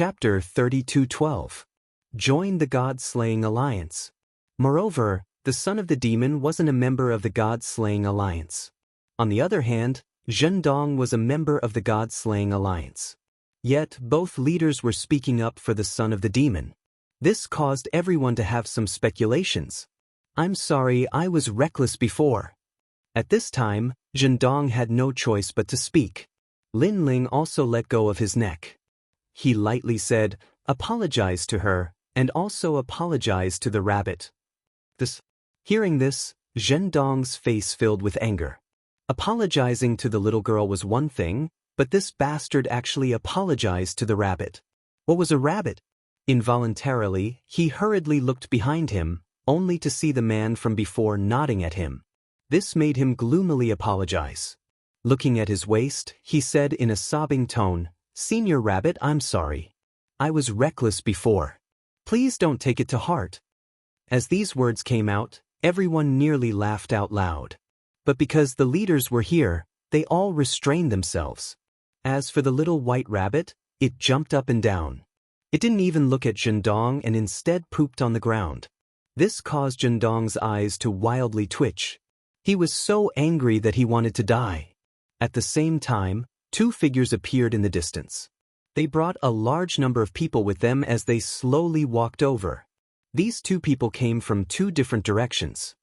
Chapter 32:12. Join the God-Slaying Alliance. Moreover, the son of the demon wasn't a member of the God-Slaying Alliance. On the other hand, Zhendong was a member of the God-Slaying Alliance. Yet, both leaders were speaking up for the son of the demon. This caused everyone to have some speculations. "I'm sorry, I was reckless before." At this time, Zhendong had no choice but to speak. Lin Ling also let go of his neck. He lightly said, "Apologize to her, and also apologize to the rabbit." Hearing this, Zhendong's face filled with anger. Apologizing to the little girl was one thing, but this bastard actually apologized to the rabbit. What was a rabbit? Involuntarily, he hurriedly looked behind him, only to see the man from before nodding at him. This made him gloomily apologize. Looking at his waist, he said in a sobbing tone, "Senior Rabbit, I'm sorry. I was reckless before. Please don't take it to heart." As these words came out, everyone nearly laughed out loud. But because the leaders were here, they all restrained themselves. As for the little white rabbit, it jumped up and down. It didn't even look at Zhendong and instead pooped on the ground. This caused Zhendong's eyes to wildly twitch. He was so angry that he wanted to die. At the same time, two figures appeared in the distance. They brought a large number of people with them as they slowly walked over. These two people came from two different directions.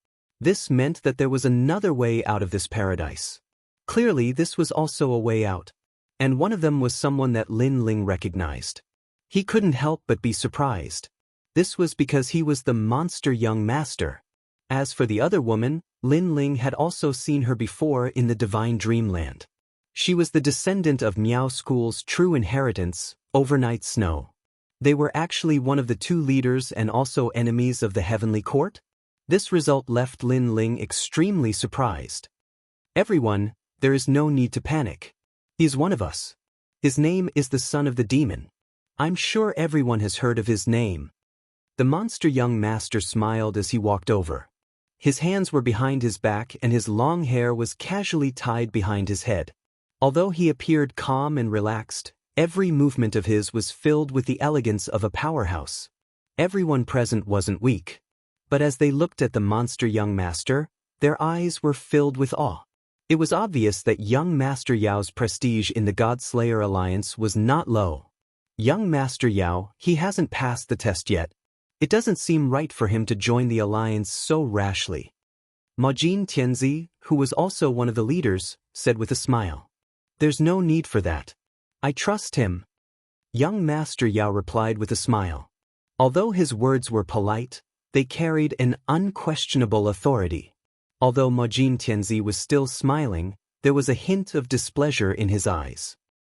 This meant that there was another way out of this paradise. Clearly, this was also a way out. And one of them was someone that Lin Ling recognized. He couldn't help but be surprised. This was because he was the monster young master. As for the other woman, Lin Ling had also seen her before in the divine dreamland. She was the descendant of Miao School's true inheritance, Overnight Snow. They were actually one of the two leaders and also enemies of the heavenly court. This result left Lin Ling extremely surprised. "Everyone, there is no need to panic. He is one of us. His name is the son of the demon. I'm sure everyone has heard of his name." The monster young master smiled as he walked over. His hands were behind his back and his long hair was casually tied behind his head. Although he appeared calm and relaxed, every movement of his was filled with the elegance of a powerhouse. Everyone present wasn't weak. But as they looked at the monster young master, their eyes were filled with awe. It was obvious that young Master Yao's prestige in the God-Slayer Alliance was not low. Young Master Yao, he hasn't passed the test yet. It doesn't seem right for him to join the alliance so rashly. Majin Tianzi, who was also one of the leaders, said with a smile, "There's no need for that. I trust him." Young Master Yao replied with a smile. Although his words were polite, they carried an unquestionable authority. Although Majin Tianzi was still smiling, there was a hint of displeasure in his eyes.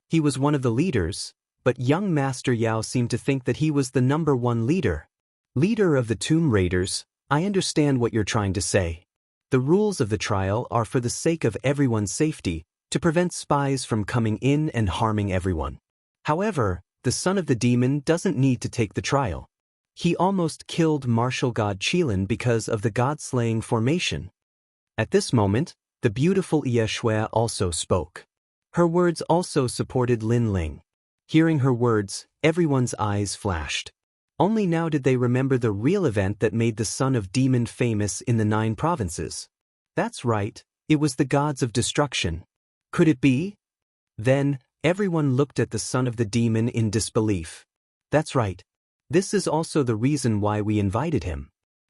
He was one of the leaders, but young Master Yao seemed to think that he was the number one leader. "Leader of the Tomb Raiders, I understand what you're trying to say. The rules of the trial are for the sake of everyone's safety, to prevent spies from coming in and harming everyone. However, the son of the demon doesn't need to take the trial. He almost killed martial god Qilin because of the god-slaying formation." At this moment, the beautiful Ye Shui also spoke. Her words also supported Lin Ling. Hearing her words, everyone's eyes flashed. Only now did they remember the real event that made the son of demon famous in the 9 provinces. That's right, it was the gods of destruction. Could it be? Then, everyone looked at the son of the demon in disbelief. That's right. This is also the reason why we invited him.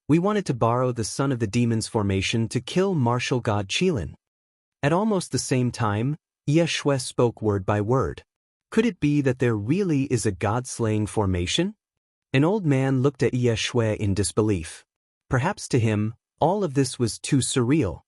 We wanted to borrow the son of the demon's formation to kill martial god Qilin. At almost the same time, Ye Shui spoke word by word. Could it be that there really is a god-slaying formation? An old man looked at Ye Shui in disbelief. Perhaps to him, all of this was too surreal.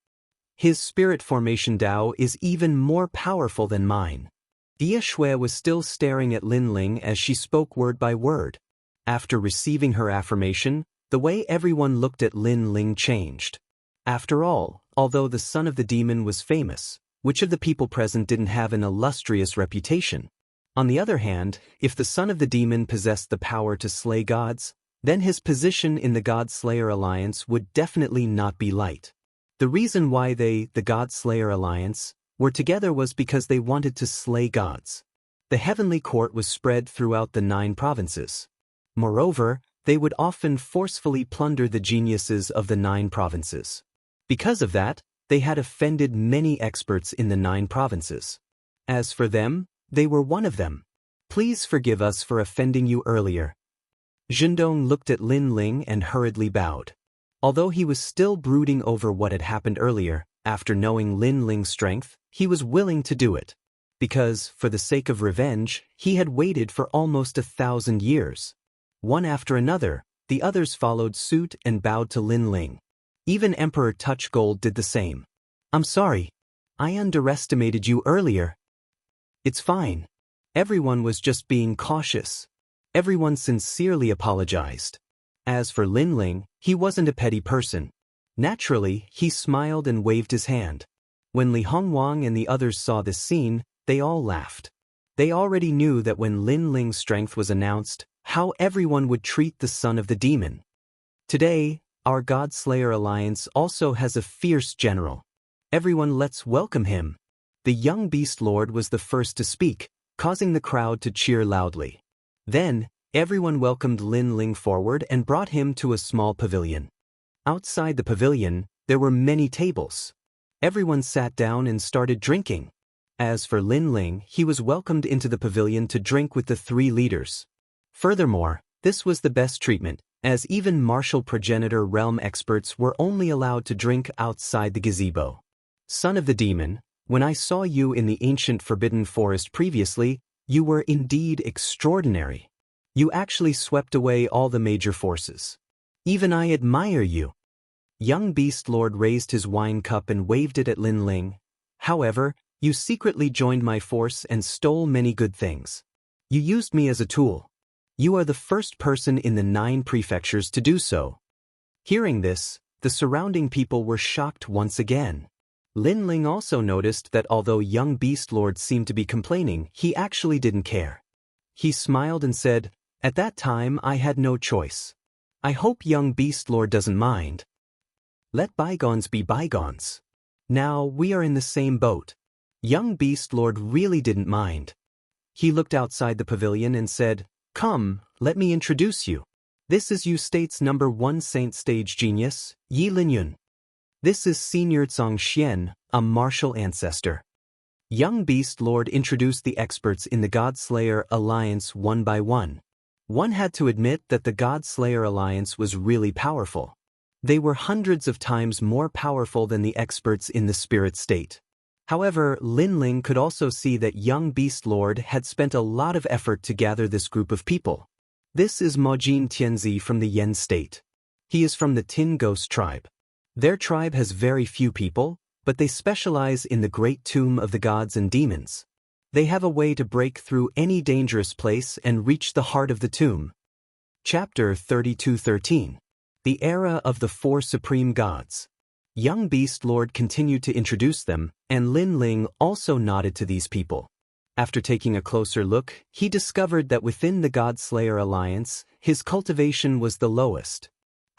His spirit formation Tao is even more powerful than mine. Ye Shui was still staring at Lin Ling as she spoke word by word. After receiving her affirmation, the way everyone looked at Lin Ling changed. After all, although the son of the demon was famous, which of the people present didn't have an illustrious reputation? On the other hand, if the son of the demon possessed the power to slay gods, then his position in the God-Slayer Alliance would definitely not be light. The reason why they, the God-Slayer Alliance, were together was because they wanted to slay gods. The heavenly court was spread throughout the 9 provinces. Moreover, they would often forcefully plunder the geniuses of the 9 provinces. Because of that, they had offended many experts in the 9 provinces. As for them, they were one of them. Please forgive us for offending you earlier. Zhendong looked at Lin Ling and hurriedly bowed. Although he was still brooding over what had happened earlier, after knowing Lin Ling's strength, he was willing to do it. Because, for the sake of revenge, he had waited for almost 1,000 years. One after another, the others followed suit and bowed to Lin Ling. Even Emperor Touchgold did the same. I'm sorry. I underestimated you earlier. It's fine. Everyone was just being cautious. Everyone sincerely apologized. As for Lin Ling, he wasn't a petty person. Naturally, he smiled and waved his hand. When Li Hongwang and the others saw this scene, they all laughed. They already knew that when Lin Ling's strength was announced, how everyone would treat the son of the demon. Today, our God-Slayer alliance also has a fierce general. Everyone, let's welcome him. The young beast lord was the first to speak, causing the crowd to cheer loudly. Then, everyone welcomed Lin Ling forward and brought him to a small pavilion. Outside the pavilion, there were many tables. Everyone sat down and started drinking. As for Lin Ling, he was welcomed into the pavilion to drink with the 3 leaders. Furthermore, this was the best treatment, as even martial progenitor realm experts were only allowed to drink outside the gazebo. Son of the demon, when I saw you in the ancient forbidden forest previously, you were indeed extraordinary. You actually swept away all the major forces. Even I admire you. Young Beast Lord raised his wine cup and waved it at Lin Ling. However, you secretly joined my force and stole many good things. You used me as a tool. You are the first person in the 9 prefectures to do so. Hearing this, the surrounding people were shocked once again. Lin Ling also noticed that although young Beast Lord seemed to be complaining, he actually didn't care. He smiled and said, "At that time I had no choice. I hope young Beast Lord doesn't mind. Let bygones be bygones. Now we are in the same boat." Young Beast Lord really didn't mind. He looked outside the pavilion and said, "Come, let me introduce you. This is Yu State's #1 Saint Stage Genius, Yi Linyun. This is Senior Zhang Xian, a martial ancestor." Young Beast Lord introduced the experts in the God-Slayer Alliance one by one. One had to admit that the God-Slayer Alliance was really powerful. They were hundreds of times more powerful than the experts in the spirit state. However, Lin Ling could also see that young Beast Lord had spent a lot of effort to gather this group of people. This is Mojin Tianzi from the Yen state. He is from the Tin Ghost tribe. Their tribe has very few people, but they specialize in the great tomb of the gods and demons. They have a way to break through any dangerous place and reach the heart of the tomb. Chapter 32:13. The Era of the 4 Supreme Gods. Young Beast Lord continued to introduce them, and Lin Ling also nodded to these people. After taking a closer look, he discovered that within the God-Slayer Alliance, his cultivation was the lowest.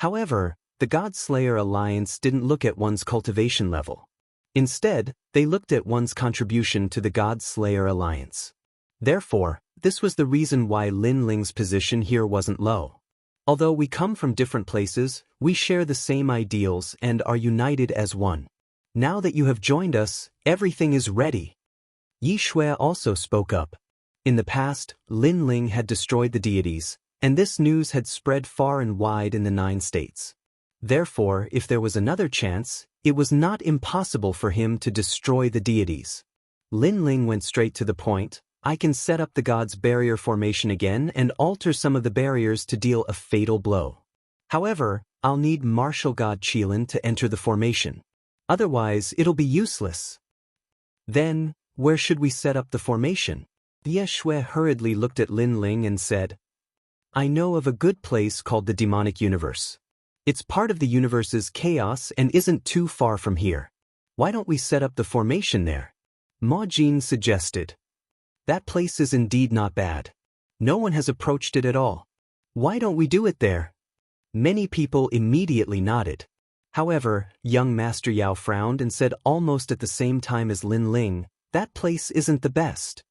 However, the God-Slayer Alliance didn't look at one's cultivation level. Instead, they looked at one's contribution to the God-Slayer Alliance. Therefore, this was the reason why Lin Ling's position here wasn't low. Although we come from different places, we share the same ideals and are united as one. Now that you have joined us, everything is ready. Yi Shui also spoke up. In the past, Lin Ling had destroyed the deities, and this news had spread far and wide in the 9 states. Therefore, if there was another chance, it was not impossible for him to destroy the deities. Lin Ling went straight to the point. I can set up the god's barrier formation again and alter some of the barriers to deal a fatal blow. However, I'll need martial god Qilin to enter the formation. Otherwise, it'll be useless. Then, where should we set up the formation? Ye Shui hurriedly looked at Lin Ling and said, I know of a good place called the demonic universe. It's part of the universe's chaos and isn't too far from here. Why don't we set up the formation there? Ma Jin suggested. That place is indeed not bad. No one has approached it at all. Why don't we do it there? Many people immediately nodded. However, young Master Yao frowned and said almost at the same time as Lin Ling, that place isn't the best.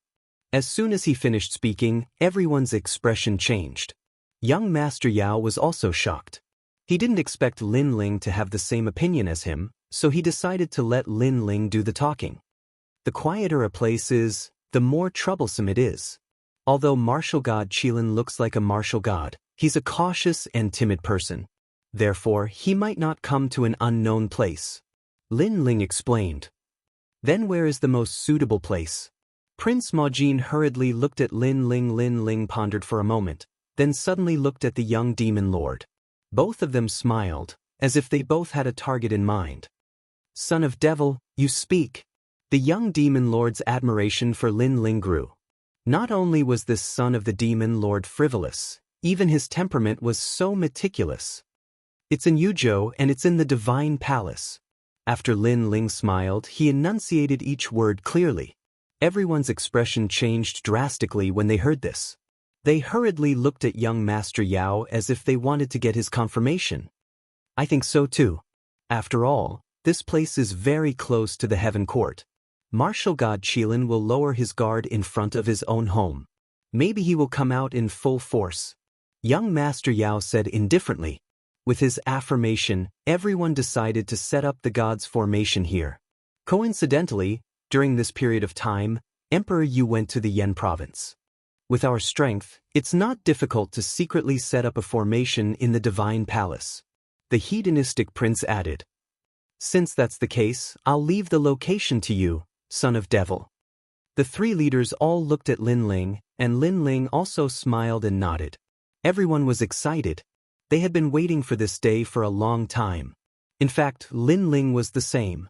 As soon as he finished speaking, everyone's expression changed. Young Master Yao was also shocked. He didn't expect Lin Ling to have the same opinion as him, so he decided to let Lin Ling do the talking. The quieter a place is, the more troublesome it is. Although martial god Qilin looks like a martial god, he's a cautious and timid person. Therefore, he might not come to an unknown place. Lin Ling explained. Then where is the most suitable place? Prince Maujin hurriedly looked at Lin Ling. Lin Ling pondered for a moment, then suddenly looked at the young demon lord. Both of them smiled, as if they both had a target in mind. Son of Devil, you speak. The young demon lord's admiration for Lin Ling grew. Not only was this son of the demon lord frivolous, even his temperament was so meticulous. It's in Yuzhou and it's in the divine palace. After Lin Ling smiled, he enunciated each word clearly. Everyone's expression changed drastically when they heard this. They hurriedly looked at young Master Yao as if they wanted to get his confirmation. I think so too. After all, this place is very close to the Heaven Court. Martial god Qilin will lower his guard in front of his own home. Maybe he will come out in full force. Young Master Yao said indifferently. With his affirmation, everyone decided to set up the god's formation here. Coincidentally, during this period of time, Emperor Yu went to the Yan province. With our strength, it's not difficult to secretly set up a formation in the divine palace. The hedonistic prince added. Since that's the case, I'll leave the location to you, son of devil. The three leaders all looked at Lin Ling, and Lin Ling also smiled and nodded. Everyone was excited. They had been waiting for this day for a long time. In fact, Lin Ling was the same.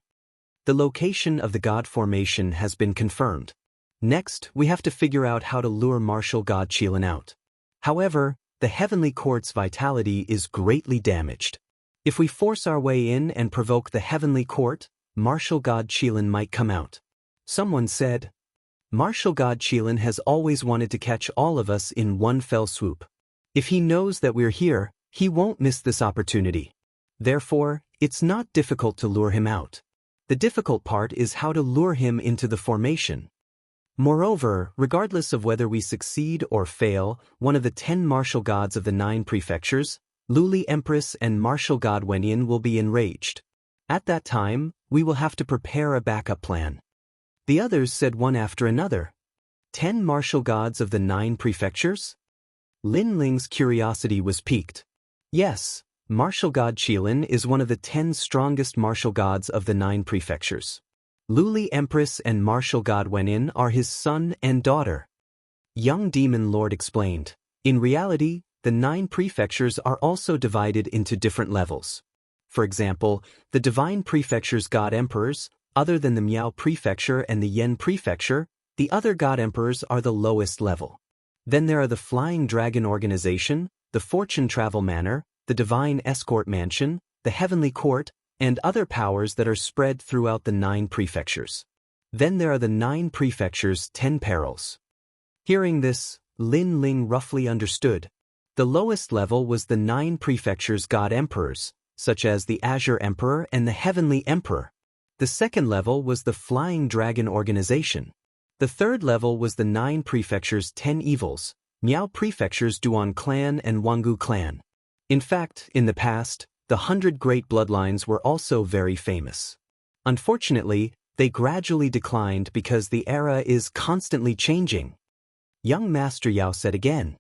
The location of the god formation has been confirmed. Next, we have to figure out how to lure martial god Qilin out. However, the heavenly court's vitality is greatly damaged. If we force our way in and provoke the heavenly court, martial god Qilin might come out. Someone said, Martial god Qilin has always wanted to catch all of us in one fell swoop. If he knows that we're here, he won't miss this opportunity. Therefore, it's not difficult to lure him out. The difficult part is how to lure him into the formation. Moreover, regardless of whether we succeed or fail, one of the 10 martial gods of the 9 prefectures, Luli Empress and martial god Wenyan will be enraged. At that time, we will have to prepare a backup plan. The others said one after another. 10 martial gods of the 9 prefectures? Lin Ling's curiosity was piqued. Yes, martial god Qilin is one of the 10 strongest martial gods of the 9 prefectures. Luli Empress and martial god Wenyan are his son and daughter. Young Demon Lord explained. In reality, the 9 prefectures are also divided into different levels. For example, the divine prefecture's god emperors, other than the Miao prefecture and the Yan prefecture, the other god emperors are the lowest level. Then there are the Flying Dragon Organization, the Fortune Travel Manor, the Divine Escort Mansion, the Heavenly Court, and other powers that are spread throughout the 9 prefectures. Then there are the 9 prefectures' 10 perils. Hearing this, Lin Ling roughly understood. The lowest level was the 9 prefectures' god emperors, such as the Azure Emperor and the Heavenly Emperor. The second level was the Flying Dragon Organization. The third level was the 9 prefectures' 10 evils, Miao Prefecture's Duan Clan and Wangu Clan. In fact, in the past, the 100 great bloodlines were also very famous. Unfortunately, they gradually declined because the era is constantly changing. Young Master Yao said again,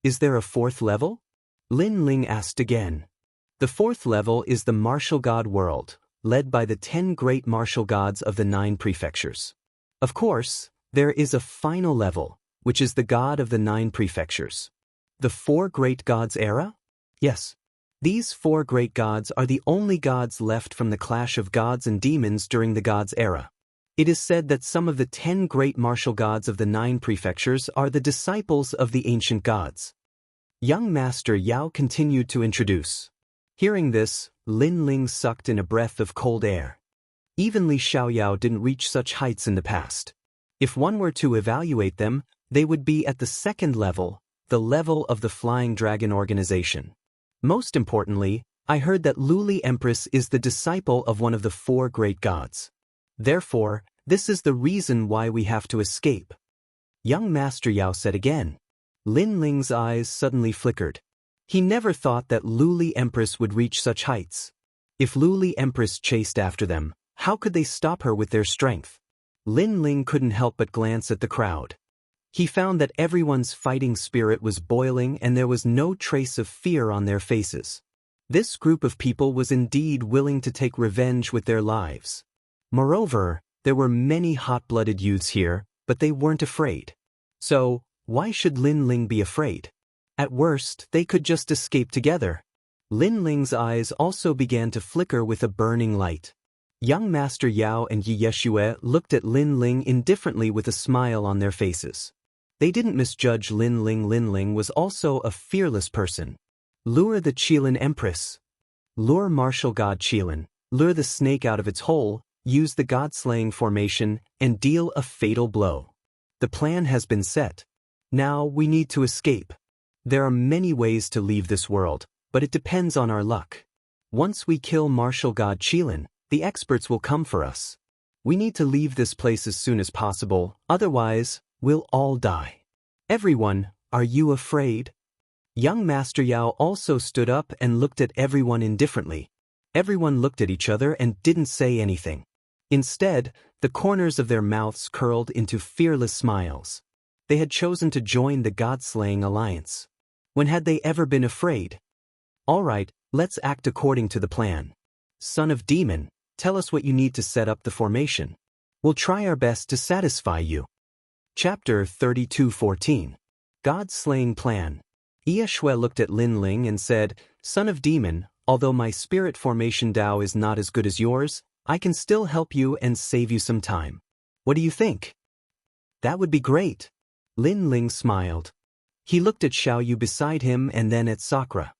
Is there a 4th level? Lin Ling asked again. The 4th level is the martial god world, led by the 10 great martial gods of the 9 prefectures. Of course, there is a final level, which is the god of the 9 prefectures. The 4 great gods era? Yes. These 4 great gods are the only gods left from the clash of gods and demons during the gods era. It is said that some of the 10 great martial gods of the 9 prefectures are the disciples of the ancient gods. Young Master Yao continued to introduce. Hearing this, Lin Ling sucked in a breath of cold air. Even Li Xiaoyao didn't reach such heights in the past. If one were to evaluate them, they would be at the 2nd level, the level of the Flying Dragon Organization. Most importantly, I heard that Luli Empress is the disciple of one of the 4 great gods. Therefore, this is the reason why we have to escape. Young Master Yao said again. Lin Ling's eyes suddenly flickered. He never thought that Luli Empress would reach such heights. If Luli Empress chased after them, how could they stop her with their strength? Lin Ling couldn't help but glance at the crowd. He found that everyone's fighting spirit was boiling and there was no trace of fear on their faces. This group of people was indeed willing to take revenge with their lives. Moreover, there were many hot-blooded youths here, but they weren't afraid. So, why should Lin Ling be afraid? At worst, they could just escape together. Lin Ling's eyes also began to flicker with a burning light. Young Master Yao and Yi Yeshue looked at Lin Ling indifferently with a smile on their faces. They didn't misjudge Lin Ling. Lin Ling was also a fearless person. Lure the Qilin Empress. Lure martial god Qilin. Lure the snake out of its hole, use the god-slaying formation, and deal a fatal blow. The plan has been set. Now we need to escape. There are many ways to leave this world, but it depends on our luck. Once we kill martial god Qilin, the experts will come for us. We need to leave this place as soon as possible, otherwise, we'll all die. Everyone, are you afraid? Young Master Yao also stood up and looked at everyone indifferently. Everyone looked at each other and didn't say anything. Instead, the corners of their mouths curled into fearless smiles. They had chosen to join the God-slaying alliance. When had they ever been afraid? All right, let's act according to the plan. Son of Demon, tell us what you need to set up the formation. We'll try our best to satisfy you. Chapter 32:14. God-slaying plan. Yeshue looked at Lin Ling and said, Son of Demon, although my spirit formation Tao is not as good as yours, I can still help you and save you some time. What do you think? That would be great. Lin Ling smiled. He looked at Xiaoyu beside him and then at Sakura.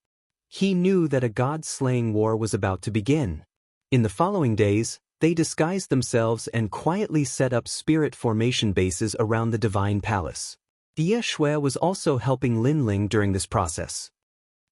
He knew that a god-slaying war was about to begin. In the following days, they disguised themselves and quietly set up spirit formation bases around the divine palace. Yeshue was also helping Lin Ling during this process.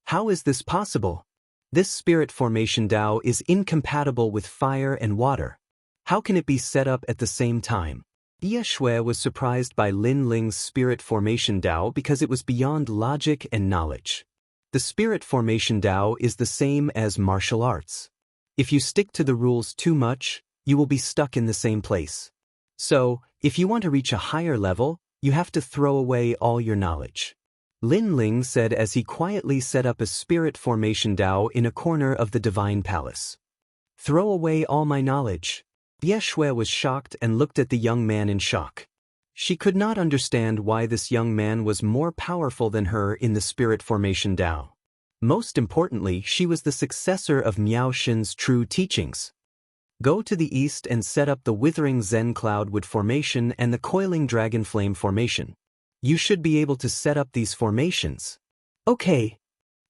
How is this possible? This spirit formation Tao is incompatible with fire and water. How can it be set up at the same time? Yeshue was surprised by Lin Ling's spirit formation Tao because it was beyond logic and knowledge. The spirit formation Tao is the same as martial arts. If you stick to the rules too much, you will be stuck in the same place. So, if you want to reach a higher level, you have to throw away all your knowledge. Lin Ling said as he quietly set up a spirit formation Tao in a corner of the divine palace. Throw away all my knowledge. Yeshue was shocked and looked at the young man in shock. She could not understand why this young man was more powerful than her in the spirit formation Tao. Most importantly, she was the successor of Miao Xin's true teachings. Go to the east and set up the withering Zen cloudwood formation and the coiling dragon flame formation. You should be able to set up these formations. Okay.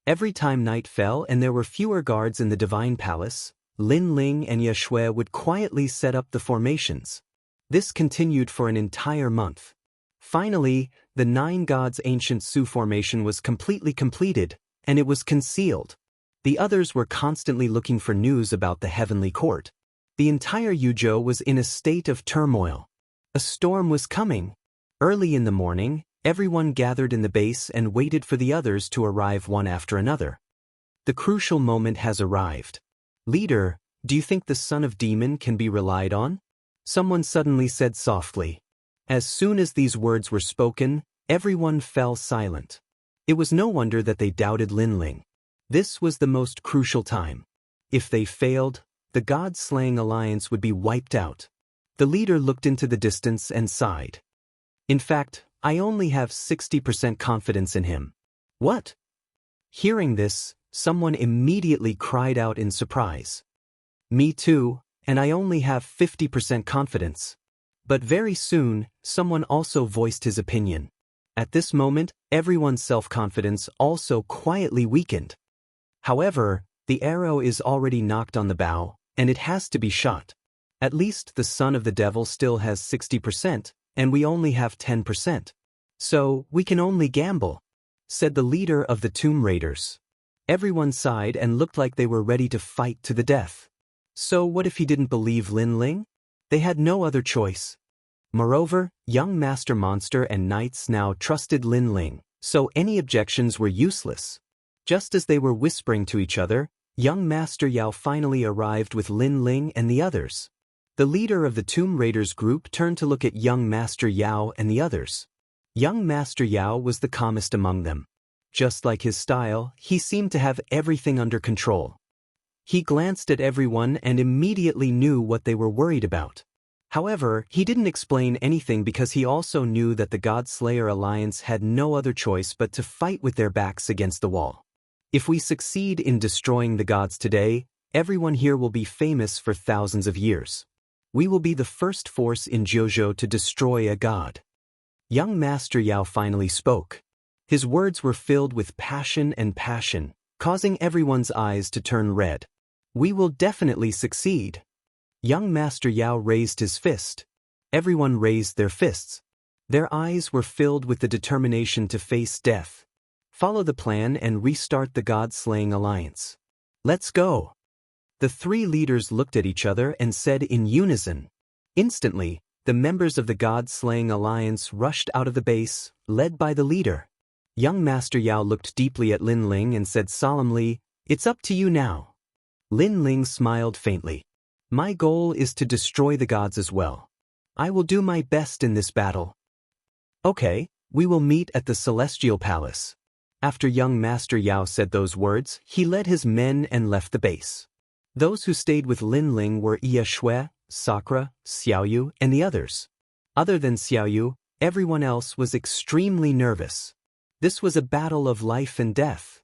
Every time night fell and there were fewer guards in the divine palace, Lin Ling and Yeshue would quietly set up the formations. This continued for an entire month. Finally, the 9 gods ancient Su formation was completely completed, and it was concealed. The others were constantly looking for news about the heavenly court. The entire Yuzhou was in a state of turmoil. A storm was coming. Early in the morning, everyone gathered in the base and waited for the others to arrive one after another. The crucial moment has arrived. Leader, do you think the son of demon can be relied on? Someone suddenly said softly. As soon as these words were spoken, everyone fell silent. It was no wonder that they doubted Lin Ling. This was the most crucial time. If they failed, the god-slaying alliance would be wiped out. The leader looked into the distance and sighed. In fact, I only have 60% confidence in him. What? Hearing this, someone immediately cried out in surprise. Me too, and I only have 50% confidence. But very soon, someone also voiced his opinion. At this moment, everyone's self-confidence also quietly weakened. However, the arrow is already knocked on the bow, and it has to be shot. At least the son of the devil still has 60%, and we only have 10%. So, we can only gamble, said the leader of the Tomb Raiders. Everyone sighed and looked like they were ready to fight to the death. So what if he didn't believe Lin Ling? They had no other choice. Moreover, young Master Monster and Knights now trusted Lin Ling, so any objections were useless. Just as they were whispering to each other, young Master Yao finally arrived with Lin Ling and the others. The leader of the Tomb Raiders group turned to look at young Master Yao and the others. Young Master Yao was the calmest among them. Just like his style, he seemed to have everything under control. He glanced at everyone and immediately knew what they were worried about. However, he didn't explain anything because he also knew that the God Slayer Alliance had no other choice but to fight with their backs against the wall. If we succeed in destroying the gods today, everyone here will be famous for thousands of years. We will be the first force in Jianghu to destroy a god. Young Master Yao finally spoke. His words were filled with passion, causing everyone's eyes to turn red. We will definitely succeed. Young Master Yao raised his fist. Everyone raised their fists. Their eyes were filled with the determination to face death. Follow the plan and restart the God-slaying alliance. Let's go. The three leaders looked at each other and said in unison. Instantly, the members of the God-slaying alliance rushed out of the base, led by the leader. Young Master Yao looked deeply at Lin Ling and said solemnly, "It's up to you now." Lin Ling smiled faintly. "My goal is to destroy the gods as well. I will do my best in this battle." "Okay, we will meet at the Celestial Palace." After young Master Yao said those words, he led his men and left the base. Those who stayed with Lin Ling were Ye Shui, Sakura, Xiaoyu, and the others. Other than Xiaoyu, everyone else was extremely nervous. This was a battle of life and death.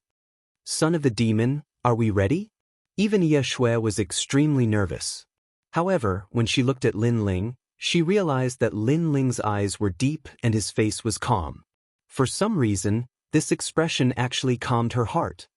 Son of the Demon, are we ready? Even Ye Shui was extremely nervous. However, when she looked at Lin Ling, she realized that Lin Ling's eyes were deep and his face was calm. For some reason, this expression actually calmed her heart.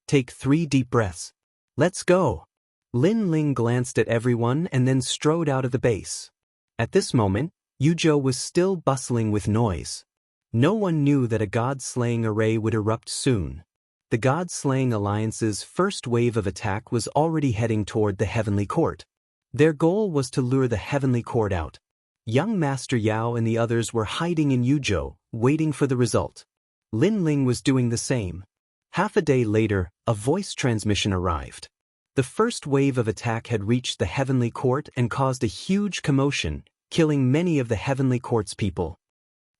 Take 3 deep breaths. Let's go. Lin Ling glanced at everyone and then strode out of the base. At this moment, Yuzhou was still bustling with noise. No one knew that a god-slaying array would erupt soon. The God-slaying alliance's first wave of attack was already heading toward the Heavenly Court. Their goal was to lure the Heavenly Court out. Young Master Yao and the others were hiding in Yuzhou, waiting for the result. Lin Ling was doing the same. Half a day later, a voice transmission arrived. The first wave of attack had reached the Heavenly Court and caused a huge commotion, killing many of the Heavenly Court's people.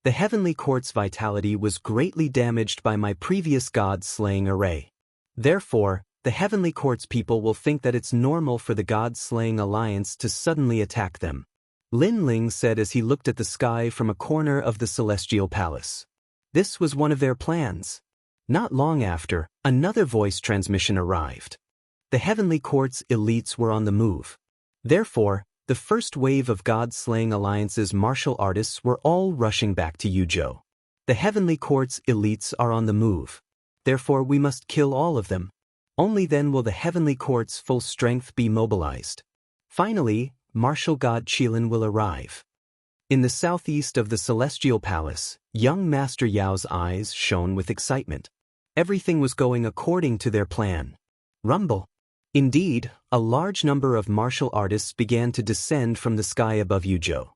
The Heavenly Court's vitality was greatly damaged by my previous god-slaying array. Therefore, the Heavenly Court's people will think that it's normal for the god-slaying alliance to suddenly attack them. Lin Ling said as he looked at the sky from a corner of the Celestial Palace. This was one of their plans. Not long after, another voice transmission arrived. The Heavenly Court's elites were on the move. Therefore, the first wave of God-slaying alliance's martial artists were all rushing back to Yuzhou. The Heavenly Court's elites are on the move. Therefore, we must kill all of them. Only then will the Heavenly Court's full strength be mobilized. Finally, Martial God Qilin will arrive. In the southeast of the Celestial Palace, young Master Yao's eyes shone with excitement. Everything was going according to their plan. Rumble. Indeed, a large number of martial artists began to descend from the sky above Yuzhou.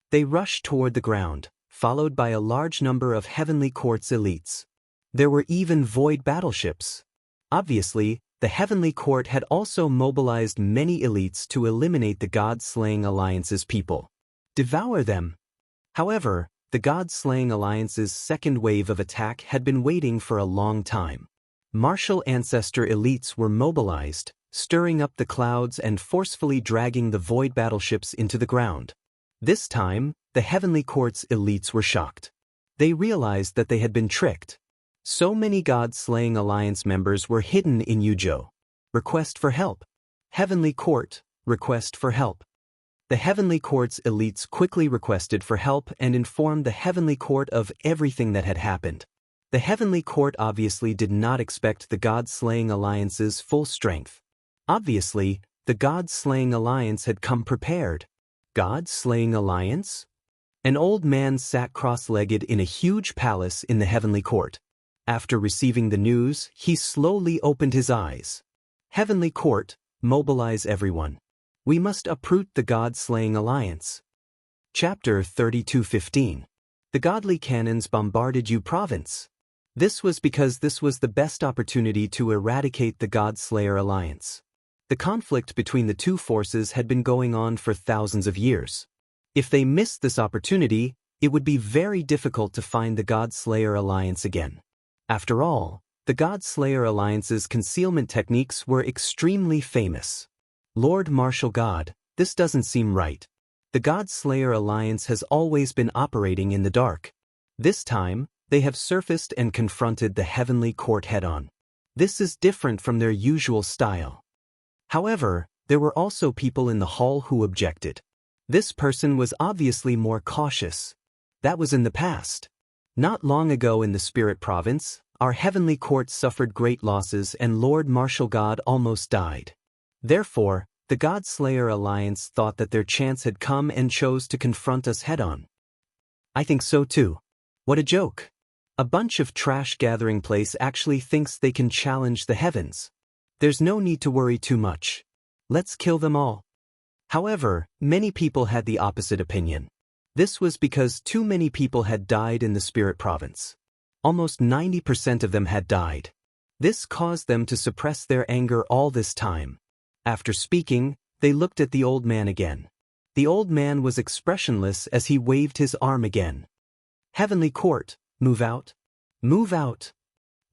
They rushed toward the ground, followed by a large number of Heavenly Court's elites. There were even void battleships. Obviously, the Heavenly Court had also mobilized many elites to eliminate the God-slaying alliance's people. Devour them. However, the God-slaying alliance's second wave of attack had been waiting for a long time. Martial ancestor elites were mobilized, stirring up the clouds and forcefully dragging the void battleships into the ground. This time, the Heavenly Court's elites were shocked. They realized that they had been tricked. So many God-slaying alliance members were hidden in Yuzhou. Request for help. Heavenly Court, request for help. The Heavenly Court's elites quickly requested for help and informed the Heavenly Court of everything that had happened. The Heavenly Court obviously did not expect the God-slaying alliance's full strength. Obviously, the God-slaying alliance had come prepared. God-slaying alliance? An old man sat cross-legged in a huge palace in the Heavenly Court. After receiving the news, he slowly opened his eyes. Heavenly Court, mobilize everyone. We must uproot the God-slaying alliance. Chapter 32:15. The godly cannons bombarded Yu province. This was because this was the best opportunity to eradicate the God-Slayer alliance. The conflict between the two forces had been going on for thousands of years. If they missed this opportunity, it would be very difficult to find the God-Slayer alliance again. After all, the God-Slayer alliance's concealment techniques were extremely famous. Lord Martial God, this doesn't seem right. The God-Slayer alliance has always been operating in the dark. This time, they have surfaced and confronted the heavenly court head-on. This is different from their usual style. However, there were also people in the hall who objected. This person was obviously more cautious. That was in the past. Not long ago in the Spirit Province, our heavenly court suffered great losses and Lord Martial God almost died. Therefore, the God-Slayer alliance thought that their chance had come and chose to confront us head-on. I think so too. What a joke. A bunch of trash gathering place actually thinks they can challenge the heavens. There's no need to worry too much. Let's kill them all. However, many people had the opposite opinion. This was because too many people had died in the Spirit Province. Almost 90% of them had died. This caused them to suppress their anger all this time. After speaking, they looked at the old man again. The old man was expressionless as he waved his arm again. Heavenly Court, move out. Move out.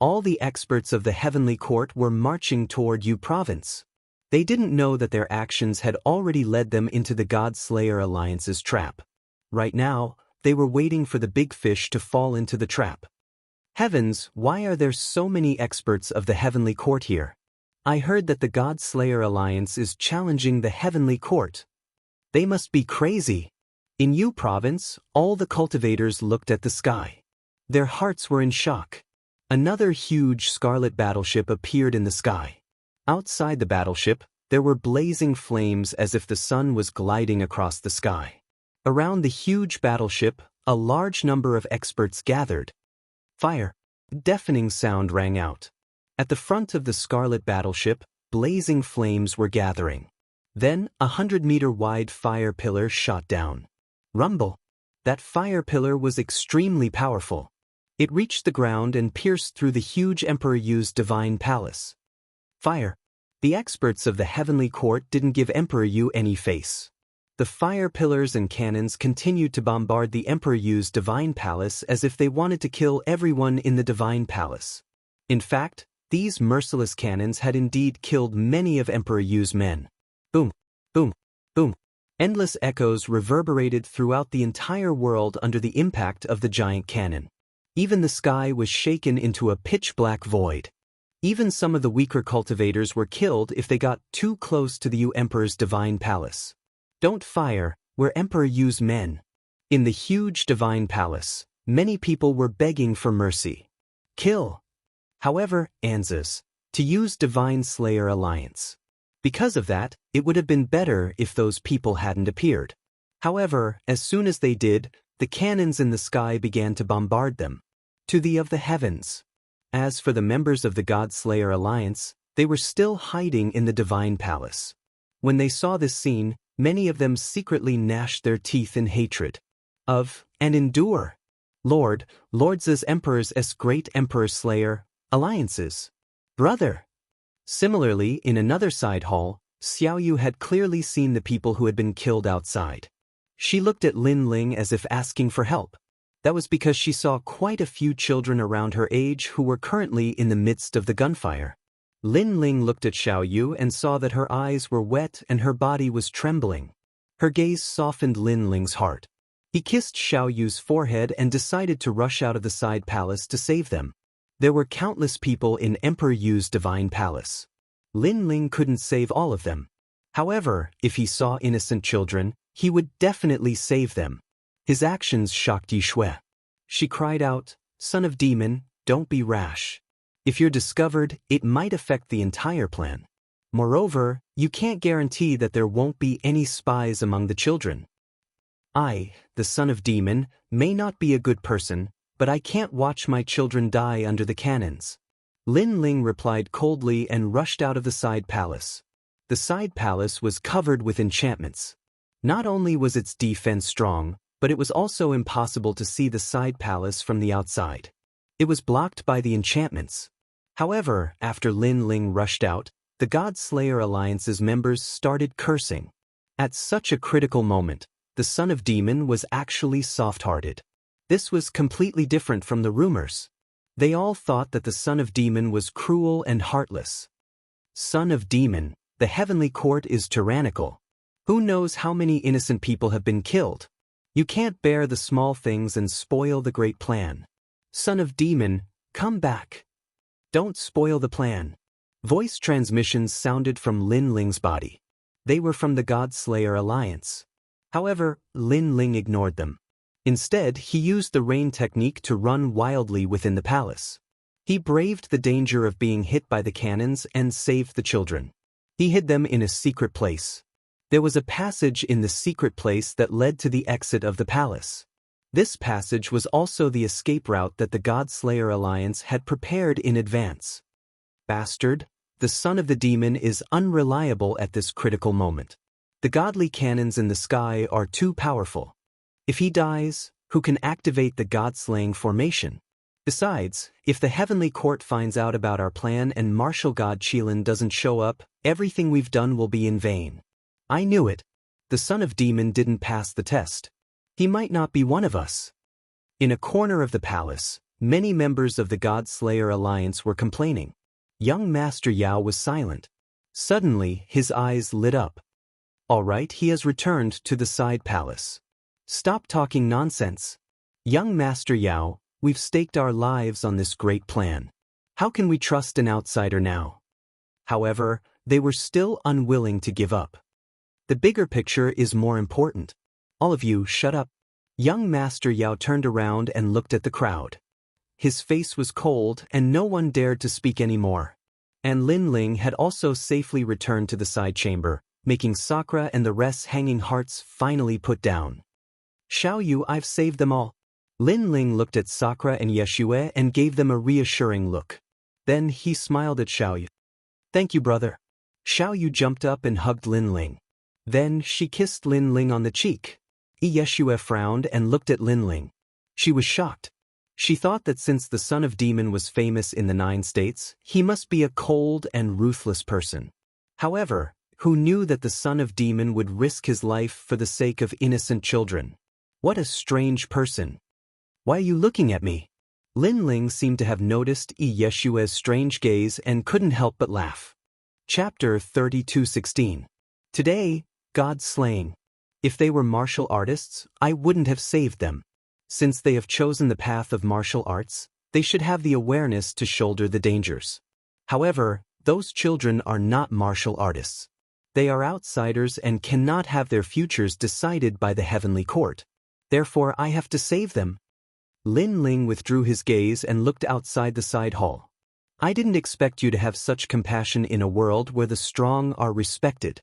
All the experts of the Heavenly Court were marching toward Yu province. They didn't know that their actions had already led them into the God-Slayer alliance's trap. Right now, they were waiting for the big fish to fall into the trap. Heavens, why are there so many experts of the Heavenly Court here? I heard that the God-Slayer alliance is challenging the Heavenly Court. They must be crazy. In Yu province, all the cultivators looked at the sky. Their hearts were in shock. Another huge scarlet battleship appeared in the sky. Outside the battleship, there were blazing flames as if the sun was gliding across the sky. Around the huge battleship, a large number of experts gathered. Fire! Deafening sound rang out. At the front of the scarlet battleship, blazing flames were gathering. Then, 100-meter-wide fire pillar shot down. Rumble! That fire pillar was extremely powerful. It reached the ground and pierced through the huge Emperor Yu's divine palace. Fire! The experts of the Heavenly Court didn't give Emperor Yu any face. The fire pillars and cannons continued to bombard the Emperor Yu's divine palace as if they wanted to kill everyone in the divine palace. In fact, these merciless cannons had indeed killed many of Emperor Yu's men. Boom! Boom! Boom! Endless echoes reverberated throughout the entire world under the impact of the giant cannon. Even the sky was shaken into a pitch-black void. Even some of the weaker cultivators were killed if they got too close to the Yu Emperor's divine palace. Don't fire, we're Emperor Yu's men. In the huge divine palace, many people were begging for mercy. Kill! However, answers, to use Divine Slayer Alliance. Because of that, it would have been better if those people hadn't appeared. However, as soon as they did, the cannons in the sky began to bombard them. To the of the heavens. As for the members of the God-Slayer Alliance, they were still hiding in the divine palace. When they saw this scene, many of them secretly gnashed their teeth in hatred. Of, and endure. Lords as Emperors as Great Emperor Slayer, alliances. Brother. Similarly, in another side hall, Xiaoyu had clearly seen the people who had been killed outside. She looked at Lin Ling as if asking for help. That was because she saw quite a few children around her age who were currently in the midst of the gunfire. Lin Ling looked at Xiaoyu and saw that her eyes were wet and her body was trembling. Her gaze softened Lin Ling's heart. He kissed Xiaoyu's forehead and decided to rush out of the side palace to save them. There were countless people in Emperor Yu's divine palace. Lin Ling couldn't save all of them. However, if he saw innocent children, he would definitely save them. His actions shocked Yi Shui. She cried out, "Son of demon, don't be rash. If you're discovered, it might affect the entire plan. Moreover, you can't guarantee that there won't be any spies among the children. I, the son of demon, may not be a good person, but I can't watch my children die under the cannons." Lin Ling replied coldly and rushed out of the side palace. The side palace was covered with enchantments. Not only was its defense strong, but it was also impossible to see the side palace from the outside. It was blocked by the enchantments. However, after Lin Ling rushed out, the God Slayer Alliance's members started cursing. At such a critical moment, the son of demon was actually soft-hearted. This was completely different from the rumors. They all thought that the son of demon was cruel and heartless. Son of demon, the heavenly court is tyrannical. Who knows how many innocent people have been killed? You can't bear the small things and spoil the great plan. Son of demon, come back. Don't spoil the plan. Voice transmissions sounded from Lin Ling's body. They were from the God Slayer Alliance. However, Lin Ling ignored them. Instead, he used the rain technique to run wildly within the palace. He braved the danger of being hit by the cannons and saved the children. He hid them in a secret place. There was a passage in the secret place that led to the exit of the palace. This passage was also the escape route that the God Slayer Alliance had prepared in advance. Bastard, the son of the demon is unreliable at this critical moment. The godly cannons in the sky are too powerful. If he dies, who can activate the God-slaying formation? Besides, if the heavenly court finds out about our plan and martial god Qilin doesn't show up, everything we've done will be in vain. I knew it. The son of demon didn't pass the test. He might not be one of us. In a corner of the palace, many members of the God Slayer Alliance were complaining. Young Master Yao was silent. Suddenly, his eyes lit up. All right, he has returned to the side palace. Stop talking nonsense. Young Master Yao, we've staked our lives on this great plan. How can we trust an outsider now? However, they were still unwilling to give up. The bigger picture is more important. All of you, shut up. Young Master Yao turned around and looked at the crowd. His face was cold and no one dared to speak anymore. And Lin Ling had also safely returned to the side chamber, making Sakura and the rest's hanging hearts finally put down. Xiao Yu, I've saved them all. Lin Ling looked at Sakura and Yeshue and gave them a reassuring look. Then he smiled at Xiao Yu. Thank you, brother. Xiao Yu jumped up and hugged Lin Ling. Then she kissed Lin Ling on the cheek. Yeshue frowned and looked at Lin Ling. She was shocked. She thought that since the son of demon was famous in the 9 states, he must be a cold and ruthless person. However, who knew that the son of demon would risk his life for the sake of innocent children? What a strange person. Why are you looking at me? Lin Ling seemed to have noticed Yeshua's strange gaze and couldn't help but laugh. Chapter 32:16. Today, God slaying. If they were martial artists, I wouldn't have saved them. Since they have chosen the path of martial arts, they should have the awareness to shoulder the dangers. However, those children are not martial artists. They are outsiders and cannot have their futures decided by the heavenly court. Therefore, I have to save them. Lin Ling withdrew his gaze and looked outside the side hall. I didn't expect you to have such compassion in a world where the strong are respected.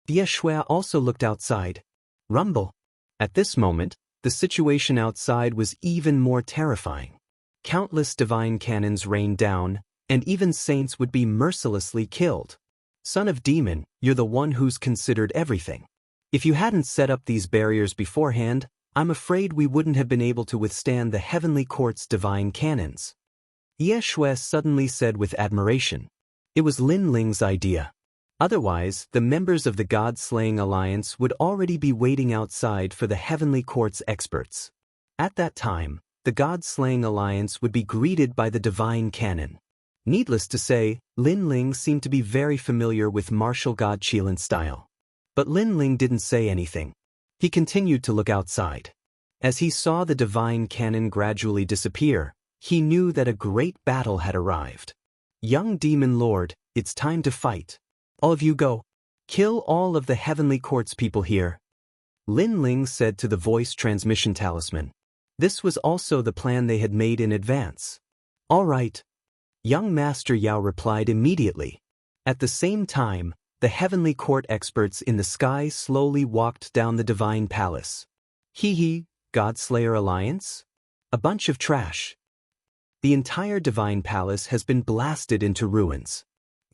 Yeshua also looked outside. Rumble. At this moment, the situation outside was even more terrifying. Countless divine cannons rained down, and even saints would be mercilessly killed. Son of demon, you're the one who's considered everything. If you hadn't set up these barriers beforehand, I'm afraid we wouldn't have been able to withstand the heavenly court's divine cannons. Yeshua suddenly said with admiration. It was Lin Ling's idea. Otherwise, the members of the God-slaying alliance would already be waiting outside for the heavenly court's experts. At that time, the God-slaying alliance would be greeted by the divine cannon. Needless to say, Lin Ling seemed to be very familiar with martial god Qilin's style. But Lin Ling didn't say anything. He continued to look outside. As he saw the divine cannon gradually disappear, he knew that a great battle had arrived. Young Demon Lord, it's time to fight. All of you go. Kill all of the heavenly court's people here. Lin Ling said to the voice transmission talisman. This was also the plan they had made in advance. All right. Young Master Yao replied immediately. At the same time, the heavenly court experts in the sky slowly walked down the divine palace. Godslayer Alliance? A bunch of trash. The entire divine palace has been blasted into ruins.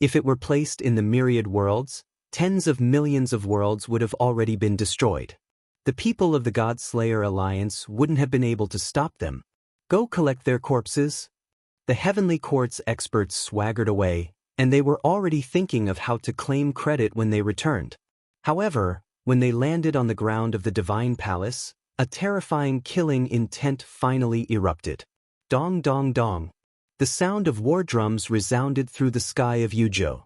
If it were placed in the myriad worlds, tens of millions of worlds would have already been destroyed. The people of the God Slayer Alliance wouldn't have been able to stop them. Go collect their corpses? The Heavenly Court's experts swaggered away, and they were already thinking of how to claim credit when they returned. However, when they landed on the ground of the Divine Palace, a terrifying killing intent finally erupted. Dong dong dong. The sound of war drums resounded through the sky of Yuzhou.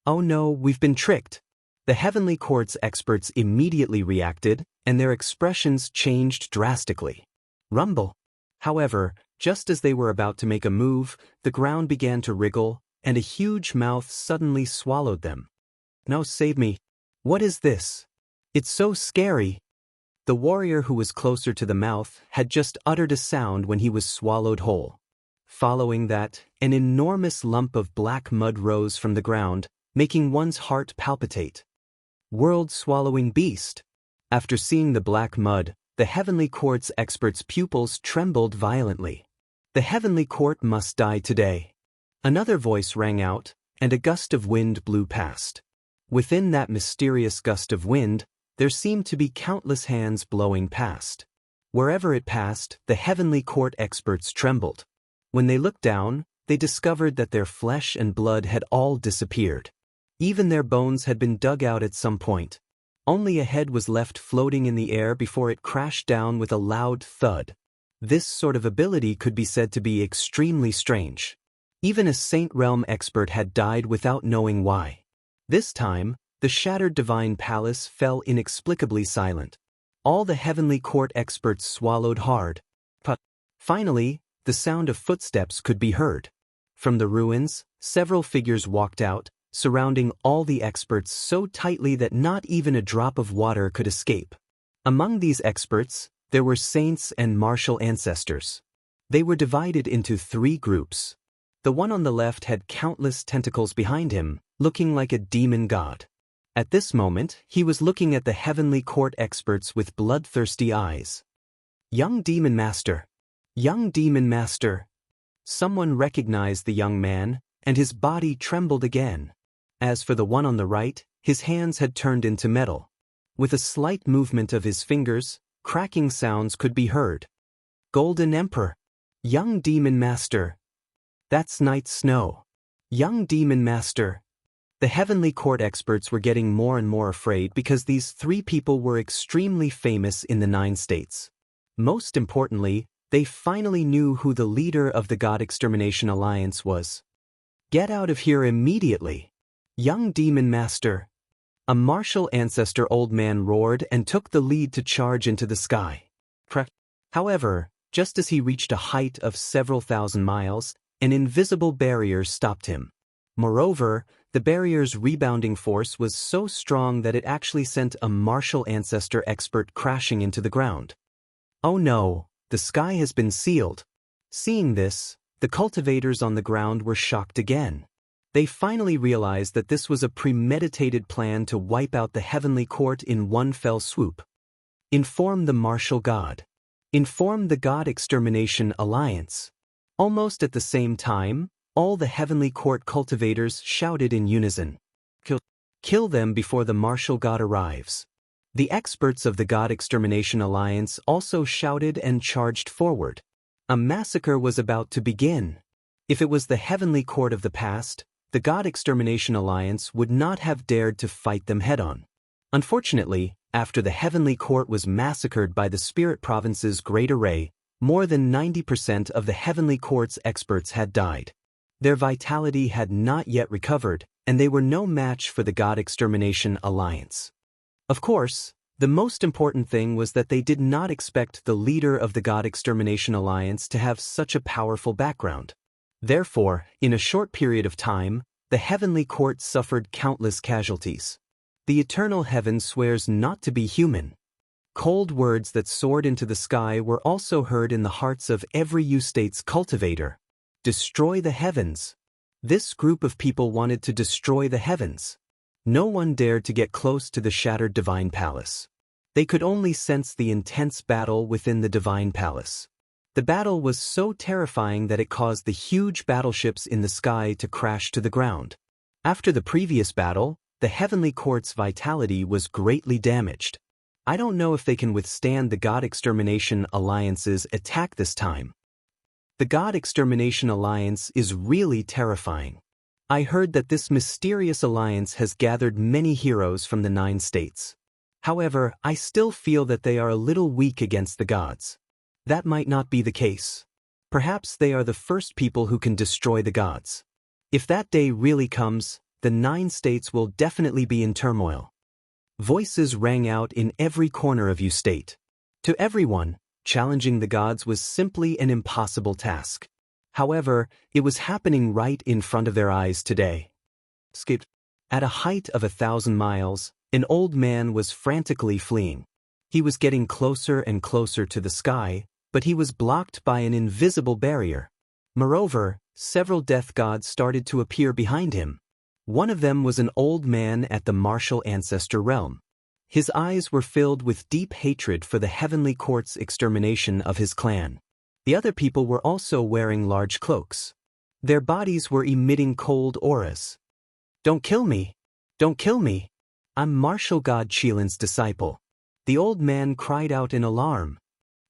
Oh no, we've been tricked. The Heavenly Court's experts immediately reacted, and their expressions changed drastically. Rumble. However, just as they were about to make a move, the ground began to wriggle, and a huge mouth suddenly swallowed them. No, save me. What is this? It's so scary. The warrior who was closer to the mouth had just uttered a sound when he was swallowed whole. Following that, an enormous lump of black mud rose from the ground, making one's heart palpitate. World-swallowing beast. After seeing the black mud, the Heavenly Court's experts' pupils trembled violently. The Heavenly Court must die today. Another voice rang out, and a gust of wind blew past. Within that mysterious gust of wind, there seemed to be countless hands blowing past. Wherever it passed, the Heavenly Court experts trembled. When they looked down, they discovered that their flesh and blood had all disappeared. Even their bones had been dug out at some point. Only a head was left floating in the air before it crashed down with a loud thud. This sort of ability could be said to be extremely strange. Even a Saint Realm expert had died without knowing why. This time, the shattered Divine Palace fell inexplicably silent. All the Heavenly Court experts swallowed hard. But finally, the sound of footsteps could be heard. From the ruins, several figures walked out, surrounding all the experts so tightly that not even a drop of water could escape. Among these experts, there were saints and martial ancestors. They were divided into 3 groups. The one on the left had countless tentacles behind him, looking like a demon god. At this moment, he was looking at the Heavenly Court experts with bloodthirsty eyes. Young Demon Master. Young Demon Master. Someone recognized the young man, and his body trembled again. As for the one on the right, his hands had turned into metal. With a slight movement of his fingers, cracking sounds could be heard. Golden Emperor. Young Demon Master. That's Night Snow. Young Demon Master. The Heavenly Court experts were getting more and more afraid because these 3 people were extremely famous in the 9 states. Most importantly, they finally knew who the leader of the God Extermination Alliance was. Get out of here immediately. Young Demon Master. A martial ancestor old man roared and took the lead to charge into the sky. However, just as he reached a height of several thousand miles, an invisible barrier stopped him. Moreover, the barrier's rebounding force was so strong that it actually sent a martial ancestor expert crashing into the ground. Oh no, the sky has been sealed. Seeing this, the cultivators on the ground were shocked again. They finally realized that this was a premeditated plan to wipe out the Heavenly Court in one fell swoop. Inform the martial god. Inform the God Extermination Alliance. Almost at the same time, all the Heavenly Court cultivators shouted in unison. Kill them before the martial god arrives. The experts of the God Extermination Alliance also shouted and charged forward. A massacre was about to begin. If it was the Heavenly Court of the past, the God Extermination Alliance would not have dared to fight them head-on. Unfortunately, after the Heavenly Court was massacred by the Spirit Province's Great Array, more than 90% of the Heavenly Court's experts had died. Their vitality had not yet recovered, and they were no match for the God Extermination Alliance. Of course, the most important thing was that they did not expect the leader of the God Extermination Alliance to have such a powerful background. Therefore, in a short period of time, the Heavenly Court suffered countless casualties. The eternal heaven swears not to be human. Cold words that soared into the sky were also heard in the hearts of every U-State's cultivator. Destroy the heavens. This group of people wanted to destroy the heavens. No one dared to get close to the shattered Divine Palace. They could only sense the intense battle within the Divine Palace. The battle was so terrifying that it caused the huge battleships in the sky to crash to the ground. After the previous battle, the heavenly court's vitality was greatly damaged. I don't know if they can withstand the God Extermination Alliance's attack this time. The God Extermination Alliance is really terrifying. I heard that this mysterious alliance has gathered many heroes from the 9 states. However, I still feel that they are a little weak against the gods. That might not be the case. Perhaps they are the first people who can destroy the gods. If that day really comes, the 9 states will definitely be in turmoil. Voices rang out in every corner of Yu State. To everyone, challenging the gods was simply an impossible task. However, it was happening right in front of their eyes today. At a height of 1,000 miles, an old man was frantically fleeing. He was getting closer and closer to the sky, but he was blocked by an invisible barrier. Moreover, several death gods started to appear behind him. One of them was an old man at the martial ancestor realm. His eyes were filled with deep hatred for the heavenly court's extermination of his clan. The other people were also wearing large cloaks. Their bodies were emitting cold auras. "Don't kill me! Don't kill me! I'm martial god Qilin's disciple." The old man cried out in alarm.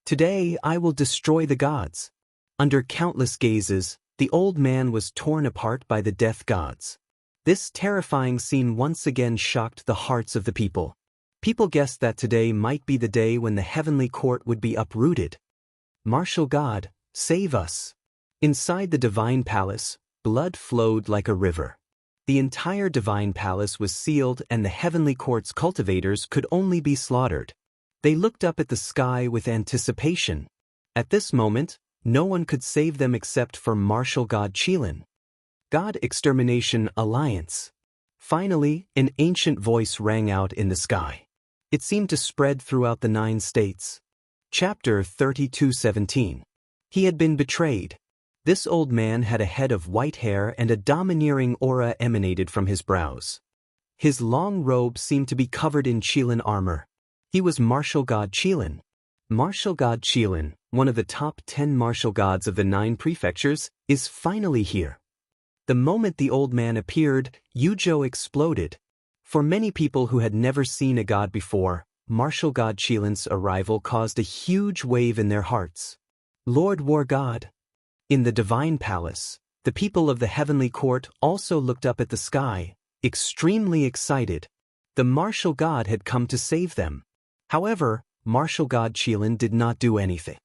"Today I will destroy the gods." Under countless gazes, the old man was torn apart by the death gods. This terrifying scene once again shocked the hearts of the people. People guessed that today might be the day when the heavenly court would be uprooted. "Martial God, save us." Inside the divine palace, blood flowed like a river. The entire divine palace was sealed and the heavenly court's cultivators could only be slaughtered. They looked up at the sky with anticipation. At this moment, no one could save them except for martial god Qilin. God Extermination Alliance. Finally, an ancient voice rang out in the sky. It seemed to spread throughout the 9 states. Chapter 32:17. He had been betrayed. This old man had a head of white hair and a domineering aura emanated from his brows. His long robe seemed to be covered in Qilin armor. He was martial god Qilin. Martial god Qilin, one of the top 10 martial gods of the 9 prefectures, is finally here. The moment the old man appeared, Yuzhou exploded. For many people who had never seen a god before, martial god Qilin's arrival caused a huge wave in their hearts. Lord War God. In the divine palace, the people of the heavenly court also looked up at the sky, extremely excited. The martial god had come to save them. However, martial god Qilin did not do anything.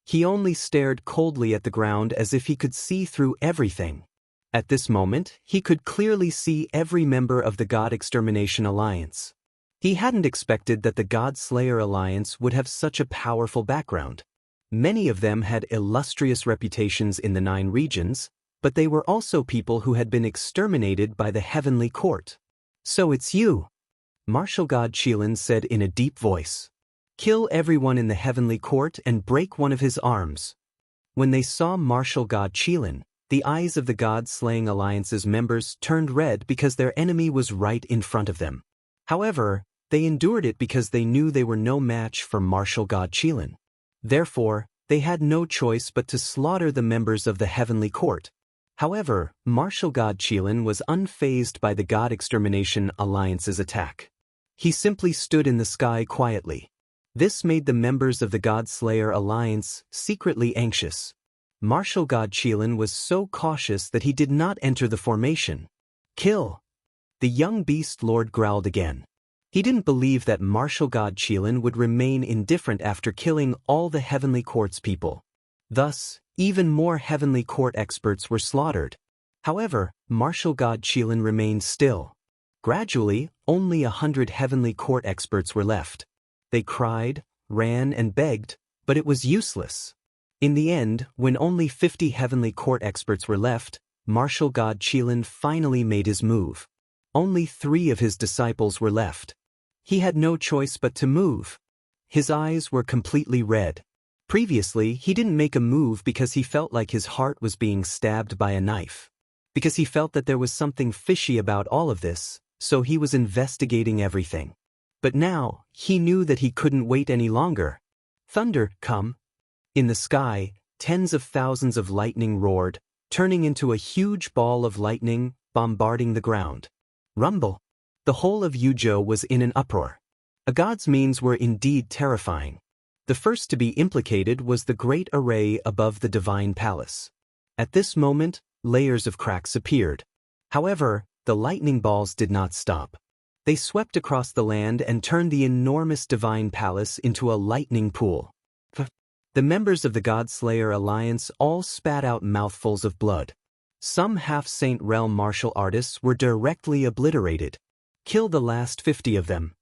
He only stared coldly at the ground as if he could see through everything. At this moment, he could clearly see every member of the God Extermination Alliance. He hadn't expected that the God Slayer Alliance would have such a powerful background. Many of them had illustrious reputations in the 9 regions, but they were also people who had been exterminated by the heavenly court. "So it's you," martial god Qilin said in a deep voice. "Kill everyone in the heavenly court and break one of his arms." When they saw martial god Qilin, the eyes of the God-Slaying Alliance's members turned red because their enemy was right in front of them. However, they endured it because they knew they were no match for martial god Qilin. Therefore, they had no choice but to slaughter the members of the heavenly court. However, martial god Qilin was unfazed by the God Extermination Alliance's attack. He simply stood in the sky quietly. This made the members of the God Slayer Alliance secretly anxious. Martial god Qilin was so cautious that he did not enter the formation. "Kill!" The young beast lord growled again. He didn't believe that martial god Qilin would remain indifferent after killing all the heavenly court's people. Thus, even more heavenly court experts were slaughtered. However, martial god Qilin remained still. Gradually, only 100 heavenly court experts were left. They cried, ran, and begged, but it was useless. In the end, when only 50 heavenly court experts were left, martial god Qilin finally made his move. Only 3 of his disciples were left. He had no choice but to move. His eyes were completely red. Previously, he didn't make a move because he felt like his heart was being stabbed by a knife. Because he felt that there was something fishy about all of this, so he was investigating everything. But now, he knew that he couldn't wait any longer. "Thunder, come!" In the sky, tens of thousands of lightning roared, turning into a huge ball of lightning, bombarding the ground. Rumble! The whole of Yuzhou was in an uproar. A god's means were indeed terrifying. The first to be implicated was the great array above the divine palace. At this moment, layers of cracks appeared. However, the lightning balls did not stop. They swept across the land and turned the enormous divine palace into a lightning pool. The members of the God-Slayer Alliance all spat out mouthfuls of blood. Some half-Saint Realm martial artists were directly obliterated. Kill the last 50 of them.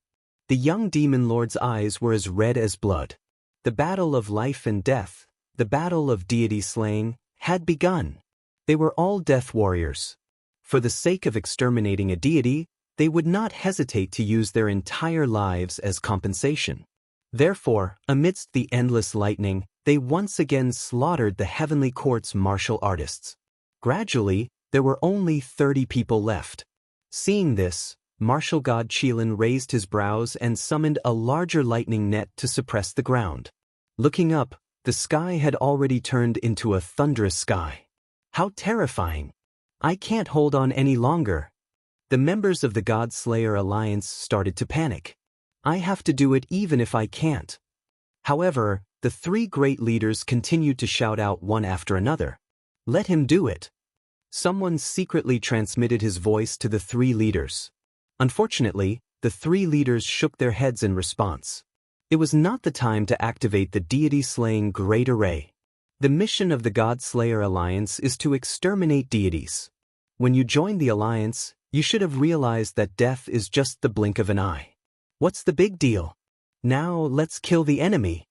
The young demon lord's eyes were as red as blood. The battle of life and death, the battle of deity slaying, had begun. They were all death warriors. For the sake of exterminating a deity, they would not hesitate to use their entire lives as compensation. Therefore, amidst the endless lightning, they once again slaughtered the heavenly court's martial artists. Gradually, there were only 30 people left. Seeing this, martial god Qilin raised his brows and summoned a larger lightning net to suppress the ground. Looking up, the sky had already turned into a thunderous sky. How terrifying! I can't hold on any longer. The members of the God-Slayer Alliance started to panic. I have to do it even if I can't. However, the three great leaders continued to shout out one after another. Let him do it. Someone secretly transmitted his voice to the three leaders. Unfortunately, the three leaders shook their heads in response. It was not the time to activate the deity-slaying Great Array. The mission of the God-Slayer Alliance is to exterminate deities. When you joined the Alliance, you should have realized that death is just the blink of an eye. What's the big deal? Now let's kill the enemy.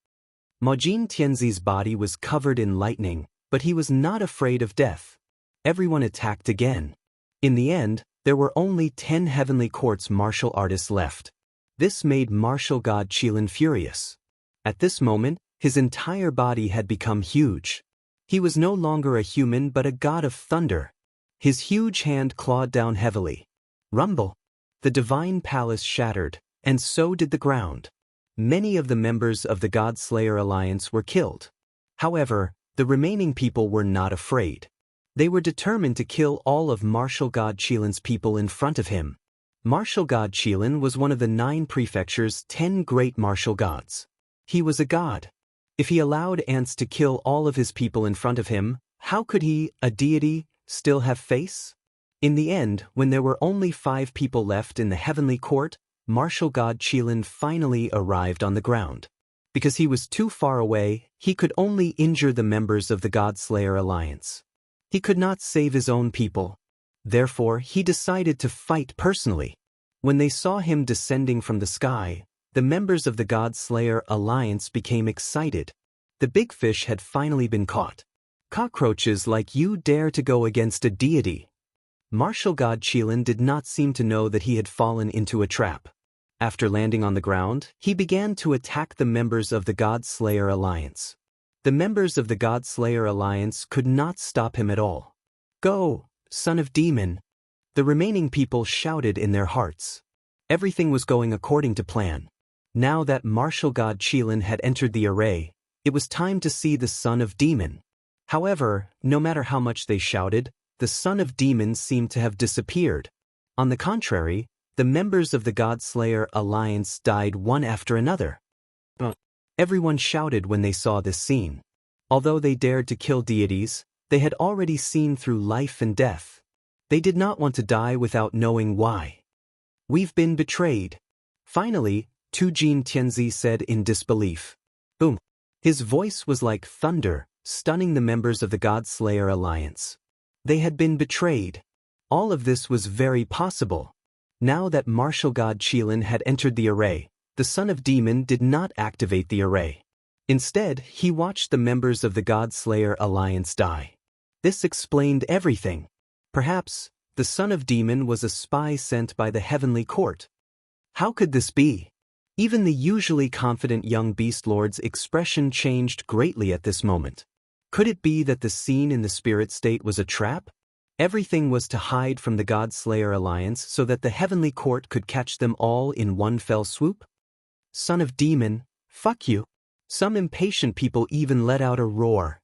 Majin Tianzi's body was covered in lightning, but he was not afraid of death. Everyone attacked again. In the end, there were only 10 Heavenly Court's martial artists left. This made martial god Qilin furious. At this moment, his entire body had become huge. He was no longer a human but a god of thunder. His huge hand clawed down heavily. Rumble! The divine palace shattered, and so did the ground. Many of the members of the God-Slayer Alliance were killed. However, the remaining people were not afraid. They were determined to kill all of martial god Qilin's people in front of him. Martial god Qilin was one of the 9 prefecture's 10 great martial gods. He was a god. If he allowed ants to kill all of his people in front of him, how could he, a deity, still have face? In the end, when there were only 5 people left in the heavenly court, martial god Qilin finally arrived on the ground. Because he was too far away, he could only injure the members of the God-Slayer Alliance. He could not save his own people. Therefore, he decided to fight personally. When they saw him descending from the sky, the members of the God-Slayer Alliance became excited. The big fish had finally been caught. Cockroaches like you dare to go against a deity. Martial god Qilin did not seem to know that he had fallen into a trap. After landing on the ground, he began to attack the members of the God-Slayer Alliance. The members of the God-Slayer Alliance could not stop him at all. Go, son of demon! The remaining people shouted in their hearts. Everything was going according to plan. Now that martial god Qilin had entered the array, it was time to see the son of demon. However, no matter how much they shouted, the son of demon seemed to have disappeared. On the contrary, the members of the God-Slayer Alliance died one after another. Everyone shouted when they saw this scene. Although they dared to kill deities, they had already seen through life and death. They did not want to die without knowing why. We've been betrayed. Finally, Tujin Tianzi said in disbelief. Boom! His voice was like thunder, stunning the members of the God-Slayer Alliance. They had been betrayed. All of this was very possible. Now that martial god Qilin had entered the array, the son of demon did not activate the array. Instead, he watched the members of the God-Slayer Alliance die. This explained everything. Perhaps, the son of demon was a spy sent by the heavenly court. How could this be? Even the usually confident young beast lord's expression changed greatly at this moment. Could it be that the scene in the spirit state was a trap? Everything was to hide from the God-Slayer Alliance so that the heavenly court could catch them all in one fell swoop? Son of demon, fuck you. Some impatient people even let out a roar.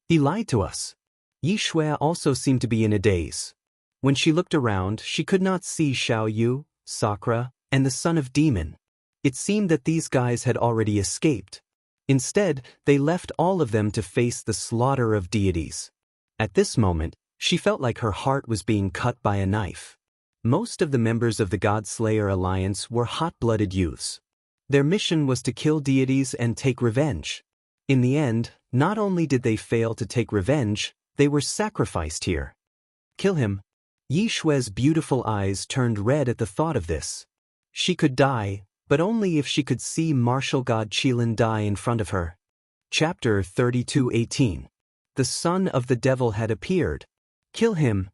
He lied to us. Yi Shuai also seemed to be in a daze. When she looked around, she could not see Xiao Yu, Sakura, and the son of demon. It seemed that these guys had already escaped. Instead, they left all of them to face the slaughter of deities. At this moment, she felt like her heart was being cut by a knife. Most of the members of the God-Slayer Alliance were hot-blooded youths. Their mission was to kill deities and take revenge. In the end, not only did they fail to take revenge, they were sacrificed here. Kill him. Yi Xue's beautiful eyes turned red at the thought of this. She could die, but only if she could see martial god Qilin die in front of her. Chapter 32:18. The son of the devil had appeared. Kill him.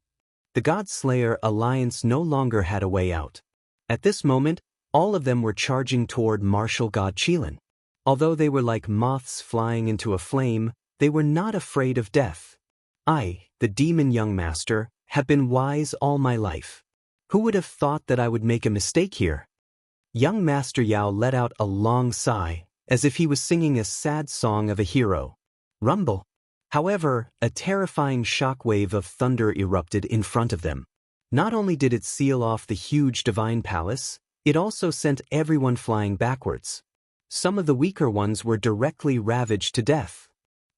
The God-Slayer Alliance no longer had a way out. At this moment, all of them were charging toward martial god Qilin. Although they were like moths flying into a flame, they were not afraid of death. I, the demon young master, have been wise all my life. Who would have thought that I would make a mistake here? Young Master Yao let out a long sigh, as if he was singing a sad song of a hero. Rumble. However, a terrifying shockwave of thunder erupted in front of them. Not only did it seal off the huge divine palace, it also sent everyone flying backwards. Some of the weaker ones were directly ravaged to death.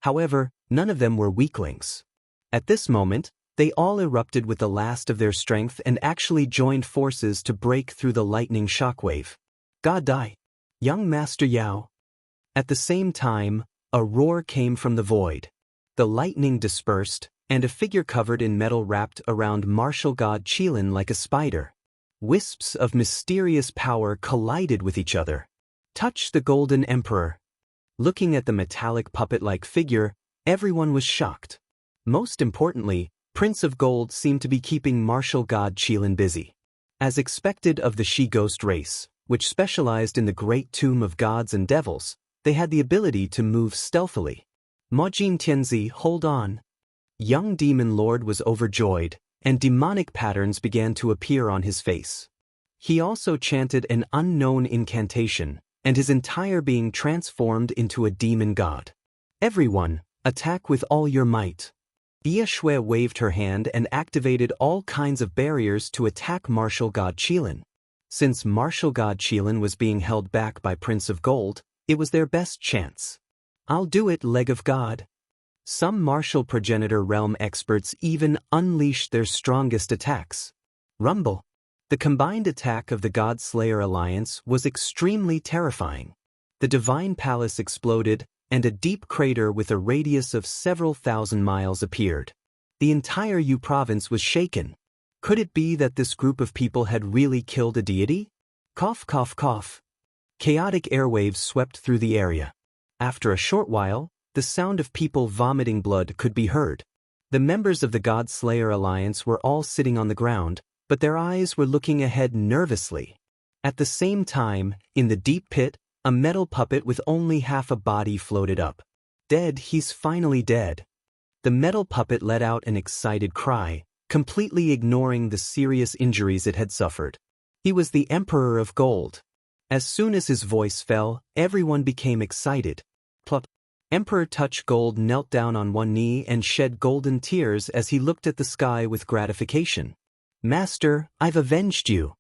However, none of them were weaklings. At this moment, they all erupted with the last of their strength and actually joined forces to break through the lightning shockwave. God die. Young Master Yao. At the same time, a roar came from the void. The lightning dispersed, and a figure covered in metal wrapped around martial god Qilin like a spider. Wisps of mysterious power collided with each other. Touch the Golden Emperor. Looking at the metallic puppet-like figure, everyone was shocked. Most importantly, Prince of Gold seemed to be keeping martial god Qilin busy. As expected of the she-ghost race, which specialized in the great tomb of gods and devils, they had the ability to move stealthily. Mojin Tianzi, hold on. Young Demon Lord was overjoyed, and demonic patterns began to appear on his face. He also chanted an unknown incantation, and his entire being transformed into a demon god. Everyone, attack with all your might. Yi Xue waved her hand and activated all kinds of barriers to attack martial god Qilin. Since martial god Qilin was being held back by Prince of Gold, it was their best chance. I'll do it, Leg of God. Some martial progenitor realm experts even unleashed their strongest attacks. Rumble. The combined attack of the God-Slayer Alliance was extremely terrifying. The divine palace exploded, and a deep crater with a radius of several thousand miles appeared. The entire Yu province was shaken. Could it be that this group of people had really killed a deity? Cough, cough, cough. Chaotic airwaves swept through the area. After a short while, the sound of people vomiting blood could be heard. The members of the God-Slayer Alliance were all sitting on the ground, but their eyes were looking ahead nervously. At the same time, in the deep pit, a metal puppet with only half a body floated up. Dead, he's finally dead. The metal puppet let out an excited cry, completely ignoring the serious injuries it had suffered. He was the Emperor of Gold. As soon as his voice fell, everyone became excited. Plop. Emperor Touch Gold knelt down on one knee and shed golden tears as he looked at the sky with gratification. Master, I've avenged you.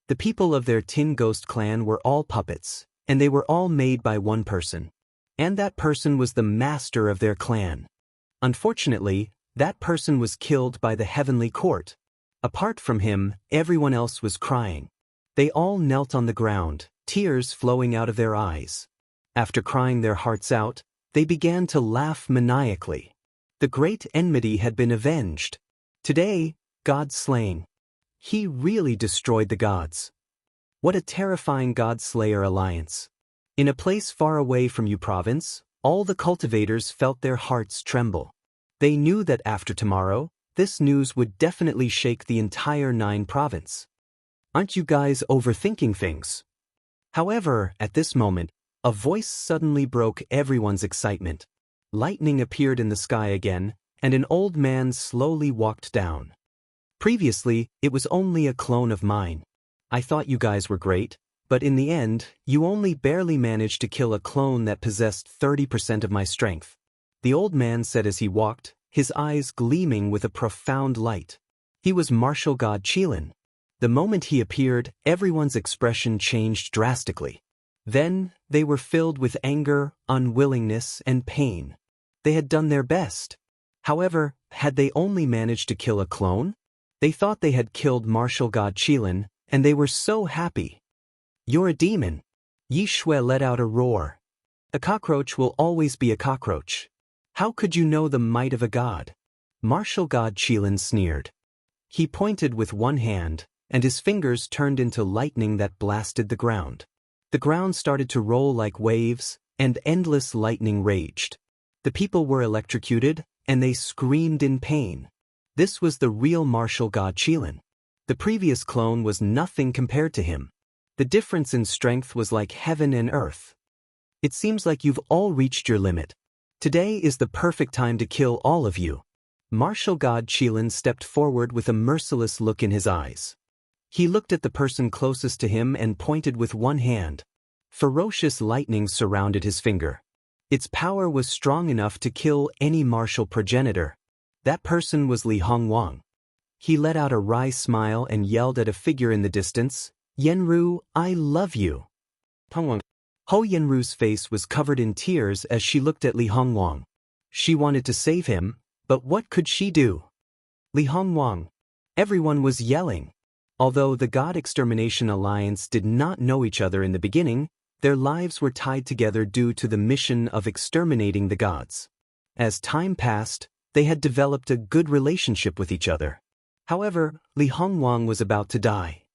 The people of their Tin Ghost clan were all puppets, and they were all made by one person. And that person was the master of their clan. Unfortunately, that person was killed by the heavenly court. Apart from him, everyone else was crying. They all knelt on the ground, tears flowing out of their eyes. After crying their hearts out, they began to laugh maniacally. The great enmity had been avenged. Today, God slaying. He really destroyed the gods. What a terrifying God-Slayer alliance. In a place far away from Yu province, all the cultivators felt their hearts tremble. They knew that after tomorrow, this news would definitely shake the entire 9 province. Aren't you guys overthinking things? However, at this moment, a voice suddenly broke everyone's excitement. Lightning appeared in the sky again, and an old man slowly walked down. Previously, it was only a clone of mine. I thought you guys were great, but in the end, you only barely managed to kill a clone that possessed 30% of my strength. The old man said as he walked, his eyes gleaming with a profound light. He was martial god Qilin. The moment he appeared, everyone's expression changed drastically. Then, they were filled with anger, unwillingness, and pain. They had done their best. However, had they only managed to kill a clone? They thought they had killed martial god Qilin, and they were so happy. "You're a demon." Yi Shui let out a roar. "A cockroach will always be a cockroach. How could you know the might of a god?" Martial god Qilin sneered. He pointed with one hand, and his fingers turned into lightning that blasted the ground. The ground started to roll like waves, and endless lightning raged. The people were electrocuted, and they screamed in pain. This was the real martial god Qilin. The previous clone was nothing compared to him. The difference in strength was like heaven and earth. "It seems like you've all reached your limit. Today is the perfect time to kill all of you." Martial god Qilin stepped forward with a merciless look in his eyes. He looked at the person closest to him and pointed with one hand. Ferocious lightning surrounded his finger. Its power was strong enough to kill any martial progenitor. That person was Li Hongwang. He let out a wry smile and yelled at a figure in the distance, "Yenru, I love you." Ho Yenru's face was covered in tears as she looked at Li Hongwang. She wanted to save him, but what could she do? Li Hongwang. Everyone was yelling. Although the God Extermination Alliance did not know each other in the beginning, their lives were tied together due to the mission of exterminating the gods. As time passed, they had developed a good relationship with each other. However, Li Hongwang was about to die.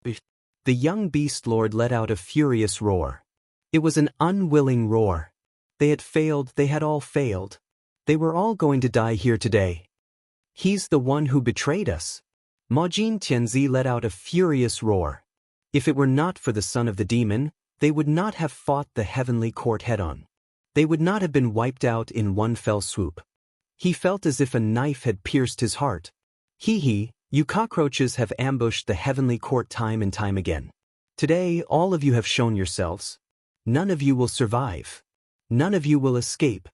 The young beast lord let out a furious roar. It was an unwilling roar. They had all failed. They were all going to die here today. "He's the one who betrayed us." Majin Tianzi let out a furious roar. If it were not for the son of the demon, they would not have fought the heavenly court head-on. They would not have been wiped out in one fell swoop. He felt as if a knife had pierced his heart. "Hee, you cockroaches have ambushed the heavenly court time and time again. Today all of you have shown yourselves. None of you will survive. None of you will escape."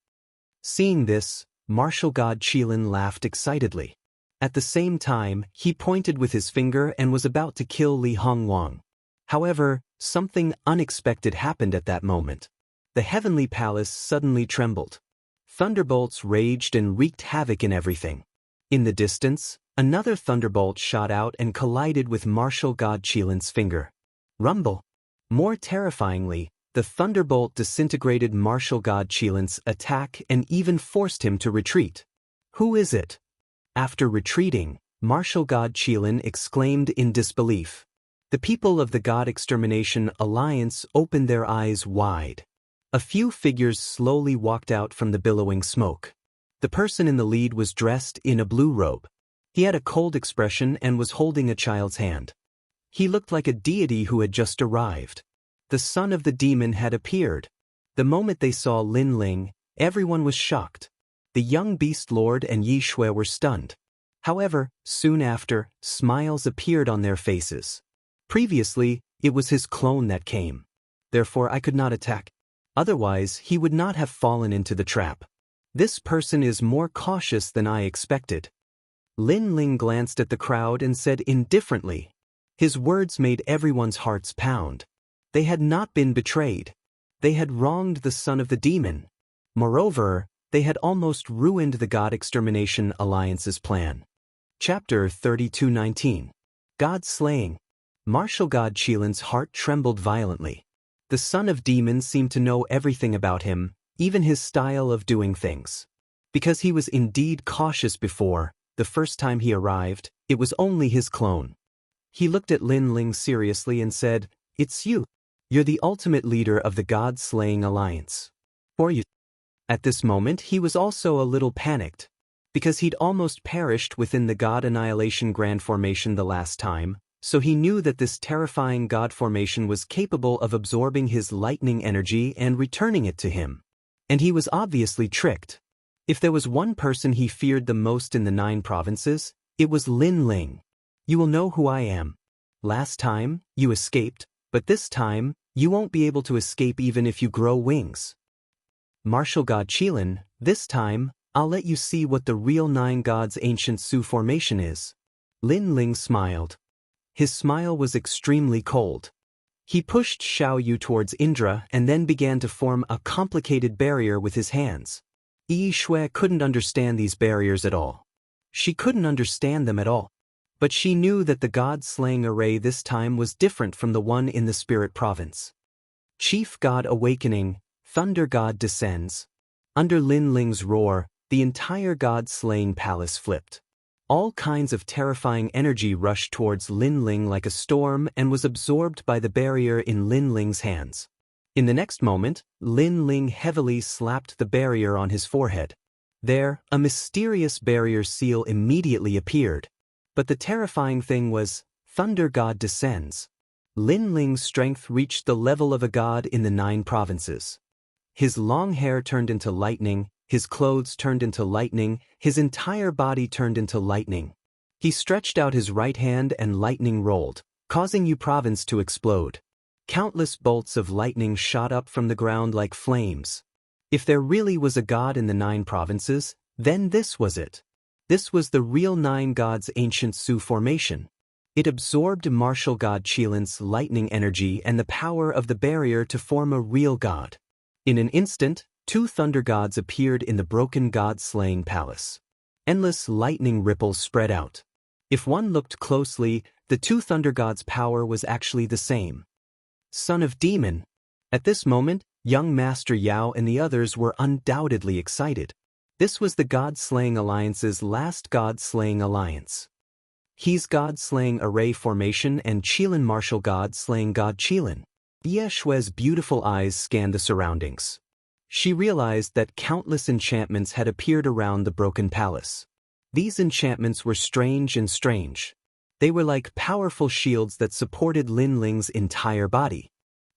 Seeing this, martial god Qilin laughed excitedly. At the same time, he pointed with his finger and was about to kill Li Hongwang. However, something unexpected happened at that moment. The heavenly palace suddenly trembled. Thunderbolts raged and wreaked havoc in everything. In the distance, another thunderbolt shot out and collided with martial god Qilin's finger. Rumble. More terrifyingly, the thunderbolt disintegrated martial god Qilin's attack and even forced him to retreat. "Who is it?" After retreating, martial god Qilin exclaimed in disbelief. The people of the God Extermination Alliance opened their eyes wide. A few figures slowly walked out from the billowing smoke. The person in the lead was dressed in a blue robe. He had a cold expression and was holding a child's hand. He looked like a deity who had just arrived. The son of the demon had appeared. The moment they saw Lin Ling, everyone was shocked. The young beast lord and Yi Shui were stunned. However, soon after, smiles appeared on their faces. Previously, it was his clone that came. Therefore I could not attack. Otherwise, he would not have fallen into the trap. This person is more cautious than I expected. Lin Ling glanced at the crowd and said indifferently. His words made everyone's hearts pound. They had not been betrayed. They had wronged the son of the demon. Moreover, they had almost ruined the God Extermination Alliance's plan. Chapter 32:19. God Slaying. Martial god Qilin's heart trembled violently. The son of demon seemed to know everything about him, even his style of doing things. Because he was indeed cautious before, the first time he arrived, it was only his clone. He looked at Lin Ling seriously and said, "It's you. You're the ultimate leader of the God-slaying alliance. For you." At this moment he was also a little panicked. Because he'd almost perished within the God Annihilation Grand Formation the last time, so he knew that this terrifying God Formation was capable of absorbing his lightning energy and returning it to him. And he was obviously tricked. If there was one person he feared the most in the 9 provinces, it was Lin Ling. "You will know who I am. Last time, you escaped, but this time, you won't be able to escape even if you grow wings. Martial god Qilin, this time, I'll let you see what the real 9 gods ancient Su formation is." Lin Ling smiled. His smile was extremely cold. He pushed Xiao Yu towards Indra and then began to form a complicated barrier with his hands. Yi Shui couldn't understand these barriers at all. She couldn't understand them at all. But she knew that the god-slaying array this time was different from the one in the spirit province. Chief God awakening, thunder god descends. Under Lin Ling's roar, the entire god-slaying palace flipped. All kinds of terrifying energy rushed towards Lin Ling like a storm and was absorbed by the barrier in Lin Ling's hands. In the next moment, Lin Ling heavily slapped the barrier on his forehead. There, a mysterious barrier seal immediately appeared. But the terrifying thing was, Thunder God descends. Lin Ling's strength reached the level of a god in the 9 provinces. His long hair turned into lightning, his clothes turned into lightning, his entire body turned into lightning. He stretched out his right hand and lightning rolled, causing Yu province to explode. Countless bolts of lightning shot up from the ground like flames. If there really was a god in the 9 provinces, then this was it. This was the real 9 gods' ancient Su formation. It absorbed martial god Qilin's lightning energy and the power of the barrier to form a real god. In an instant, 2 thunder gods appeared in the broken god-slaying palace. Endless lightning ripples spread out. If one looked closely, the 2 thunder gods' power was actually the same. Son of Demon. At this moment, young Master Yao and the others were undoubtedly excited. This was the God-Slaying Alliance's last God-Slaying Alliance. He's God-Slaying Array Formation and Qilin Martial God slaying God Qilin. Ye Shui's beautiful eyes scanned the surroundings. She realized that countless enchantments had appeared around the broken palace. These enchantments were strange and strange. They were like powerful shields that supported Lin Ling's entire body.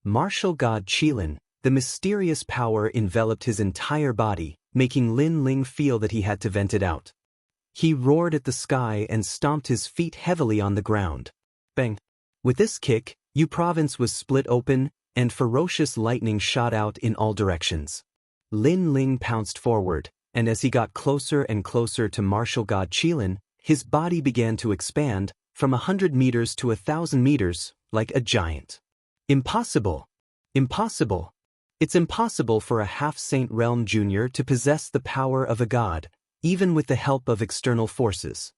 Martial God Qilin, the mysterious power enveloped his entire body, making Lin Ling feel that he had to vent it out. He roared at the sky and stomped his feet heavily on the ground. Bang! With this kick, Yu province was split open, and ferocious lightning shot out in all directions. Lin Ling pounced forward, and as he got closer and closer to martial god Qilin, his body began to expand, from 100 meters to 1,000 meters, like a giant. Impossible! Impossible! It's impossible for a half-Saint Realm Junior to possess the power of a god, even with the help of external forces.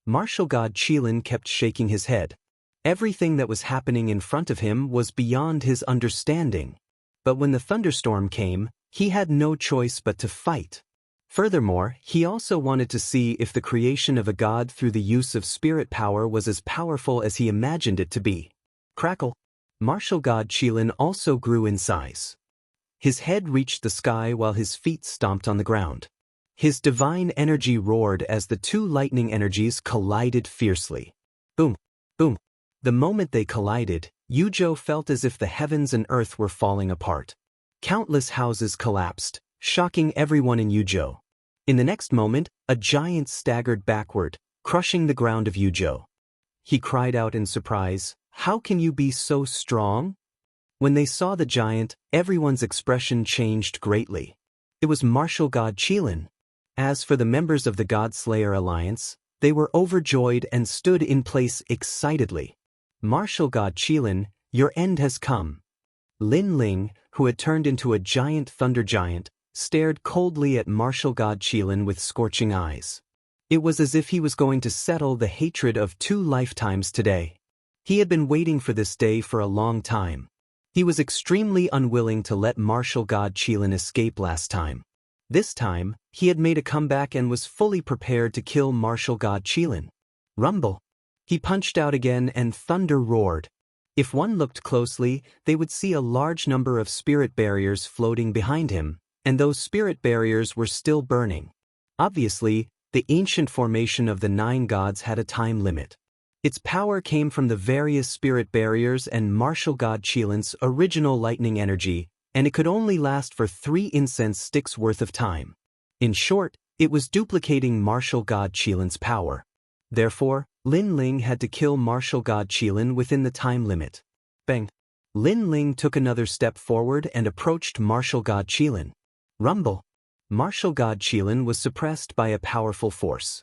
Martial god Qilin kept shaking his head. Everything that was happening in front of him was beyond his understanding. But when the thunderstorm came, he had no choice but to fight. Furthermore, he also wanted to see if the creation of a god through the use of spirit power was as powerful as he imagined it to be. Crackle! Martial god Qilin also grew in size. His head reached the sky while his feet stomped on the ground. His divine energy roared as the 2 lightning energies collided fiercely. Boom! Boom! The moment they collided, Yuzhou felt as if the heavens and earth were falling apart. Countless houses collapsed, shocking everyone in Yuzhou. In the next moment, a giant staggered backward, crushing the ground of Yuzhou. He cried out in surprise, "How can you be so strong?" When they saw the giant, everyone's expression changed greatly. It was martial god Qilin. As for the members of the God Slayer Alliance, they were overjoyed and stood in place excitedly. Martial god Qilin, your end has come. Lin Ling, who had turned into a giant thunder giant, stared coldly at martial god Qilin with scorching eyes. It was as if he was going to settle the hatred of 2 lifetimes today. He had been waiting for this day for a long time. He was extremely unwilling to let martial god Qilin escape last time. This time, he had made a comeback and was fully prepared to kill martial god Qilin. Rumble! He punched out again and thunder roared. If one looked closely, they would see a large number of spirit barriers floating behind him, and those spirit barriers were still burning. Obviously, the ancient formation of the 9 gods had a time limit. Its power came from the various spirit barriers and martial god Qilin's original lightning energy, and it could only last for 3 incense sticks worth of time. In short, it was duplicating martial god Qilin's power. Therefore, Lin Ling had to kill martial god Qilin within the time limit. Bang! Lin Ling took another step forward and approached martial god Qilin. Rumble! Martial god Qilin was suppressed by a powerful force.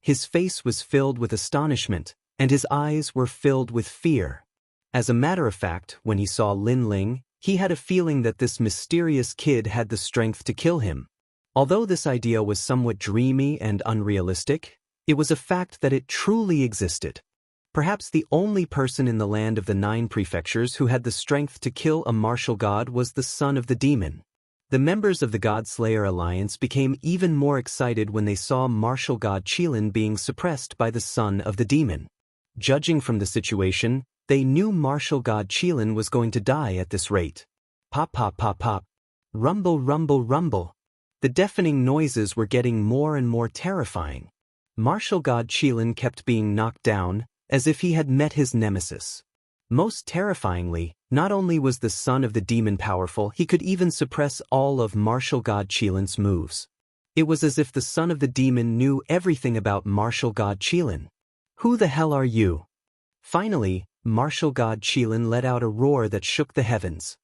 His face was filled with astonishment, and his eyes were filled with fear. As a matter of fact, when he saw Lin Ling, he had a feeling that this mysterious kid had the strength to kill him. Although this idea was somewhat dreamy and unrealistic, it was a fact that it truly existed. Perhaps the only person in the land of the 9 prefectures who had the strength to kill a martial god was the son of the demon. The members of the God-Slayer Alliance became even more excited when they saw martial god Qilin being suppressed by the son of the demon. Judging from the situation, they knew martial god Qilin was going to die at this rate. Pop pop pop pop. Rumble rumble rumble. The deafening noises were getting more and more terrifying. Martial god Qilin kept being knocked down, as if he had met his nemesis. Most terrifyingly, not only was the son of the demon powerful, he could even suppress all of martial god Qilin's moves. It was as if the son of the demon knew everything about martial god Qilin. Who the hell are you? Finally, martial god Qilin let out a roar that shook the heavens.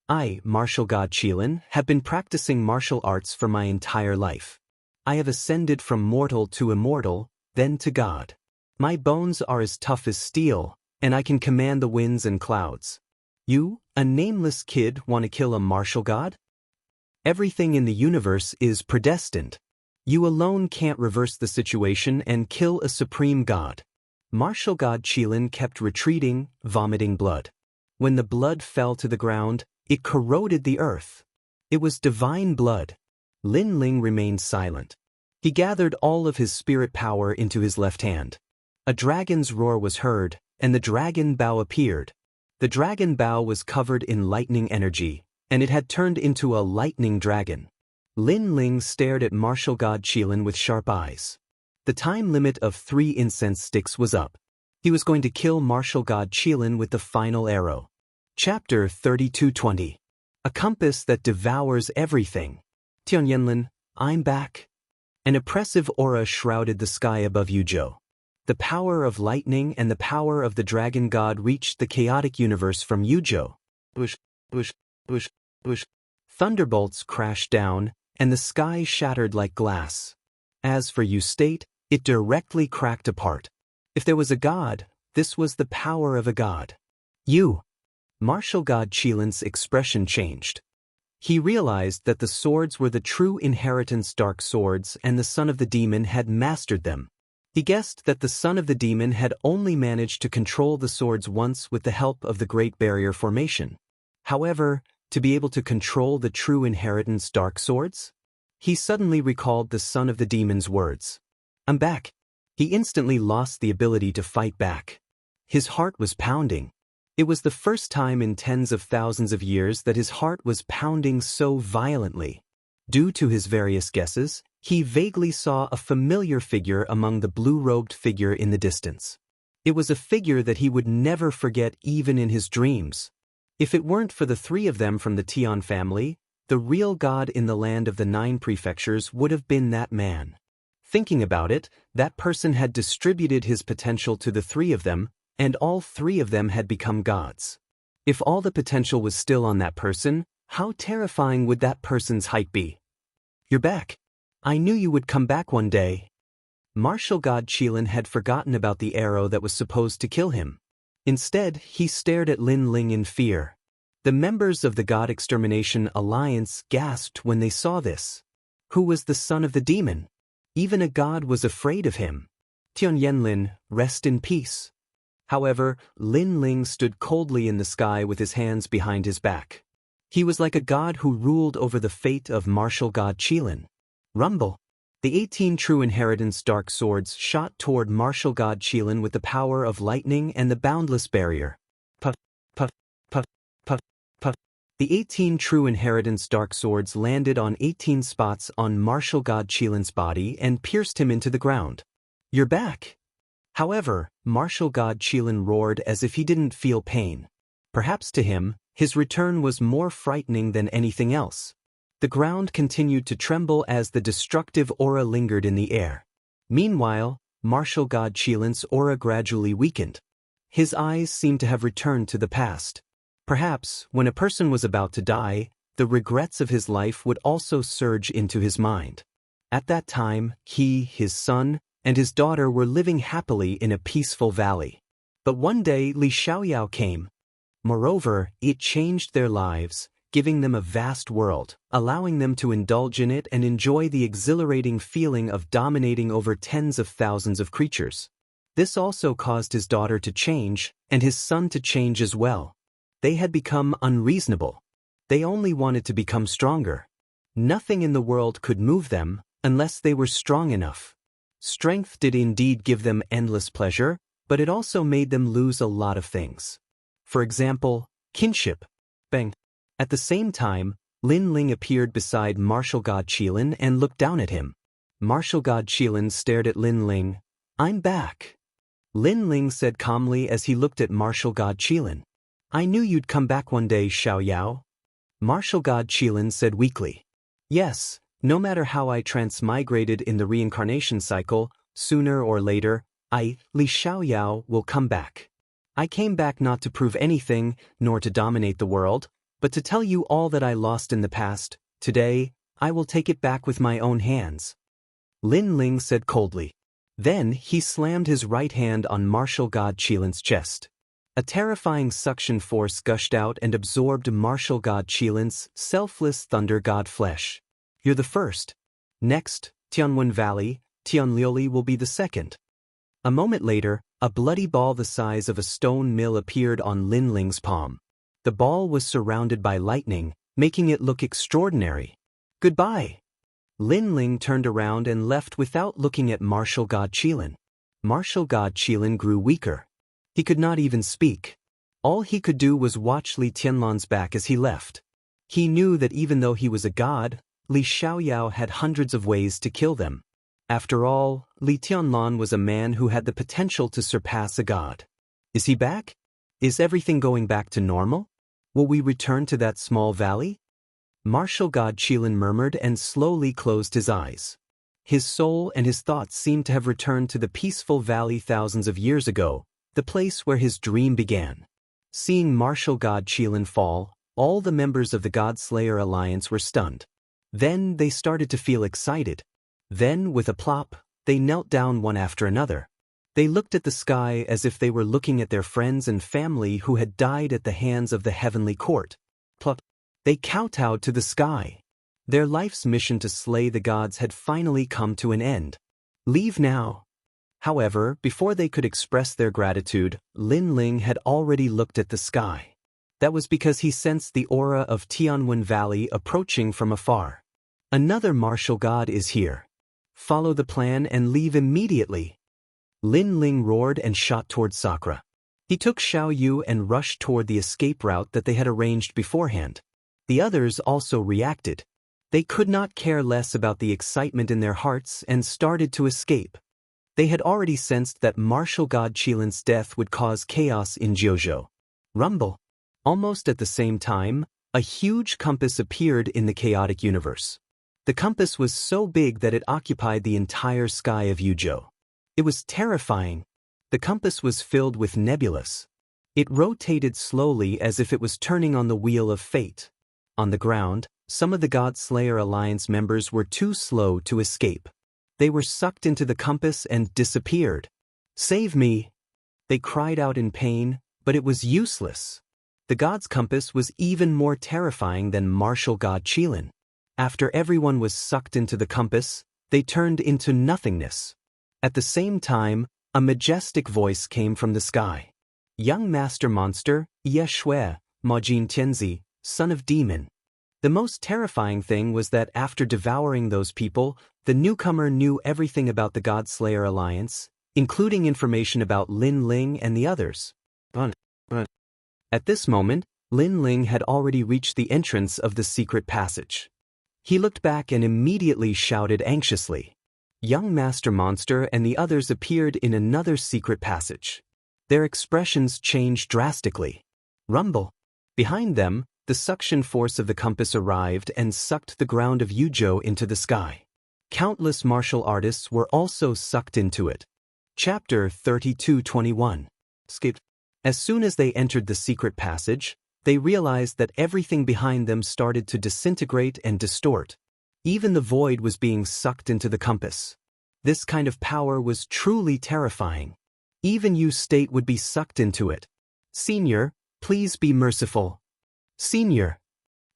I, martial god Qilin, have been practicing martial arts for my entire life. I have ascended from mortal to immortal, then to God. My bones are as tough as steel, and I can command the winds and clouds. You, a nameless kid, want to kill a martial god? Everything in the universe is predestined. You alone can't reverse the situation and kill a supreme god. Martial god Qilin kept retreating, vomiting blood. When the blood fell to the ground, it corroded the earth. It was divine blood. Lin Ling remained silent. He gathered all of his spirit power into his left hand. A dragon's roar was heard, and the dragon bow appeared. The dragon bow was covered in lightning energy, and it had turned into a lightning dragon. Lin Ling stared at martial god Qilin with sharp eyes. The time limit of 3 incense sticks was up. He was going to kill martial god Qilin with the final arrow. Chapter 3220. A compass that devours everything. Tianyanlin, I'm back. An oppressive aura shrouded the sky above Yuzhou. The power of lightning and the power of the dragon god reached the chaotic universe from Yuzhou. Bush, bush, bush, bush. Thunderbolts crashed down, and the sky shattered like glass. As for Yu State, it directly cracked apart. If there was a god, this was the power of a god. You. Martial god Qilin's expression changed. He realized that the swords were the true inheritance dark swords and the son of the demon had mastered them. He guessed that the son of the demon had only managed to control the swords once with the help of the Great Barrier Formation. However, to be able to control the true inheritance dark swords? He suddenly recalled the son of the demon's words. I'm back. He instantly lost the ability to fight back. His heart was pounding. It was the first time in tens of thousands of years that his heart was pounding so violently. Due to his various guesses, he vaguely saw a familiar figure among the blue-robed figure in the distance. It was a figure that he would never forget even in his dreams. If it weren't for the 3 of them from the Tian family, the real god in the land of the 9 prefectures would have been that man. Thinking about it, that person had distributed his potential to the 3 of them, and all 3 of them had become gods. If all the potential was still on that person, how terrifying would that person's height be? You're back. I knew you would come back one day. Martial god Qilin had forgotten about the arrow that was supposed to kill him. Instead, he stared at Lin Ling in fear. The members of the God Extermination Alliance gasped when they saw this. Who was the son of the demon? Even a god was afraid of him. Tianyanlin, rest in peace. However, Lin Ling stood coldly in the sky with his hands behind his back. He was like a god who ruled over the fate of martial god Qilin. Rumble. The 18 true inheritance dark swords shot toward martial god Qilin with the power of lightning and the boundless barrier. Puff, puff, puff, puff, puff. The 18 true inheritance dark swords landed on 18 spots on martial god Qilin's body and pierced him into the ground. You're back. However, martial god Qilin roared as if he didn't feel pain. Perhaps to him, his return was more frightening than anything else. The ground continued to tremble as the destructive aura lingered in the air. Meanwhile, martial god Qilin's aura gradually weakened. His eyes seemed to have returned to the past. Perhaps, when a person was about to die, the regrets of his life would also surge into his mind. At that time, he, his son, and his daughter were living happily in a peaceful valley. But one day Li Xiaoyao came. Moreover, it changed their lives, giving them a vast world, allowing them to indulge in it and enjoy the exhilarating feeling of dominating over tens of thousands of creatures. This also caused his daughter to change, and his son to change as well. They had become unreasonable. They only wanted to become stronger. Nothing in the world could move them, unless they were strong enough. Strength did indeed give them endless pleasure, but it also made them lose a lot of things. For example, kinship. Bang. At the same time, Lin Ling appeared beside martial god Qilin and looked down at him. Martial god Qilin stared at Lin Ling. "I'm back." Lin Ling said calmly as he looked at martial god Qilin. "I knew you'd come back one day, Xiaoyao." Martial god Qilin said weakly. "Yes, no matter how I transmigrated in the reincarnation cycle, sooner or later, Li Xiaoyao, will come back. I came back not to prove anything, nor to dominate the world, but to tell you all that I lost in the past. Today, I will take it back with my own hands." Lin Ling said coldly. Then he slammed his right hand on martial god Qilin's chest. A terrifying suction force gushed out and absorbed martial god Qilin's selfless thunder god flesh. "You're the first. Next, Tianwen Valley, Tianliuli will be the second." A moment later, a bloody ball the size of a stone mill appeared on Lin Ling's palm. The ball was surrounded by lightning, making it look extraordinary. "Goodbye." Lin Ling turned around and left without looking at martial god Qilin. Martial god Qilin grew weaker. He could not even speak. All he could do was watch Li Tianlan's back as he left. He knew that even though he was a god, Li Xiaoyao had hundreds of ways to kill them. After all, Li Tianlan was a man who had the potential to surpass a god. Is he back? Is everything going back to normal? Will we return to that small valley? Martial god Qilin murmured and slowly closed his eyes. His soul and his thoughts seemed to have returned to the peaceful valley thousands of years ago, the place where his dream began. Seeing martial god Qilin fall, all the members of the God Slayer Alliance were stunned. Then they started to feel excited. Then, with a plop, they knelt down one after another. They looked at the sky as if they were looking at their friends and family who had died at the hands of the heavenly court. Plop. They kowtowed to the sky. Their life's mission to slay the gods had finally come to an end. Leave now. However, before they could express their gratitude, Lin Ling had already looked at the sky. That was because he sensed the aura of Tianwen Valley approaching from afar. "Another martial god is here. Follow the plan and leave immediately." Lin Ling roared and shot toward Sakura. He took Xiao Yu and rushed toward the escape route that they had arranged beforehand. The others also reacted. They could not care less about the excitement in their hearts and started to escape. They had already sensed that martial god Qilin's death would cause chaos in Jianghu. Rumble. Almost at the same time, a huge compass appeared in the chaotic universe. The compass was so big that it occupied the entire sky of Yuzhou. It was terrifying. The compass was filled with nebulas. It rotated slowly as if it was turning on the wheel of fate. On the ground, some of the God Slayer Alliance members were too slow to escape. They were sucked into the compass and disappeared. "Save me!" They cried out in pain, but it was useless. The God's compass was even more terrifying than martial god Qilin. After everyone was sucked into the compass, they turned into nothingness. At the same time, a majestic voice came from the sky. "Young master monster, Ye Shui, Majin Tianzi, son of demon." The most terrifying thing was that after devouring those people, the newcomer knew everything about the God Slayer Alliance, including information about Lin Ling and the others. At this moment, Lin Ling had already reached the entrance of the secret passage. He looked back and immediately shouted anxiously. Young Master Monster and the others appeared in another secret passage. Their expressions changed drastically. Rumble. Behind them, the suction force of the compass arrived and sucked the ground of Yuzhou into the sky. Countless martial artists were also sucked into it. Chapter 32:21. Skip. As soon as they entered the secret passage, they realized that everything behind them started to disintegrate and distort. Even the void was being sucked into the compass. This kind of power was truly terrifying. Even you state would be sucked into it. Senior, please be merciful. Senior.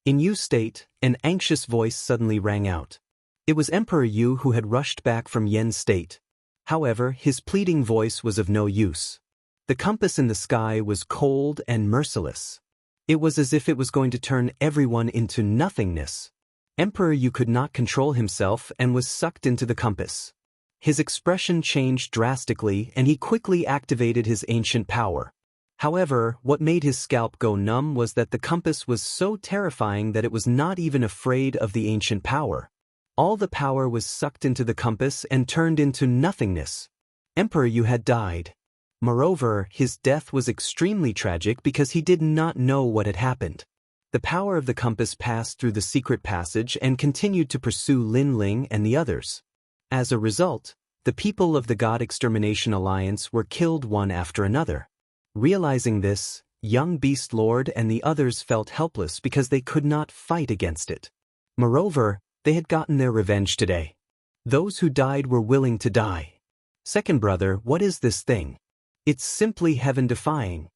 In Yu State, an anxious voice suddenly rang out. It was Emperor Yu who had rushed back from Yen State. However, his pleading voice was of no use. The compass in the sky was cold and merciless. It was as if it was going to turn everyone into nothingness. Emperor Yu could not control himself and was sucked into the compass. His expression changed drastically and he quickly activated his ancient power. However, what made his scalp go numb was that the compass was so terrifying that it was not even afraid of the ancient power. All the power was sucked into the compass and turned into nothingness. Emperor Yu had died. Moreover, his death was extremely tragic because he did not know what had happened. The power of the compass passed through the secret passage and continued to pursue Lin Ling and the others. As a result, the people of the God Extermination Alliance were killed one after another. Realizing this, young Beast Lord and the others felt helpless because they could not fight against it. Moreover, they had gotten their revenge today. Those who died were willing to die. Second brother, what is this thing? It's simply heaven-defying.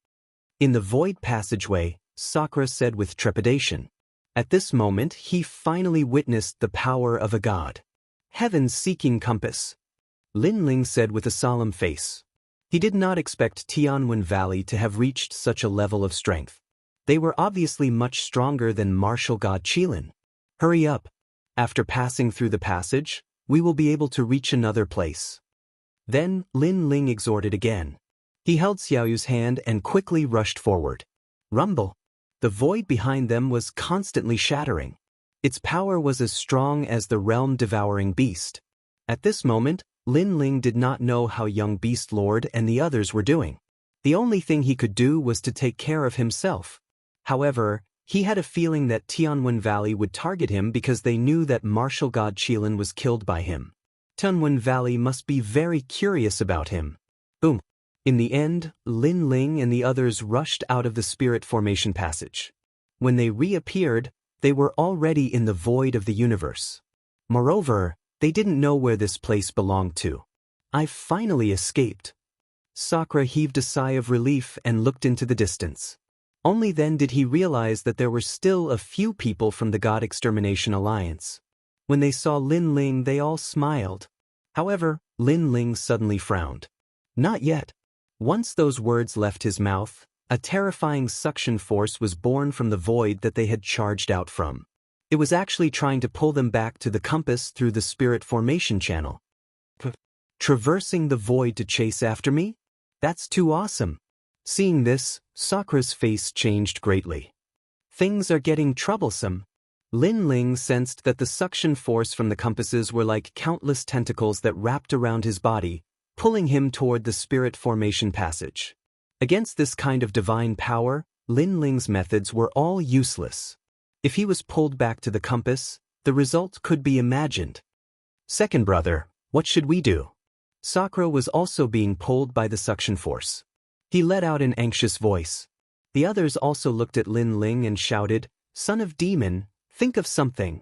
In the void passageway, Sakura said with trepidation. At this moment, he finally witnessed the power of a god. Heaven-seeking compass. Lin Ling said with a solemn face. He did not expect Tianwen Valley to have reached such a level of strength. They were obviously much stronger than martial god Qilin. Hurry up. After passing through the passage, we will be able to reach another place. Then, Lin Ling exhorted again. He held Xiaoyu's hand and quickly rushed forward. Rumble. The void behind them was constantly shattering. Its power was as strong as the realm-devouring beast. At this moment, Lin Ling did not know how young Beast Lord and the others were doing. The only thing he could do was to take care of himself. However, he had a feeling that Tianwen Valley would target him because they knew that martial god Qilin was killed by him. Tianwen Valley must be very curious about him. Boom. In the end, Lin Ling and the others rushed out of the spirit formation passage. When they reappeared, they were already in the void of the universe. Moreover, they didn't know where this place belonged to. I finally escaped. Sakura heaved a sigh of relief and looked into the distance. Only then did he realize that there were still a few people from the God Extermination Alliance. When they saw Lin Ling, they all smiled. However, Lin Ling suddenly frowned. Not yet. Once those words left his mouth, a terrifying suction force was born from the void that they had charged out from. It was actually trying to pull them back to the compass through the spirit formation channel. Traversing the void to chase after me? That's too awesome. Seeing this, Sakura's face changed greatly. Things are getting troublesome. Lin Ling sensed that the suction force from the compasses were like countless tentacles that wrapped around his body, pulling him toward the spirit formation passage. Against this kind of divine power, Lin Ling's methods were all useless. If he was pulled back to the compass, the result could be imagined. Second brother, what should we do? Sakura was also being pulled by the suction force. He let out an anxious voice. The others also looked at Lin Ling and shouted, "Son of demon, think of something."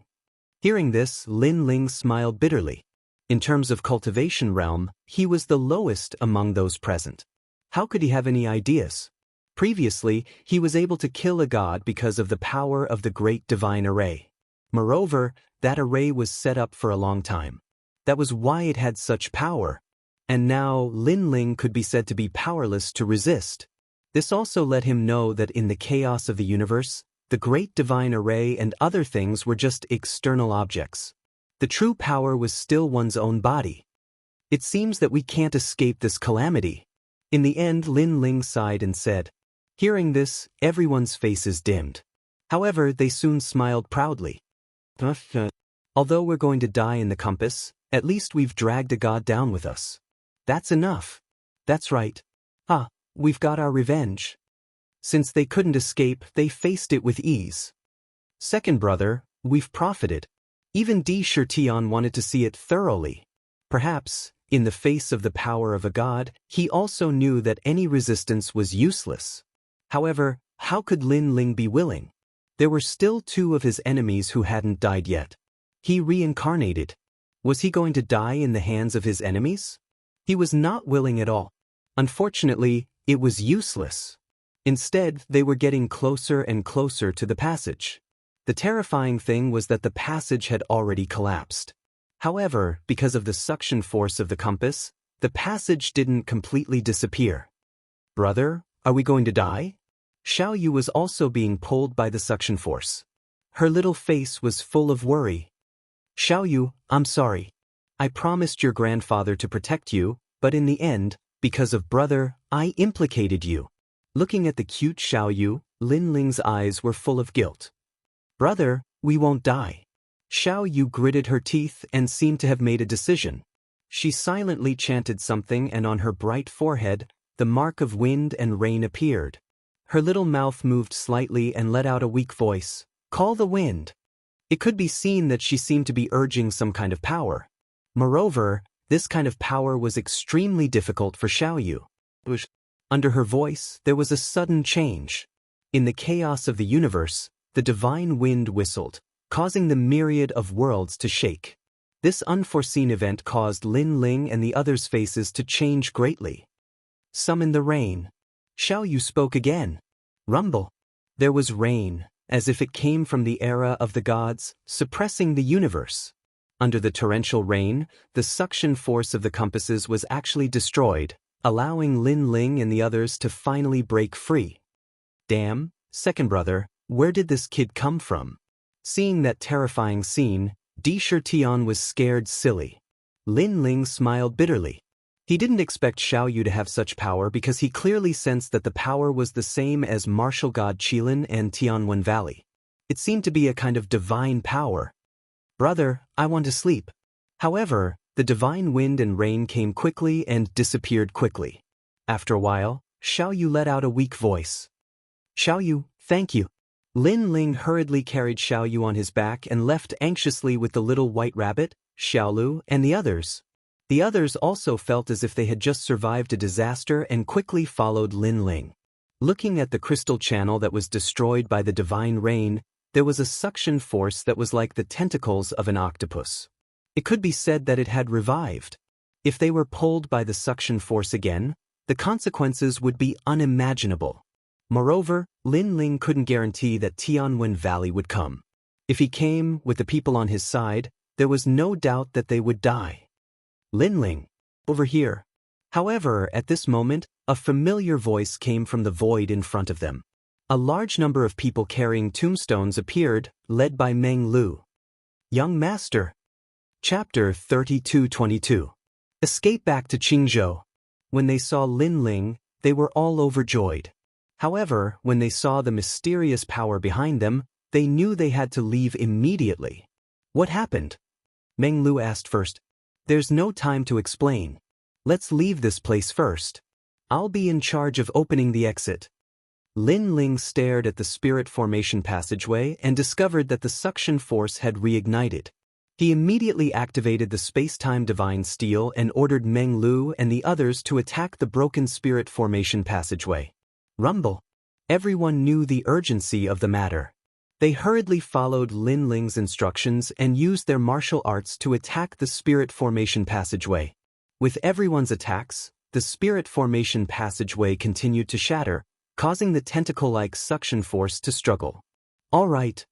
Hearing this, Lin Ling smiled bitterly. In terms of cultivation realm, he was the lowest among those present. How could he have any ideas? Previously, he was able to kill a god because of the power of the great divine array. Moreover, that array was set up for a long time. That was why it had such power. And now, Lin Ling could be said to be powerless to resist. This also let him know that in the chaos of the universe, the great divine array and other things were just external objects. The true power was still one's own body. It seems that we can't escape this calamity. In the end, Lin Ling sighed and said. Hearing this, everyone's faces dimmed. However, they soon smiled proudly. Although we're going to die in the compass, at least we've dragged a god down with us. That's enough. That's right. We've got our revenge. Since they couldn't escape, they faced it with ease. Second brother, we've profited. Even Di Shirtian wanted to see it thoroughly. Perhaps, in the face of the power of a god, he also knew that any resistance was useless. However, how could Lin Ling be willing? There were still two of his enemies who hadn't died yet. He reincarnated. Was he going to die in the hands of his enemies? He was not willing at all. Unfortunately, it was useless. Instead, they were getting closer and closer to the passage. The terrifying thing was that the passage had already collapsed. However, because of the suction force of the compass, the passage didn't completely disappear. Brother, are we going to die? Xiao Yu was also being pulled by the suction force. Her little face was full of worry. Xiao Yu, I'm sorry. I promised your grandfather to protect you, but in the end, because of brother, I implicated you. Looking at the cute Xiao Yu, Lin Ling's eyes were full of guilt. Brother, we won't die. Xiao Yu gritted her teeth and seemed to have made a decision. She silently chanted something, and on her bright forehead, the mark of wind and rain appeared. Her little mouth moved slightly and let out a weak voice. Call the wind. It could be seen that she seemed to be urging some kind of power. Moreover, this kind of power was extremely difficult for Xiao Yu. Under her voice, there was a sudden change. In the chaos of the universe, the divine wind whistled, causing the myriad of worlds to shake. This unforeseen event caused Lin Ling and the others' faces to change greatly. Summon the rain. Xiao Yu spoke again. Rumble. There was rain, as if it came from the era of the gods, suppressing the universe. Under the torrential rain, the suction force of the compasses was actually destroyed, allowing Lin Ling and the others to finally break free. Damn, second brother, where did this kid come from? Seeing that terrifying scene, Di Tian was scared silly. Lin Ling smiled bitterly. He didn't expect Xiao Yu to have such power because he clearly sensed that the power was the same as martial god Qilin and Tianwen Valley. It seemed to be a kind of divine power. Brother, I want to sleep. However, the divine wind and rain came quickly and disappeared quickly. After a while, Xiao Yu let out a weak voice. Xiao Yu, thank you. Lin Ling hurriedly carried Xiao Yu on his back and left anxiously with the little white rabbit, Xiaolu, and the others. The others also felt as if they had just survived a disaster and quickly followed Lin Ling. Looking at the crystal channel that was destroyed by the divine rain, there was a suction force that was like the tentacles of an octopus. It could be said that it had revived. If they were pulled by the suction force again, the consequences would be unimaginable. Moreover, Lin Ling couldn't guarantee that Tianwen Valley would come. If he came, with the people on his side, there was no doubt that they would die. Lin Ling, over here. However, at this moment, a familiar voice came from the void in front of them. A large number of people carrying tombstones appeared, led by Meng Lu. Young Master. Chapter 32-22. Escape back to Qingzhou. When they saw Lin Ling, they were all overjoyed. However, when they saw the mysterious power behind them, they knew they had to leave immediately. What happened? Meng Lu asked first. There's no time to explain. Let's leave this place first. I'll be in charge of opening the exit. Lin Ling stared at the spirit formation passageway and discovered that the suction force had reignited. He immediately activated the space-time divine steel and ordered Meng Lu and the others to attack the broken spirit formation passageway. Rumble. Everyone knew the urgency of the matter. They hurriedly followed Lin Ling's instructions and used their martial arts to attack the spirit formation passageway. With everyone's attacks, the spirit formation passageway continued to shatter, causing the tentacle-like suction force to struggle. All right.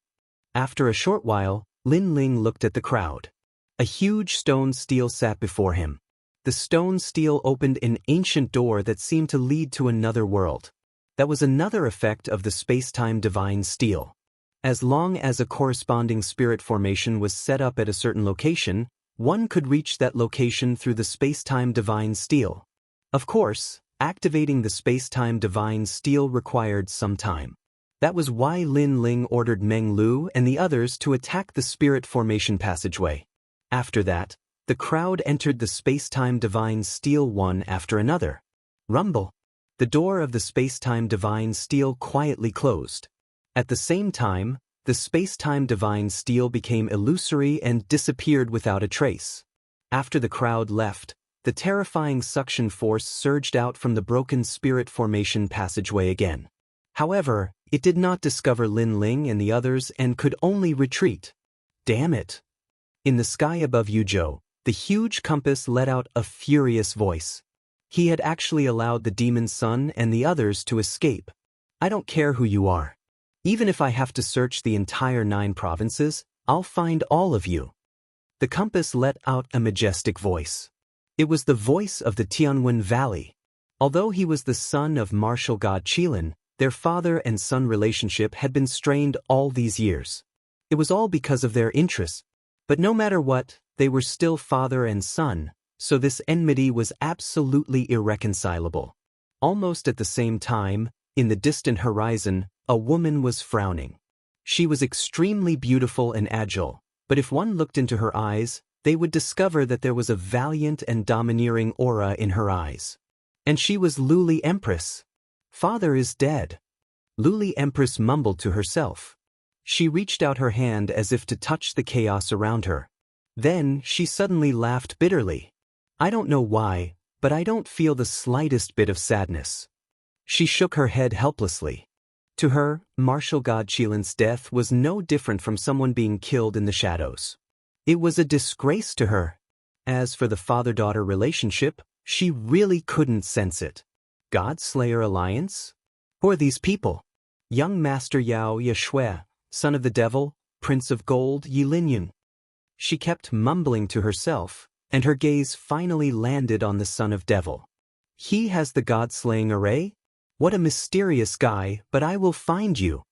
After a short while, Lin Ling looked at the crowd. A huge stone stele sat before him. The stone stele opened an ancient door that seemed to lead to another world. That was another effect of the space-time divine stele. As long as a corresponding spirit formation was set up at a certain location, one could reach that location through the space-time divine stele. Of course, activating the space-time divine stele required some time. That was why Lin Ling ordered Meng Lu and the others to attack the spirit formation passageway. After that, the crowd entered the space-time divine stele one after another. Rumble. The door of the space-time divine stele quietly closed. At the same time, the space-time divine stele became illusory and disappeared without a trace. After the crowd left, the terrifying suction force surged out from the broken spirit formation passageway again. However, it did not discover Lin Ling and the others and could only retreat. Damn it! In the sky above Yuzhou, the huge compass let out a furious voice. He had actually allowed the demon's son and the others to escape. I don't care who you are. Even if I have to search the entire 9 provinces, I'll find all of you. The compass let out a majestic voice. It was the voice of the Tianwen Valley. Although he was the son of martial god Qilin, their father and son relationship had been strained all these years. It was all because of their interests. But no matter what, they were still father and son, so this enmity was absolutely irreconcilable. Almost at the same time, in the distant horizon, a woman was frowning. She was extremely beautiful and agile, but if one looked into her eyes, they would discover that there was a valiant and domineering aura in her eyes. And she was Luli Empress. Father is dead. Luli Empress mumbled to herself. She reached out her hand as if to touch the chaos around her. Then she suddenly laughed bitterly. I don't know why, but I don't feel the slightest bit of sadness. She shook her head helplessly. To her, martial god Qilin's death was no different from someone being killed in the shadows. It was a disgrace to her. As for the father-daughter relationship, she really couldn't sense it. God-Slayer Alliance? Who are these people? Young Master Yao Yeshui, son of the devil, Prince of Gold Yilinyun. She kept mumbling to herself, and her gaze finally landed on the son of devil. He has the god-slaying array? What a mysterious guy, but I will find you.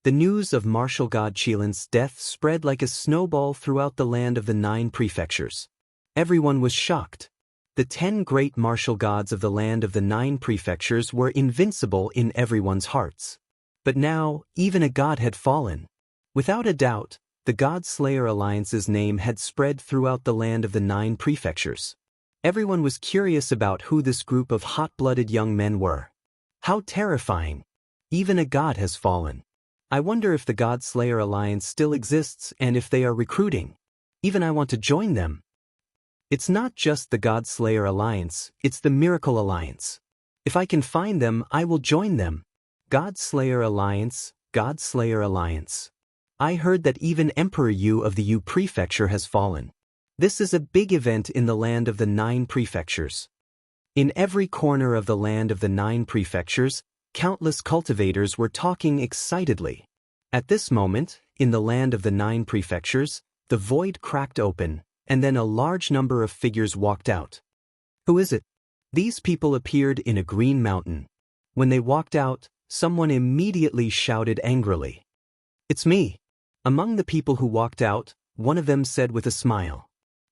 The news of martial god Qilin's death spread like a snowball throughout the land of the 9 prefectures. Everyone was shocked. The 10 great martial gods of the land of the 9 prefectures were invincible in everyone's hearts. But now, even a god had fallen. Without a doubt, the God-Slayer Alliance's name had spread throughout the land of the 9 prefectures. Everyone was curious about who this group of hot-blooded young men were. How terrifying! Even a god has fallen. I wonder if the God-Slayer Alliance still exists and if they are recruiting. Even I want to join them. It's not just the God-Slayer Alliance, it's the Miracle Alliance. If I can find them, I will join them. God-Slayer Alliance, God-Slayer Alliance. I heard that even Emperor Yu of the Yu Prefecture has fallen. This is a big event in the land of the 9 prefectures. In every corner of the land of the 9 prefectures, countless cultivators were talking excitedly. At this moment, in the land of the 9 prefectures, the void cracked open, and then a large number of figures walked out. Who is it? These people appeared in a green mountain. When they walked out, someone immediately shouted angrily. It's me. Among the people who walked out, one of them said with a smile.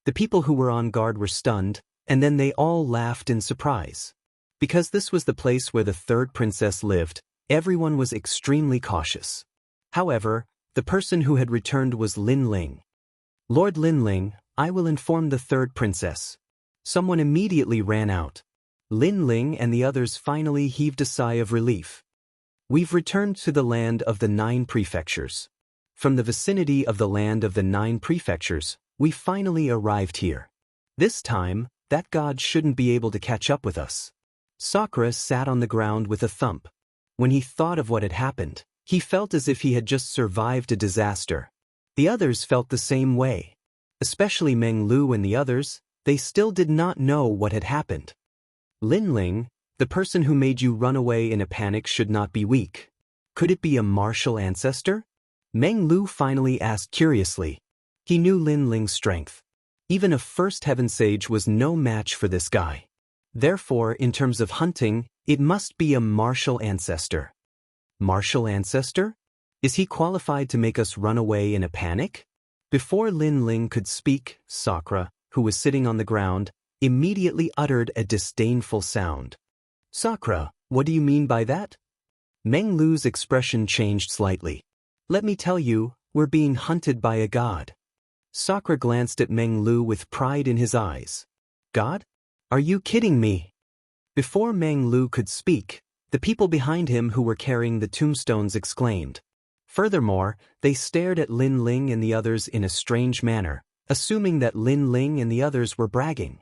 The people who were on guard were stunned, and then they all laughed in surprise. Because this was the place where the 3rd princess lived, everyone was extremely cautious. However, the person who had returned was Lin Ling. Lord Lin Ling, I will inform the 3rd princess. Someone immediately ran out. Lin Ling and the others finally heaved a sigh of relief. We've returned to the land of the 9 prefectures. From the vicinity of the land of the 9 prefectures, we finally arrived here. This time, that god shouldn't be able to catch up with us. Sakura sat on the ground with a thump. When he thought of what had happened, he felt as if he had just survived a disaster. The others felt the same way. Especially Meng Lu and the others, they still did not know what had happened. Lin Ling, the person who made you run away in a panic should not be weak. Could it be a martial ancestor? Meng Lu finally asked curiously. He knew Lin Ling's strength. Even a first heaven sage was no match for this guy. Therefore, in terms of hunting, it must be a martial ancestor. Martial ancestor? Is he qualified to make us run away in a panic? Before Lin Ling could speak, Sakura, who was sitting on the ground, immediately uttered a disdainful sound. Sakura, what do you mean by that? Meng Lu's expression changed slightly. Let me tell you, we're being hunted by a god. Sakura glanced at Meng Lu with pride in his eyes. God? Are you kidding me? Before Meng Lu could speak, the people behind him who were carrying the tombstones exclaimed. Furthermore, they stared at Lin Ling and the others in a strange manner, assuming that Lin Ling and the others were bragging.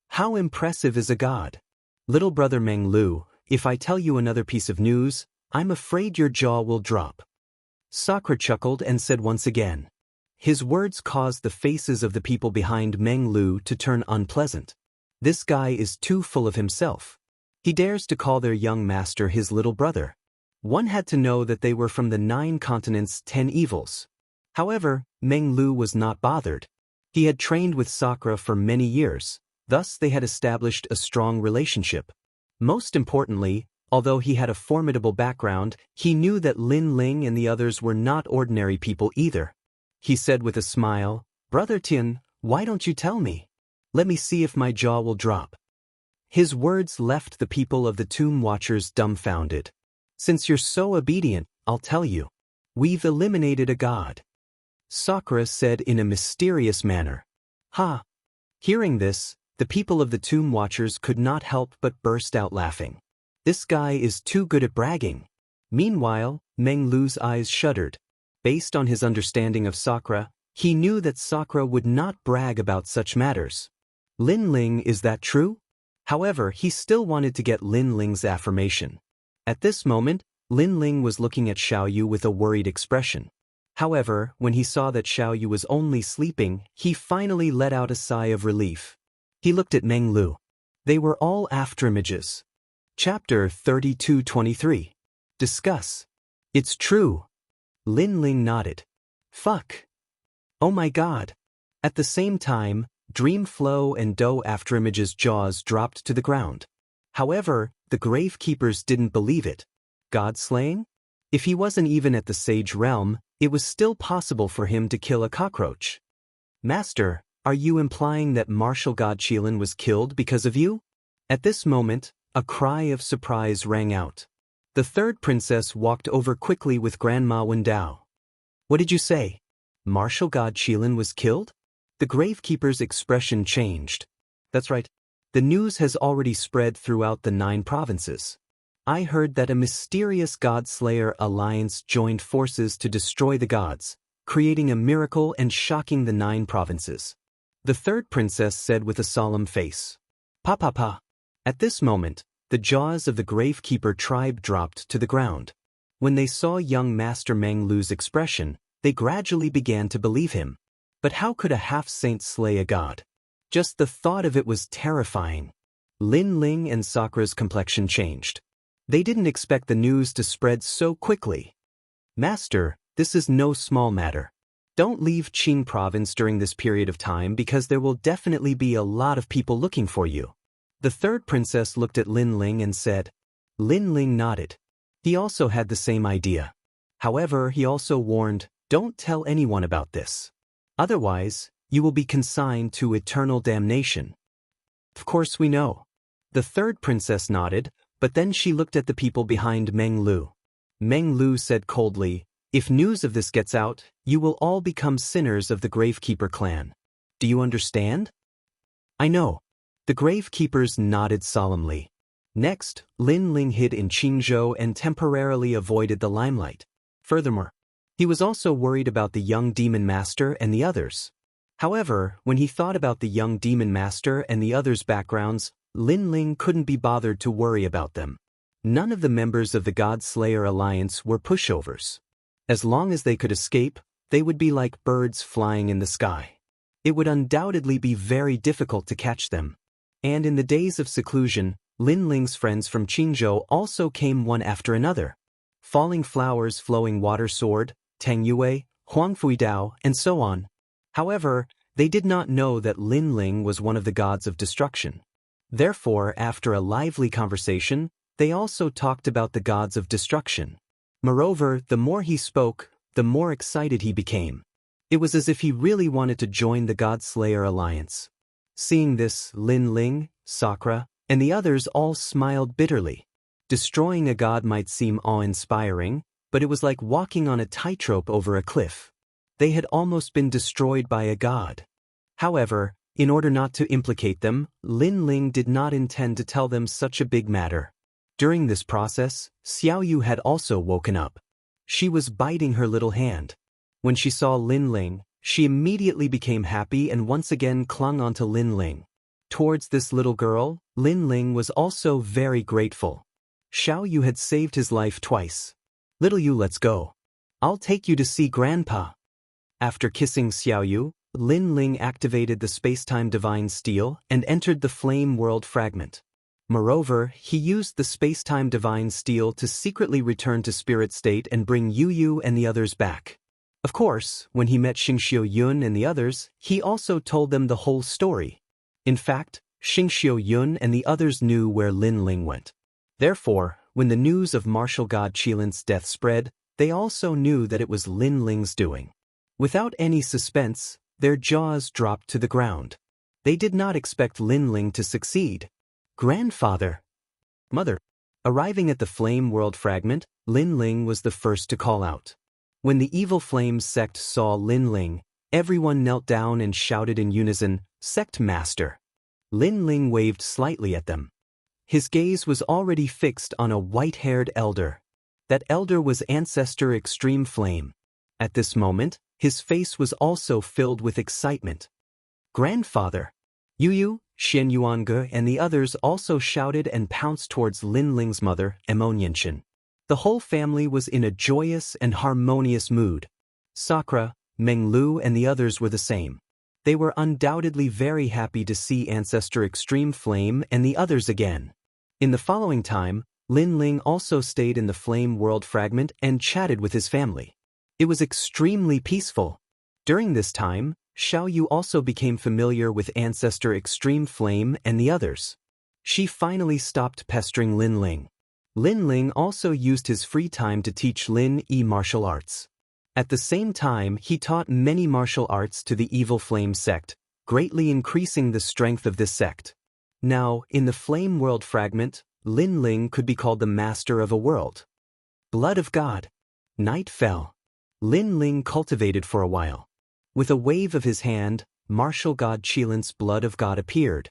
How impressive is a god? Little brother Meng Lu, if I tell you another piece of news, I'm afraid your jaw will drop. Sakura chuckled and said once again. His words caused the faces of the people behind Meng Lu to turn unpleasant. This guy is too full of himself. He dares to call their young master his little brother. One had to know that they were from the 9 continents' 10 evils. However, Meng Lu was not bothered. He had trained with Sakura for many years, thus they had established a strong relationship. Most importantly, although he had a formidable background, he knew that Lin Ling and the others were not ordinary people either. He said with a smile, "Brother Tian, why don't you tell me? Let me see if my jaw will drop." His words left the people of the Tomb Watchers dumbfounded. "Since you're so obedient, I'll tell you. We've eliminated a god," Sakura said in a mysterious manner. "Ha!" Hearing this, the people of the Tomb Watchers could not help but burst out laughing. This guy is too good at bragging. Meanwhile, Meng Lu's eyes shuddered. Based on his understanding of Sakura, he knew that Sakura would not brag about such matters. Lin Ling, is that true? However, he still wanted to get Lin Ling's affirmation. At this moment, Lin Ling was looking at Xiaoyu with a worried expression. However, when he saw that Xiaoyu was only sleeping, he finally let out a sigh of relief. He looked at Meng Lu. They were all afterimages. Chapter 32-23. Discuss. It's true. Lin Ling nodded. Fuck. Oh my god. At the same time, Dream Flow and Do Afterimage's jaws dropped to the ground. However, the Gravekeepers didn't believe it. God slaying? If he wasn't even at the Sage Realm, it was still possible for him to kill a cockroach. Master, are you implying that Martial God Qilin was killed because of you? At this moment, a cry of surprise rang out. The third princess walked over quickly with Grandma Wendao. What did you say? Martial God Qilin was killed? The Gravekeeper's expression changed. That's right. The news has already spread throughout the 9 provinces. I heard that a mysterious God-Slayer alliance joined forces to destroy the gods, creating a miracle and shocking the 9 provinces. The third princess said with a solemn face. Pa. At this moment, the jaws of the Gravekeeper tribe dropped to the ground. When they saw young Master Meng Lu's expression, they gradually began to believe him. But how could a half-saint slay a god? Just the thought of it was terrifying. Lin Ling and Sakura's complexion changed. They didn't expect the news to spread so quickly. Master, this is no small matter. Don't leave Qing province during this period of time because there will definitely be a lot of people looking for you. The third princess looked at Lin Ling and said. Lin Ling nodded. He also had the same idea. However, he also warned, don't tell anyone about this. Otherwise, you will be consigned to eternal damnation. Of course we know. The third princess nodded, but then she looked at the people behind Meng Lu. Meng Lu said coldly, if news of this gets out, you will all become sinners of the Gravekeeper clan. Do you understand? I know. The Gravekeepers nodded solemnly. Next, Lin Ling hid in Qingzhou and temporarily avoided the limelight. Furthermore, he was also worried about the young demon master and the others. However, when he thought about the young demon master and the others' backgrounds, Lin Ling couldn't be bothered to worry about them. None of the members of the God-Slayer Alliance were pushovers. As long as they could escape, they would be like birds flying in the sky. It would undoubtedly be very difficult to catch them. And in the days of seclusion, Lin Ling's friends from Qingzhou also came one after another. Falling Flowers, Flowing Water Sword, Tang Yue, Huang Fui Dao, and so on. However, they did not know that Lin Ling was one of the gods of destruction. Therefore, after a lively conversation, they also talked about the gods of destruction. Moreover, the more he spoke, the more excited he became. It was as if he really wanted to join the God-Slayer Alliance. Seeing this, Lin Ling, Sakura, and the others all smiled bitterly. Destroying a god might seem awe-inspiring, but it was like walking on a tightrope over a cliff. They had almost been destroyed by a god. However, in order not to implicate them, Lin Ling did not intend to tell them such a big matter. During this process, Xiaoyu had also woken up. She was biting her little hand. When she saw Lin Ling, she immediately became happy and once again clung onto Lin Ling. Towards this little girl, Lin Ling was also very grateful. Xiaoyu had saved his life twice. Little you, let's go. I'll take you to see Grandpa. After kissing Xiaoyu, Lin Ling activated the spacetime divine steel and entered the flame world fragment. Moreover, he used the spacetime divine steel to secretly return to spirit state and bring Yu Yu and the others back. Of course, when he met Xingxiu Yun and the others, he also told them the whole story. In fact, Xingxiu Yun and the others knew where Lin Ling went. Therefore, when the news of martial god Qilin's death spread, they also knew that it was Lin Ling's doing. Without any suspense, their jaws dropped to the ground. They did not expect Lin Ling to succeed. Grandfather. Mother. Arriving at the Flame World fragment, Lin Ling was the first to call out. When the Evil Flames sect saw Lin Ling, everyone knelt down and shouted in unison, "Sect Master." Lin Ling waved slightly at them. His gaze was already fixed on a white-haired elder. That elder was Ancestor Extreme Flame. At this moment, his face was also filled with excitement. Grandfather. Yu Yu, Xian Yuange and the others also shouted and pounced towards Lin Ling's mother, Emonianchen. The whole family was in a joyous and harmonious mood. Sakura, Meng Lu and the others were the same. They were undoubtedly very happy to see Ancestor Extreme Flame and the others again. In the following time, Lin Ling also stayed in the Flame World fragment and chatted with his family. It was extremely peaceful. During this time, Xiao Yu also became familiar with Ancestor Extreme Flame and the others. She finally stopped pestering Lin Ling. Lin Ling also used his free time to teach Lin Yi martial arts. At the same time, he taught many martial arts to the Evil Flame sect, greatly increasing the strength of this sect. Now, in the Flame World fragment, Lin Ling could be called the master of a world. Blood of God. Night fell. Lin Ling cultivated for a while. With a wave of his hand, martial god Qilin's blood of God appeared.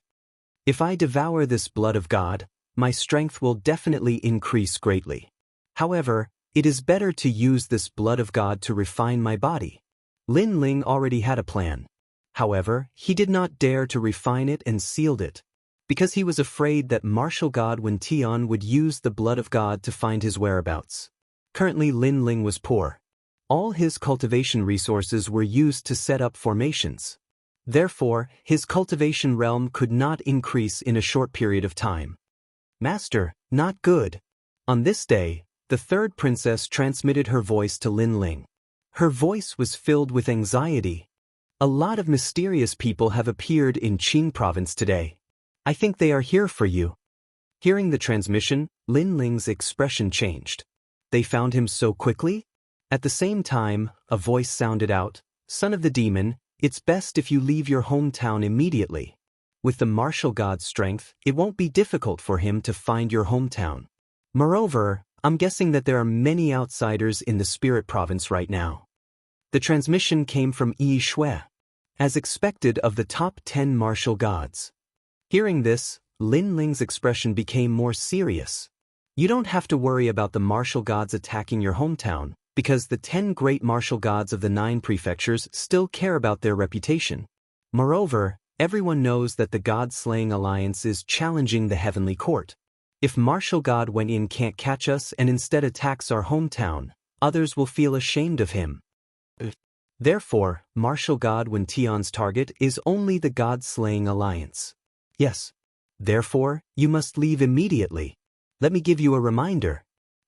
If I devour this blood of God, my strength will definitely increase greatly. However, it is better to use this blood of God to refine my body. Lin Ling already had a plan. However, he did not dare to refine it and sealed it, because he was afraid that martial god Wen Tian would use the blood of God to find his whereabouts. Currently Lin Ling was poor. All his cultivation resources were used to set up formations. Therefore, his cultivation realm could not increase in a short period of time. Master, not good. On this day, the third princess transmitted her voice to Lin Ling. Her voice was filled with anxiety. A lot of mysterious people have appeared in Qing province today. I think they are here for you. Hearing the transmission, Lin Ling's expression changed. They found him so quickly? At the same time, a voice sounded out, "Son of the demon, it's best if you leave your hometown immediately. With the martial god's strength, it won't be difficult for him to find your hometown. Moreover, I'm guessing that there are many outsiders in the spirit province right now." The transmission came from Yi Shui. As expected of the top 10 martial gods. Hearing this, Lin Ling's expression became more serious. You don't have to worry about the martial gods attacking your hometown, because the 10 great martial gods of the 9 prefectures still care about their reputation. Moreover, everyone knows that the God-slaying alliance is challenging the heavenly court. If martial god Wen Yin can't catch us and instead attacks our hometown, others will feel ashamed of him. Therefore, martial god Wen Tian's target is only the God-slaying alliance. Yes. Therefore, you must leave immediately. Let me give you a reminder.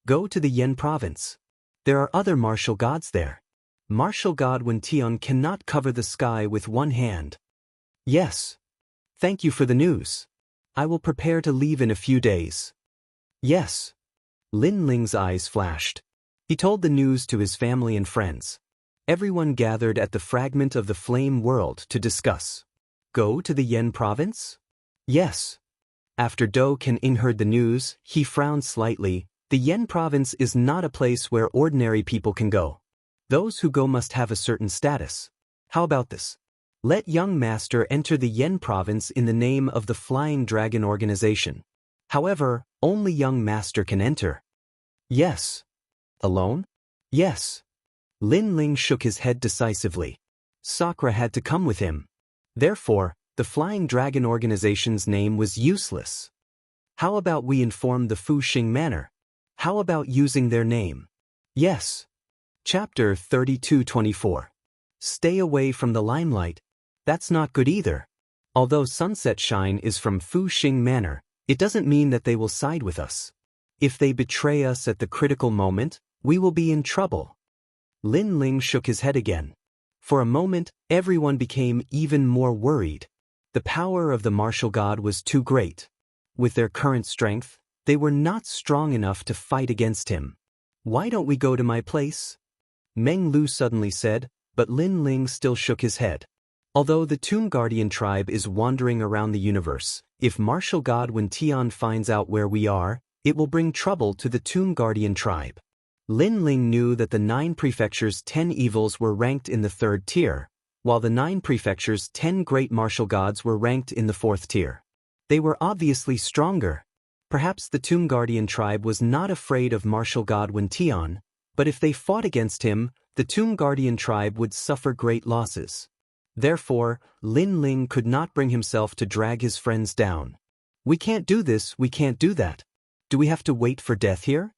Go to the Yan province. There are other martial gods there. Martial god Wen Tian cannot cover the sky with one hand. Yes. Thank you for the news. I will prepare to leave in a few days. Yes. Lin Ling's eyes flashed. He told the news to his family and friends. Everyone gathered at the fragment of the flame world to discuss. Go to the Yan province? Yes. After Do Ken-in heard the news, he frowned slightly. The Yan province is not a place where ordinary people can go. Those who go must have a certain status. How about this? Let young master enter the Yan province in the name of the Flying Dragon organization. However, only young master can enter. Yes. Alone? Yes. Lin Ling shook his head decisively. Sakura had to come with him. Therefore, the Flying Dragon organization's name was useless. How about we inform the Fuxing Manor? How about using their name? Yes. Chapter 32-24. Stay away from the limelight. That's not good either. Although Sunset Shine is from Fu Xing Manor, it doesn't mean that they will side with us. If they betray us at the critical moment, we will be in trouble. Lin Ling shook his head again. For a moment, everyone became even more worried. The power of the martial god was too great. With their current strength, they were not strong enough to fight against him. Why don't we go to my place? Meng Lu suddenly said, but Lin Ling still shook his head. Although the Tomb Guardian tribe is wandering around the universe, if martial god Wen Tian finds out where we are, it will bring trouble to the Tomb Guardian tribe. Lin Ling knew that the 9 prefectures' 10 evils were ranked in the 3rd tier, while the 9 prefectures' 10 great martial gods were ranked in the 4th tier. They were obviously stronger. Perhaps the Tomb Guardian tribe was not afraid of martial god Wen Tian, but if they fought against him, the Tomb Guardian tribe would suffer great losses. Therefore, Lin Ling could not bring himself to drag his friends down. We can't do this, we can't do that. Do we have to wait for death here?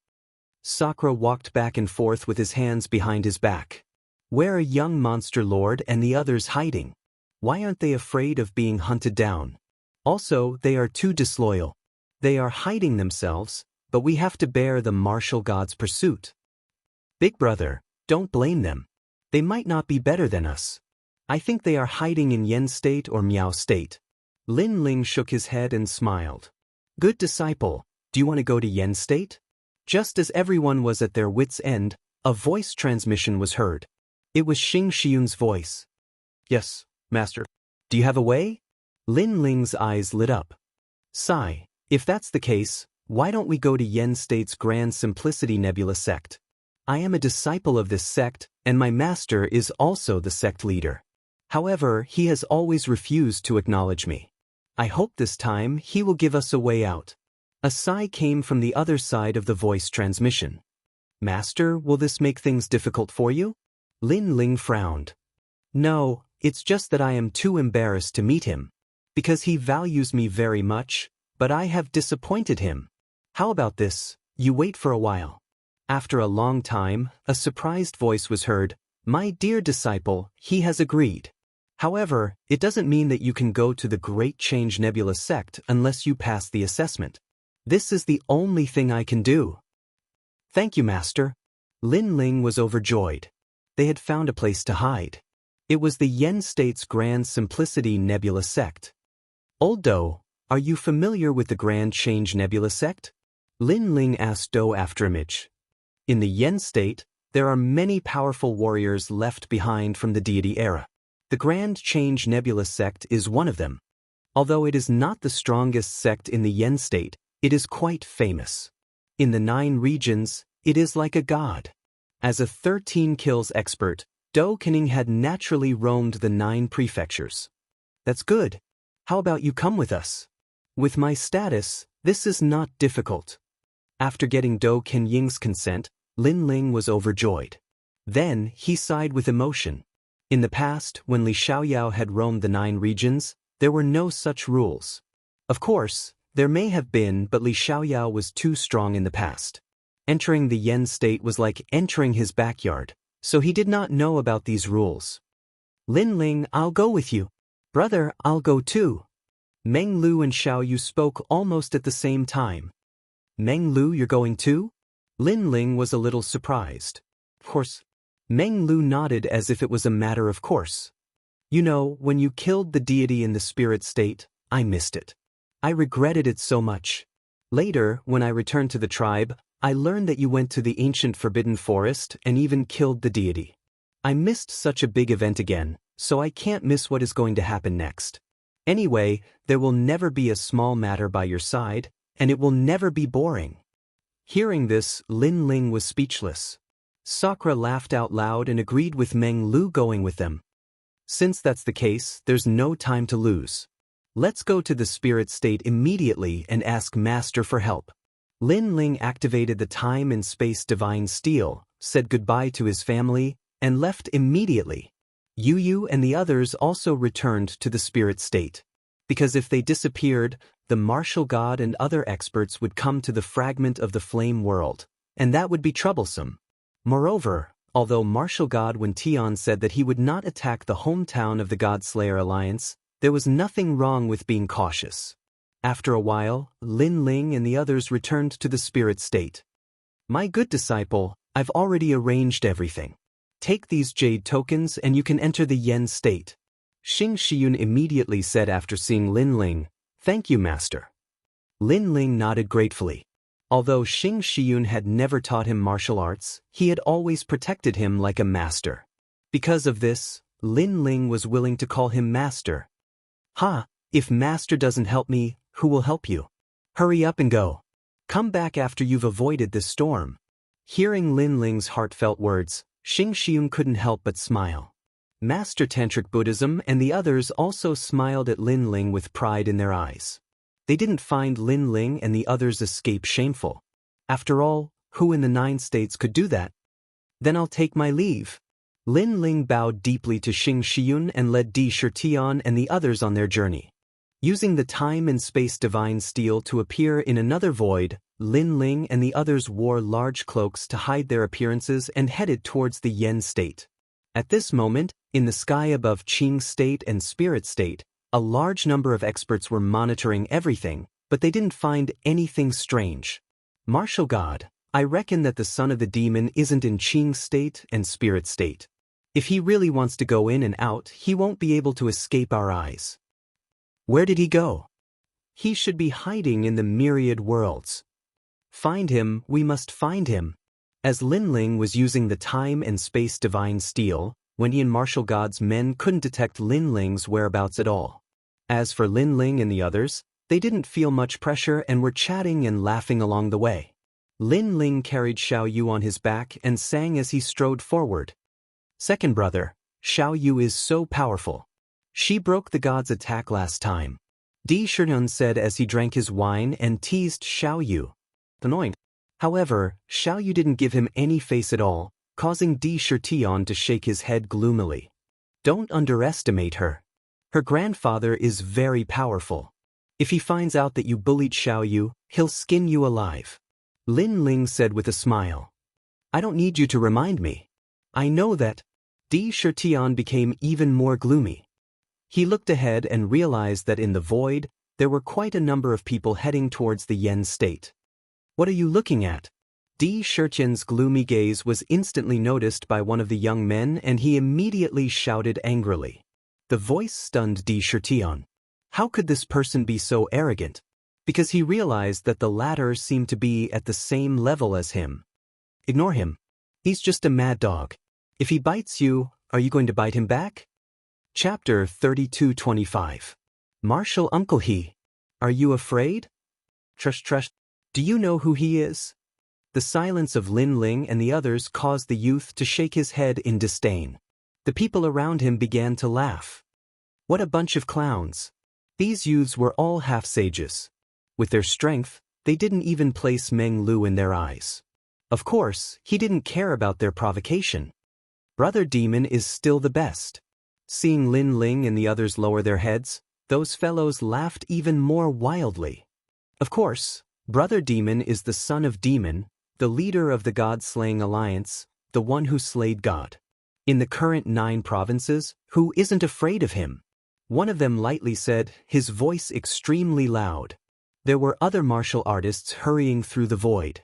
Sakura walked back and forth with his hands behind his back. Where are young Monster Lord and the others hiding? Why aren't they afraid of being hunted down? Also, they are too disloyal. They are hiding themselves, but we have to bear the martial god's pursuit. Big brother, don't blame them. They might not be better than us. I think they are hiding in Yen State or Miao State. Lin Ling shook his head and smiled. Good disciple, do you want to go to Yen State? Just as everyone was at their wits' end, a voice transmission was heard. It was Xing Xiun's voice. Yes, master. Do you have a way? Lin Ling's eyes lit up. Sigh, if that's the case, why don't we go to Yen State's Grand Simplicity Nebula sect? I am a disciple of this sect, and my master is also the sect leader. However, he has always refused to acknowledge me. I hope this time he will give us a way out. A sigh came from the other side of the voice transmission. Master, will this make things difficult for you? Lin Ling frowned. No, it's just that I am too embarrassed to meet him. Because he values me very much, but I have disappointed him. How about this, you wait for a while. After a long time, a surprised voice was heard. My dear disciple, he has agreed. However, it doesn't mean that you can go to the Great Change Nebula sect unless you pass the assessment. This is the only thing I can do. Thank you, master. Lin Ling was overjoyed. They had found a place to hide. It was the Yen State's Grand Simplicity Nebula sect. Old Do, are you familiar with the Grand Change Nebula sect? Lin Ling asked Do afterimage. In the Yen State, there are many powerful warriors left behind from the deity era. The Grand Change Nebula sect is one of them. Although it is not the strongest sect in the Yen State, it is quite famous. In the 9 regions, it is like a god. As a 13 kills expert, Do Kening had naturally roamed the 9 prefectures. That's good. How about you come with us? With my status, this is not difficult. After getting Do Kenying's consent, Lin Ling was overjoyed. Then, he sighed with emotion. In the past, when Li Xiaoyao had roamed the 9 regions, there were no such rules. Of course, there may have been, but Li Xiaoyao was too strong in the past. Entering the Yen State was like entering his backyard, so he did not know about these rules. Lin Ling, I'll go with you. Brother, I'll go too. Meng Lu and Xiao Yu spoke almost at the same time. Meng Lu, you're going too? Lin Ling was a little surprised. Of course. Meng Lu nodded as if it was a matter of course. You know, when you killed the deity in the spirit state, I missed it. I regretted it so much. Later, when I returned to the tribe, I learned that you went to the ancient forbidden forest and even killed the deity. I missed such a big event again, so I can't miss what is going to happen next. Anyway, there will never be a small matter by your side, and it will never be boring. Hearing this, Lin Ling was speechless. Sakura laughed out loud and agreed with Meng Lu going with them. Since that's the case, there's no time to lose. Let's go to the spirit state immediately and ask Master for help. Lin Ling activated the time and space divine steel, said goodbye to his family, and left immediately. Yu Yu and the others also returned to the spirit state. Because if they disappeared, the martial god and other experts would come to the fragment of the flame world, and that would be troublesome. Moreover, Although martial god Wen Tian said that he would not attack the hometown of the God-Slayer Alliance, there was nothing wrong with being cautious. After a while, Lin Ling and the others returned to the spirit state. My good disciple, I've already arranged everything. Take these jade tokens and you can enter the yen state. Xing Shiyun immediately said after seeing Lin Ling, "Thank you, master." Lin Ling nodded gratefully. Although Xing Shiyun had never taught him martial arts, he had always protected him like a master. Because of this, Lin Ling was willing to call him master. "Ha, if master doesn't help me, who will help you? Hurry up and go. Come back after you've avoided this storm." Hearing Lin Ling's heartfelt words, Xing Shiyun couldn't help but smile. Master Tantric Buddhism and the others also smiled at Lin Ling with pride in their eyes. They didn't find Lin Ling and the others' escape shameful. After all, who in the 9 states could do that? Then I'll take my leave. Lin Ling bowed deeply to Xing Shiyun and led Di Shitian and the others on their journey. Using the time and space divine steel to appear in another void, Lin Ling and the others wore large cloaks to hide their appearances and headed towards the yen state. At this moment, in the sky above Qing state and spirit state, a large number of experts were monitoring everything, but they didn't find anything strange. Martial God, I reckon that the son of the demon isn't in Qing state and spirit state. If he really wants to go in and out, he won't be able to escape our eyes. Where did he go? He should be hiding in the myriad worlds. Find him, we must find him. As Lin Ling was using the time and space divine steel, Wendy and martial god's men couldn't detect Lin Ling's whereabouts at all. As for Lin Ling and the others, they didn't feel much pressure and were chatting and laughing along the way. Lin Ling carried Xiao Yu on his back and sang as he strode forward. Second brother, Xiao Yu is so powerful. She broke the god's attack last time. Di Shitian said as he drank his wine and teased Xiao Yu. Annoying. However, Xiao Yu didn't give him any face at all, causing Di Shitian to shake his head gloomily. Don't underestimate her. Her grandfather is very powerful. If he finds out that you bullied Xiao Yu, he'll skin you alive. Lin Ling said with a smile. I don't need you to remind me. I know that. Di Shitian became even more gloomy. He looked ahead and realized that in the void, there were quite a number of people heading towards the yen state. What are you looking at? Di Shitian's gloomy gaze was instantly noticed by one of the young men and he immediately shouted angrily. The voice stunned Di Shitian. How could this person be so arrogant? Because he realized that the latter seemed to be at the same level as him. Ignore him. He's just a mad dog. If he bites you, are you going to bite him back? Chapter 32:25. Martial Uncle He. Are you afraid? Trush. Do you know who he is? The silence of Lin Ling and the others caused the youth to shake his head in disdain. The people around him began to laugh. What a bunch of clowns. These youths were all half-sages. With their strength, they didn't even place Meng Lu in their eyes. Of course, he didn't care about their provocation. Brother Demon is still the best. Seeing Lin Ling and the others lower their heads, those fellows laughed even more wildly. Of course, Brother Demon is the son of Demon, the leader of the God-Slaying Alliance, the one who slayed God. In the current 9 provinces, who isn't afraid of him? One of them lightly said, his voice extremely loud. There were other martial artists hurrying through the void.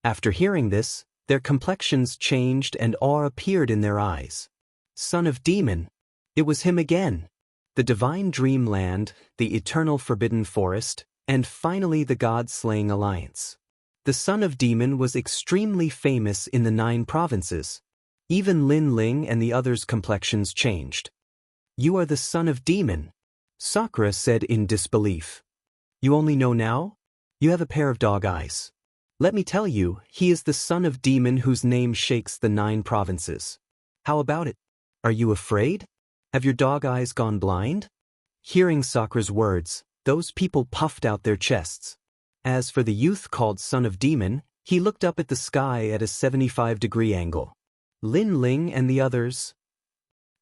After hearing this, their complexions changed and awe appeared in their eyes. Son of Demon. It was him again. The Divine Dreamland, the Eternal Forbidden Forest, and finally the God-Slaying Alliance. The son of Demon was extremely famous in the 9 provinces. Even Lin Ling and the others' complexions changed. You are the son of Demon, Sakura said in disbelief. You only know now? You have a pair of dog eyes. Let me tell you, he is the son of Demon whose name shakes the 9 provinces. How about it? Are you afraid? Have your dog eyes gone blind? Hearing Sakura's words, those people puffed out their chests. As for the youth called Son of Demon, he looked up at the sky at a 75-degree angle. Lin Ling and the others.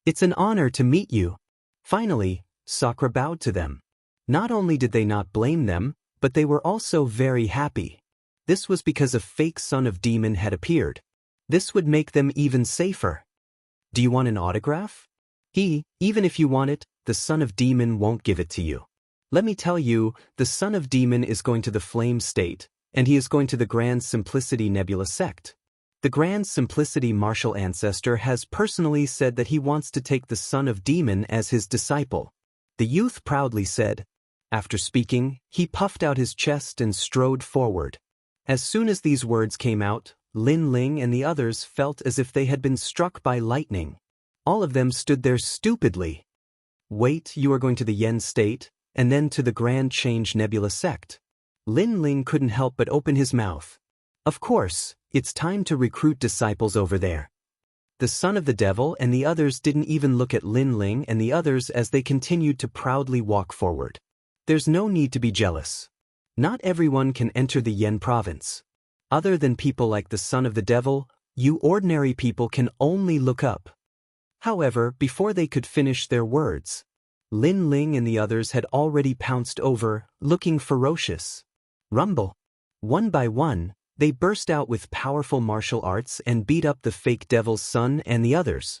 It's an honor to meet you. Finally, Sakura bowed to them. Not only did they not blame them, but they were also very happy. This was because a fake Son of Demon had appeared. This would make them even safer. Do you want an autograph? Even if you want it, the son of demon won't give it to you. Let me tell you, the son of demon is going to the flame state, and he is going to the Grand Simplicity Nebula sect. The Grand Simplicity martial ancestor has personally said that he wants to take the son of demon as his disciple. The youth proudly said. After speaking, he puffed out his chest and strode forward. As soon as these words came out, Lin Ling and the others felt as if they had been struck by lightning. All of them stood there stupidly. Wait, you are going to the Yen state, and then to the Grand Change Nebula sect? Lin Ling couldn't help but open his mouth. Of course, it's time to recruit disciples over there. The son of the devil and the others didn't even look at Lin Ling and the others as they continued to proudly walk forward. There's no need to be jealous. Not everyone can enter the Yen province. Other than people like the son of the devil, you ordinary people can only look up. However, before they could finish their words, Lin Ling and the others had already pounced over, looking ferocious. Rumble. One by one, they burst out with powerful martial arts and beat up the fake devil's son and the others.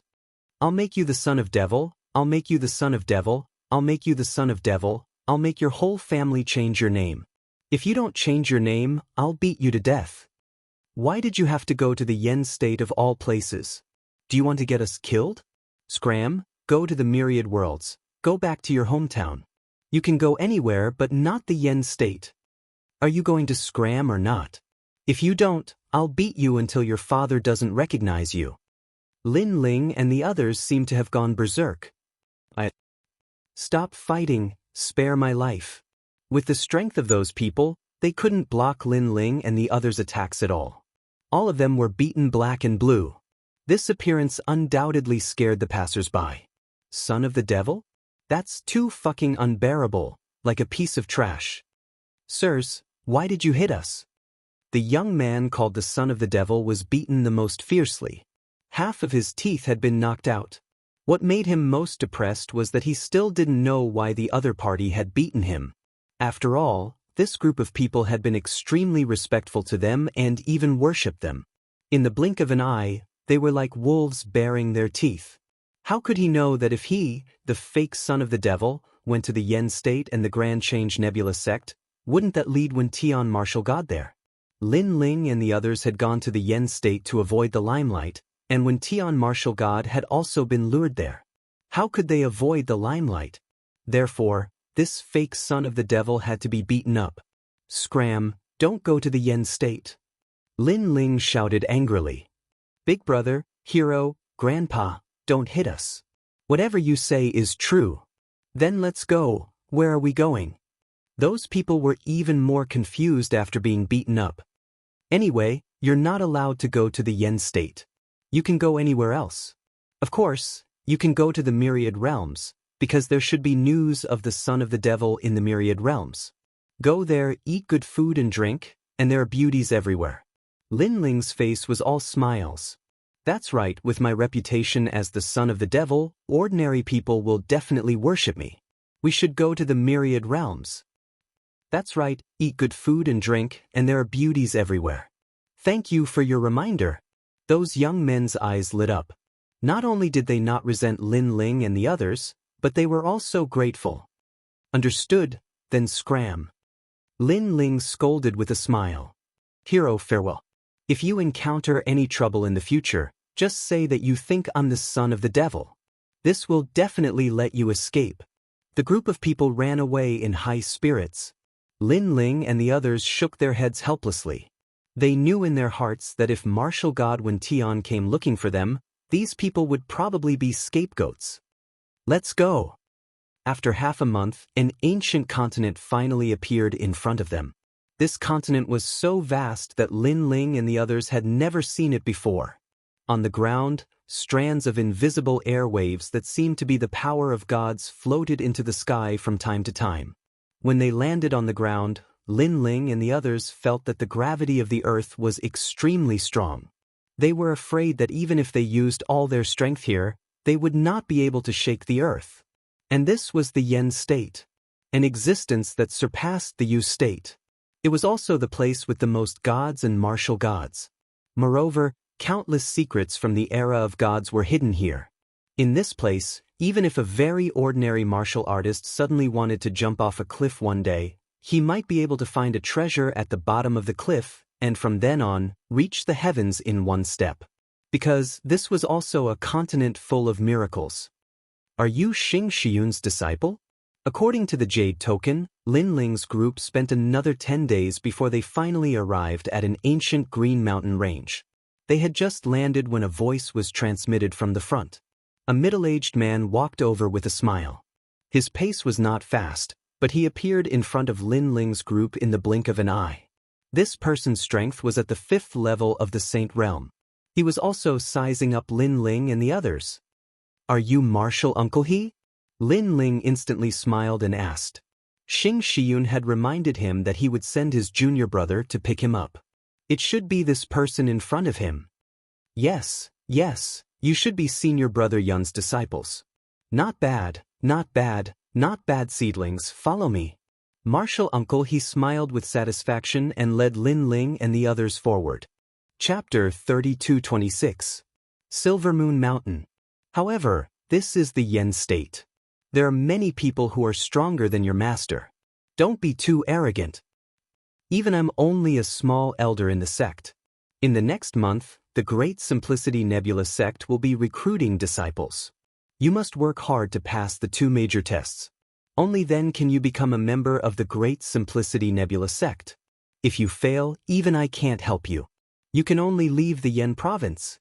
I'll make you the son of devil, I'll make you the son of devil, I'll make you the son of devil, I'll make your whole family change your name. If you don't change your name, I'll beat you to death. Why did you have to go to the Yen state of all places? Do you want to get us killed? Scram, go to the myriad worlds, go back to your hometown. You can go anywhere but not the Yen state. Are you going to scram or not? If you don't, I'll beat you until your father doesn't recognize you. Lin Ling and the others seem to have gone berserk. Stop fighting, spare my life. With the strength of those people, they couldn't block Lin Ling and the others' attacks at all. All of them were beaten black and blue. This appearance undoubtedly scared the passers-by. Son of the devil? That's too fucking unbearable, like a piece of trash. Sirs, why did you hit us? The young man called the son of the devil was beaten the most fiercely. Half of his teeth had been knocked out. What made him most depressed was that he still didn't know why the other party had beaten him. After all, this group of people had been extremely respectful to them and even worshipped them. In the blink of an eye, they were like wolves baring their teeth. How could he know that if he, the fake son of the devil, went to the Yen state and the Grand Change Nebula sect, wouldn't that lead when Tian martial god there? Lin Ling and the others had gone to the Yen state to avoid the limelight, and when Tian martial god had also been lured there. How could they avoid the limelight? Therefore, this fake son of the devil had to be beaten up. Scram, don't go to the Yen state. Lin Ling shouted angrily. Big brother, hero, grandpa, don't hit us. Whatever you say is true. Then let's go. Where are we going? Those people were even more confused after being beaten up. Anyway, you're not allowed to go to the Yen state. You can go anywhere else. Of course, you can go to the myriad realms, because there should be news of the son of the devil in the myriad realms. Go there, eat good food and drink, and there are beauties everywhere. Lin Ling's face was all smiles. That's right, with my reputation as the son of the devil, ordinary people will definitely worship me. We should go to the myriad realms. That's right, eat good food and drink, and there are beauties everywhere. Thank you for your reminder. Those young men's eyes lit up. Not only did they not resent Lin Ling and the others, but they were also grateful. Understood, then scram. Lin Ling scolded with a smile. Hero, farewell. If you encounter any trouble in the future, just say that you think I'm the son of the devil. This will definitely let you escape. The group of people ran away in high spirits. Lin Ling and the others shook their heads helplessly. They knew in their hearts that if martial god Wen Tian came looking for them, these people would probably be scapegoats. Let's go. After half a month, an ancient continent finally appeared in front of them. This continent was so vast that Lin Ling and the others had never seen it before. On the ground, strands of invisible air waves that seemed to be the power of gods floated into the sky from time to time. When they landed on the ground, Lin Ling and the others felt that the gravity of the earth was extremely strong. They were afraid that even if they used all their strength here, they would not be able to shake the earth. And this was the Yen state, an existence that surpassed the Yu state. It was also the place with the most gods and martial gods. Moreover, Countless secrets from the era of gods were hidden here. In this place, even if a very ordinary martial artist suddenly wanted to jump off a cliff one day, he might be able to find a treasure at the bottom of the cliff, and from then on, reach the heavens in one step. Because this was also a continent full of miracles. Are you Xing Shiyun's disciple? According to the Jade Token, Lin Ling's group spent another 10 days before they finally arrived at an ancient green mountain range. They had just landed when a voice was transmitted from the front. A middle-aged man walked over with a smile. His pace was not fast, but he appeared in front of Lin Ling's group in the blink of an eye. This person's strength was at the 5th level of the Saint Realm. He was also sizing up Lin Ling and the others. Are you Martial Uncle He? Lin Ling instantly smiled and asked. Xing Shiyun had reminded him that he would send his junior brother to pick him up. It should be this person in front of him. Yes, you should be senior brother Yun's disciples. Not bad, seedlings, follow me. Martial Uncle He smiled with satisfaction and led Lin Ling and the others forward. Chapter 3226. Silver Moon Mountain. However, this is the Yen state. There are many people who are stronger than your master. Don't be too arrogant. Even I'm only a small elder in the sect. In the next month, the Great Simplicity Nebula sect will be recruiting disciples. You must work hard to pass the 2 major tests. Only then can you become a member of the Great Simplicity Nebula sect. If you fail, even I can't help you. You can only leave the Yen province.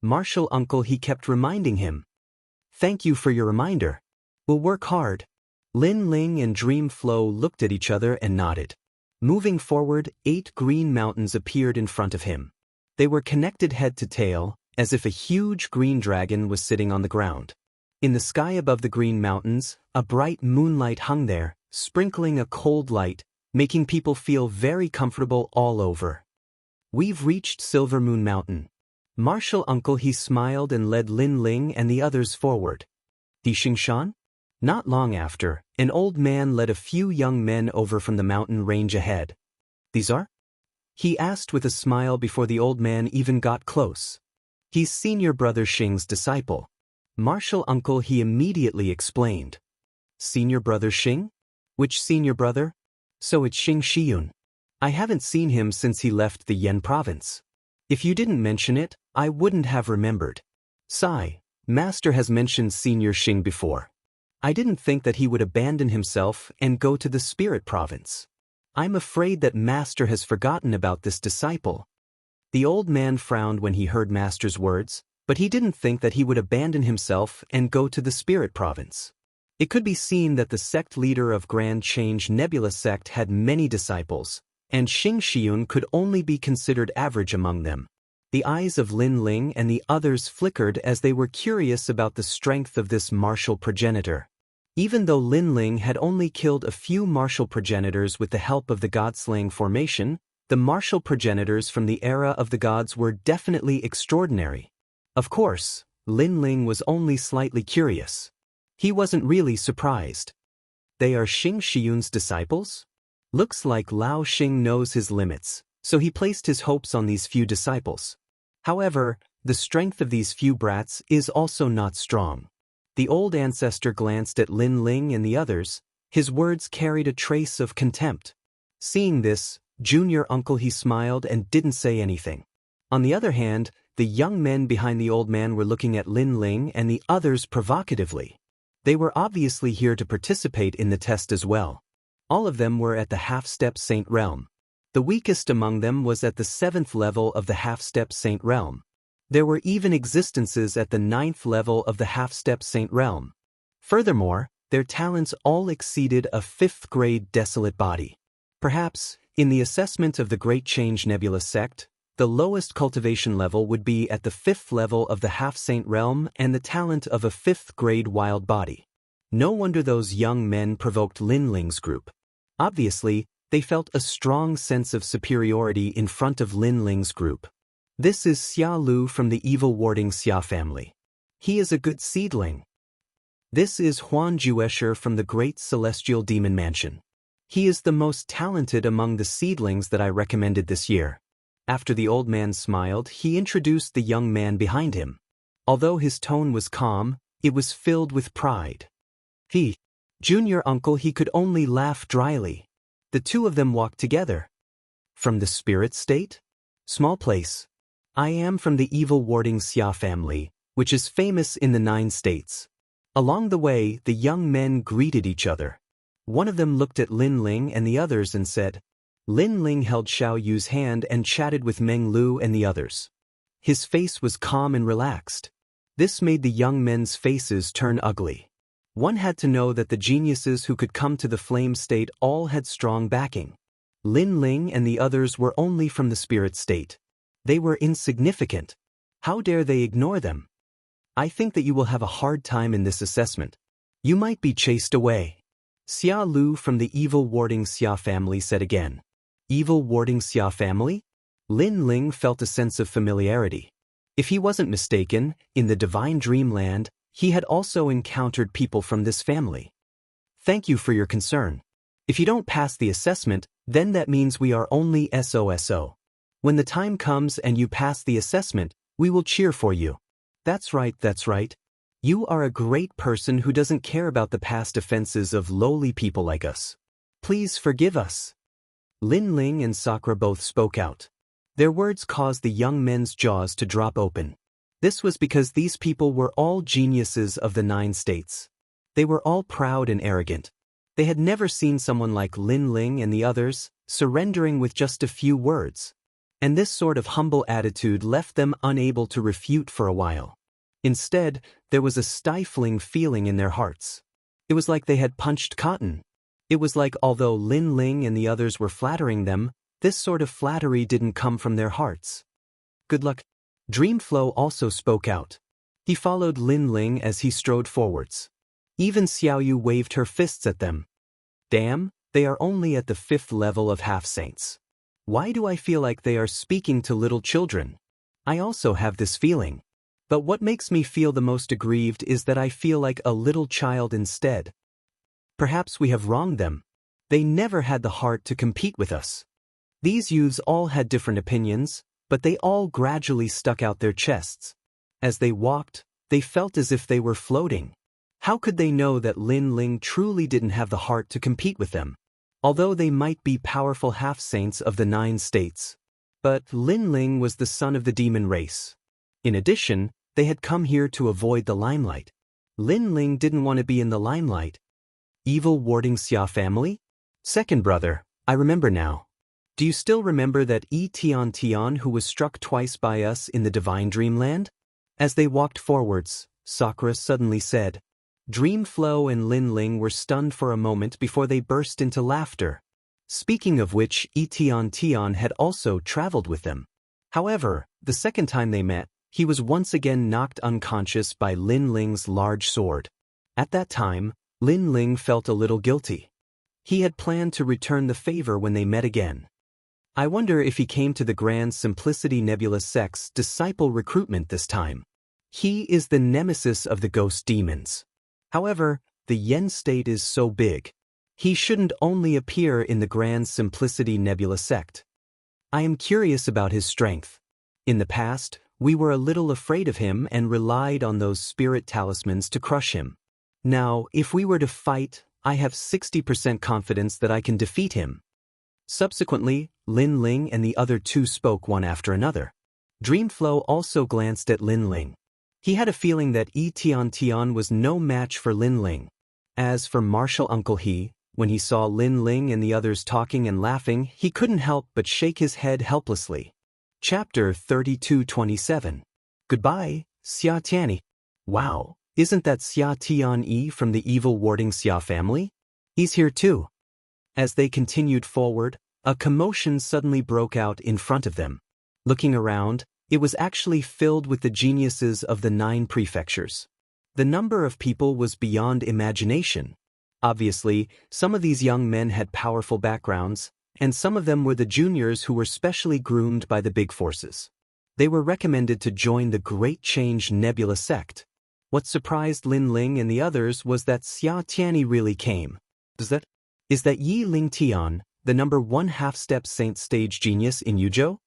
Martial Uncle He kept reminding him. Thank you for your reminder. We'll work hard. Lin Ling and Dream Flow looked at each other and nodded. Moving forward, 8 green mountains appeared in front of him. They were connected head to tail, as if a huge green dragon was sitting on the ground. In the sky above the green mountains, a bright moonlight hung there, sprinkling a cold light, making people feel very comfortable all over. We've reached Silver Moon Mountain. Martial Uncle He smiled and led Lin Ling and the others forward. Xing? Not long after, an old man led a few young men over from the mountain range ahead. These are? He asked with a smile before the old man even got close. He's senior brother Xing's disciple. Martial Uncle He immediately explained. Senior brother Xing? Which senior brother? So it's Xing Shiyun. I haven't seen him since he left the Yen province. If you didn't mention it, I wouldn't have remembered. Sigh, Master has mentioned Senior Xing before. I didn't think that he would abandon himself and go to the Spirit Province. I'm afraid that Master has forgotten about this disciple. The old man frowned when he heard Master's words, but he didn't think that he would abandon himself and go to the Spirit Province. It could be seen that the sect leader of Grand Change Nebula sect had many disciples, and Xing Shiyun could only be considered average among them. The eyes of Lin Ling and the others flickered as they were curious about the strength of this martial progenitor. Even though Lin Ling had only killed a few martial progenitors with the help of the God-slaying formation, the martial progenitors from the era of the gods were definitely extraordinary. Of course, Lin Ling was only slightly curious. He wasn't really surprised. They are Xing Shiyun's disciples? Looks like Lao Xing knows his limits, so he placed his hopes on these few disciples. However, the strength of these few brats is also not strong. The old ancestor glanced at Lin Ling and the others. His words carried a trace of contempt. Seeing this, Junior Uncle He smiled and didn't say anything. On the other hand, the young men behind the old man were looking at Lin Ling and the others provocatively. They were obviously here to participate in the test as well. All of them were at the half-step Saint Realm. The weakest among them was at the 7th level of the half-step Saint Realm. There were even existences at the 9th level of the half-step Saint Realm. Furthermore, their talents all exceeded a 5th grade desolate body. Perhaps, in the assessment of the Great Change Nebula sect, the lowest cultivation level would be at the 5th level of the half-saint realm and the talent of a 5th grade wild body. No wonder those young men provoked Lin Ling's group. Obviously, they felt a strong sense of superiority in front of Lin Ling's group. This is Xia Lu from the evil warding Xia family. He is a good seedling. This is Huan Juesher from the great celestial demon mansion. He is the most talented among the seedlings that I recommended this year. After the old man smiled, he introduced the young man behind him. Although his tone was calm, it was filled with pride. He, junior uncle, he could only laugh dryly. The two of them walked together. From the spirit state? Small place. I am from the evil warding Xia family, which is famous in the 9 states. Along the way, the young men greeted each other. One of them looked at Lin Ling and the others and said. Lin Ling held Xiao Yu's hand and chatted with Meng Lu and the others. His face was calm and relaxed. This made the young men's faces turn ugly. One had to know that the geniuses who could come to the flame state all had strong backing. Lin Ling and the others were only from the spirit state. They were insignificant. How dare they ignore them? I think that you will have a hard time in this assessment. You might be chased away. Xia Lu from the evil warding Xia family said again. Evil warding Xia family? Lin Ling felt a sense of familiarity. If he wasn't mistaken, in the divine dreamland, he had also encountered people from this family. Thank you for your concern. If you don't pass the assessment, then that means we are only SOSO. When the time comes and you pass the assessment, we will cheer for you. That's right, that's right. You are a great person who doesn't care about the past offenses of lowly people like us. Please forgive us. Lin Ling and Sakura both spoke out. Their words caused the young men's jaws to drop open. This was because these people were all geniuses of the 9 states. They were all proud and arrogant. They had never seen someone like Lin Ling and the others surrendering with just a few words. And this sort of humble attitude left them unable to refute for a while. Instead, there was a stifling feeling in their hearts. It was like they had punched cotton. It was like although Lin Ling and the others were flattering them, this sort of flattery didn't come from their hearts. Good luck. Dreamflow also spoke out. He followed Lin Ling as he strode forwards. Even Xiaoyu waved her fists at them. Damn, they are only at the 5th level of half-saints. Why do I feel like they are speaking to little children? I also have this feeling. But what makes me feel the most aggrieved is that I feel like a little child instead. Perhaps we have wronged them. They never had the heart to compete with us. These youths all had different opinions, but they all gradually stuck out their chests. As they walked, they felt as if they were floating. How could they know that Lin Ling truly didn't have the heart to compete with them? Although they might be powerful half-saints of the 9 states. But Lin Ling was the son of the demon race. In addition, they had come here to avoid the limelight. Lin Ling didn't want to be in the limelight. Evil warding Xia family? Second brother, I remember now. Do you still remember that Tian Tian who was struck twice by us in the divine dreamland? As they walked forwards, Sakura suddenly said. Dreamflow and Lin Ling were stunned for a moment before they burst into laughter. Speaking of which, Tian Tian had also traveled with them. However, the second time they met, he was once again knocked unconscious by Lin Ling's large sword. At that time, Lin Ling felt a little guilty. He had planned to return the favor when they met again. I wonder if he came to the Grand Simplicity Nebula Sect's disciple recruitment this time. He is the nemesis of the ghost demons. However, the Yen state is so big. He shouldn't only appear in the Grand Simplicity Nebula Sect. I am curious about his strength. In the past, we were a little afraid of him and relied on those spirit talismans to crush him. Now, if we were to fight, I have 60% confidence that I can defeat him. Subsequently, Lin Ling and the other two spoke one after another. Dreamflow also glanced at Lin Ling. He had a feeling that Tian Tian was no match for Lin Ling. As for Martial Uncle He, when he saw Lin Ling and the others talking and laughing, he couldn't help but shake his head helplessly. Chapter 32:27. Goodbye, Xia Tianyi. Wow, isn't that Xia Tianyi from the evil warding Xia family? He's here too. As they continued forward, a commotion suddenly broke out in front of them. Looking around, it was actually filled with the geniuses of the 9 prefectures. The number of people was beyond imagination. Obviously, some of these young men had powerful backgrounds, and some of them were the juniors who were specially groomed by the big forces. They were recommended to join the Great Change Nebula Sect. What surprised Lin Ling and the others was that Xia Tianyi really came. Is that Yi Ling Tian, the number 1 half-step saint stage genius in Yuzhou?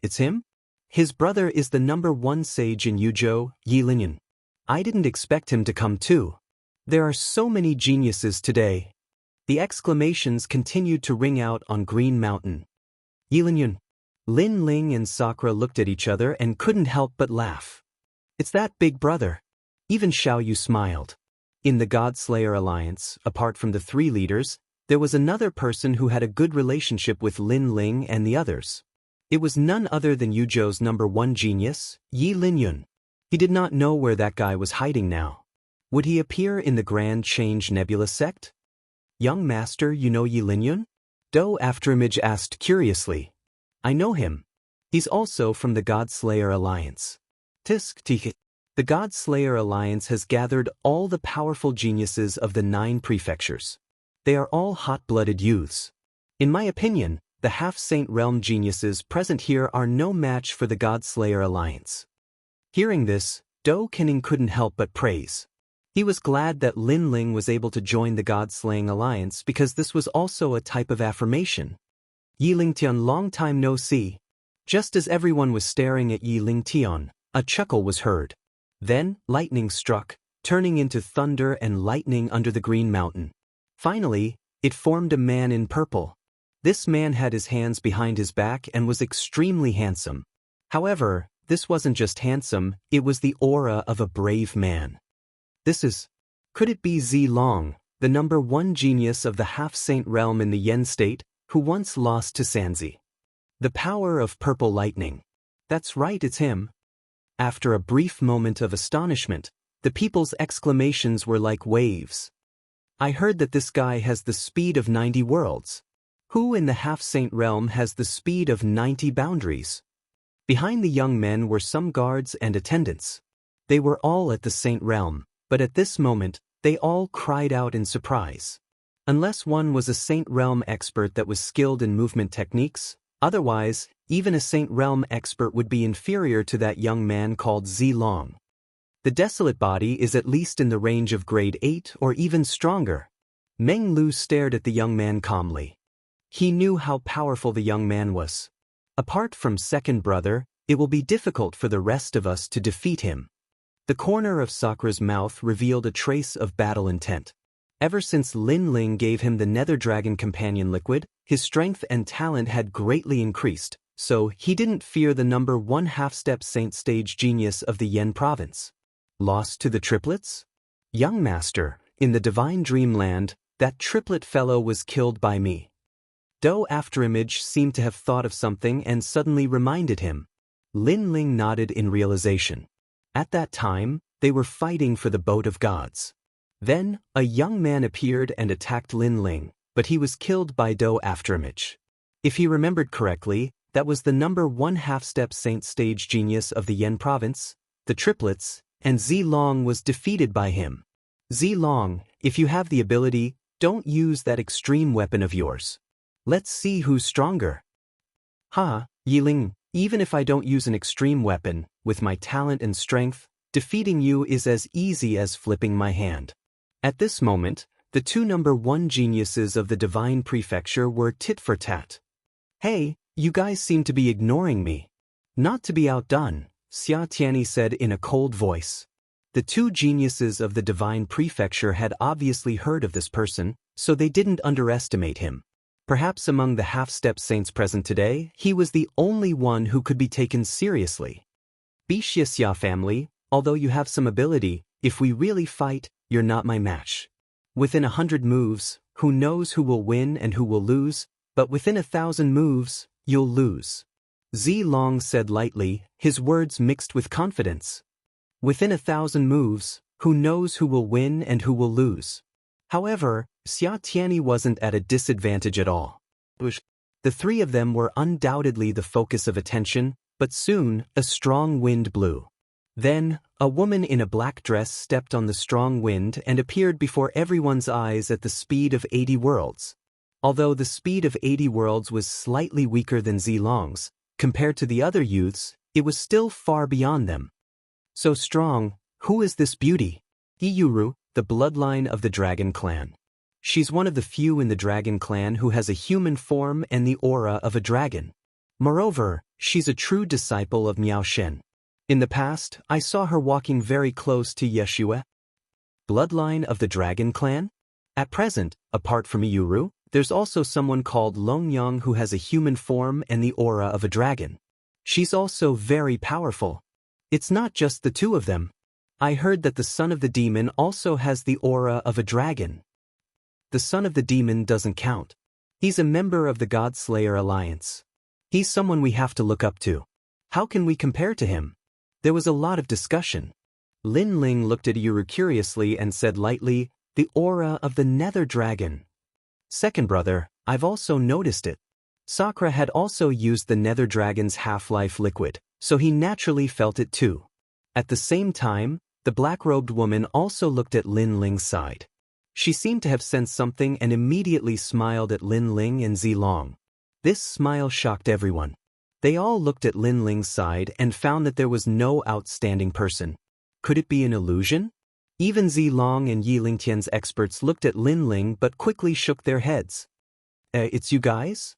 It's him? His brother is the #1 sage in Yuzhou, Yi Linyan. I didn't expect him to come too. There are so many geniuses today. The exclamations continued to ring out on Green Mountain. Yi Linyan. Lin Ling and Sakura looked at each other and couldn't help but laugh. It's that big brother. Even Xiao Yu smiled. In the God-Slayer Alliance, apart from the 3 leaders, there was another person who had a good relationship with Lin Ling and the others. It was none other than Yuzhou's #1 genius, Yi Linyan. He did not know where that guy was hiding now. Would he appear in the Grand Change Nebula sect? Young master, you know Yi Linyan? Do Afterimage asked curiously. I know him. He's also from the God-Slayer Alliance. Tisk Tikit. The God-Slayer Alliance has gathered all the powerful geniuses of the 9 prefectures. They are all hot-blooded youths. In my opinion, the half-saint realm geniuses present here are no match for the God-Slayer Alliance. Hearing this, Do Kening couldn't help but praise. He was glad that Lin Ling was able to join the God-Slaying Alliance because this was also a type of affirmation. Yi Lingtian, long time no see. Just as everyone was staring at Yi Lingtian, a chuckle was heard. Then, lightning struck, turning into thunder and lightning under the Green Mountain. Finally, it formed a man in purple. This man had his hands behind his back and was extremely handsome. However, this wasn't just handsome, it was the aura of a brave man. Could it be Zilong, the #1 genius of the half-saint realm in the Yen state, who once lost to Sanzi? The power of purple lightning. That's right, it's him. After a brief moment of astonishment, the people's exclamations were like waves. I heard that this guy has the speed of 90 worlds. Who in the half-saint realm has the speed of 90 boundaries? Behind the young men were some guards and attendants. They were all at the saint realm, but at this moment, they all cried out in surprise. Unless one was a saint realm expert that was skilled in movement techniques, otherwise, even a saint realm expert would be inferior to that young man called Zilong. The desolate body is at least in the range of grade 8 or even stronger. Meng Lu stared at the young man calmly. He knew how powerful the young man was. Apart from second brother, it will be difficult for the rest of us to defeat him. The corner of Sakura's mouth revealed a trace of battle intent. Ever since Lin Ling gave him the Nether Dragon Companion liquid, his strength and talent had greatly increased, so he didn't fear the #1 half-step saint stage genius of the Yen province. Lost to the triplets? Young master, in the divine dreamland, that triplet fellow was killed by me. Do Afterimage seemed to have thought of something and suddenly reminded him. Lin Ling nodded in realization. At that time, they were fighting for the Boat of Gods. Then, a young man appeared and attacked Lin Ling, but he was killed by Do Afterimage. If he remembered correctly, that was the #1 half-step saint stage genius of the Yen province, the triplets, and Zilong was defeated by him. Zilong, if you have the ability, don't use that extreme weapon of yours. Let's see who's stronger. Yi Ling, even if I don't use an extreme weapon, with my talent and strength, defeating you is as easy as flipping my hand. At this moment, the 2 #1 geniuses of the Divine Prefecture were tit for tat. Hey, you guys seem to be ignoring me. Not to be outdone, Xia Tianyi said in a cold voice. The 2 geniuses of the Divine Prefecture had obviously heard of this person, so they didn't underestimate him. Perhaps among the half-step saints present today, he was the only one who could be taken seriously. Bixia family, although you have some ability, if we really fight, you're not my match. Within 100 moves, who knows who will win and who will lose, but within 1,000 moves, you'll lose. Zilong said lightly, his words mixed with confidence. Within 1,000 moves, who knows who will win and who will lose. However, Xia Tianyi wasn't at a disadvantage at all. The 3 of them were undoubtedly the focus of attention, but soon, a strong wind blew. Then, a woman in a black dress stepped on the strong wind and appeared before everyone's eyes at the speed of 80 worlds. Although the speed of 80 worlds was slightly weaker than Zilong's, compared to the other youths, it was still far beyond them. So strong, who is this beauty? Iyuru, the bloodline of the Dragon Clan. She's one of the few in the Dragon Clan who has a human form and the aura of a dragon. Moreover, she's a true disciple of Miao Shen. In the past, I saw her walking very close to Yeshua, bloodline of the Dragon Clan. At present, apart from Yuru, there's also someone called Longyang who has a human form and the aura of a dragon. She's also very powerful. It's not just the two of them. I heard that the son of the demon also has the aura of a dragon. The son of the demon doesn't count. He's a member of the God Slayer Alliance. He's someone we have to look up to. How can we compare to him? There was a lot of discussion. Lin Ling looked at Yuru curiously and said lightly, "The aura of the nether dragon." Second brother, I've also noticed it. Sakura had also used the nether dragon's half-life liquid, so he naturally felt it too. At the same time, the black-robed woman also looked at Lin Ling's side. She seemed to have sensed something and immediately smiled at Lin Ling and Zilong. This smile shocked everyone. They all looked at Lin Ling's side and found that there was no outstanding person. Could it be an illusion? Even Zilong and Yi Lingtian's experts looked at Lin Ling but quickly shook their heads. It's you guys?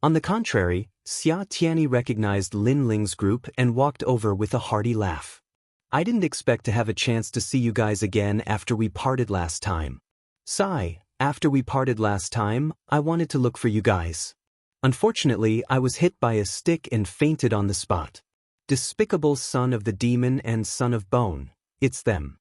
On the contrary, Xia Tianyi recognized Lin Ling's group and walked over with a hearty laugh. I didn't expect to have a chance to see you guys again after we parted last time. Sigh, after we parted last time, I wanted to look for you guys. Unfortunately, I was hit by a stick and fainted on the spot. Despicable son of the demon and son of bone, it's them.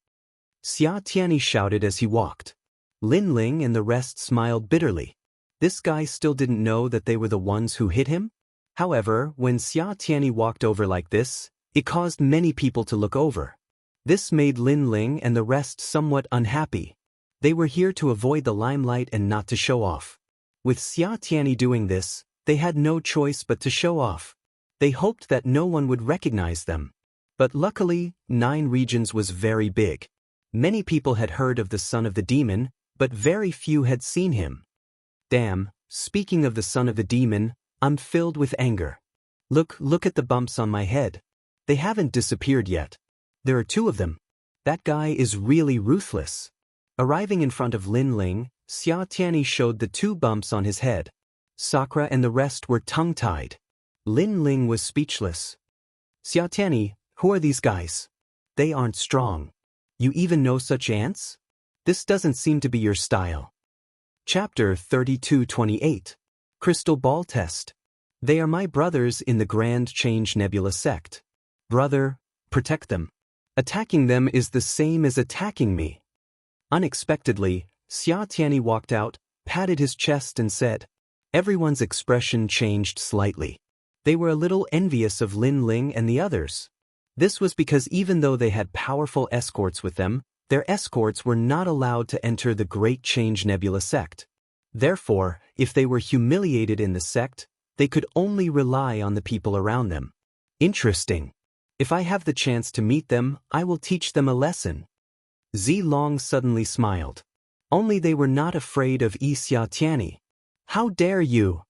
Xia Tianyi shouted as he walked. Lin Ling and the rest smiled bitterly. This guy still didn't know that they were the ones who hit him? However, when Xia Tianyi walked over like this, it caused many people to look over. This made Lin Ling and the rest somewhat unhappy. They were here to avoid the limelight and not to show off. With Xia Tianyi doing this, they had no choice but to show off. They hoped that no one would recognize them. But luckily, 9 regions was very big. Many people had heard of the son of the demon, but very few had seen him. Damn, speaking of the son of the demon, I'm filled with anger. Look at the bumps on my head. They haven't disappeared yet. There are 2 of them. That guy is really ruthless. Arriving in front of Lin Ling, Xia Tianyi showed the 2 bumps on his head. Sakura and the rest were tongue-tied. Lin Ling was speechless. Xia Tianyi, who are these guys? They aren't strong. You even know such ants? This doesn't seem to be your style. Chapter 32-28. Crystal Ball Test. They are my brothers in the Grand Change Nebula sect. Brother, protect them. Attacking them is the same as attacking me. Unexpectedly, Xia Tianyi walked out, patted his chest and said. Everyone's expression changed slightly. They were a little envious of Lin Ling and the others. This was because even though they had powerful escorts with them, their escorts were not allowed to enter the Great Change Nebula sect. Therefore, if they were humiliated in the sect, they could only rely on the people around them. Interesting. If I have the chance to meet them, I will teach them a lesson. Zilong suddenly smiled. Only they were not afraid of Xia Tianyi. How dare you?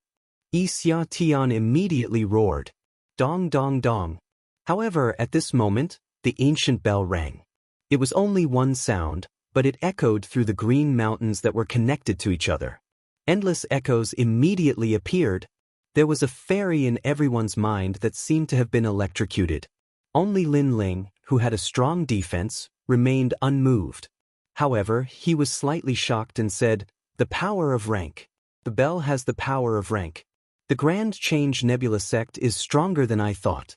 Xia Tian immediately roared. Dong dong dong. However, at this moment, the ancient bell rang. It was only one sound, but it echoed through the green mountains that were connected to each other. Endless echoes immediately appeared. There was a fairy in everyone's mind that seemed to have been electrocuted. Only Lin Ling, who had a strong defense, remained unmoved. However, he was slightly shocked and said, "The power of rank. The bell has the power of rank. The Grand Change Nebula sect is stronger than I thought."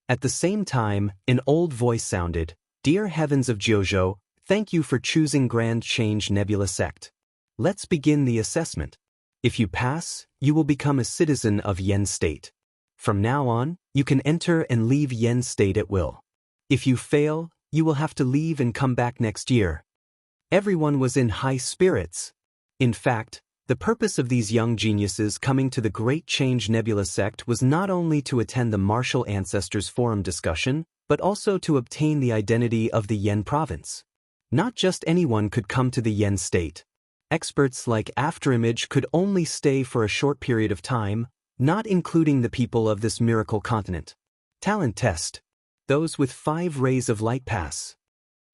At the same time, an old voice sounded, "Dear heavens of Jiuzhou, thank you for choosing Grand Change Nebula sect. Let's begin the assessment. If you pass, you will become a citizen of Yen State. From now on, you can enter and leave Yen State at will. If you fail, you will have to leave and come back next year." Everyone was in high spirits. In fact, the purpose of these young geniuses coming to the Great Change Nebula sect was not only to attend the Martial Ancestors Forum discussion, but also to obtain the identity of the Yen province. Not just anyone could come to the Yen state. Experts like Afterimage could only stay for a short period of time, not including the people of this miracle continent. Talent test. Those with 5 rays of light pass.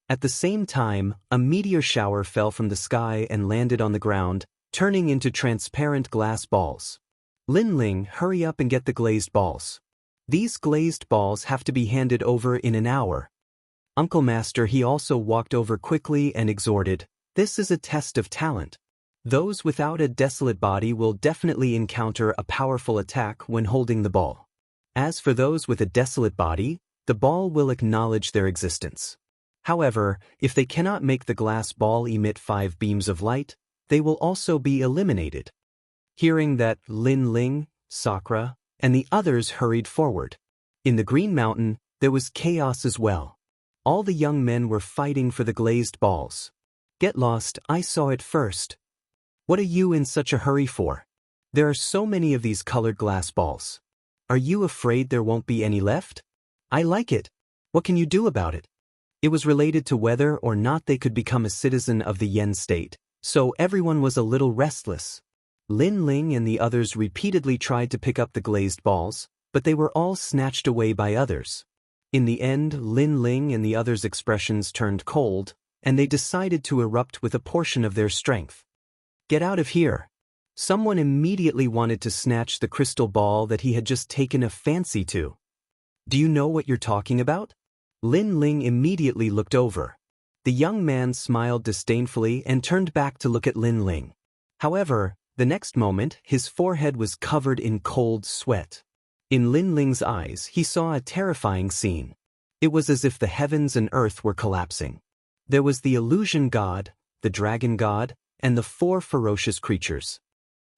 At the same time, a meteor shower fell from the sky and landed on the ground, turning into transparent glass balls. Lin Ling, hurry up and get the glazed balls. These glazed balls have to be handed over in an hour. Uncle Master, he also walked over quickly and exhorted, this is a test of talent. Those without a desolate body will definitely encounter a powerful attack when holding the ball. As for those with a desolate body, the ball will acknowledge their existence. However, if they cannot make the glass ball emit 5 beams of light, they will also be eliminated. Hearing that, Lin Ling, Sakura, and the others hurried forward. In the Green Mountain, there was chaos as well. All the young men were fighting for the glazed balls. Get lost, I saw it first. What are you in such a hurry for? There are so many of these colored glass balls. Are you afraid there won't be any left? I like it. What can you do about it? It was related to whether or not they could become a citizen of the Yen state, so everyone was a little restless. Lin Ling and the others repeatedly tried to pick up the glazed balls, but they were all snatched away by others. In the end, Lin Ling and the others' expressions turned cold, and they decided to erupt with a portion of their strength. Get out of here! Someone immediately wanted to snatch the crystal ball that he had just taken a fancy to. Do you know what you're talking about? Lin Ling immediately looked over. The young man smiled disdainfully and turned back to look at Lin Ling. However, the next moment, his forehead was covered in cold sweat. In Lin Ling's eyes, he saw a terrifying scene. It was as if the heavens and earth were collapsing. There was the illusion god, the dragon god, and the 4 ferocious creatures.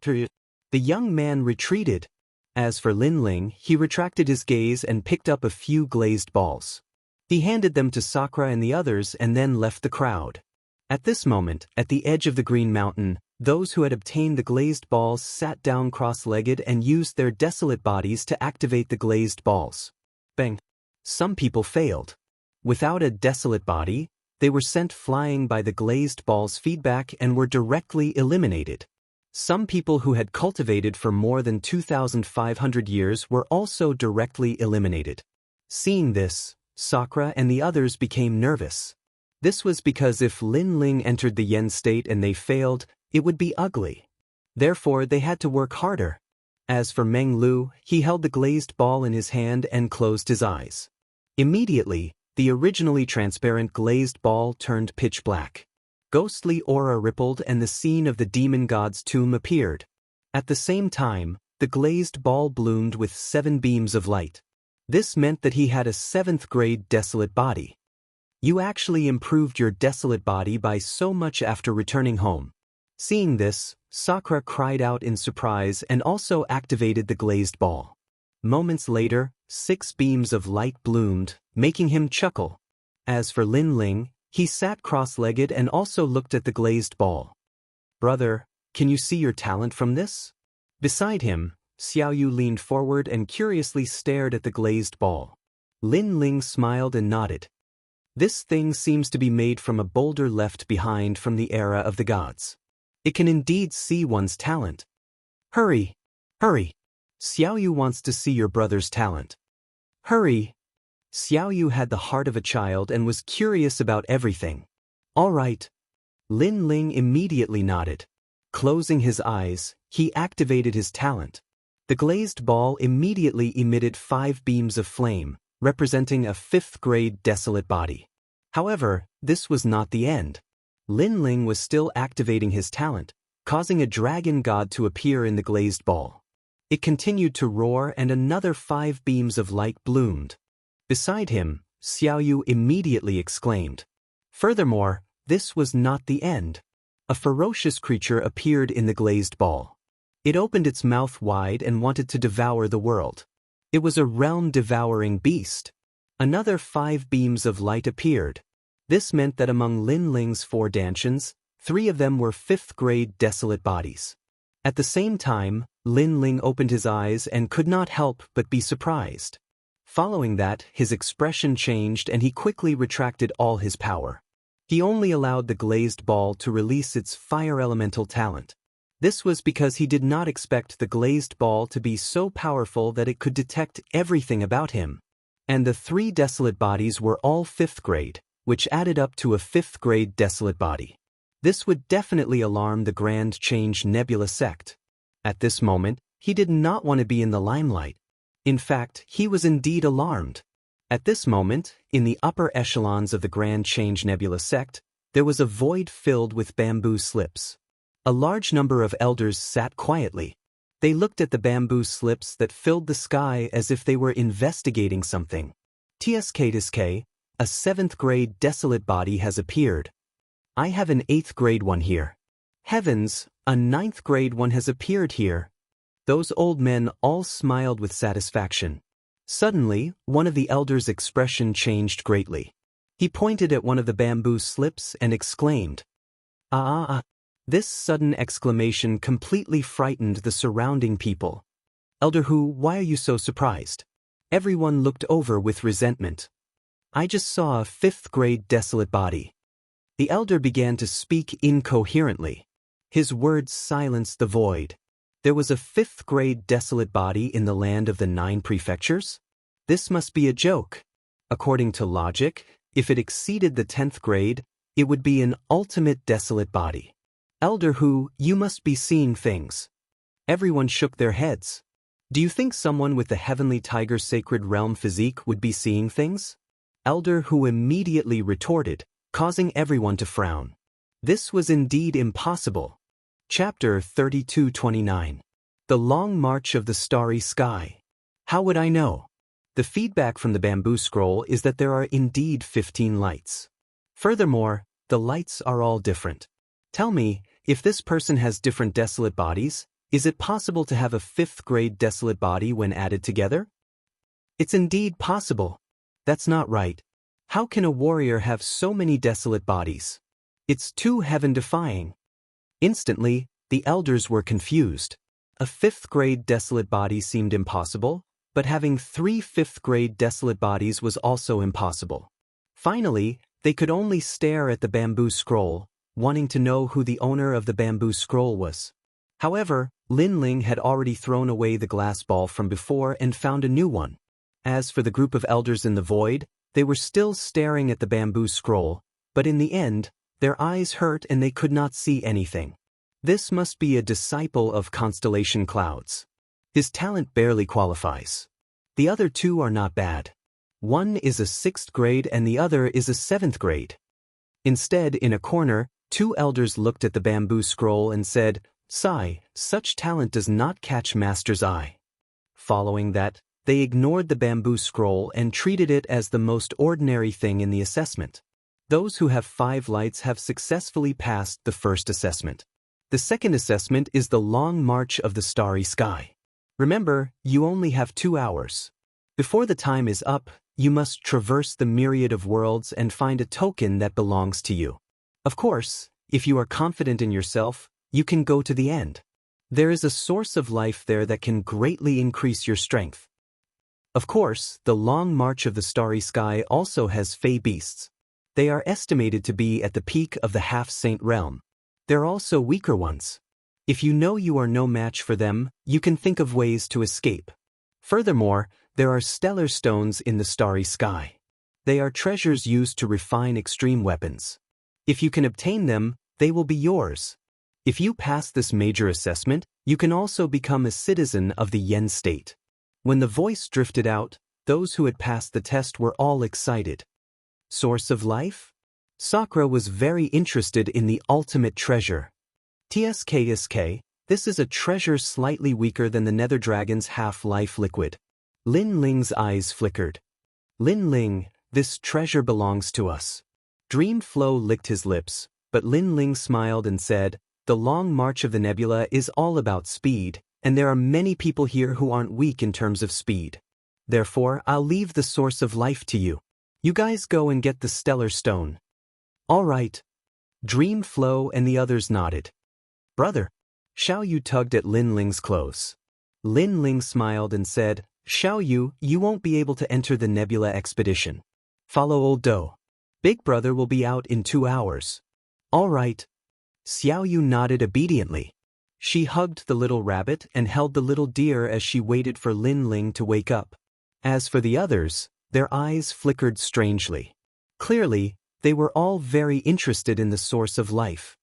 The young man retreated. As for Lin Ling, he retracted his gaze and picked up a few glazed balls. He handed them to Sakura and the others and then left the crowd. At this moment, at the edge of the Green Mountain, those who had obtained the glazed balls sat down cross-legged and used their desolate bodies to activate the glazed balls. Bang! Some people failed. Without a desolate body, they were sent flying by the glazed ball's feedback and were directly eliminated. Some people who had cultivated for more than 2,500 years were also directly eliminated. Seeing this, Sakura and the others became nervous. This was because if Lin Ling entered the Yen state and they failed, it would be ugly. Therefore, they had to work harder. As for Meng Lu, he held the glazed ball in his hand and closed his eyes. Immediately, the originally transparent glazed ball turned pitch black. Ghostly aura rippled and the scene of the demon god's tomb appeared. At the same time, the glazed ball bloomed with 7 beams of light. This meant that he had a 7th grade desolate body. You actually improved your desolate body by so much after returning home. Seeing this, Sakura cried out in surprise and also activated the glazed ball. Moments later, 6 beams of light bloomed, making him chuckle. As for Lin Ling, he sat cross-legged and also looked at the glazed ball. Brother, can you see your talent from this? Beside him, Xiaoyu leaned forward and curiously stared at the glazed ball. Lin Ling smiled and nodded. This thing seems to be made from a boulder left behind from the era of the gods. It can indeed see one's talent. Hurry! Hurry! Xiaoyu wants to see your brother's talent. Hurry! Xiaoyu had the heart of a child and was curious about everything. All right. Lin Ling immediately nodded. Closing his eyes, he activated his talent. The glazed ball immediately emitted 5 beams of flame, representing a 5th grade desolate body. However, this was not the end. Lin Ling was still activating his talent, causing a dragon god to appear in the glazed ball. It continued to roar and another 5 beams of light bloomed. Beside him, Xiaoyu immediately exclaimed. Furthermore, this was not the end. A ferocious creature appeared in the glazed ball. It opened its mouth wide and wanted to devour the world. It was a realm-devouring beast. Another 5 beams of light appeared. This meant that among Lin Ling's 4 Danshuns, 3 of them were 5th grade desolate bodies. At the same time, Lin Ling opened his eyes and could not help but be surprised. Following that, his expression changed and he quickly retracted all his power. He only allowed the glazed ball to release its fire elemental talent. This was because he did not expect the glazed ball to be so powerful that it could detect everything about him. And the 3 desolate bodies were all 5th grade, which added up to a 5th grade desolate body. This would definitely alarm the Grand Change Nebula sect. At this moment, He did not want to be in the limelight. In fact, he was indeed alarmed. At this moment, in the upper echelons of the Grand Change Nebula sect, there was a void filled with bamboo slips. A large number of elders sat quietly. They looked at the bamboo slips that filled the sky as if they were investigating something. TSK, a 7th grade desolate body has appeared. I have an 8th grade one here. Heavens, a 9th grade one has appeared here. Those old men all smiled with satisfaction. Suddenly, one of the elders' expression changed greatly. He pointed at one of the bamboo slips and exclaimed, "Ah!" This sudden exclamation completely frightened the surrounding people. "Elder Hu, why are you so surprised?" Everyone looked over with resentment. "I just saw a 5th grade desolate body." The elder began to speak incoherently. His words silenced the void. There was a 5th grade desolate body in the land of the 9 prefectures? This must be a joke. According to logic, if it exceeded the 10th grade, it would be an ultimate desolate body. Elder Hu, you must be seeing things. Everyone shook their heads. Do you think someone with the Heavenly Tiger Sacred Realm physique would be seeing things? Elder Hu immediately retorted, causing everyone to frown. This was indeed impossible. Chapter 32:29. The Long March of the Starry Sky. How would I know? The feedback from the bamboo scroll is that there are indeed 15 lights. Furthermore, the lights are all different. Tell me, if this person has different desolate bodies, is it possible to have a 5th grade desolate body when added together? It's indeed possible. That's not right. How can a warrior have so many desolate bodies? It's too heaven-defying. Instantly, the elders were confused. A 5th grade desolate body seemed impossible, but having 3 5th grade desolate bodies was also impossible. Finally, they could only stare at the bamboo scroll, wanting to know who the owner of the bamboo scroll was. However, Lin Ling had already thrown away the glass ball from before and found a new one. As for the group of elders in the void, they were still staring at the bamboo scroll, but in the end, their eyes hurt and they could not see anything. This must be a disciple of Constellation Clouds. His talent barely qualifies. The other 2 are not bad. One is a 6th grade and the other is a 7th grade. Instead, in a corner, 2 elders looked at the bamboo scroll and said, "Sigh, such talent does not catch Master's eye." Following that, they ignored the bamboo scroll and treated it as the most ordinary thing in the assessment. Those who have 5 lights have successfully passed the first assessment. The second assessment is the Long March of the Starry Sky. Remember, you only have 2 hours. Before the time is up, you must traverse the myriad of worlds and find a token that belongs to you. Of course, if you are confident in yourself, you can go to the end. There is a source of life there that can greatly increase your strength. Of course, the Long March of the Starry Sky also has fey beasts. They are estimated to be at the peak of the half-saint realm. There are also weaker ones. If you know you are no match for them, you can think of ways to escape. Furthermore, there are stellar stones in the starry sky. They are treasures used to refine extreme weapons. If you can obtain them, they will be yours. If you pass this major assessment, you can also become a citizen of the Yen state. When the voice drifted out, those who had passed the test were all excited. Source of life? Sakura was very interested in the ultimate treasure. TSK, this is a treasure slightly weaker than the Nether Dragon's half-life liquid. Lin Ling's eyes flickered. Lin Ling, this treasure belongs to us. Dream Flow licked his lips, but Lin Ling smiled and said, the Long March of the Nebula is all about speed, and there are many people here who aren't weak in terms of speed. Therefore, I'll leave the source of life to you. You guys go and get the stellar stone. All right. Dream Flow and the others nodded. Brother. Xiao Yu tugged at Lin Ling's clothes. Lin Ling smiled and said, Xiao Yu, you won't be able to enter the Nebula expedition. Follow old Do. Big brother will be out in 2 hours. All right. Xiao Yu nodded obediently. She hugged the little rabbit and held the little deer as she waited for Lin Ling to wake up. As for the others, their eyes flickered strangely. Clearly, they were all very interested in the source of life.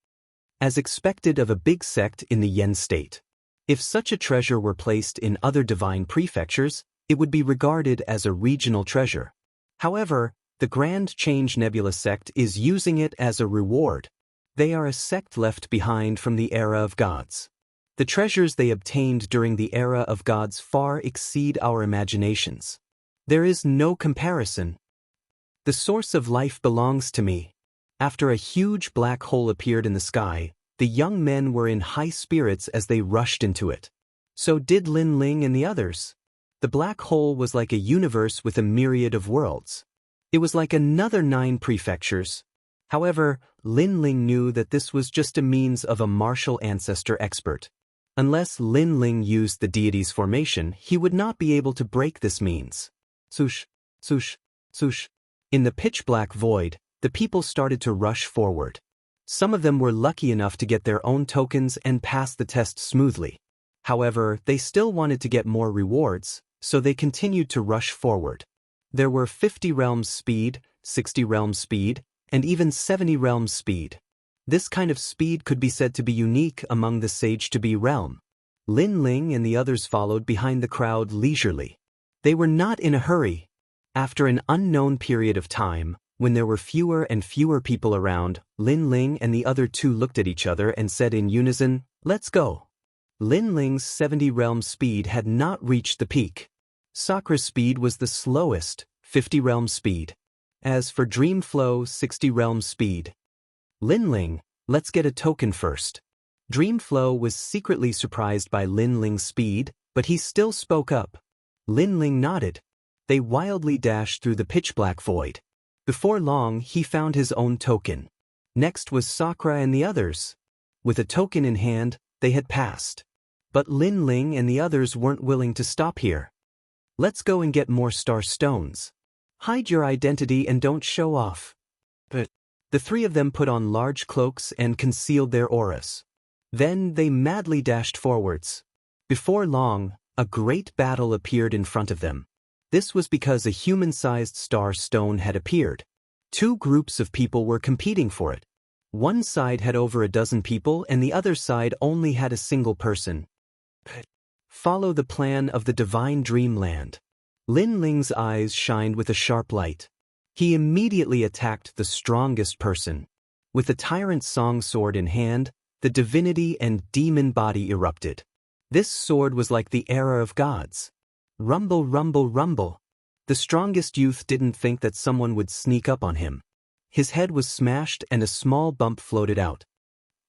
As expected of a big sect in the Yen state. If such a treasure were placed in other divine prefectures, it would be regarded as a regional treasure. However, the Grand Change Nebula sect is using it as a reward. They are a sect left behind from the era of gods. The treasures they obtained during the era of gods far exceed our imaginations. There is no comparison. The source of life belongs to me. After a huge black hole appeared in the sky, the young men were in high spirits as they rushed into it. So did Lin Ling and the others. The black hole was like a universe with a myriad of worlds. It was like another 9 prefectures. However, Lin Ling knew that this was just a means of a martial ancestor expert. Unless Lin Ling used the deity's formation, he would not be able to break this means. Swoosh, swoosh, swoosh. In the pitch-black void, the people started to rush forward. Some of them were lucky enough to get their own tokens and pass the test smoothly. However, they still wanted to get more rewards, so they continued to rush forward. There were 50 realms speed, 60 realms speed, and even 70 realms speed. This kind of speed could be said to be unique among the Sage-to-Be realm. Lin Ling and the others followed behind the crowd leisurely. They were not in a hurry. After an unknown period of time, when there were fewer and fewer people around, Lin Ling and the other 2 looked at each other and said in unison, "Let's go." Lin Ling's 70 realm speed had not reached the peak. Sakra's speed was the slowest, 50 realm speed. As for Dreamflow, 60 realm speed. Lin Ling, let's get a token first. Dreamflow was secretly surprised by Lin Ling's speed, but he still spoke up. Lin Ling nodded. They wildly dashed through the pitch-black void. Before long, he found his own token. Next was Sakura and the others. With a token in hand, they had passed. But Lin Ling and the others weren't willing to stop here. "Let's go and get more star stones. Hide your identity and don't show off." But the 3 of them put on large cloaks and concealed their auras. Then they madly dashed forwards. Before long, a great battle appeared in front of them. This was because a human-sized star stone had appeared. 2 groups of people were competing for it. One side had over a dozen people and the other side only had a single person. Follow the plan of the divine dreamland. Lin Ling's eyes shined with a sharp light. He immediately attacked the strongest person. With the tyrant song sword in hand, the divinity and demon body erupted. This sword was like the era of gods. Rumble, rumble, rumble. The strongest youth didn't think that someone would sneak up on him. His head was smashed and a small bump floated out.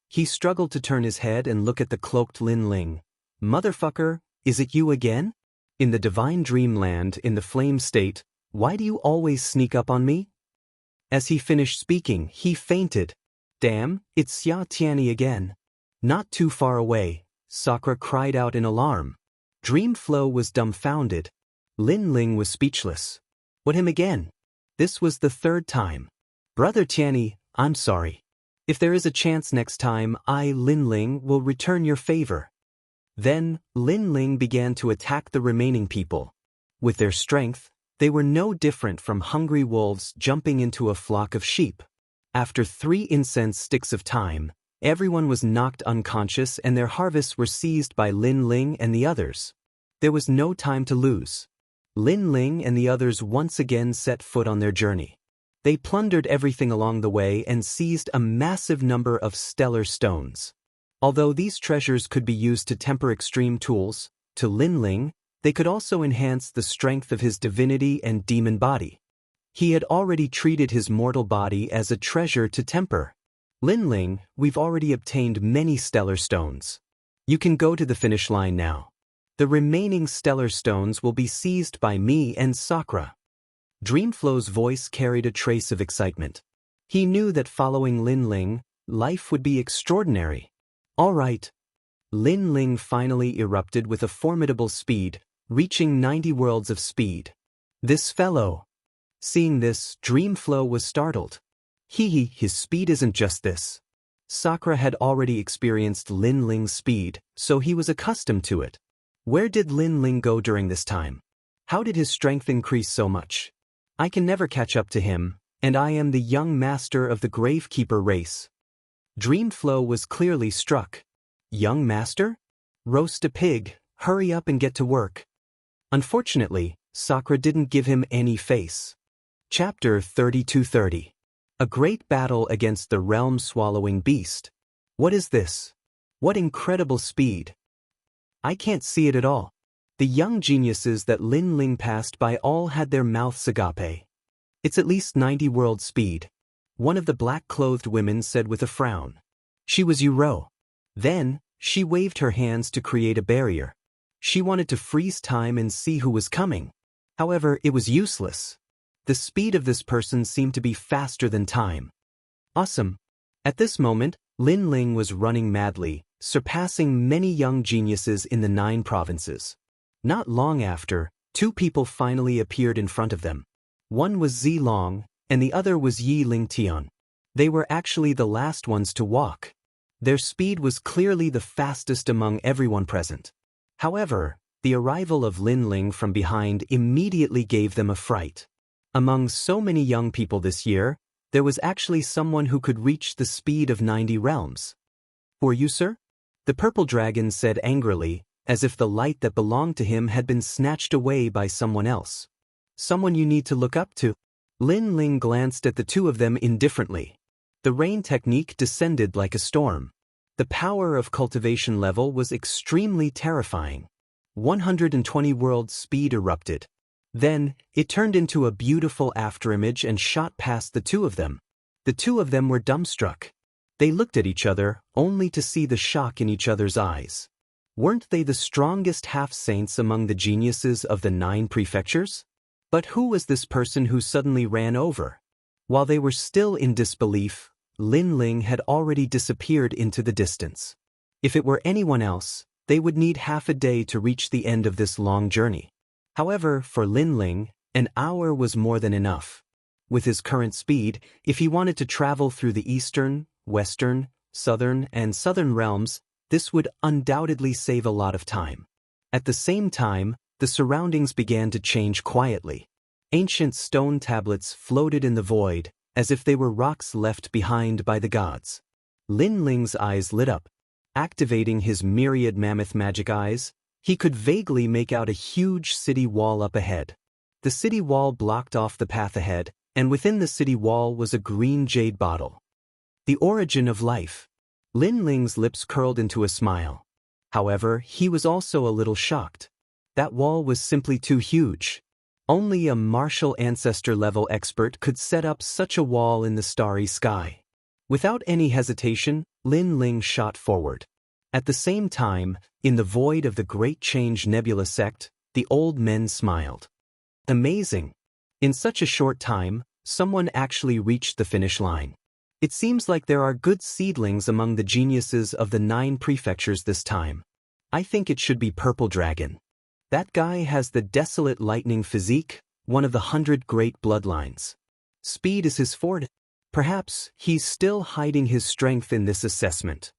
He struggled to turn his head and look at the cloaked Lin Ling. "Motherfucker, is it you again? In the divine dreamland, in the flame state, why do you always sneak up on me?" As he finished speaking, he fainted. "Damn, it's Xia Tianyi again." Not too far away, Sakura cried out in alarm. Dreamflow was dumbfounded. Lin Ling was speechless. "What, him again?" This was the 3rd time. "Brother Tianyi, I'm sorry. If there is a chance next time, I, Lin Ling, will return your favor." Then, Lin Ling began to attack the remaining people. With their strength, they were no different from hungry wolves jumping into a flock of sheep. After 3 incense sticks of time, everyone was knocked unconscious and their harvests were seized by Lin Ling and the others. There was no time to lose. Lin Ling and the others once again set foot on their journey. They plundered everything along the way and seized a massive number of stellar stones. Although these treasures could be used to temper extreme tools, to Lin Ling, they could also enhance the strength of his divinity and demon body. He had already treated his mortal body as a treasure to temper. "Lin Ling, we've already obtained many stellar stones. You can go to the finish line now. The remaining stellar stones will be seized by me and Sakura." Dreamflow's voice carried a trace of excitement. He knew that following Lin Ling, life would be extraordinary. "All right." Lin Ling finally erupted with a formidable speed, reaching 90 worlds of speed. "This fellow." Seeing this, Dreamflow was startled. His speed isn't just this. Sakura had already experienced Lin Ling's speed, so he was accustomed to it. Where did Lin Ling go during this time? How did his strength increase so much? I can never catch up to him, and I am the young master of the Gravekeeper race. Dreamflow was clearly struck. Young master? Roast a pig, hurry up and get to work. Unfortunately, Sakura didn't give him any face. Chapter 32:30. A great battle against the realm-swallowing beast. What is this? What incredible speed! I can't see it at all. The young geniuses that Lin Ling passed by all had their mouths agape. It's at least 90 world speed. One of the black-clothed women said with a frown. She was Yuro. Then, she waved her hands to create a barrier. She wanted to freeze time and see who was coming. However, it was useless. The speed of this person seemed to be faster than time. Awesome. At this moment, Lin Ling was running madly, surpassing many young geniuses in the 9 provinces. Not long after, 2 people finally appeared in front of them. One was Zi Long, and the other was Yi Lingtian. They were actually the last ones to walk. Their speed was clearly the fastest among everyone present. However, the arrival of Lin Ling from behind immediately gave them a fright. Among so many young people this year, there was actually someone who could reach the speed of 90 realms. "Who are you, sir?" The purple dragon said angrily, as if the light that belonged to him had been snatched away by someone else. "Someone you need to look up to." Lin Ling glanced at the 2 of them indifferently. The rain technique descended like a storm. The power of cultivation level was extremely terrifying. 120 world speed erupted. Then, it turned into a beautiful afterimage and shot past the 2 of them. The 2 of them were dumbstruck. They looked at each other, only to see the shock in each other's eyes. Weren't they the strongest half-saints among the geniuses of the 9 prefectures? But who was this person who suddenly ran over? While they were still in disbelief, Lin Ling had already disappeared into the distance. If it were anyone else, they would need half a day to reach the end of this long journey. However, for Lin Ling, an hour was more than enough. With his current speed, if he wanted to travel through the eastern, western, southern, and southern realms, this would undoubtedly save a lot of time. At the same time, the surroundings began to change quietly. Ancient stone tablets floated in the void, as if they were rocks left behind by the gods. Lin Ling's eyes lit up. Activating his myriad mammoth magic eyes, he could vaguely make out a huge city wall up ahead. The city wall blocked off the path ahead, and within the city wall was a green jade bottle. The origin of life. Lin Ling's lips curled into a smile. However, he was also a little shocked. That wall was simply too huge. Only a martial ancestor-level expert could set up such a wall in the starry sky. Without any hesitation, Lin Ling shot forward. At the same time, in the void of the Great Change Nebula sect, the old men smiled. Amazing! In such a short time, someone actually reached the finish line. It seems like there are good seedlings among the geniuses of the 9 prefectures this time. I think it should be Purple Dragon. That guy has the desolate lightning physique, one of the 100 great bloodlines. Speed is his forte. Perhaps he's still hiding his strength in this assessment.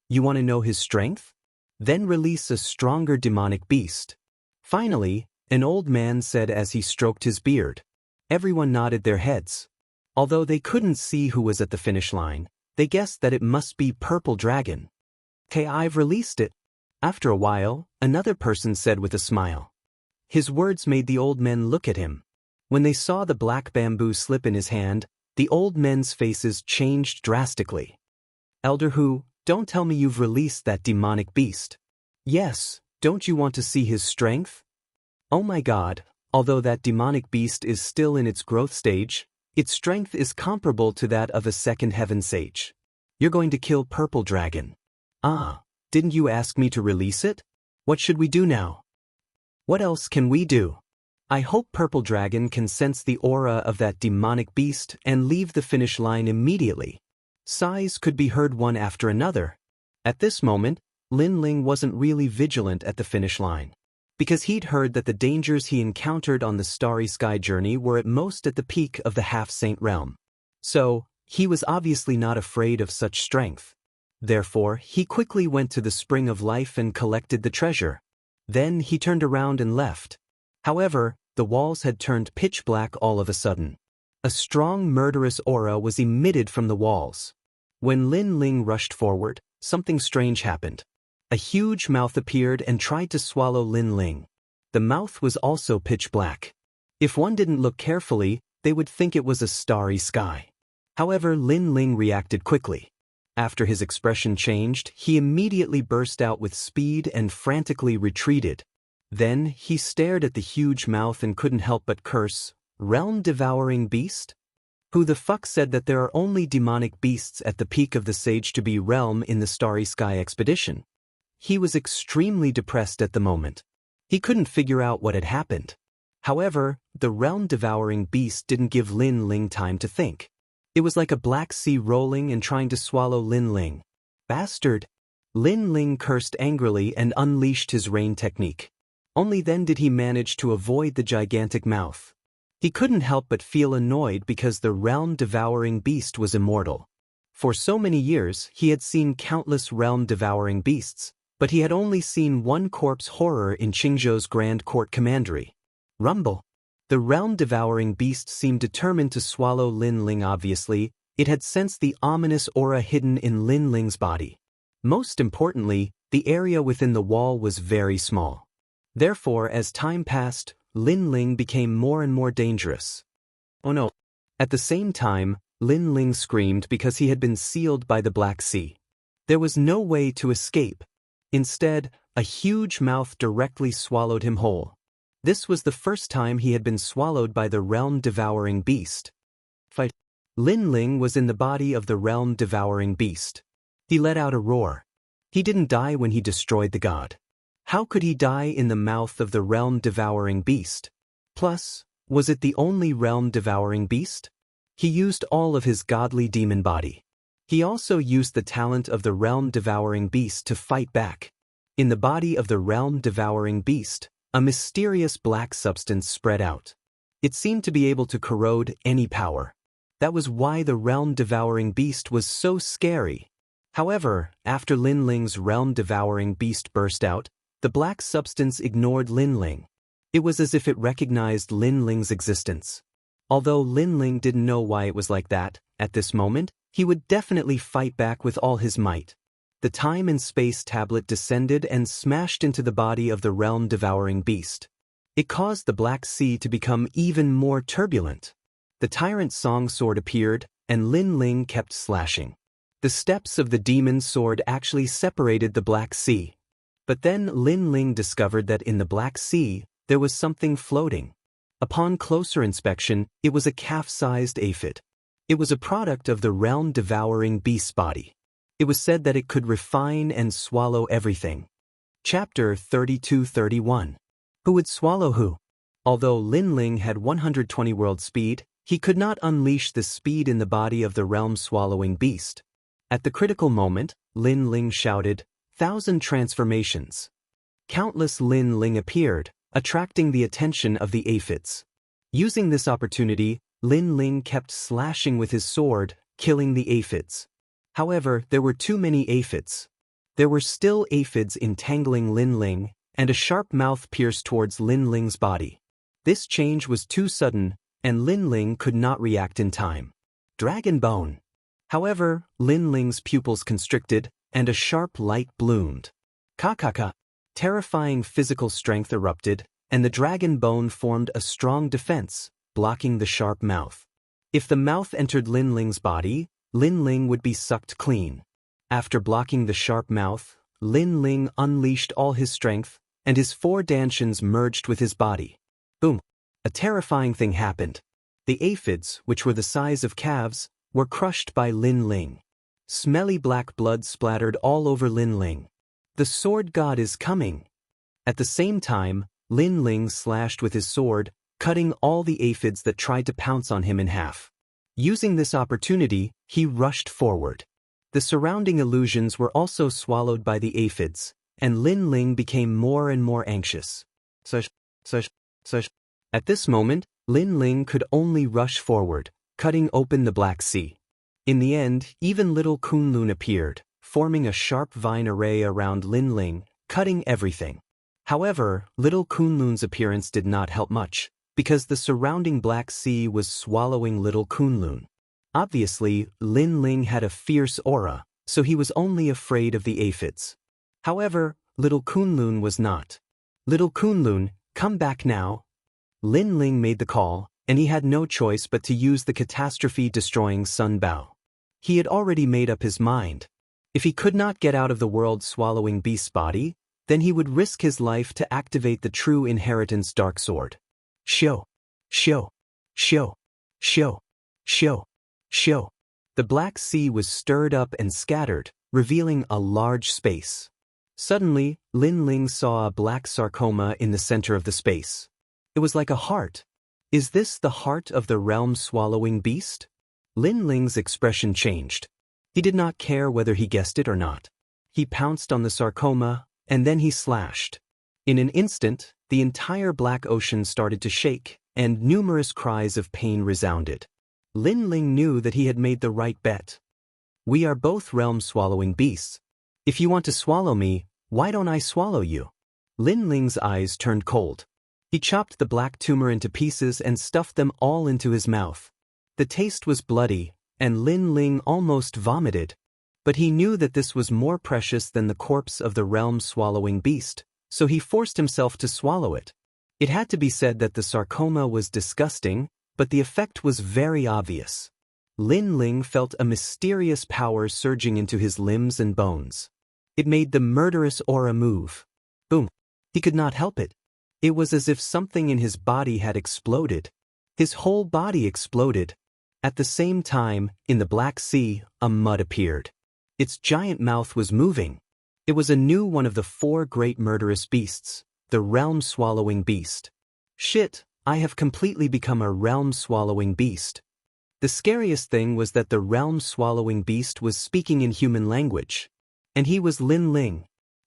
You want to know his strength? Then release a stronger demonic beast. Finally, an old man said as he stroked his beard. Everyone nodded their heads. Although they couldn't see who was at the finish line, they guessed that it must be Purple Dragon. "Okay, I've released it." After a while, another person said with a smile. His words made the old men look at him. When they saw the black bamboo slip in his hand, the old men's faces changed drastically. "Elder Hu, don't tell me you've released that demonic beast." "Yes, don't you want to see his strength?" "Oh my God, although that demonic beast is still in its growth stage, its strength is comparable to that of a second heaven sage. You're going to kill Purple Dragon." "Ah, didn't you ask me to release it? What should we do now?" "What else can we do? I hope Purple Dragon can sense the aura of that demonic beast and leave the finish line immediately." Sighs could be heard one after another. At this moment, Lin Ling wasn't really vigilant at the finish line, because he'd heard that the dangers he encountered on the Starry Sky journey were at most at the peak of the half-saint realm. So, he was obviously not afraid of such strength. Therefore, he quickly went to the Spring of Life and collected the treasure. Then he turned around and left. However, the walls had turned pitch black all of a sudden. A strong murderous aura was emitted from the walls. When Lin Ling rushed forward, something strange happened. A huge mouth appeared and tried to swallow Lin Ling. The mouth was also pitch black. If one didn't look carefully, they would think it was a starry sky. However, Lin Ling reacted quickly. After his expression changed, he immediately burst out with speed and frantically retreated. Then, he stared at the huge mouth and couldn't help but curse, "Realm-devouring beast? Who the fuck said that there are only demonic beasts at the peak of the Sage to be realm in the Starry Sky expedition?" He was extremely depressed at the moment. He couldn't figure out what had happened. However, the realm-devouring beast didn't give Lin Ling time to think. It was like a black sea rolling and trying to swallow Lin Ling. Bastard! Lin Ling cursed angrily and unleashed his rain technique. Only then did he manage to avoid the gigantic mouth. He couldn't help but feel annoyed because the realm-devouring beast was immortal. For so many years, he had seen countless realm-devouring beasts, but he had only seen one corpse horror in Qingzhou's Grand Court Commandery. Rumble. The realm-devouring beast seemed determined to swallow Lin Ling. Obviously, it had sensed the ominous aura hidden in Lin Ling's body. Most importantly, the area within the wall was very small. Therefore, as time passed, Lin Ling became more and more dangerous. Oh no. At the same time, Lin Ling screamed because he had been sealed by the Black Sea. There was no way to escape. Instead, a huge mouth directly swallowed him whole. This was the first time he had been swallowed by the realm-devouring beast. Fight. Lin Ling was in the body of the realm-devouring beast. He let out a roar. He didn't die when he destroyed the god. How could he die in the mouth of the realm-devouring beast? Plus, was it the only realm-devouring beast? He used all of his godly demon body. He also used the talent of the realm-devouring beast to fight back. In the body of the realm-devouring beast, a mysterious black substance spread out. It seemed to be able to corrode any power. That was why the realm-devouring beast was so scary. However, after Lin Ling's realm-devouring beast burst out, the black substance ignored Lin Ling. It was as if it recognized Lin Ling's existence. Although Lin Ling didn't know why it was like that, at this moment, he would definitely fight back with all his might. The time and space tablet descended and smashed into the body of the realm-devouring beast. It caused the Black Sea to become even more turbulent. The tyrant song sword appeared, and Lin Ling kept slashing. The steps of the demon sword actually separated the Black Sea. But then Lin Ling discovered that in the Black Sea, there was something floating. Upon closer inspection, it was a calf-sized aphid. It was a product of the realm-devouring beast's body. It was said that it could refine and swallow everything. Chapter 32-31. Who would swallow who? Although Lin Ling had 120 world speed, he could not unleash the speed in the body of the realm-swallowing beast. At the critical moment, Lin Ling shouted, "1,000 transformations." Countless Lin Ling appeared, attracting the attention of the aphids. Using this opportunity, Lin Ling kept slashing with his sword, killing the aphids. However, there were too many aphids. There were still aphids entangling Lin Ling, and a sharp mouth pierced towards Lin Ling's body. This change was too sudden, and Lin Ling could not react in time. Dragon bone. However, Lin Ling's pupils constricted, and a sharp light bloomed. Kakaka. Terrifying physical strength erupted, and the dragon bone formed a strong defense, blocking the sharp mouth. If the mouth entered Lin Ling's body, Lin Ling would be sucked clean. After blocking the sharp mouth, Lin Ling unleashed all his strength, and his 4 dantians merged with his body. Boom! A terrifying thing happened. The aphids, which were the size of calves, were crushed by Lin Ling. Smelly black blood splattered all over Lin Ling. The sword god is coming. At the same time, Lin Ling slashed with his sword, cutting all the aphids that tried to pounce on him in half. Using this opportunity, he rushed forward. The surrounding illusions were also swallowed by the aphids, and Lin Ling became more and more anxious. Such. At this moment, Lin Ling could only rush forward, cutting open the Black Sea. In the end, even little Kunlun appeared, forming a sharp vine array around Lin Ling, cutting everything. However, little Kunlun's appearance did not help much, because the surrounding Black Sea was swallowing little Kunlun. Obviously, Lin Ling had a fierce aura, so he was only afraid of the aphids. However, little Kunlun was not. Little Kunlun, come back now. Lin Ling made the call, and he had no choice but to use the catastrophe-destroying Sun Bao. He had already made up his mind. If he could not get out of the world-swallowing beast's body, then he would risk his life to activate the true inheritance dark sword. Shio, shio, shio, shio, shio, shio. The Black Sea was stirred up and scattered, revealing a large space. Suddenly, Lin Ling saw a black sarcoma in the center of the space. It was like a heart. Is this the heart of the realm-swallowing beast? Lin Ling's expression changed. He did not care whether he guessed it or not. He pounced on the sarcoma, and then he slashed. In an instant, the entire black ocean started to shake, and numerous cries of pain resounded. Lin Ling knew that he had made the right bet. We are both realm-swallowing beasts. If you want to swallow me, why don't I swallow you? Lin Ling's eyes turned cold. He chopped the black tumor into pieces and stuffed them all into his mouth. The taste was bloody, and Lin Ling almost vomited. But he knew that this was more precious than the corpse of the realm-swallowing beast, so he forced himself to swallow it. It had to be said that the sarcoma was disgusting, but the effect was very obvious. Lin Ling felt a mysterious power surging into his limbs and bones. It made the murderous aura move. Boom. He could not help it. It was as if something in his body had exploded. His whole body exploded. At the same time, in the Black Sea, a mud appeared. Its giant mouth was moving. It was a new one of the 4 great murderous beasts, the realm-swallowing beast. Shit, I have completely become a realm-swallowing beast. The scariest thing was that the realm-swallowing beast was speaking in human language. And he was Lin Ling.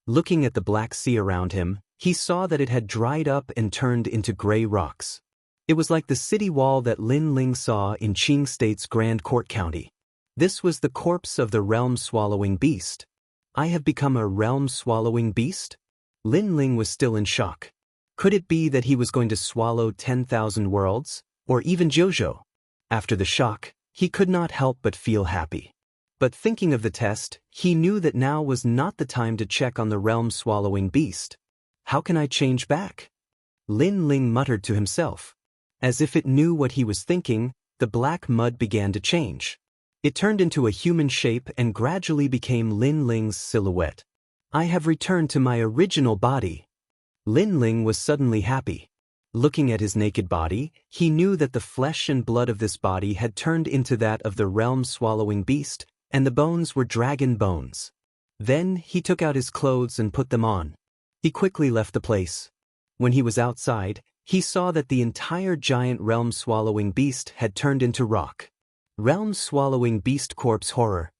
Looking at the Black Sea around him, he saw that it had dried up and turned into gray rocks. It was like the city wall that Lin Ling saw in Qing State's Grand Court County. This was the corpse of the realm-swallowing beast. I have become a realm-swallowing beast? Lin Ling was still in shock. Could it be that he was going to swallow 10,000 worlds, or even Jojo? After the shock, he could not help but feel happy. But thinking of the test, he knew that now was not the time to check on the realm-swallowing beast. How can I change back? Lin Ling muttered to himself. As if it knew what he was thinking, the black mud began to change. It turned into a human shape and gradually became Lin Ling's silhouette. I have returned to my original body. Lin Ling was suddenly happy. Looking at his naked body, he knew that the flesh and blood of this body had turned into that of the realm-swallowing beast, and the bones were dragon bones. Then he took out his clothes and put them on. He quickly left the place. When he was outside, he saw that the entire giant realm-swallowing beast had turned into rock. Realm-swallowing beast corpse horror.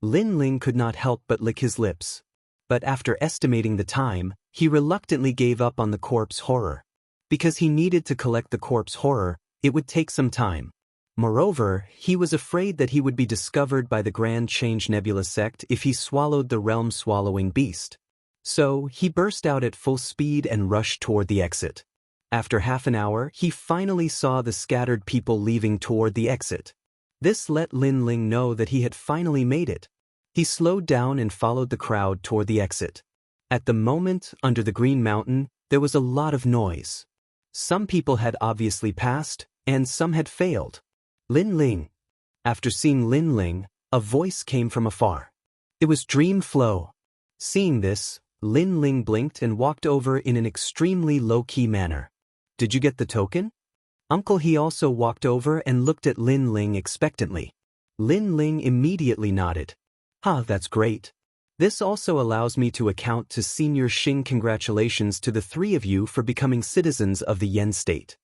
Lin Ling could not help but lick his lips. But after estimating the time, he reluctantly gave up on the corpse horror. Because he needed to collect the corpse horror, it would take some time. Moreover, he was afraid that he would be discovered by the Grand Change Nebula sect if he swallowed the realm-swallowing beast. So, he burst out at full speed and rushed toward the exit. After half an hour, he finally saw the scattered people leaving toward the exit. This let Lin Ling know that he had finally made it. He slowed down and followed the crowd toward the exit. At the moment, under the Green Mountain, there was a lot of noise. Some people had obviously passed, and some had failed. Lin Ling. After seeing Lin Ling, a voice came from afar. It was Dream Flow. Seeing this, Lin Ling blinked and walked over in an extremely low-key manner. Did you get the token? Uncle He also walked over and looked at Lin Ling expectantly. Lin Ling immediately nodded. That's great. This also allows me to account to Senior Xing. Congratulations to the 3 of you for becoming citizens of the Yen State.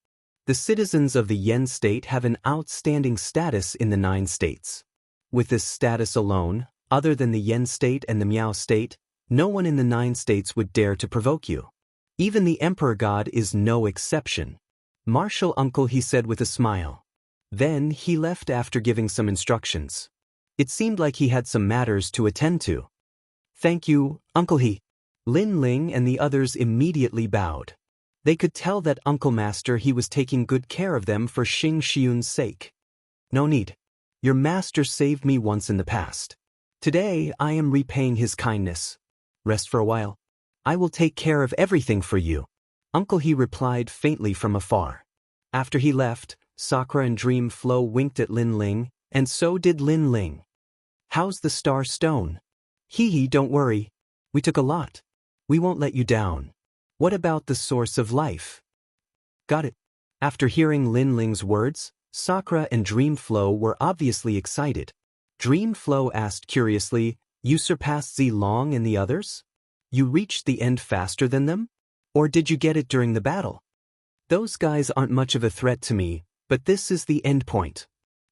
The citizens of the Yen State have an outstanding status in the 9 states. With this status alone, other than the Yen State and the Miao State, no one in the 9 states would dare to provoke you. Even the Emperor God is no exception. Martial Uncle He said with a smile. Then he left after giving some instructions. It seemed like he had some matters to attend to. Thank you, Uncle He. Lin Ling and the others immediately bowed. They could tell that Uncle Master He was taking good care of them for Xing Xiun's sake. No need. Your master saved me once in the past. Today I am repaying his kindness. Rest for a while. I will take care of everything for you. Uncle He replied faintly from afar. After he left, Sakura and Dream Flow winked at Lin Ling, and so did Lin Ling. How's the star stone? Hee, don't worry. We took a lot. We won't let you down. What about the source of life? Got it. After hearing Lin Ling's words, Sakura and Dream Flow were obviously excited. Dream Flow asked curiously, You surpassed Zilong and the others? You reached the end faster than them? Or did you get it during the battle? Those guys aren't much of a threat to me, but this is the end point.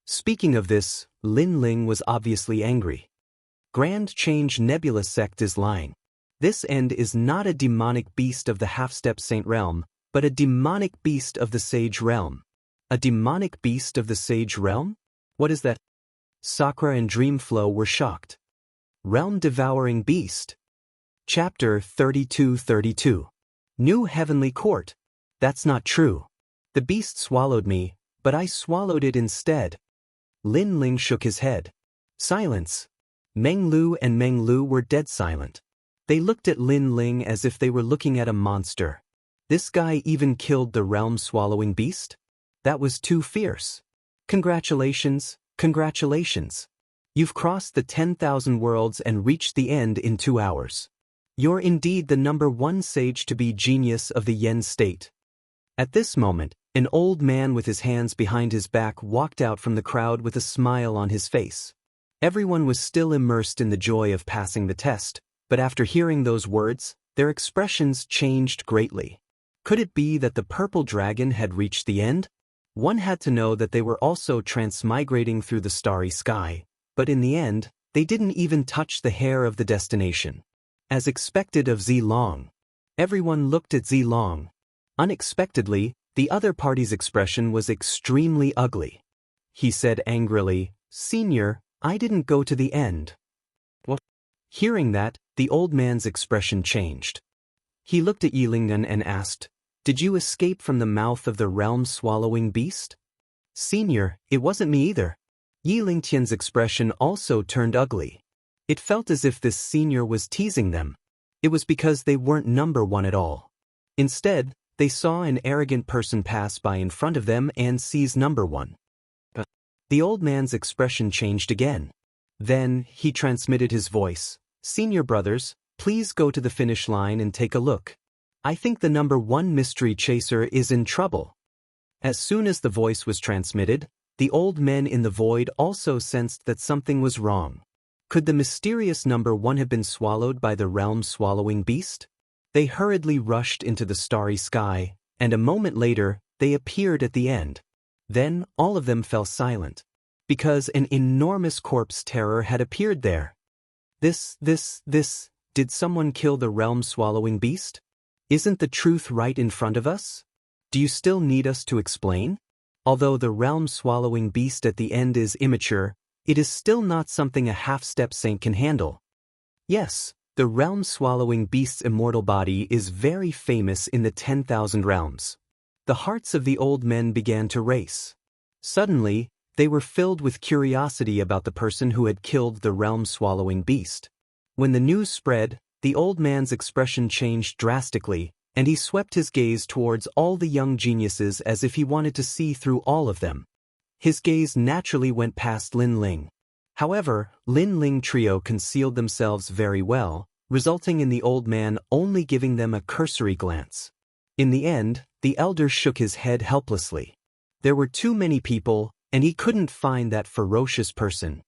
Speaking of this, Lin Ling was obviously angry. Grand Change Nebula sect is lying. This end is not a demonic beast of the half-step saint realm, but a demonic beast of the sage realm. A demonic beast of the sage realm? What is that? Sakura and Dream Flow were shocked. Realm-devouring beast. Chapter 32. New Heavenly Court. That's not true. The beast swallowed me, but I swallowed it instead. Lin Ling shook his head. Silence. Meng Lu and Meng Lu were dead silent. They looked at Lin Ling as if they were looking at a monster. This guy even killed the realm-swallowing beast? That was too fierce. Congratulations, congratulations. You've crossed the 10,000 worlds and reached the end in 2 hours. You're indeed the #1 sage to be genius of the Yen state. At this moment, an old man with his hands behind his back walked out from the crowd with a smile on his face. Everyone was still immersed in the joy of passing the test, but after hearing those words, their expressions changed greatly. Could it be that the purple dragon had reached the end? One had to know that they were also transmigrating through the starry sky, but in the end, they didn't even touch the hair of the destination. As expected of Zilong. Everyone looked at Zilong. Unexpectedly, the other party's expression was extremely ugly. He said angrily, Senior, I didn't go to the end. What? Hearing that, the old man's expression changed. He looked at Yilingnan and asked, Did you escape from the mouth of the realm-swallowing beast? Senior, it wasn't me either. Yilingtian's expression also turned ugly. It felt as if this senior was teasing them. It was because they weren't #1 at all. Instead, they saw an arrogant person pass by in front of them and seize #1. But the old man's expression changed again. Then, he transmitted his voice, Senior brothers, please go to the finish line and take a look. I think the #1 mystery chaser is in trouble. As soon as the voice was transmitted, the old men in the void also sensed that something was wrong. Could the mysterious #1 have been swallowed by the realm-swallowing beast? They hurriedly rushed into the starry sky, and a moment later, they appeared at the end. Then, all of them fell silent, because an enormous corpse terror had appeared there. Did someone kill the realm-swallowing beast? Isn't the truth right in front of us? Do you still need us to explain? Although the realm-swallowing beast at the end is immature, it is still not something a half-step saint can handle. Yes, the realm-swallowing beast's immortal body is very famous in the 10,000 realms. The hearts of the old men began to race. Suddenly, they were filled with curiosity about the person who had killed the realm-swallowing beast. When the news spread, the old man's expression changed drastically, and he swept his gaze towards all the young geniuses as if he wanted to see through all of them. His gaze naturally went past Lin Ling. However, Lin Ling trio concealed themselves very well, resulting in the old man only giving them a cursory glance. In the end, the elder shook his head helplessly. There were too many people, and he couldn't find that ferocious person.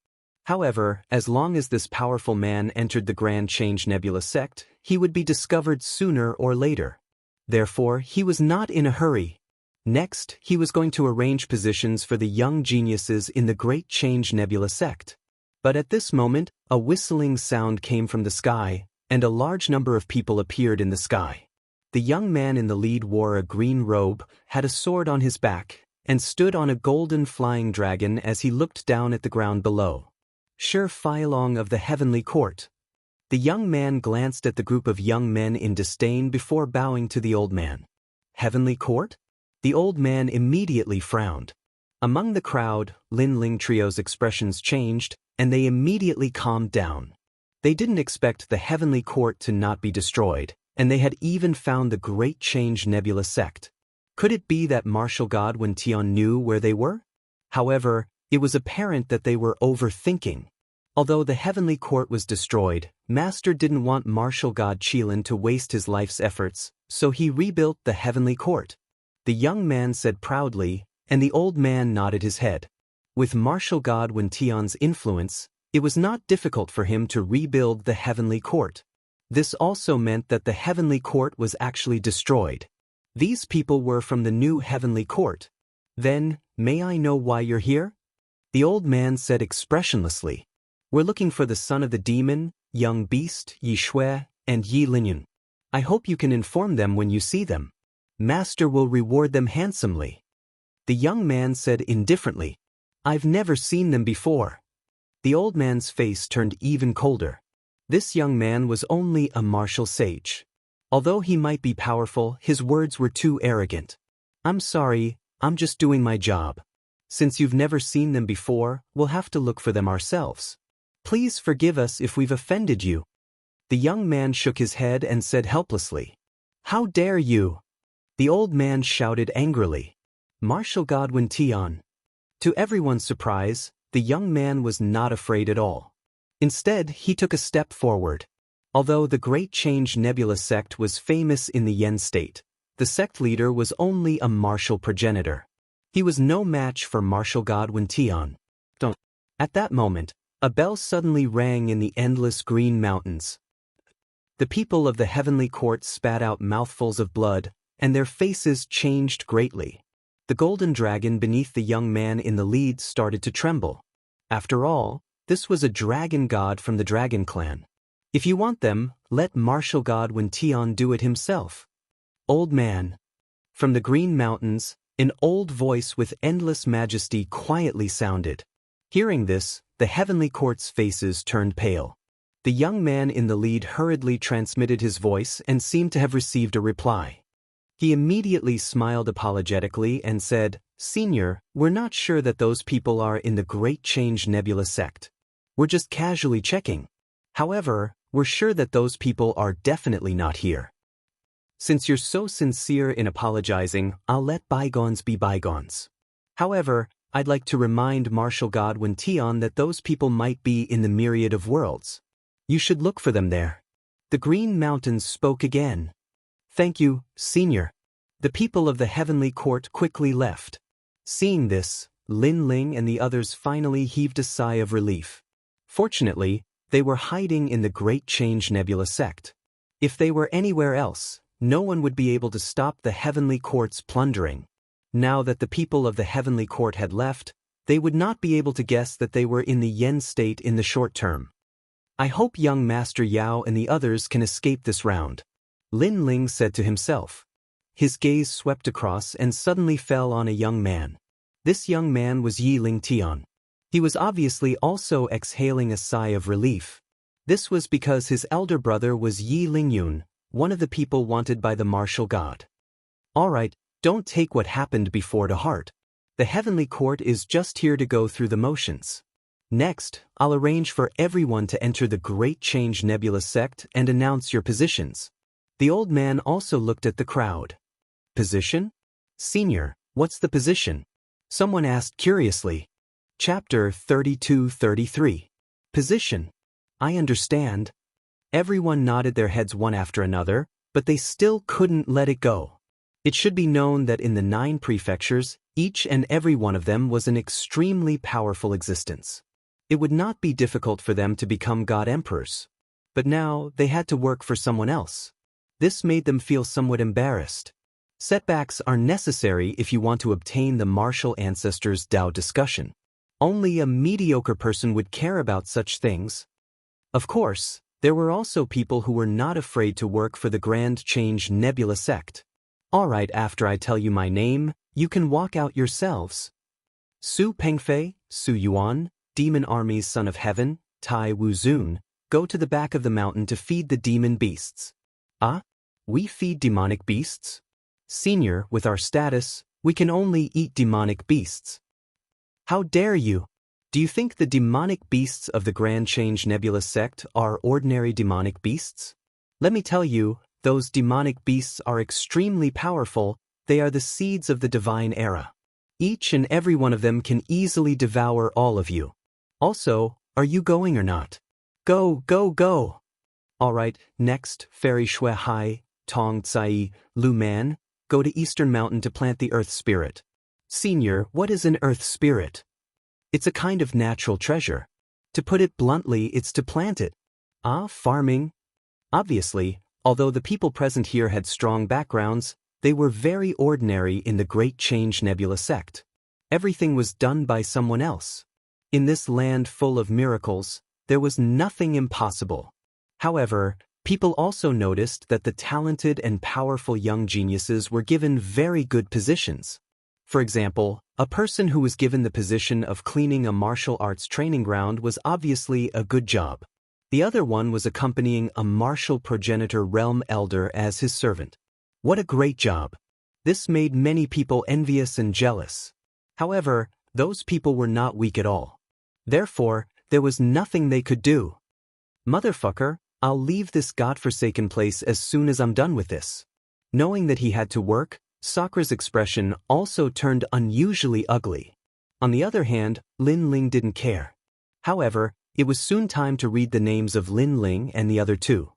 However, as long as this powerful man entered the Grand Change Nebula sect, he would be discovered sooner or later. Therefore, he was not in a hurry. Next, he was going to arrange positions for the young geniuses in the Great Change Nebula sect. But at this moment, a whistling sound came from the sky, and a large number of people appeared in the sky. The young man in the lead wore a green robe, had a sword on his back, and stood on a golden flying dragon as he looked down at the ground below. Shi Feilong of the Heavenly Court. The young man glanced at the group of young men in disdain before bowing to the old man. Heavenly Court? The old man immediately frowned. Among the crowd, Lin Ling Trio's expressions changed, and they immediately calmed down. They didn't expect the heavenly court to not be destroyed, and they had even found the Great Change Nebula sect. Could it be that martial god Wen Tian knew where they were? However, it was apparent that they were overthinking. Although the heavenly court was destroyed, Master didn't want martial god Qilin to waste his life's efforts, so he rebuilt the heavenly court. The young man said proudly, and the old man nodded his head. With martial god Wen Tian's influence, it was not difficult for him to rebuild the heavenly court. This also meant that the heavenly court was actually destroyed. These people were from the new heavenly court. Then, may I know why you're here? The old man said expressionlessly. We're looking for the son of the demon, young beast, Yi Shui, and Yi Linyun. I hope you can inform them when you see them. Master will reward them handsomely. The young man said indifferently. I've never seen them before. The old man's face turned even colder. This young man was only a martial sage. Although he might be powerful, his words were too arrogant. I'm sorry, I'm just doing my job. Since you've never seen them before, we'll have to look for them ourselves. Please forgive us if we've offended you. The young man shook his head and said helplessly. How dare you? The old man shouted angrily. Martial god Wen Tian. To everyone's surprise, the young man was not afraid at all. Instead, he took a step forward. Although the Great Change Nebula sect was famous in the Yen state, the sect leader was only a martial progenitor. He was no match for martial god Wen Tian. At that moment, a bell suddenly rang in the endless green mountains. The people of the heavenly court spat out mouthfuls of blood, and their faces changed greatly. The golden dragon beneath the young man in the lead started to tremble. After all, this was a dragon god from the dragon clan. If you want them, let martial god Wen Tian do it himself. Old man. From the green mountains, an old voice with endless majesty quietly sounded. Hearing this, the heavenly court's faces turned pale. The young man in the lead hurriedly transmitted his voice and seemed to have received a reply. He immediately smiled apologetically and said, Senior, we're not sure that those people are in the Great Change Nebula sect. We're just casually checking. However, we're sure that those people are definitely not here. Since you're so sincere in apologizing, I'll let bygones be bygones. However, I'd like to remind martial god Wen Tian that those people might be in the myriad of worlds. You should look for them there. The Green Mountains spoke again. Thank you, Senior. The people of the heavenly court quickly left. Seeing this, Lin Ling and the others finally heaved a sigh of relief. Fortunately, they were hiding in the Great Change Nebula sect. If they were anywhere else, no one would be able to stop the heavenly court's plundering. Now that the people of the heavenly court had left, they would not be able to guess that they were in the Yen state in the short term. I hope young Master Yao and the others can escape this round. Lin Ling said to himself. His gaze swept across and suddenly fell on a young man. This young man was Yi Ling Tian. He was obviously also exhaling a sigh of relief. This was because his elder brother was Yi Lingyun, one of the people wanted by the martial god. Alright, don't take what happened before to heart. The heavenly court is just here to go through the motions. Next, I'll arrange for everyone to enter the Great Change Nebula sect and announce your positions. The old man also looked at the crowd. Position? Senior, what's the position? Someone asked curiously. Chapter 32-33. Position. I understand. Everyone nodded their heads one after another, but they still couldn't let it go. It should be known that in the 9 prefectures, each and every one of them was an extremely powerful existence. It would not be difficult for them to become god emperors. But now they had to work for someone else. This made them feel somewhat embarrassed. Setbacks are necessary if you want to obtain the martial ancestors' Tao discussion. Only a mediocre person would care about such things. Of course, there were also people who were not afraid to work for the Grand Change Nebula sect. Alright, after I tell you my name, you can walk out yourselves. Su Pengfei, Su Yuan, Demon Army's son of heaven, Tai Wuzun, go to the back of the mountain to feed the demon beasts. Ah? We feed demonic beasts? Senior, with our status, we can only eat demonic beasts. How dare you? Do you think the demonic beasts of the Grand Change Nebula sect are ordinary demonic beasts? Let me tell you, those demonic beasts are extremely powerful. They are the seeds of the divine era. Each and every one of them can easily devour all of you. Also, are you going or not? Go, go, go! Alright, next, Fairy Shui Hai, Tong Tsai, Lu Man, go to Eastern Mountain to plant the Earth Spirit. Senior, what is an Earth Spirit? It's a kind of natural treasure. To put it bluntly, it's to plant it. Ah, farming? Obviously, although the people present here had strong backgrounds, they were very ordinary in the Great Change Nebula sect. Everything was done by someone else. In this land full of miracles, there was nothing impossible. However, people also noticed that the talented and powerful young geniuses were given very good positions. For example, a person who was given the position of cleaning a martial arts training ground was obviously a good job. The other one was accompanying a martial progenitor realm elder as his servant. What a great job! This made many people envious and jealous. However, those people were not weak at all. Therefore, there was nothing they could do. Motherfucker, I'll leave this godforsaken place as soon as I'm done with this. Knowing that he had to work, Sakura's expression also turned unusually ugly. On the other hand, Lin Ling didn't care. However, it was soon time to read the names of Lin Ling and the other two.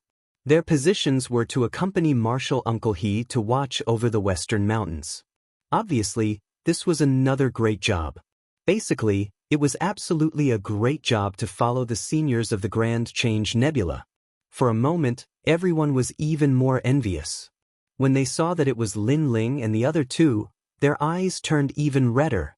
Their positions were to accompany Martial Uncle He to watch over the Western Mountains. Obviously, this was another great job. Basically, it was absolutely a great job to follow the seniors of the Grand Change Nebula. For a moment, everyone was even more envious. When they saw that it was Lin Ling and the other two, their eyes turned even redder.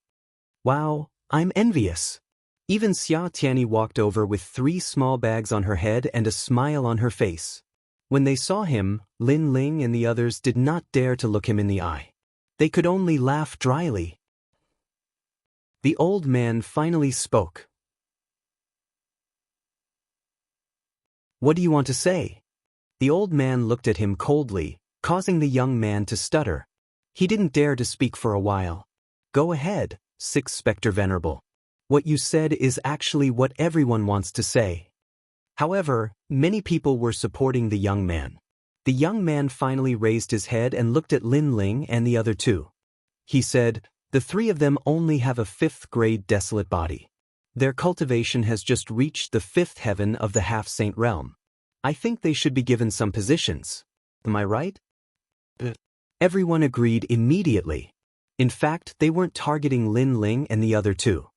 Wow, I'm envious. Even Xia Tianyi walked over with 3 small bags on her head and a smile on her face. When they saw him, Lin Ling and the others did not dare to look him in the eye. They could only laugh dryly. The old man finally spoke. What do you want to say? The old man looked at him coldly, causing the young man to stutter. He didn't dare to speak for a while. Go ahead, Sixth Spectre Venerable. What you said is actually what everyone wants to say. However, many people were supporting the young man. The young man finally raised his head and looked at Lin Ling and the other two. He said, the 3 of them only have a 5th grade desolate body. Their cultivation has just reached the 5th heaven of the half-saint realm. I think they should be given some positions. Am I right? Everyone agreed immediately. In fact, they weren't targeting Lin Ling and the other two.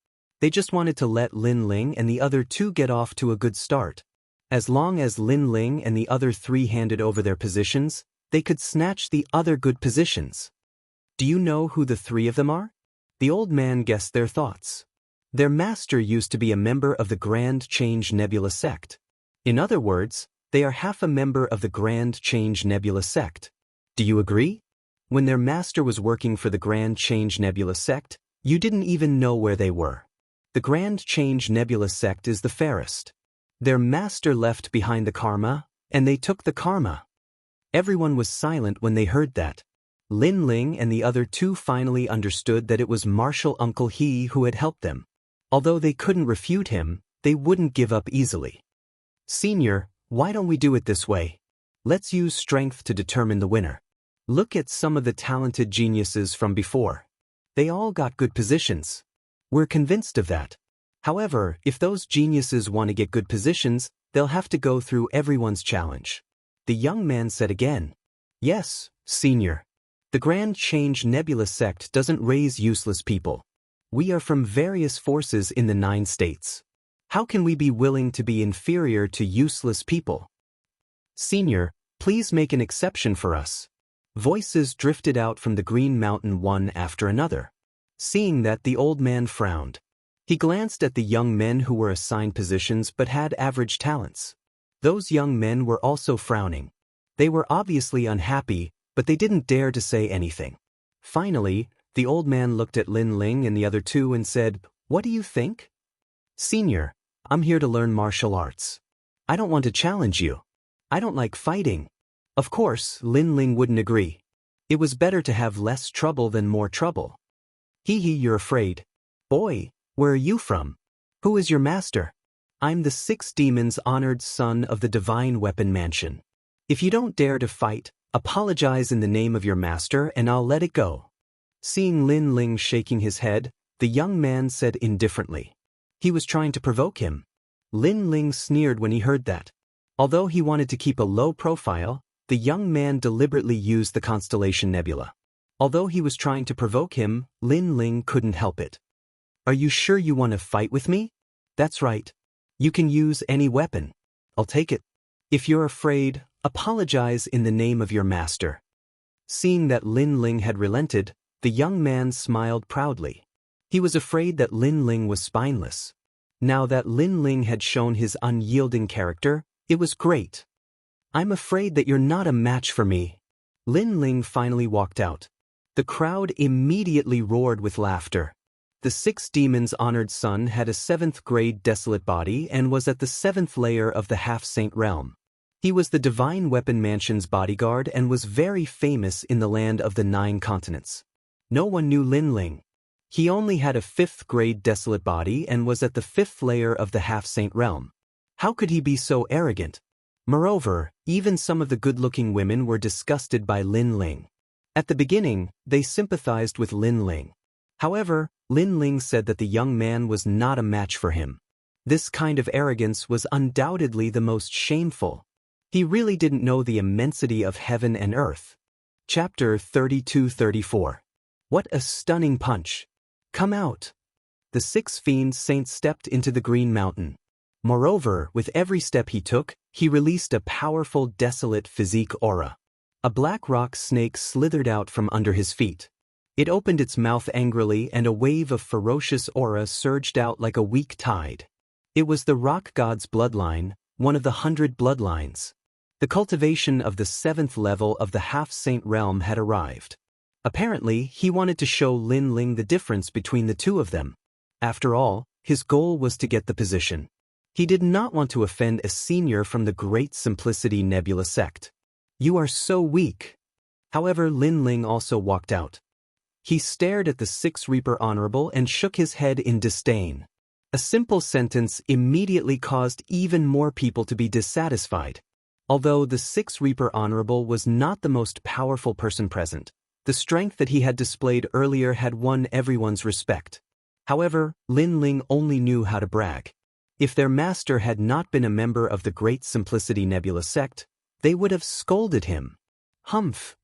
They just wanted to let Lin Ling and the other two get off to a good start. As long as Lin Ling and the other 3 handed over their positions, they could snatch the other good positions. Do you know who the 3 of them are? The old man guessed their thoughts. Their master used to be a member of the Grand Change Nebula sect. In other words, they are half a member of the Grand Change Nebula sect. Do you agree? When their master was working for the Grand Change Nebula sect, you didn't even know where they were. The Grand Change Nebula sect is the fairest. Their master left behind the karma, and they took the karma. Everyone was silent when they heard that. Lin Ling and the other 2 finally understood that it was Martial Uncle He who had helped them. Although they couldn't refute him, they wouldn't give up easily. Senior, why don't we do it this way? Let's use strength to determine the winner. Look at some of the talented geniuses from before. They all got good positions. We're convinced of that. However, if those geniuses want to get good positions, they'll have to go through everyone's challenge. The young man said again. Yes, Senior. The Grand Change Nebula sect doesn't raise useless people. We are from various forces in the 9 states. How can we be willing to be inferior to useless people? Senior, please make an exception for us. Voices drifted out from the Green Mountain one after another. Seeing that, the old man frowned. He glanced at the young men who were assigned positions but had average talents. Those young men were also frowning. They were obviously unhappy, but they didn't dare to say anything. Finally, the old man looked at Lin Ling and the other 2 and said, What do you think? Senior, I'm here to learn martial arts. I don't want to challenge you. I don't like fighting. Of course, Lin Ling wouldn't agree. It was better to have less trouble than more trouble. Hee hee, you're afraid. Boy, where are you from? Who is your master? I'm the 6 demons' honored son of the Divine Weapon Mansion. If you don't dare to fight, apologize in the name of your master and I'll let it go. Seeing Lin Ling shaking his head, the young man said indifferently. He was trying to provoke him. Lin Ling sneered when he heard that. Although he wanted to keep a low profile, the young man deliberately used the constellation nebula. Although he was trying to provoke him, Lin Ling couldn't help it. Are you sure you want to fight with me? That's right. You can use any weapon. I'll take it. If you're afraid, apologize in the name of your master. Seeing that Lin Ling had relented, the young man smiled proudly. He was afraid that Lin Ling was spineless. Now that Lin Ling had shown his unyielding character, it was great. I'm afraid that you're not a match for me. Lin Ling finally walked out. The crowd immediately roared with laughter. The 6 demons' honored son had a 7th-grade desolate body and was at the 7th layer of the half-saint realm. He was the Divine Weapon Mansion's bodyguard and was very famous in the land of the 9 continents. No one knew Lin Ling. He only had a 5th-grade desolate body and was at the 5th layer of the half-saint realm. How could he be so arrogant? Moreover, even some of the good-looking women were disgusted by Lin Ling. At the beginning, they sympathized with Lin Ling. However, Lin Ling said that the young man was not a match for him. This kind of arrogance was undoubtedly the most shameful. He really didn't know the immensity of heaven and earth. Chapter 32-34. What a stunning punch! Come out! The 6 fiend saints stepped into the Green Mountain. Moreover, with every step he took, he released a powerful desolate physique aura. A black rock snake slithered out from under his feet. It opened its mouth angrily and a wave of ferocious aura surged out like a weak tide. It was the rock god's bloodline, one of the 100 bloodlines. The cultivation of the 7th level of the half-saint realm had arrived. Apparently, he wanted to show Lin Ling the difference between the two of them. After all, his goal was to get the position. He did not want to offend a senior from the Great Simplicity Nebula sect. You are so weak. However, Lin Ling also walked out. He stared at the 6 Reaper Honorable and shook his head in disdain. A simple sentence immediately caused even more people to be dissatisfied. Although the 6 Reaper Honorable was not the most powerful person present, the strength that he had displayed earlier had won everyone's respect. However, Lin Ling only knew how to brag. If their master had not been a member of the Great Simplicity Nebula sect, they would have scolded him. Humph!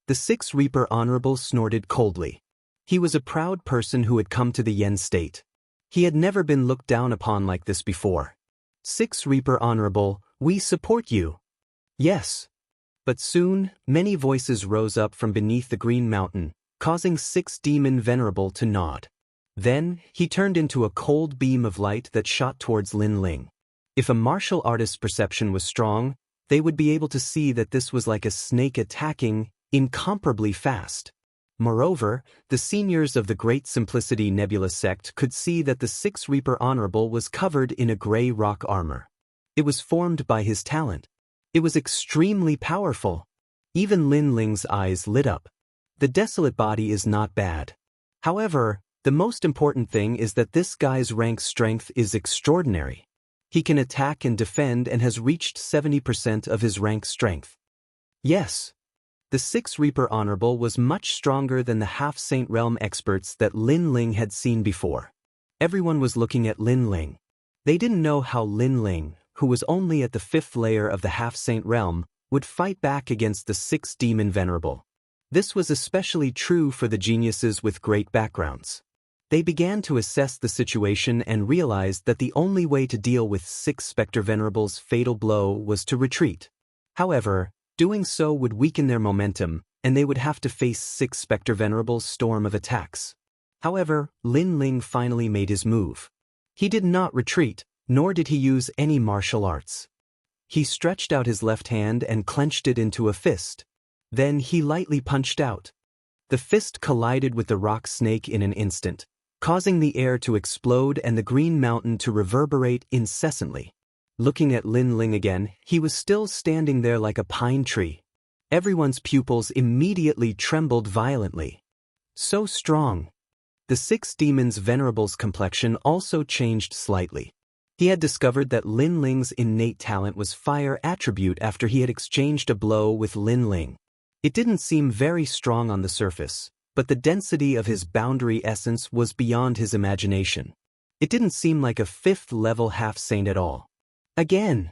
The 6 Reaper Honorable snorted coldly. He was a proud person who had come to the Yen state. He had never been looked down upon like this before. 6 Reaper Honorable, we support you. Yes. But soon, many voices rose up from beneath the Green Mountain, causing 6 Demon Venerable to nod. Then, he turned into a cold beam of light that shot towards Lin Ling. If a martial artist's perception was strong, they would be able to see that this was like a snake attacking, incomparably fast. Moreover, the seniors of the Great Simplicity Nebula sect could see that the 6 Reaper Honorable was covered in a gray rock armor. It was formed by his talent. It was extremely powerful. Even Lin Ling's eyes lit up. The desolate body is not bad. However, the most important thing is that this guy's rank strength is extraordinary. He can attack and defend and has reached 70% of his rank strength. Yes. The 6 Reaper Honorable was much stronger than the half-saint realm experts that Lin Ling had seen before. Everyone was looking at Lin Ling. They didn't know how Lin Ling, who was only at the 5th layer of the half-saint realm, would fight back against the 6 Demon Venerable. This was especially true for the geniuses with great backgrounds. They began to assess the situation and realized that the only way to deal with 6 Spectre Venerable's fatal blow was to retreat. However, doing so would weaken their momentum, and they would have to face 6 Spectre Venerable's storm of attacks. However, Lin Ling finally made his move. He did not retreat, nor did he use any martial arts. He stretched out his left hand and clenched it into a fist. Then he lightly punched out. The fist collided with the rock snake in an instant, causing the air to explode and the Green Mountain to reverberate incessantly. Looking at Lin Ling again, he was still standing there like a pine tree. Everyone's pupils immediately trembled violently. So strong. The The six demons' venerable's complexion also changed slightly. He had discovered that Lin Ling's innate talent was fire attribute after he had exchanged a blow with Lin Ling. It didn't seem very strong on the surface, but the density of his boundary essence was beyond his imagination. It didn't seem like a fifth-level half-saint at all. Again!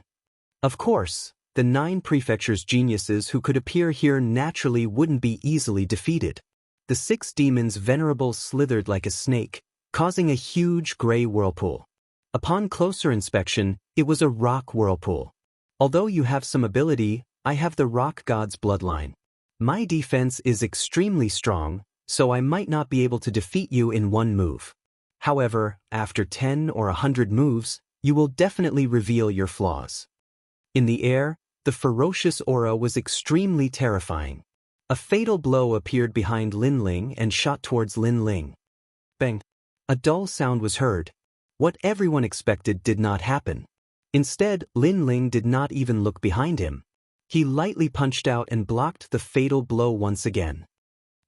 Of course, the 9 prefectures' geniuses who could appear here naturally wouldn't be easily defeated. The 6 demons' venerable slithered like a snake, causing a huge gray whirlpool. Upon closer inspection, it was a rock whirlpool. Although you have some ability, I have the rock god's bloodline. My defense is extremely strong, so I might not be able to defeat you in one move. However, after 10 or 100 moves, you will definitely reveal your flaws. In the air, the ferocious aura was extremely terrifying. A fatal blow appeared behind Lin Ling and shot towards Lin Ling. Bang! A dull sound was heard. What everyone expected did not happen. Instead, Lin Ling did not even look behind him. He lightly punched out and blocked the fatal blow once again.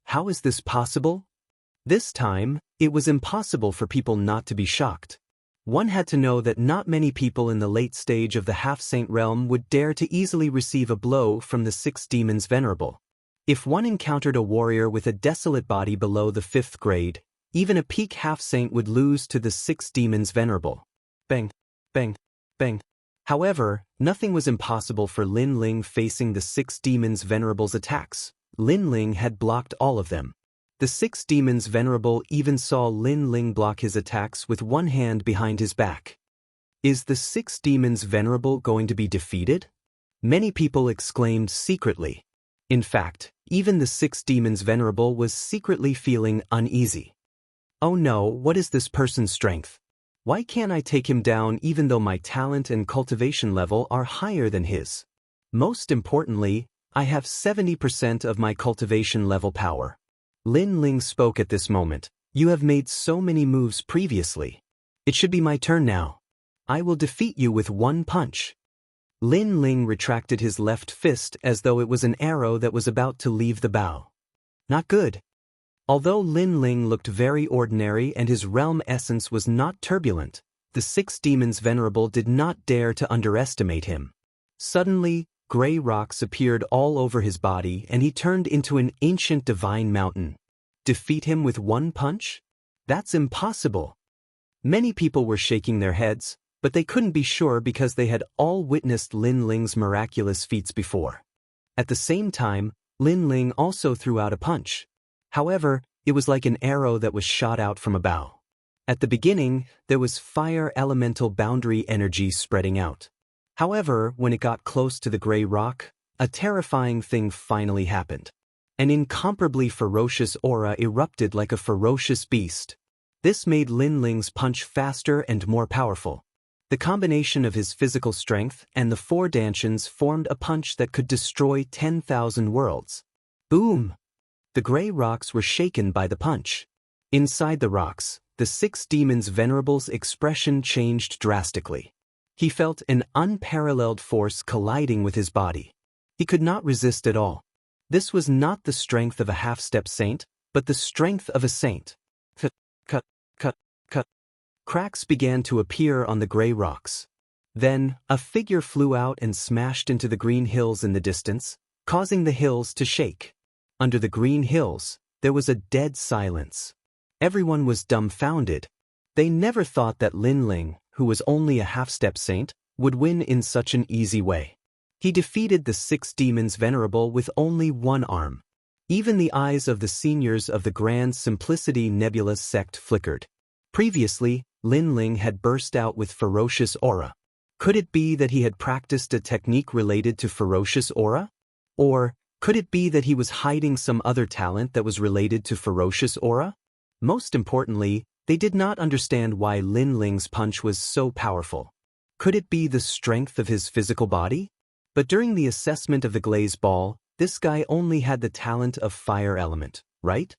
How is this possible? This time, it was impossible for people not to be shocked. One had to know that not many people in the late stage of the half-saint realm would dare to easily receive a blow from the 6 demons venerable. If one encountered a warrior with a desolate body below the 5th grade, even a peak half-saint would lose to the 6 demons venerable. Bang, bang, bang. However, nothing was impossible for Lin Ling facing the 6 demons venerable's attacks. Lin Ling had blocked all of them. The 6 demons venerable even saw Lin Ling block his attacks with one hand behind his back. Is the 6 demons venerable going to be defeated? Many people exclaimed secretly. In fact, even the 6 demons venerable was secretly feeling uneasy. Oh no, what is this person's strength? Why can't I take him down even though my talent and cultivation level are higher than his? Most importantly, I have 70% of my cultivation level power. Lin Ling spoke at this moment. You have made so many moves previously. It should be my turn now. I will defeat you with one punch. Lin Ling retracted his left fist as though it was an arrow that was about to leave the bow. Not good. Although Lin Ling looked very ordinary and his realm essence was not turbulent, the 6 demons venerable did not dare to underestimate him. Suddenly, gray rocks appeared all over his body and he turned into an ancient divine mountain. Defeat him with one punch? That's impossible. Many people were shaking their heads, but they couldn't be sure because they had all witnessed Lin Ling's miraculous feats before. At the same time, Lin Ling also threw out a punch. However, it was like an arrow that was shot out from a bow. At the beginning, there was fire elemental boundary energy spreading out. However, when it got close to the gray rock, a terrifying thing finally happened. An incomparably ferocious aura erupted like a ferocious beast. This made Lin Ling's punch faster and more powerful. The combination of his physical strength and the 4 dantians formed a punch that could destroy 10,000 worlds. Boom! The gray rocks were shaken by the punch. Inside the rocks, the 6 demons venerable's expression changed drastically. He felt an unparalleled force colliding with his body. He could not resist at all. This was not the strength of a half-step saint, but the strength of a saint. Cut. Cracks began to appear on the gray rocks. Then, a figure flew out and smashed into the green hills in the distance, causing the hills to shake. Under the green hills, there was a dead silence. Everyone was dumbfounded. They never thought that Lin Ling, who was only a half-step saint, would win in such an easy way. He defeated the 6 demons venerable with only one arm. Even the eyes of the seniors of the Grand Simplicity Nebula sect flickered. Previously, Lin Ling had burst out with ferocious aura. Could it be that he had practiced a technique related to ferocious aura? Or, could it be that he was hiding some other talent that was related to ferocious aura? Most importantly, they did not understand why Lin Ling's punch was so powerful. Could it be the strength of his physical body? But during the assessment of the glaze ball, this guy only had the talent of fire element, right?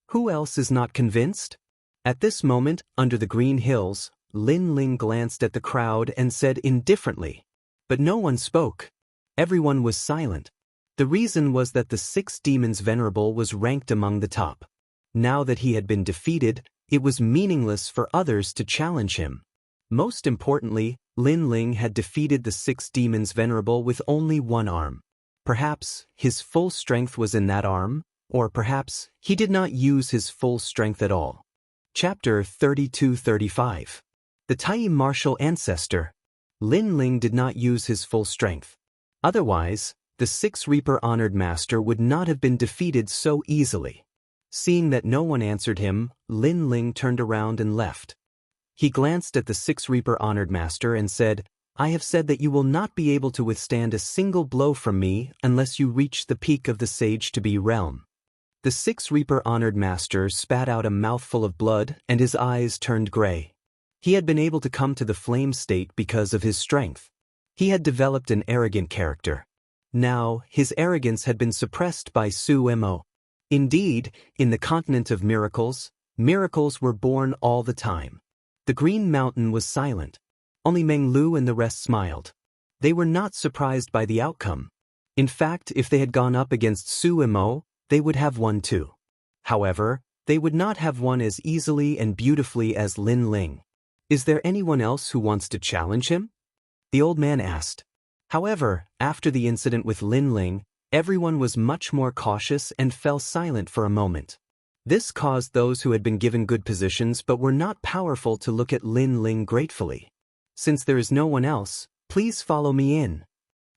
Who else is not convinced? At this moment, under the green hills, Lin Ling glanced at the crowd and said indifferently. But no one spoke. Everyone was silent. The reason was that the 6 demons venerable was ranked among the top. Now that he had been defeated, It was meaningless for others to challenge him. Most importantly, Lin Ling had defeated the 6 demons venerable with only one arm. Perhaps his full strength was in that arm, or perhaps he did not use his full strength at all. Chapter 32-35. The Tai martial ancestor. Lin Ling did not use his full strength. Otherwise, the 6 Reaper honored master would not have been defeated so easily. Seeing that no one answered him, Lin Ling turned around and left. He glanced at the 6 Reaper honored master and said, "I have said that you will not be able to withstand a single blow from me unless you reach the peak of the Sage-to-be realm." The 6 Reaper honored master spat out a mouthful of blood and his eyes turned gray. He had been able to come to the flame state because of his strength. He had developed an arrogant character. Now, his arrogance had been suppressed by Su Mo. Indeed, in the continent of miracles, miracles were born all the time. The Green Mountain was silent. Only Meng Lu and the rest smiled. They were not surprised by the outcome. In fact, if they had gone up against Su Mo, they would have won too. However, they would not have won as easily and beautifully as Lin Ling. "Is there anyone else who wants to challenge him?" the old man asked. However, after the incident with Lin Ling, everyone was much more cautious and fell silent for a moment. This caused those who had been given good positions but were not powerful to look at Lin Ling gratefully. "Since there is no one else, please follow me in."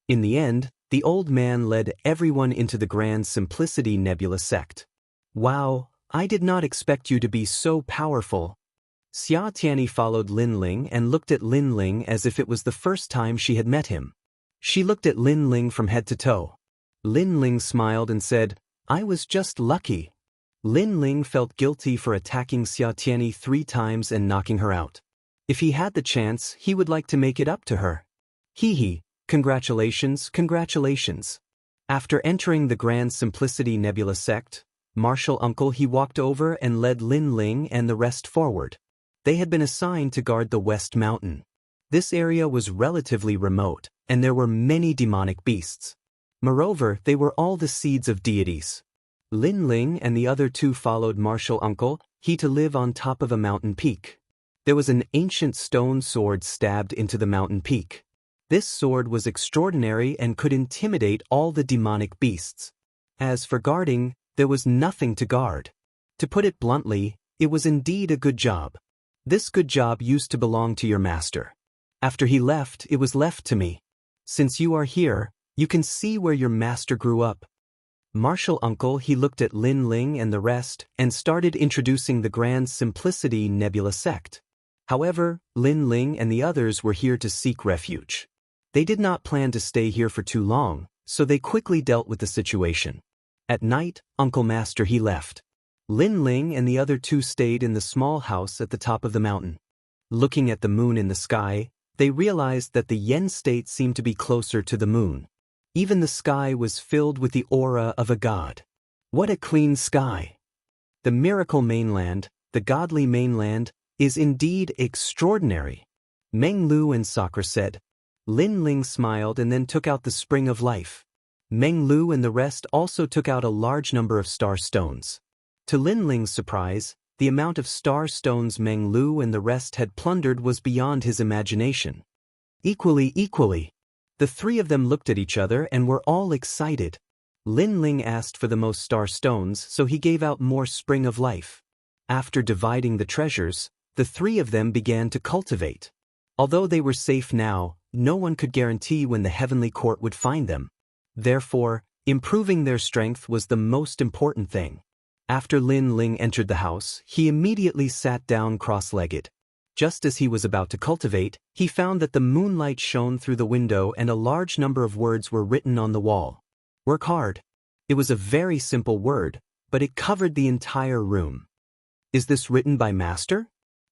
In the end, the old man led everyone into the Grand Simplicity Nebula sect. "Wow, I did not expect you to be so powerful." Xia Tianyi followed Lin Ling and looked at Lin Ling as if it was the first time she had met him. She looked at Lin Ling from head to toe. Lin Ling smiled and said, "I was just lucky." Lin Ling felt guilty for attacking Xia Tianyi 3 times and knocking her out. If he had the chance, he would like to make it up to her. Hee, congratulations, congratulations. After entering the Grand Simplicity Nebula sect, Martial Uncle he walked over and led Lin Ling and the rest forward. They had been assigned to guard the West Mountain. This area was relatively remote, and there were many demonic beasts. Moreover, they were all the seeds of deities. Lin Ling and the other 2 followed Martial Uncle he to live on top of a mountain peak. There was an ancient stone sword stabbed into the mountain peak. This sword was extraordinary and could intimidate all the demonic beasts. As for guarding, there was nothing to guard. To put it bluntly, it was indeed a good job. This good job used to belong to your master. After he left, it was left to me. Since you are here, you can see where your master grew up. Martial Uncle he looked at Lin Ling and the rest and started introducing the Grand Simplicity Nebula sect. However, Lin Ling and the others were here to seek refuge. They did not plan to stay here for too long, so they quickly dealt with the situation. At night, Uncle Master he left. Lin Ling and the other 2 stayed in the small house at the top of the mountain. Looking at the moon in the sky, they realized that the Yen state seemed to be closer to the moon. Even the sky was filled with the aura of a god. What a clean sky! The miracle mainland, the godly mainland, is indeed extraordinary. Meng Lu and Sakura said. Lin Ling smiled and then took out the spring of life. Meng Lu and the rest also took out a large number of star stones. To Lin Ling's surprise, the amount of star stones Meng Lu and the rest had plundered was beyond his imagination. Equally. The 3 of them looked at each other and were all excited. Lin Ling asked for the most star stones, so he gave out more spring of life. After dividing the treasures, the 3 of them began to cultivate. Although they were safe now, no one could guarantee when the heavenly court would find them. Therefore, improving their strength was the most important thing. After Lin Ling entered the house, he immediately sat down cross-legged. Just as he was about to cultivate, he found that the moonlight shone through the window and a large number of words were written on the wall. Work hard. It was a very simple word, but it covered the entire room. Is this written by Master?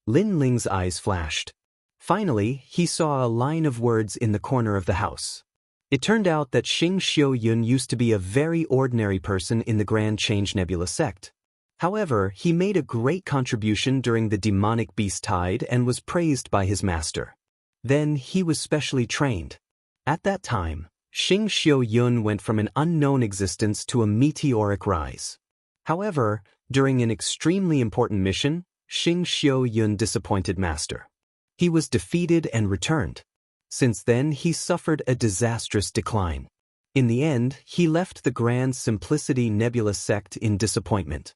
Lin Ling's eyes flashed. Finally, he saw a line of words in the corner of the house. It turned out that Xing Xiuyun used to be a very ordinary person in the Grand Change Nebula sect. However, he made a great contribution during the demonic beast tide and was praised by his master. Then he was specially trained. At that time, Xing Xiuyun went from an unknown existence to a meteoric rise. However, during an extremely important mission, Xing Xiuyun disappointed master. He was defeated and returned. Since then he suffered a disastrous decline. In the end, he left the Grand Simplicity Nebula sect in disappointment.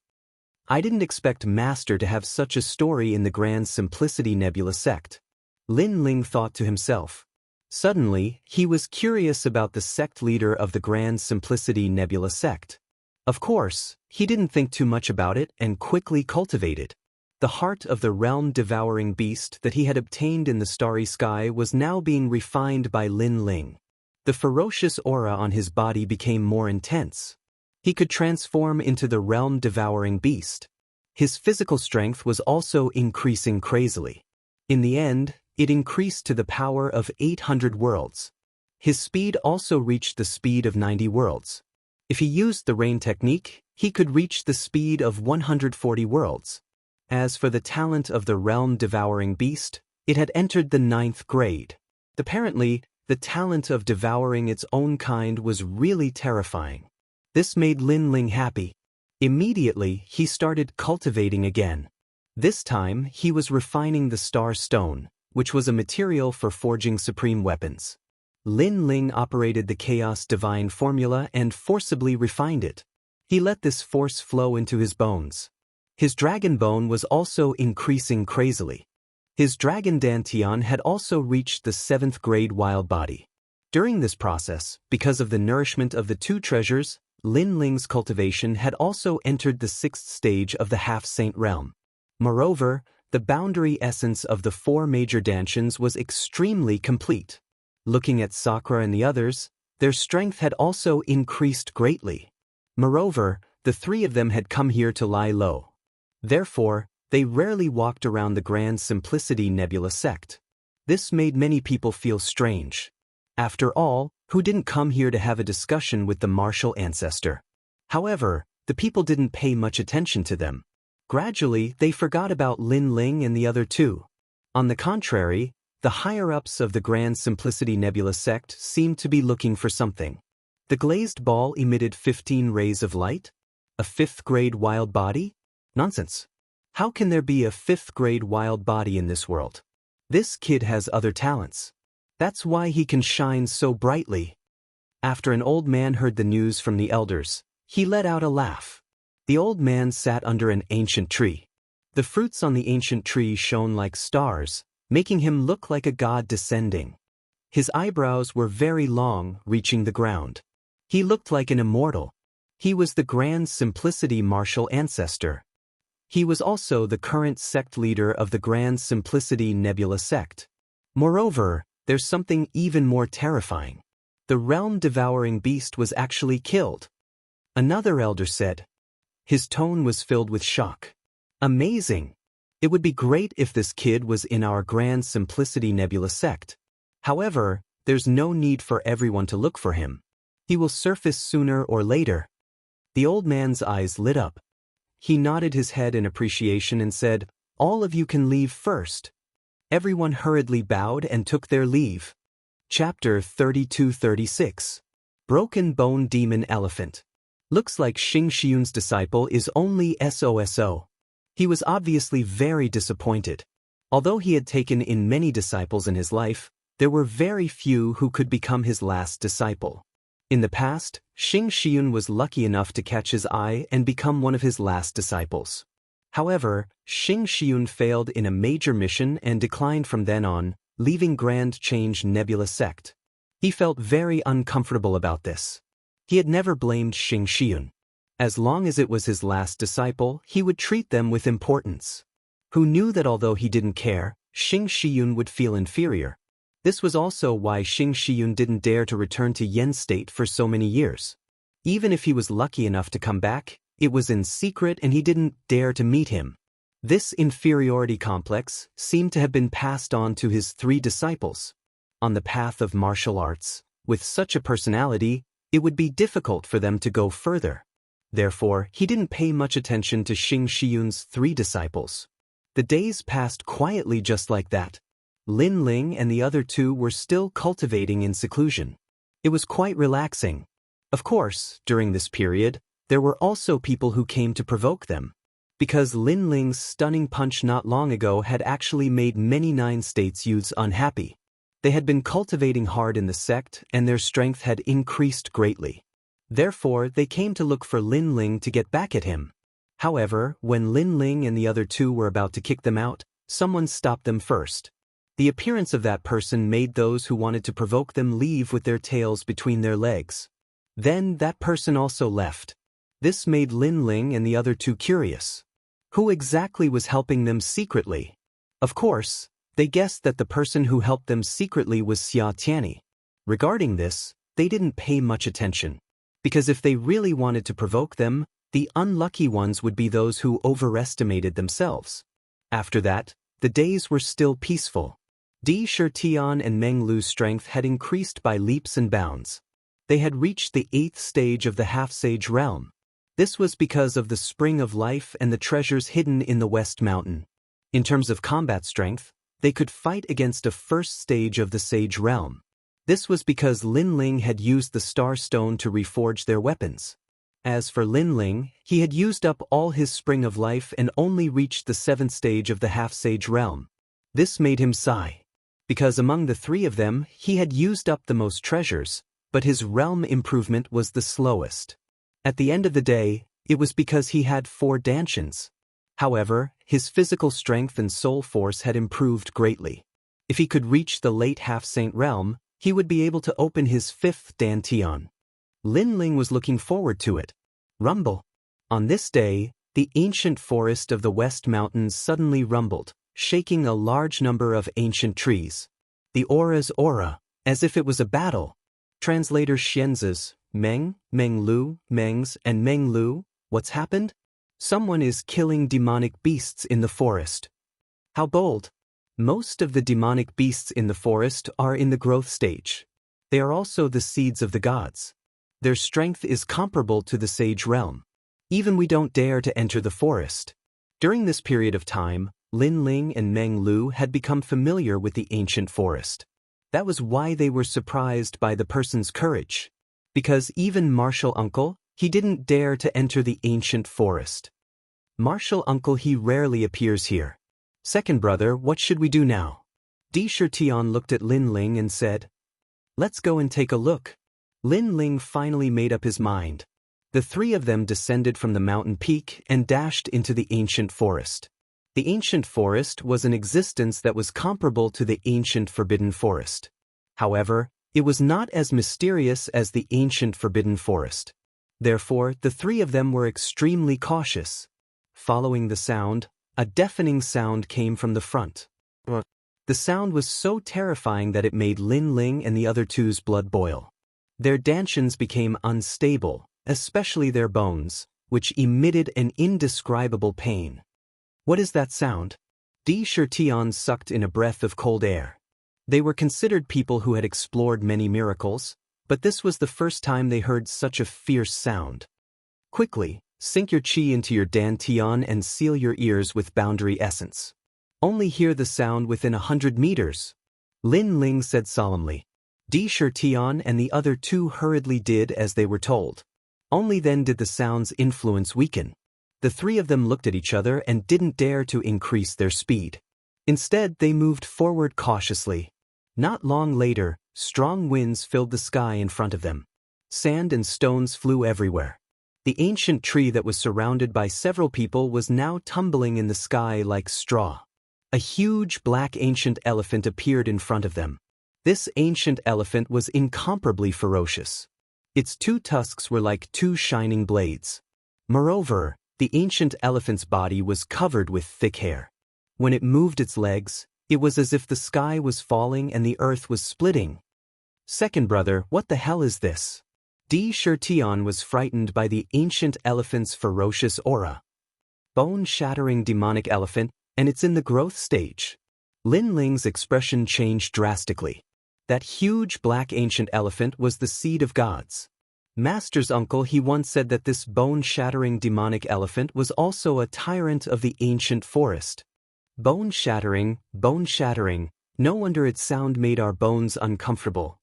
I didn't expect Master to have such a story in the Grand Simplicity Nebula sect. Lin Ling thought to himself. Suddenly, he was curious about the sect leader of the Grand Simplicity Nebula sect. Of course, he didn't think too much about it and quickly cultivated. The heart of the realm-devouring beast that he had obtained in the starry sky was now being refined by Lin Ling. The ferocious aura on his body became more intense. He could transform into the realm-devouring beast. His physical strength was also increasing crazily. In the end, it increased to the power of 800 worlds. His speed also reached the speed of 90 worlds. If he used the rain technique, he could reach the speed of 140 worlds. As for the talent of the realm-devouring beast, it had entered the 9th grade. Apparently, the talent of devouring its own kind was really terrifying. This made Lin Ling happy. Immediately, he started cultivating again. This time, he was refining the star stone, which was a material for forging supreme weapons. Lin Ling operated the Chaos Divine formula and forcibly refined it. He let this force flow into his bones. His dragon bone was also increasing crazily. His dragon dantian had also reached the 7th grade wild body. During this process, because of the nourishment of the two treasures, Lin Ling's cultivation had also entered the 6th stage of the half-saint realm. Moreover, the boundary essence of the 4 major dantians was extremely complete. Looking at Sakura and the others, their strength had also increased greatly. Moreover, the 3 of them had come here to lie low. Therefore, they rarely walked around the Grand Simplicity Nebula sect. This made many people feel strange. After all, who didn't come here to have a discussion with the martial ancestor? However, the people didn't pay much attention to them. Gradually, they forgot about Lin Ling and the other 2. On the contrary, the higher-ups of the Grand Simplicity Nebula sect seemed to be looking for something. The glazed ball emitted 15 rays of light? A 5th grade wild body? Nonsense. How can there be a 5th grade wild body in this world? This kid has other talents. That's why he can shine so brightly. After an old man heard the news from the elders, he let out a laugh. The old man sat under an ancient tree. The fruits on the ancient tree shone like stars, making him look like a god descending. His eyebrows were very long, reaching the ground. He looked like an immortal. He was the Grand Simplicity martial ancestor. He was also the current sect leader of the Grand Simplicity Nebula sect. Moreover, there's something even more terrifying. The realm-devouring beast was actually killed. Another elder said. His tone was filled with shock. Amazing! It would be great if this kid was in our Grand Simplicity Nebula sect. However, there's no need for everyone to look for him. He will surface sooner or later. The old man's eyes lit up. He nodded his head in appreciation and said, "All of you can leave first." Everyone hurriedly bowed and took their leave. Chapter 32-36. Broken Bone Demon Elephant. Looks like Xing Xiun's disciple is only SOSO. He was obviously very disappointed. Although he had taken in many disciples in his life, there were very few who could become his last disciple. In the past, Xing Xiun was lucky enough to catch his eye and become one of his last disciples. However, Xing Xiun failed in a major mission and declined from then on, leaving Grand Change Nebula sect. He felt very uncomfortable about this. He had never blamed Xing Xiun. As long as it was his last disciple, he would treat them with importance. Who knew that although he didn't care, Xing Xiun would feel inferior. This was also why Xing Xiun didn't dare to return to Yen State for so many years. Even if he was lucky enough to come back, it was in secret and he didn't dare to meet him. This inferiority complex seemed to have been passed on to his 3 disciples. On the path of martial arts, with such a personality, it would be difficult for them to go further. Therefore, he didn't pay much attention to Xing Xiun's 3 disciples. The days passed quietly just like that. Lin Ling and the other 2 were still cultivating in seclusion. It was quite relaxing. Of course, during this period, there were also people who came to provoke them. Because Lin Ling's stunning punch not long ago had actually made many Nine States youths unhappy. They had been cultivating hard in the sect and their strength had increased greatly. Therefore, they came to look for Lin Ling to get back at him. However, when Lin Ling and the other two were about to kick them out, someone stopped them first. The appearance of that person made those who wanted to provoke them leave with their tails between their legs. Then that person also left. This made Lin Ling and the other two curious. Who exactly was helping them secretly? Of course, they guessed that the person who helped them secretly was Xia Tianyi. Regarding this, they didn't pay much attention. Because if they really wanted to provoke them, the unlucky ones would be those who overestimated themselves. After that, the days were still peaceful. Di Shitian and Meng Lu's strength had increased by leaps and bounds. They had reached the 8th stage of the half-sage realm. This was because of the spring of life and the treasures hidden in the West Mountain. In terms of combat strength, they could fight against a first stage of the sage realm. This was because Lin Ling had used the star stone to reforge their weapons. As for Lin Ling, he had used up all his spring of life and only reached the 7th stage of the half-sage realm. This made him sigh. Because among the three of them, he had used up the most treasures, but his realm improvement was the slowest. At the end of the day, it was because he had 4 dantians. However, his physical strength and soul force had improved greatly. If he could reach the late half-saint realm, he would be able to open his 5th dantian. Lin Ling was looking forward to it. Rumble. On this day, the ancient forest of the West Mountains suddenly rumbled, shaking a large number of ancient trees. The aura's aura, as if it was a battle. Translator Xianz's, Meng, Meng Lu, Mengs, and Meng Lu, what's happened? Someone is killing demonic beasts in the forest. How bold! Most of the demonic beasts in the forest are in the growth stage. They are also the seeds of the gods. Their strength is comparable to the sage realm. Even we don't dare to enter the forest. During this period of time, Lin Ling and Meng Lu had become familiar with the ancient forest. That was why they were surprised by the person's courage. Because even Martial Uncle, he didn't dare to enter the ancient forest. Martial Uncle, he rarely appears here. Second brother, what should we do now? Di Shitian looked at Lin Ling and said, let's go and take a look. Lin Ling finally made up his mind. The three of them descended from the mountain peak and dashed into the ancient forest. The ancient forest was an existence that was comparable to the ancient forbidden forest. However, it was not as mysterious as the ancient forbidden forest. Therefore, the three of them were extremely cautious. Following the sound, a deafening sound came from the front. The sound was so terrifying that it made Lin Ling and the other two's blood boil. Their dantians became unstable, especially their bones, which emitted an indescribable pain. What is that sound? Di Shitian sucked in a breath of cold air. They were considered people who had explored many miracles, but this was the first time they heard such a fierce sound. Quickly, sink your qi into your dantian and seal your ears with boundary essence. Only hear the sound within 100 meters. Lin Ling said solemnly. Di Shitian and the other two hurriedly did as they were told. Only then did the sound's influence weaken. The three of them looked at each other and didn't dare to increase their speed. Instead, they moved forward cautiously. Not long later, strong winds filled the sky in front of them. Sand and stones flew everywhere. The ancient tree that was surrounded by several people was now tumbling in the sky like straw. A huge black ancient elephant appeared in front of them. This ancient elephant was incomparably ferocious. Its 2 tusks were like 2 shining blades. Moreover, the ancient elephant's body was covered with thick hair. When it moved its legs, it was as if the sky was falling and the earth was splitting. Second brother, what the hell is this? Di Shitian was frightened by the ancient elephant's ferocious aura. Bone-shattering demonic elephant, and it's in the growth stage. Lin Ling's expression changed drastically. That huge black ancient elephant was the seed of gods. Master's uncle, he once said that this bone-shattering demonic elephant was also a tyrant of the ancient forest. Bone-shattering, no wonder its sound made our bones uncomfortable.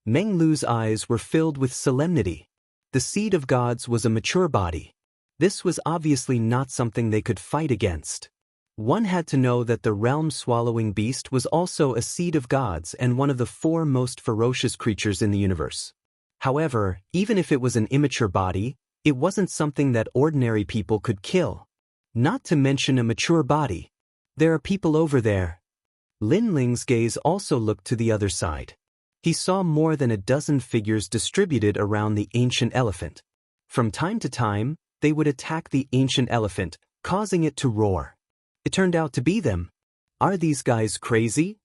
Meng Lu's eyes were filled with solemnity. The seed of gods was a mature body. This was obviously not something they could fight against. One had to know that the realm-swallowing beast was also a seed of gods and one of the 4 most ferocious creatures in the universe. However, even if it was an immature body, it wasn't something that ordinary people could kill. Not to mention a mature body. There are people over there. Lin Ling's gaze also looked to the other side. He saw more than a dozen figures distributed around the ancient elephant. From time to time, they would attack the ancient elephant, causing it to roar. It turned out to be them. Are these guys crazy?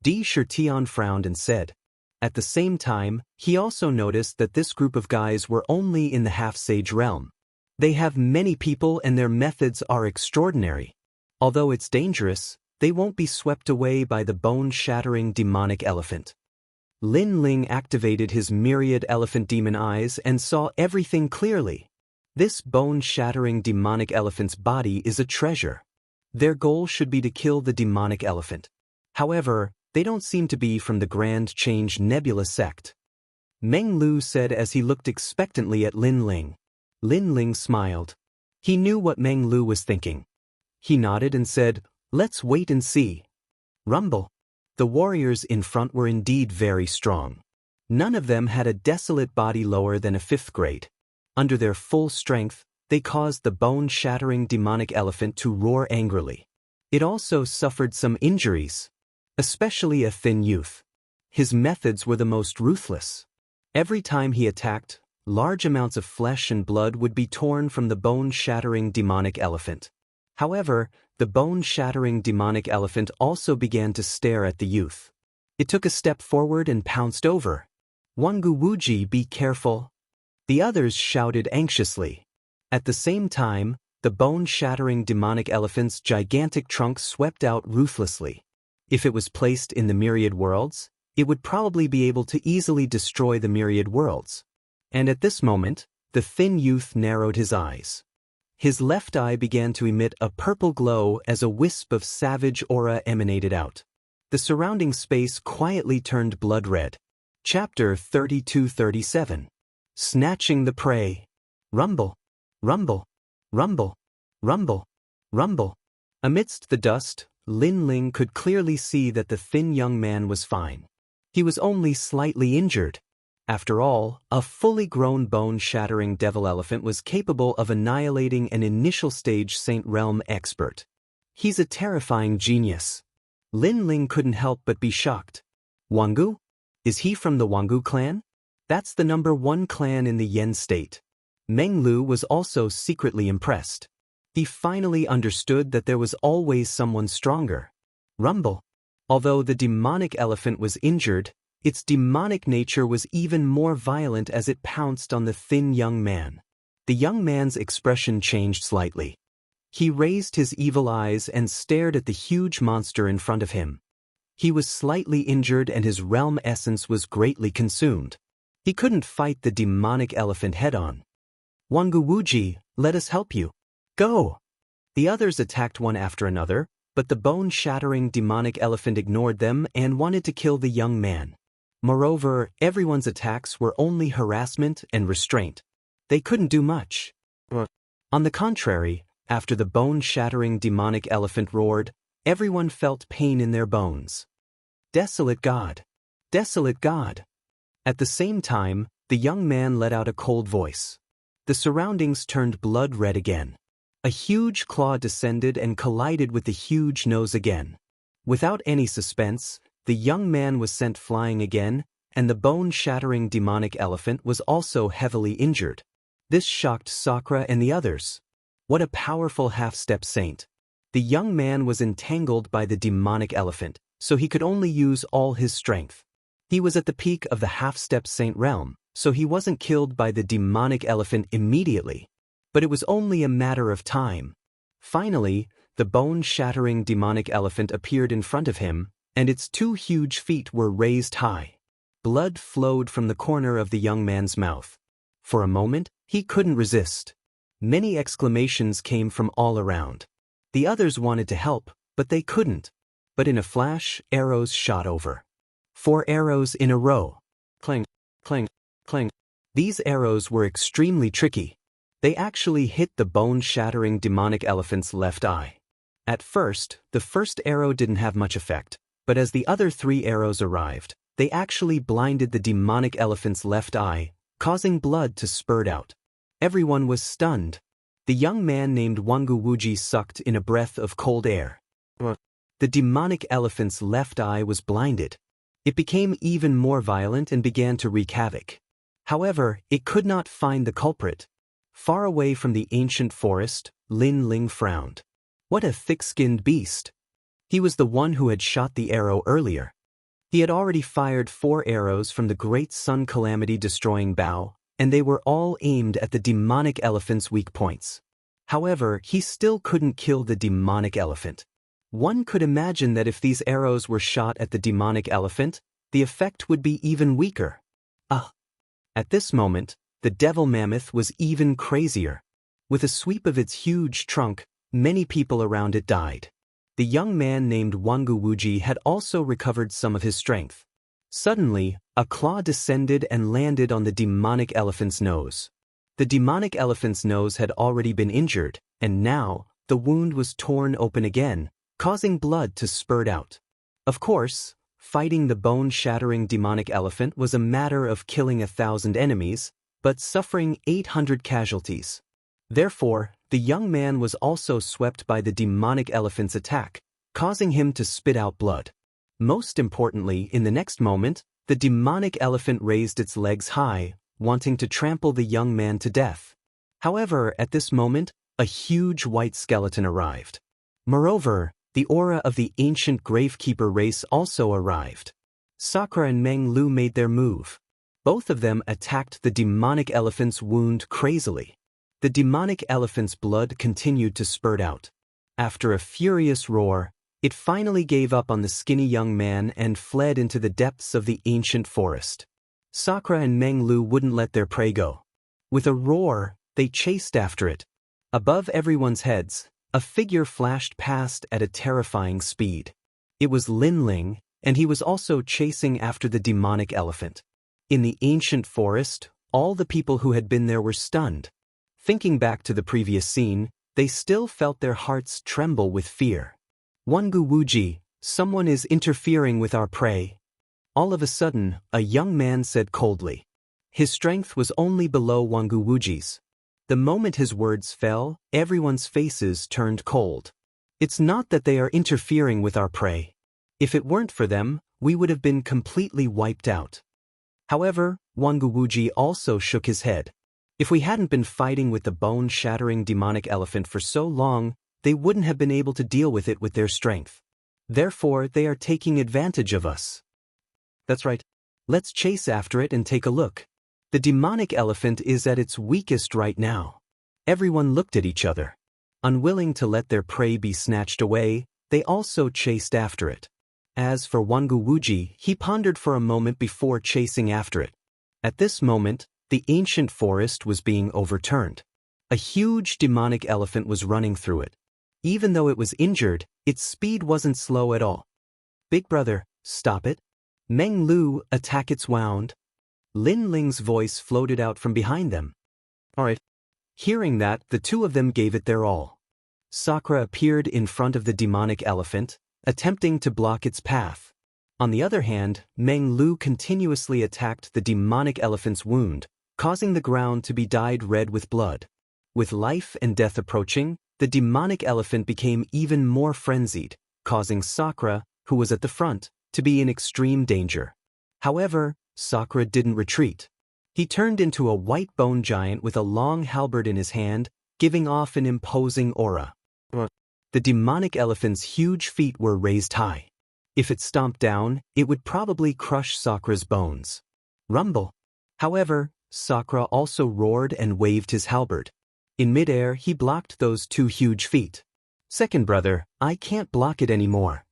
Di Shirtian frowned and said. At the same time, he also noticed that this group of guys were only in the half-sage realm. They have many people and their methods are extraordinary. Although it's dangerous, they won't be swept away by the bone-shattering demonic elephant. Lin Ling activated his myriad elephant demon eyes and saw everything clearly. This bone-shattering demonic elephant's body is a treasure. Their goal should be to kill the demonic elephant. However, they don't seem to be from the Grand Change Nebula sect. Meng Lu said as he looked expectantly at Lin Ling. Lin Ling smiled. He knew what Meng Lu was thinking. He nodded and said, "Let's wait and see." Rumble. The warriors in front were indeed very strong. None of them had a desolate body lower than a 5th grade. Under their full strength, they caused the bone-shattering demonic elephant to roar angrily. It also suffered some injuries, especially a thin youth. His methods were the most ruthless. Every time he attacked, large amounts of flesh and blood would be torn from the bone-shattering demonic elephant. However, the bone-shattering demonic elephant also began to stare at the youth. It took a step forward and pounced over. "Wangu Wuji, be careful." The others shouted anxiously. At the same time, the bone-shattering demonic elephant's gigantic trunk swept out ruthlessly. If it was placed in the myriad worlds, it would probably be able to easily destroy the myriad worlds. And at this moment, the thin youth narrowed his eyes. His left eye began to emit a purple glow as a wisp of savage aura emanated out. The surrounding space quietly turned blood red. Chapter 32-37. Snatching the Prey. Rumble. Rumble. Rumble. Rumble. Rumble. Amidst the dust, Lin Ling could clearly see that the thin young man was fine. He was only slightly injured. After all, a fully grown bone-shattering devil elephant was capable of annihilating an initial-stage Saint Realm expert. He's a terrifying genius. Lin Ling couldn't help but be shocked. Wangu? Is he from the Wangu clan? That's the #1 clan in the Yen state. Meng Lu was also secretly impressed. He finally understood that there was always someone stronger. Rumble. Although the demonic elephant was injured, its demonic nature was even more violent as it pounced on the thin young man. The young man's expression changed slightly. He raised his evil eyes and stared at the huge monster in front of him. He was slightly injured and his realm essence was greatly consumed. He couldn't fight the demonic elephant head-on. Wangu Wuji, let us help you. Go! The others attacked one after another, but the bone-shattering demonic elephant ignored them and wanted to kill the young man. Moreover, everyone's attacks were only harassment and restraint. They couldn't do much. On the contrary, after the bone-shattering demonic elephant roared, everyone felt pain in their bones. Desolate God! Desolate God! At the same time, the young man let out a cold voice. The surroundings turned blood red again. A huge claw descended and collided with the huge nose again. Without any suspense, the young man was sent flying again, and the bone-shattering demonic elephant was also heavily injured. This shocked Sakura and the others. What a powerful half-step saint. The young man was entangled by the demonic elephant, so he could only use all his strength. He was at the peak of the half-step saint realm, so he wasn't killed by the demonic elephant immediately. But it was only a matter of time. Finally, the bone-shattering demonic elephant appeared in front of him, and its 2 huge feet were raised high. Blood flowed from the corner of the young man's mouth. For a moment, he couldn't resist. Many exclamations came from all around. The others wanted to help, but they couldn't. But in a flash, arrows shot over. 4 arrows in a row. Clang, clang, clang. These arrows were extremely tricky. They actually hit the bone-shattering demonic elephant's left eye. At first, the first arrow didn't have much effect, but as the other 3 arrows arrived, they actually blinded the demonic elephant's left eye, causing blood to spurt out. Everyone was stunned. The young man named Jianghu Wuji sucked in a breath of cold air. The demonic elephant's left eye was blinded. It became even more violent and began to wreak havoc. However, it could not find the culprit. Far away from the ancient forest, Lin Ling frowned. What a thick-skinned beast! He was the one who had shot the arrow earlier. He had already fired 4 arrows from the great sun calamity-destroying bow, and they were all aimed at the demonic elephant's weak points. However, he still couldn't kill the demonic elephant. One could imagine that if these arrows were shot at the demonic elephant, the effect would be even weaker. At this moment, the devil mammoth was even crazier. With a sweep of its huge trunk, many people around it died. The young man named Jianghu Wuji had also recovered some of his strength. Suddenly, a claw descended and landed on the demonic elephant's nose. The demonic elephant's nose had already been injured, and now, the wound was torn open again, causing blood to spurt out. Of course, fighting the bone-shattering demonic elephant was a matter of killing 1,000 enemies, but suffering 800 casualties. Therefore, the young man was also swept by the demonic elephant's attack, causing him to spit out blood. Most importantly, in the next moment, the demonic elephant raised its legs high, wanting to trample the young man to death. However, at this moment, a huge white skeleton arrived. Moreover, the aura of the ancient gravekeeper race also arrived. Sakura and Meng Lu made their move. Both of them attacked the demonic elephant's wound crazily. The demonic elephant's blood continued to spurt out. After a furious roar, it finally gave up on the skinny young man and fled into the depths of the ancient forest. Sakura and Meng Lu wouldn't let their prey go. With a roar, they chased after it. Above everyone's heads, a figure flashed past at a terrifying speed. It was Lin Ling, and he was also chasing after the demonic elephant. In the ancient forest, all the people who had been there were stunned. Thinking back to the previous scene, they still felt their hearts tremble with fear. Jianghu Wuji, someone is interfering with our prey. All of a sudden, a young man said coldly. His strength was only below Jianghu Wuji's. The moment his words fell, everyone's faces turned cold. It's not that they are interfering with our prey. If it weren't for them, we would have been completely wiped out. However, Jianghu Wuji also shook his head. If we hadn't been fighting with the bone-shattering demonic elephant for so long, they wouldn't have been able to deal with it with their strength. Therefore, they are taking advantage of us. That's right. Let's chase after it and take a look. The demonic elephant is at its weakest right now. Everyone looked at each other. Unwilling to let their prey be snatched away, they also chased after it. As for Jianghu Wuji, he pondered for a moment before chasing after it. At this moment, the ancient forest was being overturned. A huge demonic elephant was running through it. Even though it was injured, its speed wasn't slow at all. Big brother, stop it. Meng Lu, attack its wound. Lin Ling's voice floated out from behind them. All right. Hearing that, the two of them gave it their all. Sakura appeared in front of the demonic elephant, attempting to block its path. On the other hand, Meng Lu continuously attacked the demonic elephant's wound, causing the ground to be dyed red with blood. With life and death approaching, the demonic elephant became even more frenzied, causing Sakura, who was at the front, to be in extreme danger. However, Sakura didn't retreat. He turned into a white bone giant with a long halberd in his hand, giving off an imposing aura. The demonic elephant's huge feet were raised high. If it stomped down, it would probably crush Sakura's bones. Rumble. However, Sakura also roared and waved his halberd. In midair, he blocked those two huge feet. Second brother, I can't block it anymore.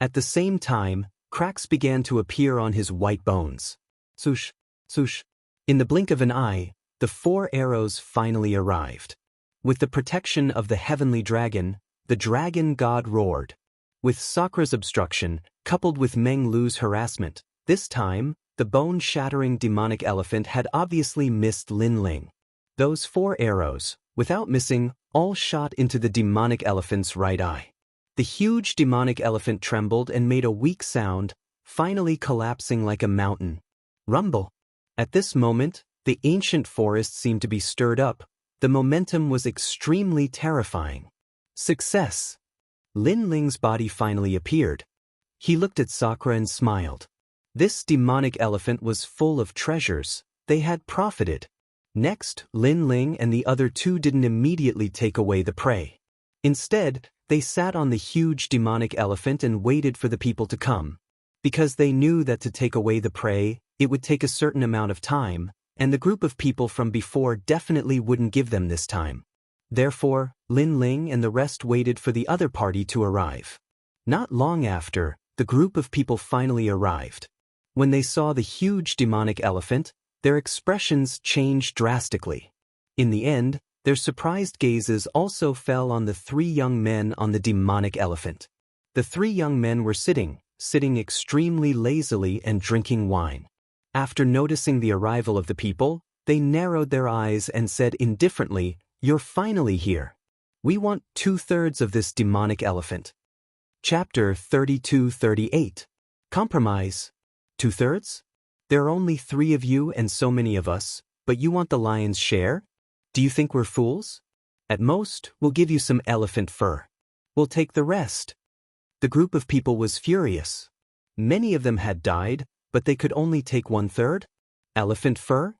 At the same time, cracks began to appear on his white bones. Swoosh, swoosh. In the blink of an eye, the 4 arrows finally arrived. With the protection of the heavenly dragon, the dragon god roared. With Sakura's obstruction, coupled with Meng Lu's harassment, this time, the bone-shattering demonic elephant had obviously missed Lin Ling. Those 4 arrows, without missing, all shot into the demonic elephant's right eye. The huge demonic elephant trembled and made a weak sound, finally collapsing like a mountain. Rumble. At this moment, the ancient forest seemed to be stirred up. The momentum was extremely terrifying. Success. Lin Ling's body finally appeared. He looked at Sakura and smiled. This demonic elephant was full of treasures. They had profited. Next, Lin Ling and the other 2 didn't immediately take away the prey. Instead, they sat on the huge demonic elephant and waited for the people to come. Because they knew that to take away the prey, it would take a certain amount of time, and the group of people from before definitely wouldn't give them this time. Therefore, Lin Ling and the rest waited for the other party to arrive. Not long after, the group of people finally arrived. When they saw the huge demonic elephant, their expressions changed drastically. In the end, their surprised gazes also fell on the 3 young men on the demonic elephant. The 3 young men were sitting extremely lazily and drinking wine. After noticing the arrival of the people, they narrowed their eyes and said indifferently, "You're finally here. We want 2/3 of this demonic elephant." Chapter 32-38. Compromise. 2/3? There are only 3 of you and so many of us, but you want the lion's share? Do you think we're fools? At most, we'll give you some elephant fur. We'll take the rest. The group of people was furious. Many of them had died, but they could only take 1/3? Elephant fur?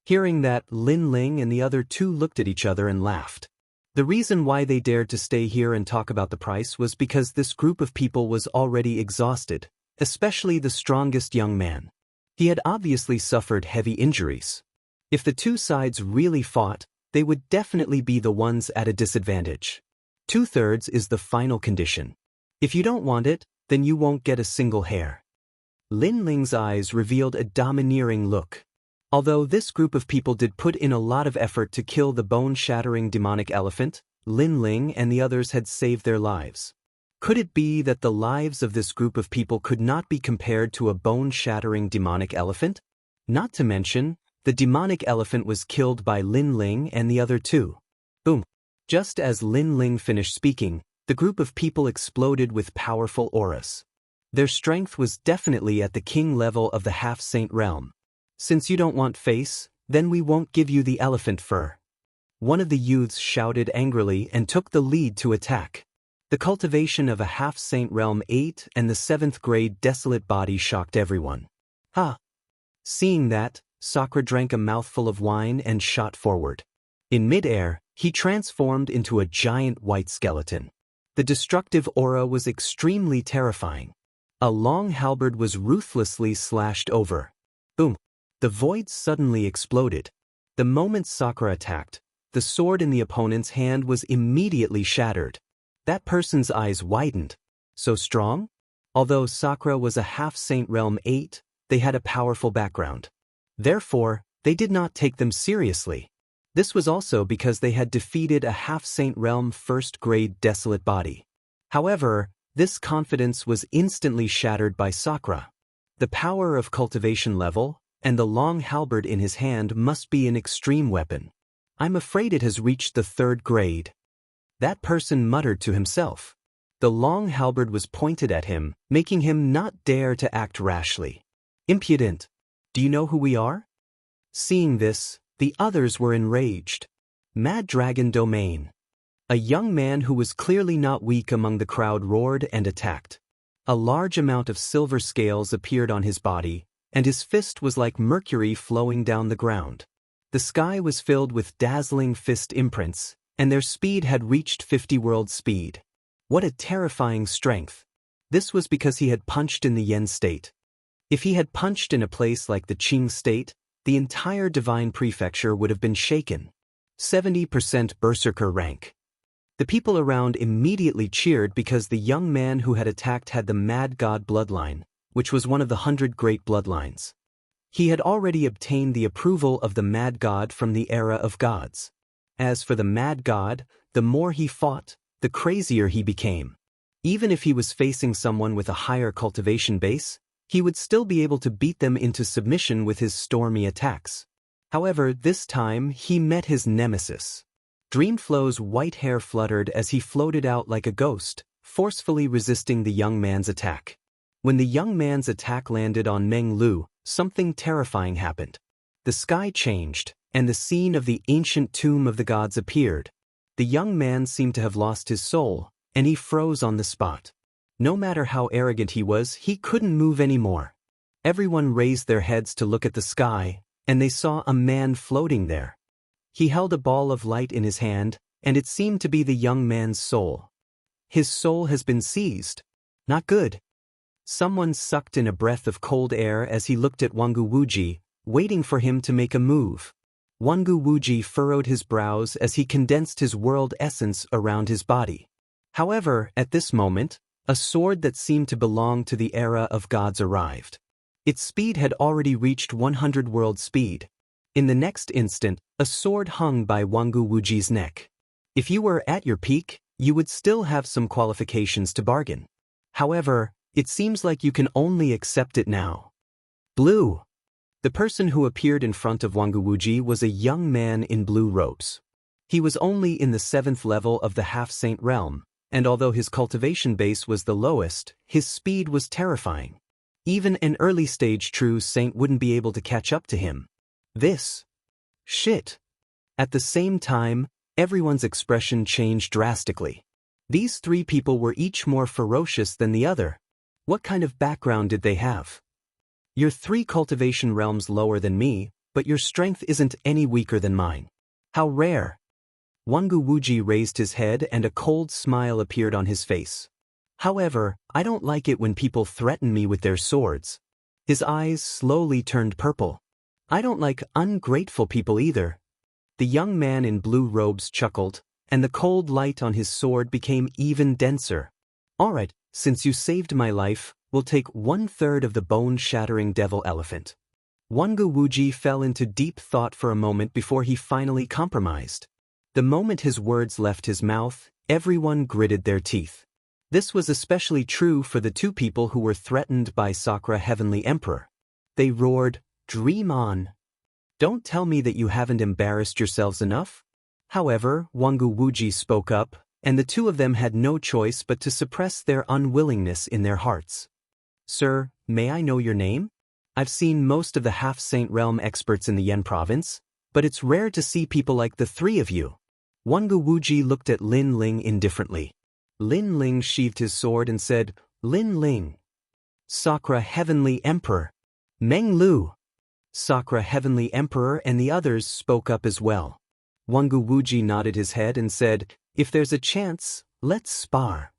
Hearing that, Lin Ling and the other 2 looked at each other and laughed. The reason why they dared to stay here and talk about the price was because this group of people was already exhausted, especially the strongest young man. He had obviously suffered heavy injuries. If the 2 sides really fought, they would definitely be the ones at a disadvantage. 2/3 is the final condition. If you don't want it, then you won't get a single hair. Lin Ling's eyes revealed a domineering look. Although this group of people did put in a lot of effort to kill the bone-shattering demonic elephant, Lin Ling and the others had saved their lives. Could it be that the lives of this group of people could not be compared to a bone-shattering demonic elephant? Not to mention, the demonic elephant was killed by Lin Ling and the other 2. Boom. Just as Lin Ling finished speaking, the group of people exploded with powerful auras. Their strength was definitely at the king level of the half-saint realm. "Since you don't want face, then we won't give you the elephant fur." One of the youths shouted angrily and took the lead to attack. The cultivation of a half-saint realm 8 and the 7th grade desolate body shocked everyone. Ha! Seeing that, Sakura drank a mouthful of wine and shot forward. In mid-air, he transformed into a giant white skeleton. The destructive aura was extremely terrifying. A long halberd was ruthlessly slashed over. Boom! The void suddenly exploded. The moment Sakura attacked, the sword in the opponent's hand was immediately shattered. That person's eyes widened. So strong? Although Sakura was a half-saint realm 8, they had a powerful background. Therefore, they did not take them seriously. This was also because they had defeated a half-saint realm 1st grade desolate body. However, this confidence was instantly shattered by Sakura. The power of cultivation level, and the long halberd in his hand must be an extreme weapon. I'm afraid it has reached the 3rd grade. That person muttered to himself. The long halberd was pointed at him, making him not dare to act rashly. Impudent! Do you know who we are? Seeing this, the others were enraged. Mad Dragon Domain. A young man who was clearly not weak among the crowd roared and attacked. A large amount of silver scales appeared on his body, and his fist was like mercury flowing down the ground. The sky was filled with dazzling fist imprints, and their speed had reached 50 world speed. What a terrifying strength! This was because he had punched in the Yen state. If he had punched in a place like the Qing state, the entire divine prefecture would have been shaken. 70% berserker rank. The people around immediately cheered because the young man who had attacked had the Mad God bloodline, which was one of the 100 great bloodlines. He had already obtained the approval of the Mad God from the era of gods. As for the Mad God, the more he fought, the crazier he became. Even if he was facing someone with a higher cultivation base, he would still be able to beat them into submission with his stormy attacks. However, this time he met his nemesis. Dreamflow's white hair fluttered as he floated out like a ghost, forcefully resisting the young man's attack. When the young man's attack landed on Meng Lu, something terrifying happened. The sky changed, and the scene of the ancient tomb of the gods appeared. The young man seemed to have lost his soul, and he froze on the spot. No matter how arrogant he was, he couldn't move anymore. Everyone raised their heads to look at the sky, and they saw a man floating there. He held a ball of light in his hand, and it seemed to be the young man's soul. His soul has been seized. Not good. Someone sucked in a breath of cold air as he looked at Wangu Wuji, waiting for him to make a move. Wangu Wuji furrowed his brows as he condensed his world essence around his body. However, at this moment, a sword that seemed to belong to the era of gods arrived. Its speed had already reached 100 world speed. In the next instant, a sword hung by Wangu Wuji's neck. If you were at your peak, you would still have some qualifications to bargain. However, it seems like you can only accept it now. Blue. The person who appeared in front of Wangu Wuji was a young man in blue robes. He was only in the 7th level of the half-saint realm, and although his cultivation base was the lowest, his speed was terrifying. Even an early-stage true saint wouldn't be able to catch up to him. This. Shit. At the same time, everyone's expression changed drastically. These three people were each more ferocious than the other. What kind of background did they have? You're 3 cultivation realms lower than me, but your strength isn't any weaker than mine. How rare. Wangu Wuji raised his head and a cold smile appeared on his face. However, I don't like it when people threaten me with their swords. His eyes slowly turned purple. I don't like ungrateful people either. The young man in blue robes chuckled, and the cold light on his sword became even denser. All right, since you saved my life, we'll take 1/3 of the bone-shattering devil elephant. Wangu Wuji fell into deep thought for a moment before he finally compromised. The moment his words left his mouth, everyone gritted their teeth. This was especially true for the 2 people who were threatened by Sakura Heavenly Emperor. They roared, "Dream on! Don't tell me that you haven't embarrassed yourselves enough." However, Wangu Wuji spoke up, and the 2 of them had no choice but to suppress their unwillingness in their hearts. "Sir, may I know your name? I've seen most of the half-saint realm experts in the Yen province, but it's rare to see people like the 3 of you." Wangu Wuji looked at Lin Ling indifferently. Lin Ling sheathed his sword and said, "Lin Ling." "Sakura Heavenly Emperor." "Meng Lu." Sakura Heavenly Emperor and the others spoke up as well. Wangu Wuji nodded his head and said, "If there's a chance, let's spar."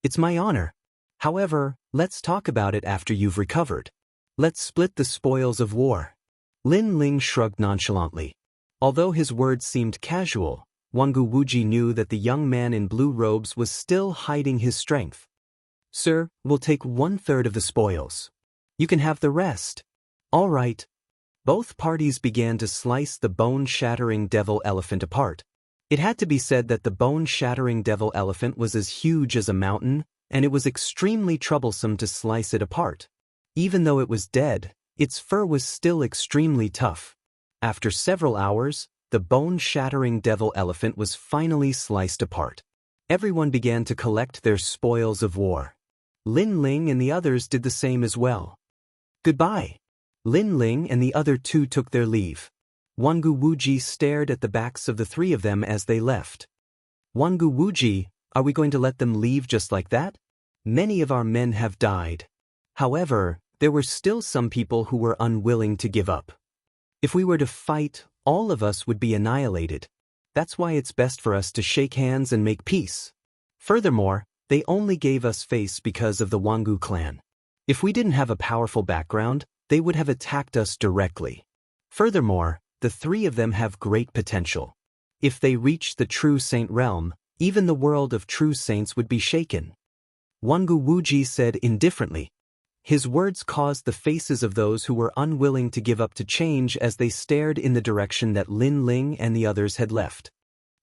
"It's my honor. However, let's talk about it after you've recovered. Let's split the spoils of war." Lin Ling shrugged nonchalantly. Although his words seemed casual, Wangu Wuji knew that the young man in blue robes was still hiding his strength. "Sir, we'll take 1/3 of the spoils. You can have the rest." "All right." Both parties began to slice the bone-shattering devil elephant apart. It had to be said that the bone-shattering devil elephant was as huge as a mountain, and it was extremely troublesome to slice it apart. Even though it was dead, its fur was still extremely tough. After several hours, the bone-shattering devil elephant was finally sliced apart. Everyone began to collect their spoils of war. Lin Ling and the others did the same as well. "Goodbye." Lin Ling and the other 2 took their leave. Wangu Wuji stared at the backs of the 3 of them as they left. "Wangu Wuji, are we going to let them leave just like that? Many of our men have died." However, there were still some people who were unwilling to give up. "If we were to fight, all of us would be annihilated. That's why it's best for us to shake hands and make peace. Furthermore, they only gave us face because of the Wangu clan. If we didn't have a powerful background, they would have attacked us directly. Furthermore, the 3 of them have great potential. If they reached the true saint realm, even the world of true saints would be shaken." Wangu Wuji said indifferently. His words caused the faces of those who were unwilling to give up to change as they stared in the direction that Lin Ling and the others had left.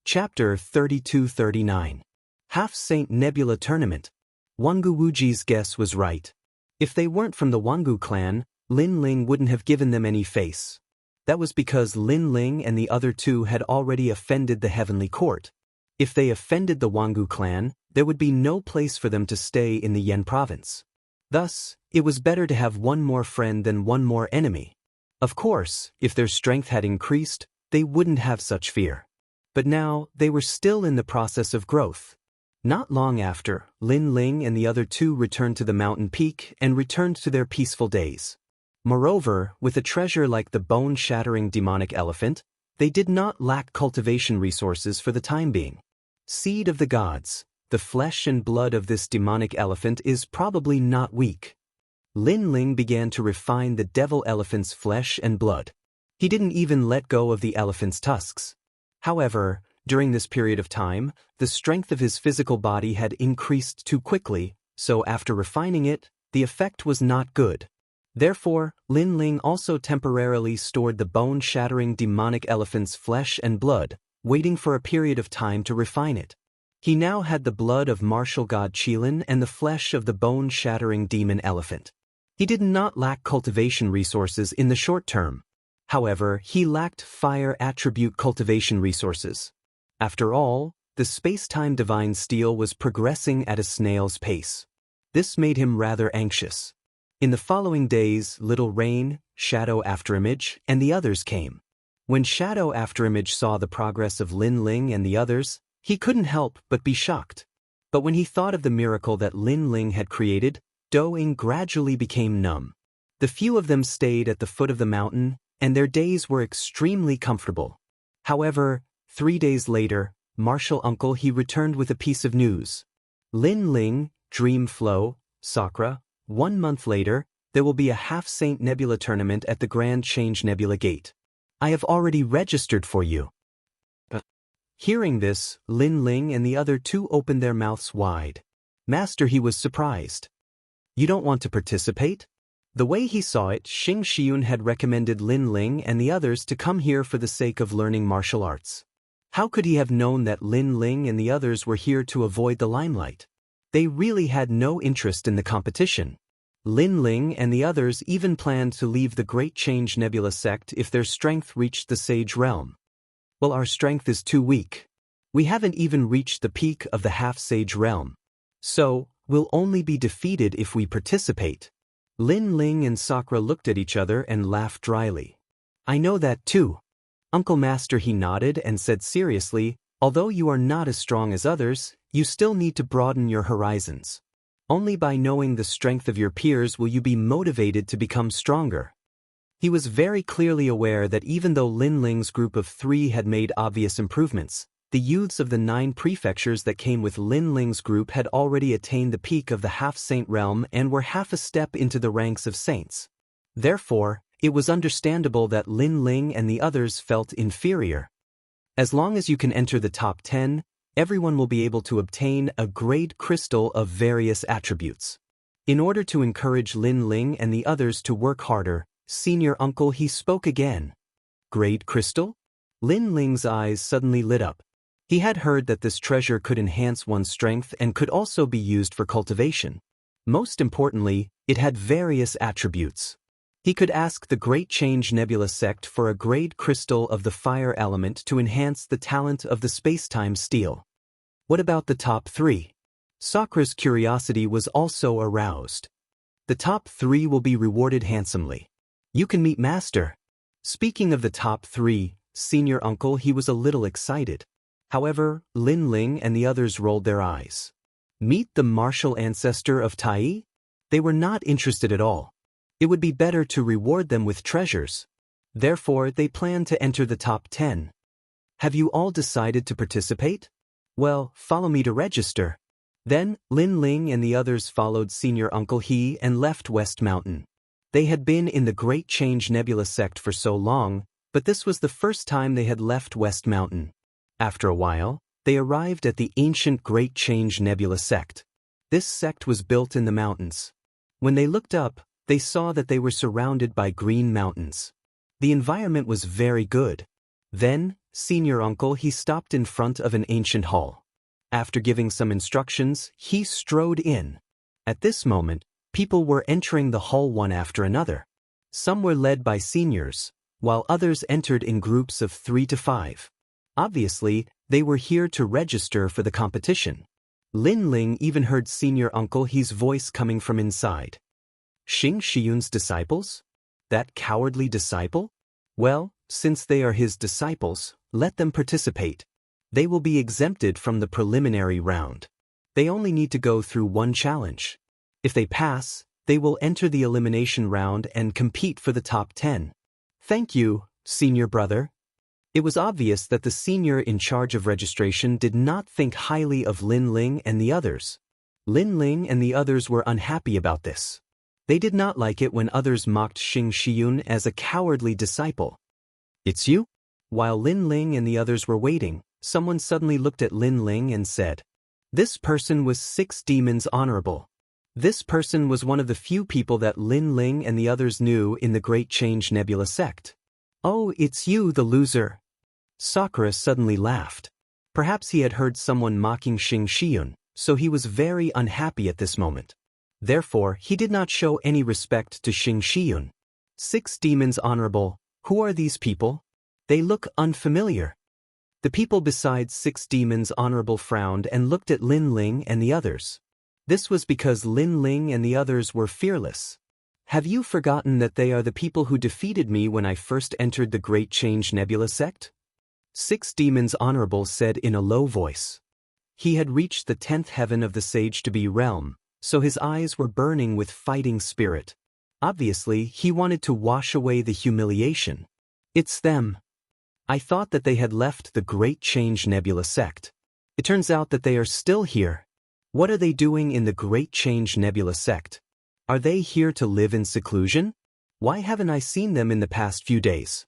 Chapter 32-39. Half-Saint Nebula Tournament. Wangu Wuji's guess was right. If they weren't from the Wangu clan, Lin Ling wouldn't have given them any face. That was because Lin Ling and the other two had already offended the heavenly court. If they offended the Jianghu clan, there would be no place for them to stay in the Yan province. Thus, it was better to have one more friend than one more enemy. Of course, if their strength had increased, they wouldn't have such fear. But now, they were still in the process of growth. Not long after, Lin Ling and the other two returned to the mountain peak and returned to their peaceful days. Moreover, with a treasure like the bone-shattering demonic elephant, they did not lack cultivation resources for the time being. Seed of the gods, the flesh and blood of this demonic elephant is probably not weak. Lin Ling began to refine the devil elephant's flesh and blood. He didn't even let go of the elephant's tusks. However, during this period of time, the strength of his physical body had increased too quickly, so after refining it, the effect was not good. Therefore, Lin Ling also temporarily stored the bone-shattering demonic elephant's flesh and blood, waiting for a period of time to refine it. He now had the blood of martial god Qilin and the flesh of the bone-shattering demon elephant. He did not lack cultivation resources in the short term. However, he lacked fire attribute cultivation resources. After all, the space-time divine steel was progressing at a snail's pace. This made him rather anxious. In the following days, Little Rain, Shadow Afterimage, and the others came. When Shadow Afterimage saw the progress of Lin Ling and the others, he couldn't help but be shocked. But when he thought of the miracle that Lin Ling had created, Doing gradually became numb. The few of them stayed at the foot of the mountain, and their days were extremely comfortable. However, 3 days later, Martial Uncle he returned with a piece of news. Lin Ling, Dream Flow, Sakura, 1 month later, there will be a Half-Saint Nebula tournament at the Grand Change Nebula Gate. I have already registered for you. Hearing this, Lin Ling and the other two opened their mouths wide. Master, he was surprised. You don't want to participate? The way he saw it, Xing Xiun had recommended Lin Ling and the others to come here for the sake of learning martial arts. How could he have known that Lin Ling and the others were here to avoid the limelight? They really had no interest in the competition. Lin Ling and the others even planned to leave the Great Change Nebula sect if their strength reached the Sage Realm. Well, our strength is too weak. We haven't even reached the peak of the Half-Sage Realm. So, we'll only be defeated if we participate. Lin Ling and Sakura looked at each other and laughed dryly. I know that too. Uncle Master, he nodded and said seriously, although you are not as strong as others, you still need to broaden your horizons. Only by knowing the strength of your peers will you be motivated to become stronger. He was very clearly aware that even though Lin Ling's group of 3 had made obvious improvements, the youths of the 9 prefectures that came with Lin Ling's group had already attained the peak of the half-saint realm and were half a step into the ranks of saints. Therefore, it was understandable that Lin Ling and the others felt inferior. As long as you can enter the top 10, everyone will be able to obtain a grade crystal of various attributes. In order to encourage Lin Ling and the others to work harder, Senior Uncle he spoke again. Grade crystal? Lin Ling's eyes suddenly lit up. He had heard that this treasure could enhance one's strength and could also be used for cultivation. Most importantly, it had various attributes. He could ask the Great Change Nebula sect for a grade crystal of the fire element to enhance the talent of the space-time steel. What about the top 3? Sakura's curiosity was also aroused. The top 3 will be rewarded handsomely. You can meet Master. Speaking of the top 3, Senior Uncle he was a little excited. However, Lin Ling and the others rolled their eyes. Meet the martial ancestor of Tai? They were not interested at all. It would be better to reward them with treasures. Therefore, they planned to enter the top 10. Have you all decided to participate? Well, follow me to register. Then, Lin Ling and the others followed Senior Uncle He and left West Mountain. They had been in the Great Change Nebula sect for so long, but this was the first time they had left West Mountain. After a while, they arrived at the ancient Great Change Nebula sect. This sect was built in the mountains. When they looked up, they saw that they were surrounded by green mountains. The environment was very good. Then, Senior Uncle he stopped in front of an ancient hall. After giving some instructions, he strode in. At this moment, people were entering the hall one after another. Some were led by seniors, while others entered in groups of 3 to 5. Obviously, they were here to register for the competition. Lin Ling even heard Senior Uncle He's voice coming from inside. Xing Shiyun's disciples? That cowardly disciple? Well, since they are his disciples, let them participate. They will be exempted from the preliminary round. They only need to go through one challenge. If they pass, they will enter the elimination round and compete for the top 10. Thank you, senior brother. It was obvious that the senior in charge of registration did not think highly of Lin Ling and the others. Lin Ling and the others were unhappy about this. They did not like it when others mocked Xing Shiyun as a cowardly disciple. It's you? While Lin Ling and the others were waiting, someone suddenly looked at Lin Ling and said, "This person was 6 demons honorable." This person was one of the few people that Lin Ling and the others knew in the Great Change Nebula sect. "Oh, it's you, the loser." Sakura suddenly laughed. Perhaps he had heard someone mocking Xing Shiyun, so he was very unhappy at this moment. Therefore, he did not show any respect to Xing Shiyun. 6 demons honorable, who are these people? They look unfamiliar. The people besides 6 demons honorable frowned and looked at Lin Ling and the others. This was because Lin Ling and the others were fearless. Have you forgotten that they are the people who defeated me when I first entered the Great Change Nebula sect? 6 demons honorable said in a low voice. He had reached the 10th heaven of the Sage-to-be realm, so his eyes were burning with fighting spirit. Obviously, he wanted to wash away the humiliation. It's them. I thought that they had left the Great Change Nebula sect. It turns out that they are still here. What are they doing in the Great Change Nebula sect? Are they here to live in seclusion? Why haven't I seen them in the past few days?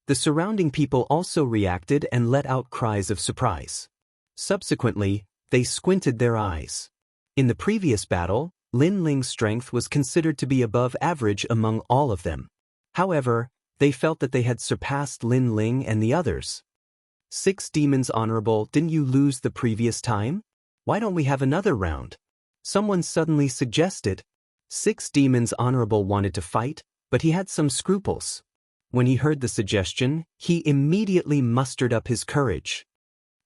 The surrounding people also reacted and let out cries of surprise. Subsequently, they squinted their eyes. In the previous battle, Lin Ling's strength was considered to be above average among all of them. However, they felt that they had surpassed Lin Ling and the others. 6 demons honorable, didn't you lose the previous time? Why don't we have another round? Someone suddenly suggested. 6 demons honorable wanted to fight, but he had some scruples. When he heard the suggestion, he immediately mustered up his courage.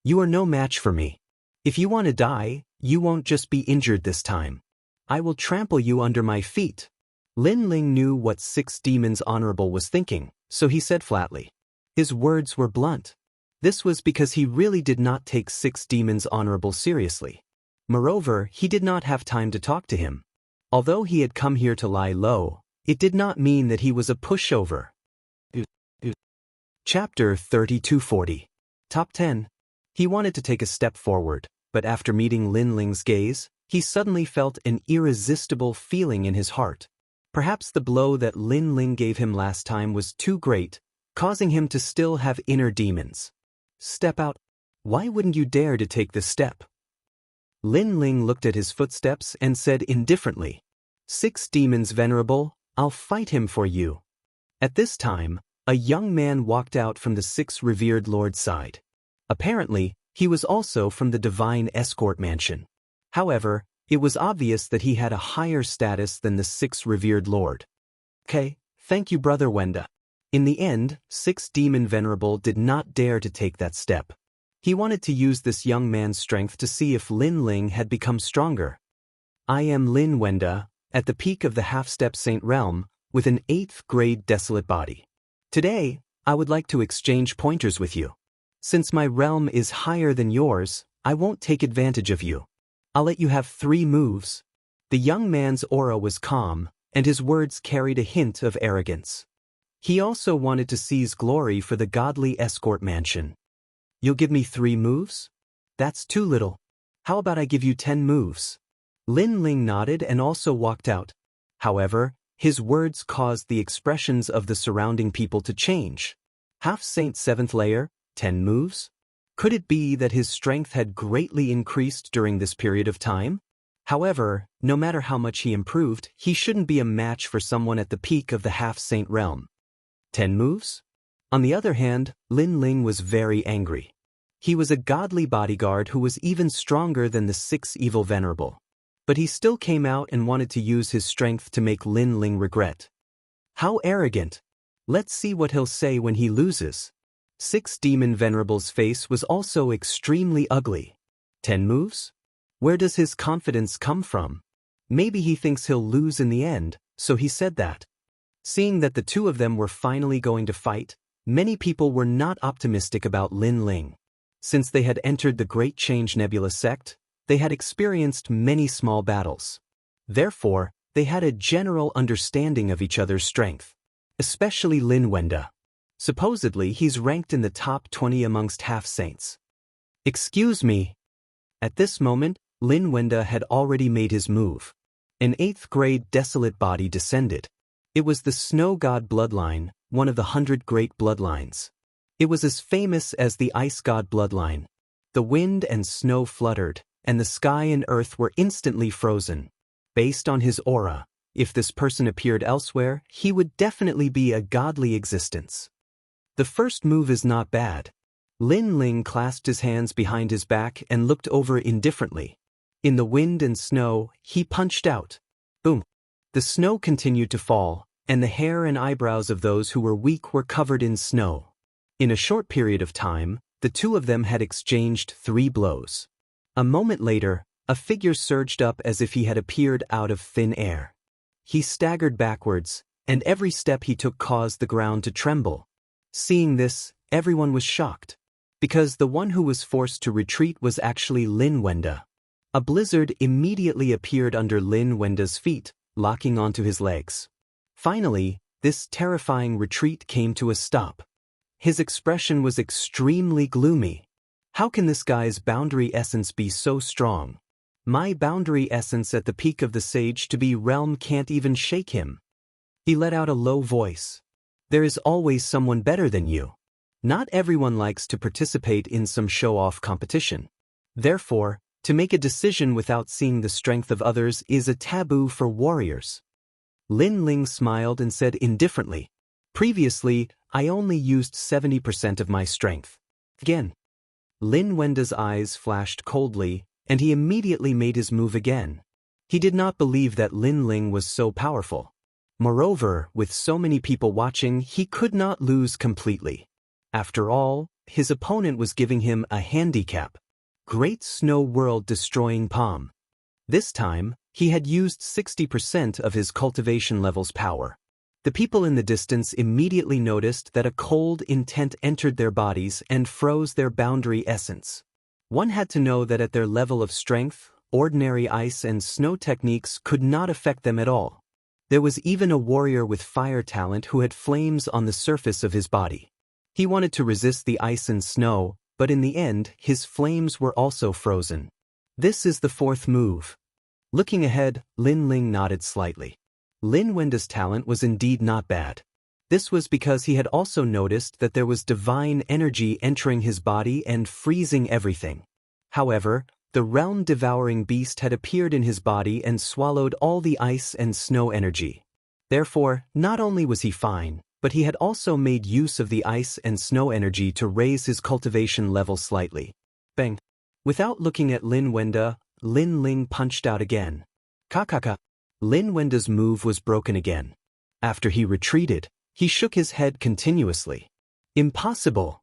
You are no match for me. If you want to die, you won't just be injured this time. I will trample you under my feet. Lin Ling knew what 6 demons honorable was thinking, so he said flatly. His words were blunt. This was because he really did not take 6 demons honorable seriously. Moreover, he did not have time to talk to him. Although he had come here to lie low, it did not mean that he was a pushover. Chapter 3240. Top 10. He wanted to take a step forward, but after meeting Lin Ling's gaze, he suddenly felt an irresistible feeling in his heart. Perhaps the blow that Lin Ling gave him last time was too great, causing him to still have inner demons. Step out. Why wouldn't you dare to take this step? Lin Ling looked at his footsteps and said indifferently, 6 demons venerable, I'll fight him for you. At this time, a young man walked out from the 6 revered lord's side. Apparently, he was also from the divine escort mansion. However, it was obvious that he had a higher status than the 6 revered lord. Okay, thank you brother Wenda. In the end, 6 demon venerable did not dare to take that step. He wanted to use this young man's strength to see if Lin Ling had become stronger. I am Lin Wenda, at the peak of the half-step saint realm, with an 8th grade desolate body. Today, I would like to exchange pointers with you. Since my realm is higher than yours, I won't take advantage of you. I'll let you have 3 moves. The young man's aura was calm, and his words carried a hint of arrogance. He also wanted to seize glory for the godly escort mansion. You'll give me 3 moves? That's too little. How about I give you 10 moves? Lin Ling nodded and also walked out. However, his words caused the expressions of the surrounding people to change. Half-Saint 7th layer, 10 moves? Could it be that his strength had greatly increased during this period of time? However, no matter how much he improved, he shouldn't be a match for someone at the peak of the half-saint realm. 10 moves? On the other hand, Lin Ling was very angry. He was a godly bodyguard who was even stronger than the 6 evil venerable. But he still came out and wanted to use his strength to make Lin Ling regret. How arrogant! Let's see what he'll say when he loses. 6 Demon Venerable's face was also extremely ugly. 10 moves? Where does his confidence come from? Maybe he thinks he'll lose in the end, so he said that. Seeing that the two of them were finally going to fight, many people were not optimistic about Lin Ling. Since they had entered the Great Change Nebula sect, they had experienced many small battles. Therefore, they had a general understanding of each other's strength. Especially Lin Wenda. Supposedly, he's ranked in the top 20 amongst half-saints. Excuse me. At this moment, Lin Wenda had already made his move. An 8th grade desolate body descended. It was the Snow God bloodline, one of the 100 great bloodlines. It was as famous as the Ice God bloodline. The wind and snow fluttered, and the sky and earth were instantly frozen. Based on his aura, if this person appeared elsewhere, he would definitely be a godly existence. The first move is not bad. Lin Ling clasped his hands behind his back and looked over indifferently. In the wind and snow, he punched out. Boom. The snow continued to fall, and the hair and eyebrows of those who were weak were covered in snow. In a short period of time, the two of them had exchanged 3 blows. A moment later, a figure surged up as if he had appeared out of thin air. He staggered backwards, and every step he took caused the ground to tremble. Seeing this, everyone was shocked. Because the one who was forced to retreat was actually Lin Wenda. A blizzard immediately appeared under Lin Wenda's feet, locking onto his legs. Finally, this terrifying retreat came to a stop. His expression was extremely gloomy. How can this guy's boundary essence be so strong? My boundary essence at the peak of the Sage to be realm can't even shake him. He let out a low voice. There is always someone better than you. Not everyone likes to participate in some show-off competition. Therefore, to make a decision without seeing the strength of others is a taboo for warriors. Lin Ling smiled and said indifferently, "Previously, I only used 70% of my strength." Again. Lin Wenda's eyes flashed coldly, and he immediately made his move again. He did not believe that Lin Ling was so powerful. Moreover, with so many people watching, he could not lose completely. After all, his opponent was giving him a handicap. Great Snow World destroying palm. This time, he had used 60% of his cultivation level's power. The people in the distance immediately noticed that a cold intent entered their bodies and froze their boundary essence. One had to know that at their level of strength, ordinary ice and snow techniques could not affect them at all. There was even a warrior with fire talent who had flames on the surface of his body. He wanted to resist the ice and snow, but in the end, his flames were also frozen. This is the 4th move. Looking ahead, Lin Ling nodded slightly. Lin Wenda's talent was indeed not bad. This was because he had also noticed that there was divine energy entering his body and freezing everything. However, the realm-devouring beast had appeared in his body and swallowed all the ice and snow energy. Therefore, not only was he fine, but he had also made use of the ice and snow energy to raise his cultivation level slightly. Bang! Without looking at Lin Wenda, Lin Ling punched out again. Kakaka! Lin Wenda's move was broken again. After he retreated, he shook his head continuously. Impossible!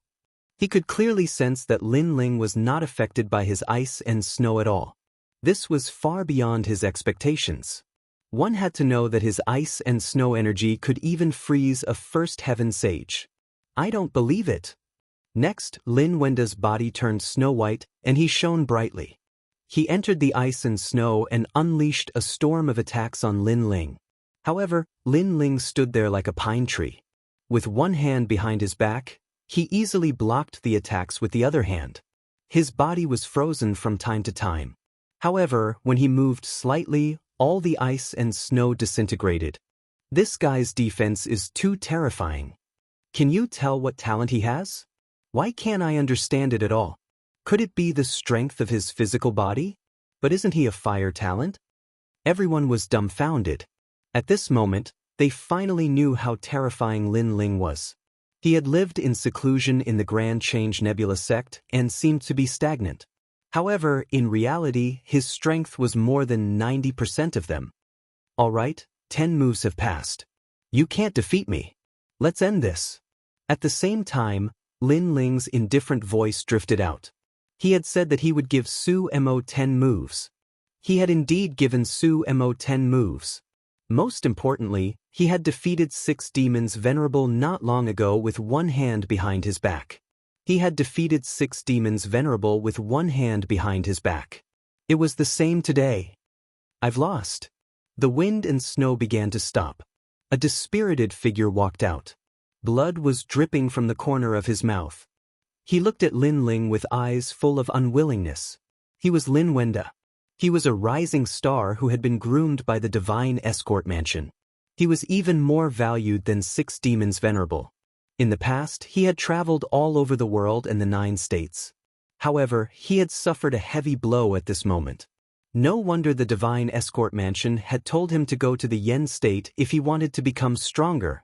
He could clearly sense that Lin Ling was not affected by his ice and snow at all. This was far beyond his expectations. One had to know that his ice and snow energy could even freeze a first heaven sage. I don't believe it. Next, Lin Wenda's body turned snow-white, and he shone brightly. He entered the ice and snow and unleashed a storm of attacks on Lin Ling. However, Lin Ling stood there like a pine tree. With one hand behind his back, he easily blocked the attacks with the other hand. His body was frozen from time to time. However, when he moved slightly, all the ice and snow disintegrated. This guy's defense is too terrifying. Can you tell what talent he has? Why can't I understand it at all? Could it be the strength of his physical body? But isn't he a fire talent? Everyone was dumbfounded. At this moment, they finally knew how terrifying Lin Ling was. He had lived in seclusion in the Grand Change Nebula sect and seemed to be stagnant. However, in reality, his strength was more than 90% of them. All right, 10 moves have passed. You can't defeat me. Let's end this. At the same time, Lin Ling's indifferent voice drifted out. He had said that he would give Su Mo 10 moves. He had indeed given Su Mo 10 moves. Most importantly, he had defeated 6 demons venerable not long ago with one hand behind his back. He had defeated 6 demons venerable with one hand behind his back. It was the same today. I've lost. The wind and snow began to stop. A dispirited figure walked out. Blood was dripping from the corner of his mouth. He looked at Lin Ling with eyes full of unwillingness. He was Lin Wenda. He was a rising star who had been groomed by the divine escort mansion. He was even more valued than 6 demons venerable. In the past, he had traveled all over the world and the 9 states. However, he had suffered a heavy blow at this moment. No wonder the divine escort mansion had told him to go to the Yen state if he wanted to become stronger.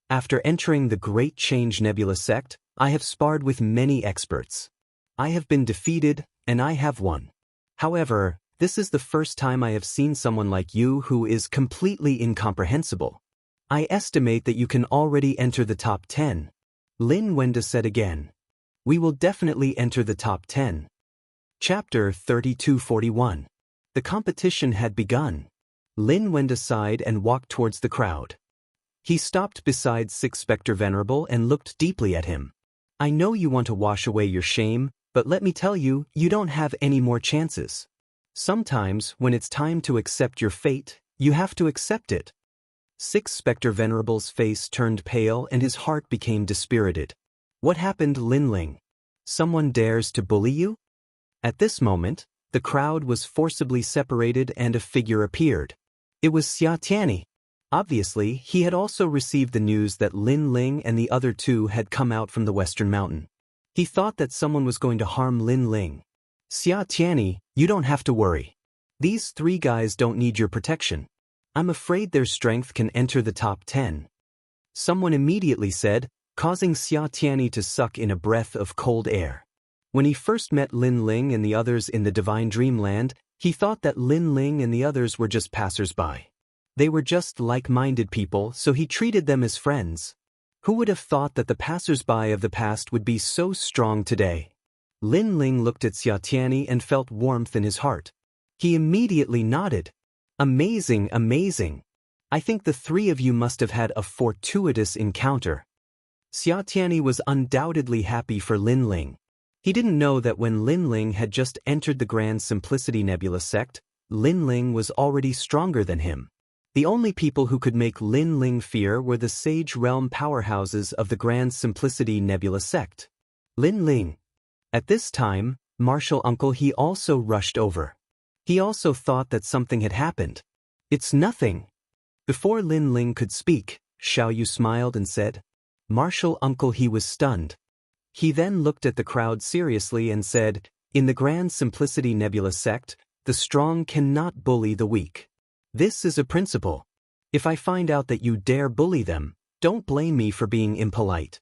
After entering the Great Change Nebula sect, I have sparred with many experts. I have been defeated, and I have won. However, this is the first time I have seen someone like you who is completely incomprehensible. I estimate that you can already enter the top 10. Lin Wenda said again. We will definitely enter the top 10. Chapter 3241. The competition had begun. Lin Wenda sighed and walked towards the crowd. He stopped beside 6 Spectre Venerable and looked deeply at him. I know you want to wash away your shame, but let me tell you, you don't have any more chances. Sometimes, when it's time to accept your fate, you have to accept it. 6 Spectre Venerable's face turned pale and his heart became dispirited. What happened, Lin Ling? Someone dares to bully you? At this moment, the crowd was forcibly separated and a figure appeared. It was Xia Tianyi. Obviously, he had also received the news that Lin Ling and the other 2 had come out from the Western Mountain. He thought that someone was going to harm Lin Ling. Xia Tianyi, you don't have to worry. These 3 guys don't need your protection. I'm afraid their strength can enter the top 10. Someone immediately said, causing Xia Tianyi to suck in a breath of cold air. When he first met Lin Ling and the others in the Divine Dreamland, he thought that Lin Ling and the others were just passers-by. They were just like-minded people, so he treated them as friends. Who would have thought that the passers-by of the past would be so strong today? Lin Ling looked at Xia Tianyi and felt warmth in his heart. He immediately nodded. Amazing, amazing. I think the 3 of you must have had a fortuitous encounter. Xia Tianyi was undoubtedly happy for Lin Ling. He didn't know that when Lin Ling had just entered the Grand Simplicity Nebula sect, Lin Ling was already stronger than him. The only people who could make Lin Ling fear were the Sage Realm powerhouses of the Grand Simplicity Nebula sect. Lin Ling. At this time, Martial Uncle He also rushed over. He also thought that something had happened. It's nothing. Before Lin Ling could speak, Xiao Yu smiled and said, Martial Uncle He was stunned. He then looked at the crowd seriously and said, in the Grand Simplicity Nebula sect, the strong cannot bully the weak. This is a principle. If I find out that you dare bully them, don't blame me for being impolite.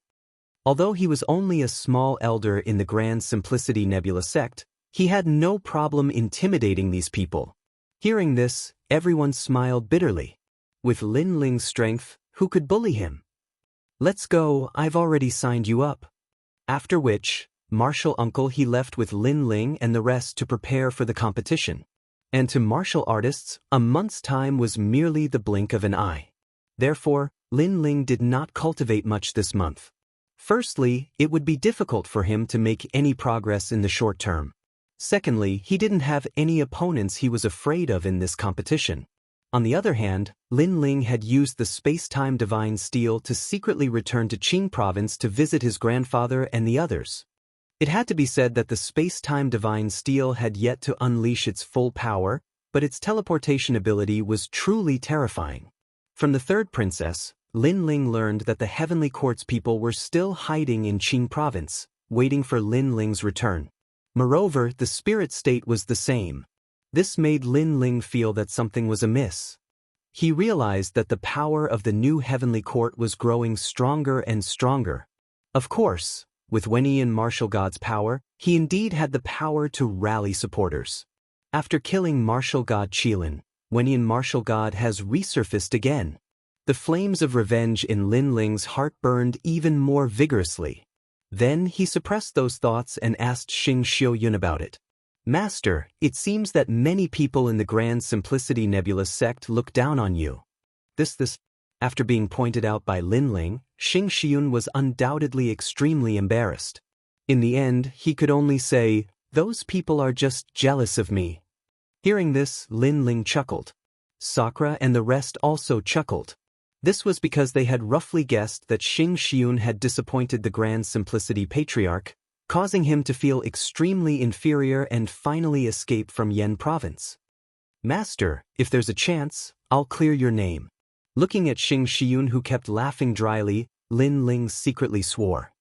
Although he was only a small elder in the Grand Simplicity Nebula sect, he had no problem intimidating these people. Hearing this, everyone smiled bitterly. With Lin Ling's strength, who could bully him? Let's go, I've already signed you up. After which, Martial Uncle He left with Lin Ling and the rest to prepare for the competition. And to martial artists, a month's time was merely the blink of an eye. Therefore, Lin Ling did not cultivate much this month. Firstly, it would be difficult for him to make any progress in the short term. Secondly, he didn't have any opponents he was afraid of in this competition. On the other hand, Lin Ling had used the space-time divine steel to secretly return to Qing province to visit his grandfather and the others. It had to be said that the space-time divine steel had yet to unleash its full power, but its teleportation ability was truly terrifying. From the third princess, Lin Ling learned that the Heavenly Court's people were still hiding in Qing province, waiting for Lin Ling's return. Moreover, the spirit state was the same. This made Lin Ling feel that something was amiss. He realized that the power of the new Heavenly Court was growing stronger and stronger. Of course, with Wenian Martial God's power, he indeed had the power to rally supporters. After killing Martial God Qilin, Wenian Martial God has resurfaced again. The flames of revenge in Lin Ling's heart burned even more vigorously. Then he suppressed those thoughts and asked Xing Xiuyun about it. Master, it seems that many people in the Grand Simplicity Nebula sect look down on you. After being pointed out by Lin Ling, Xing Xiuyun was undoubtedly extremely embarrassed. In the end, he could only say, "Those people are just jealous of me." Hearing this, Lin Ling chuckled. Sakura and the rest also chuckled. This was because they had roughly guessed that Xing Xiuyun had disappointed the Grand Simplicity Patriarch, causing him to feel extremely inferior and finally escape from Yen Province. Master, if there's a chance, I'll clear your name. Looking at Xing Xiuyun, who kept laughing dryly, Lin Ling secretly swore.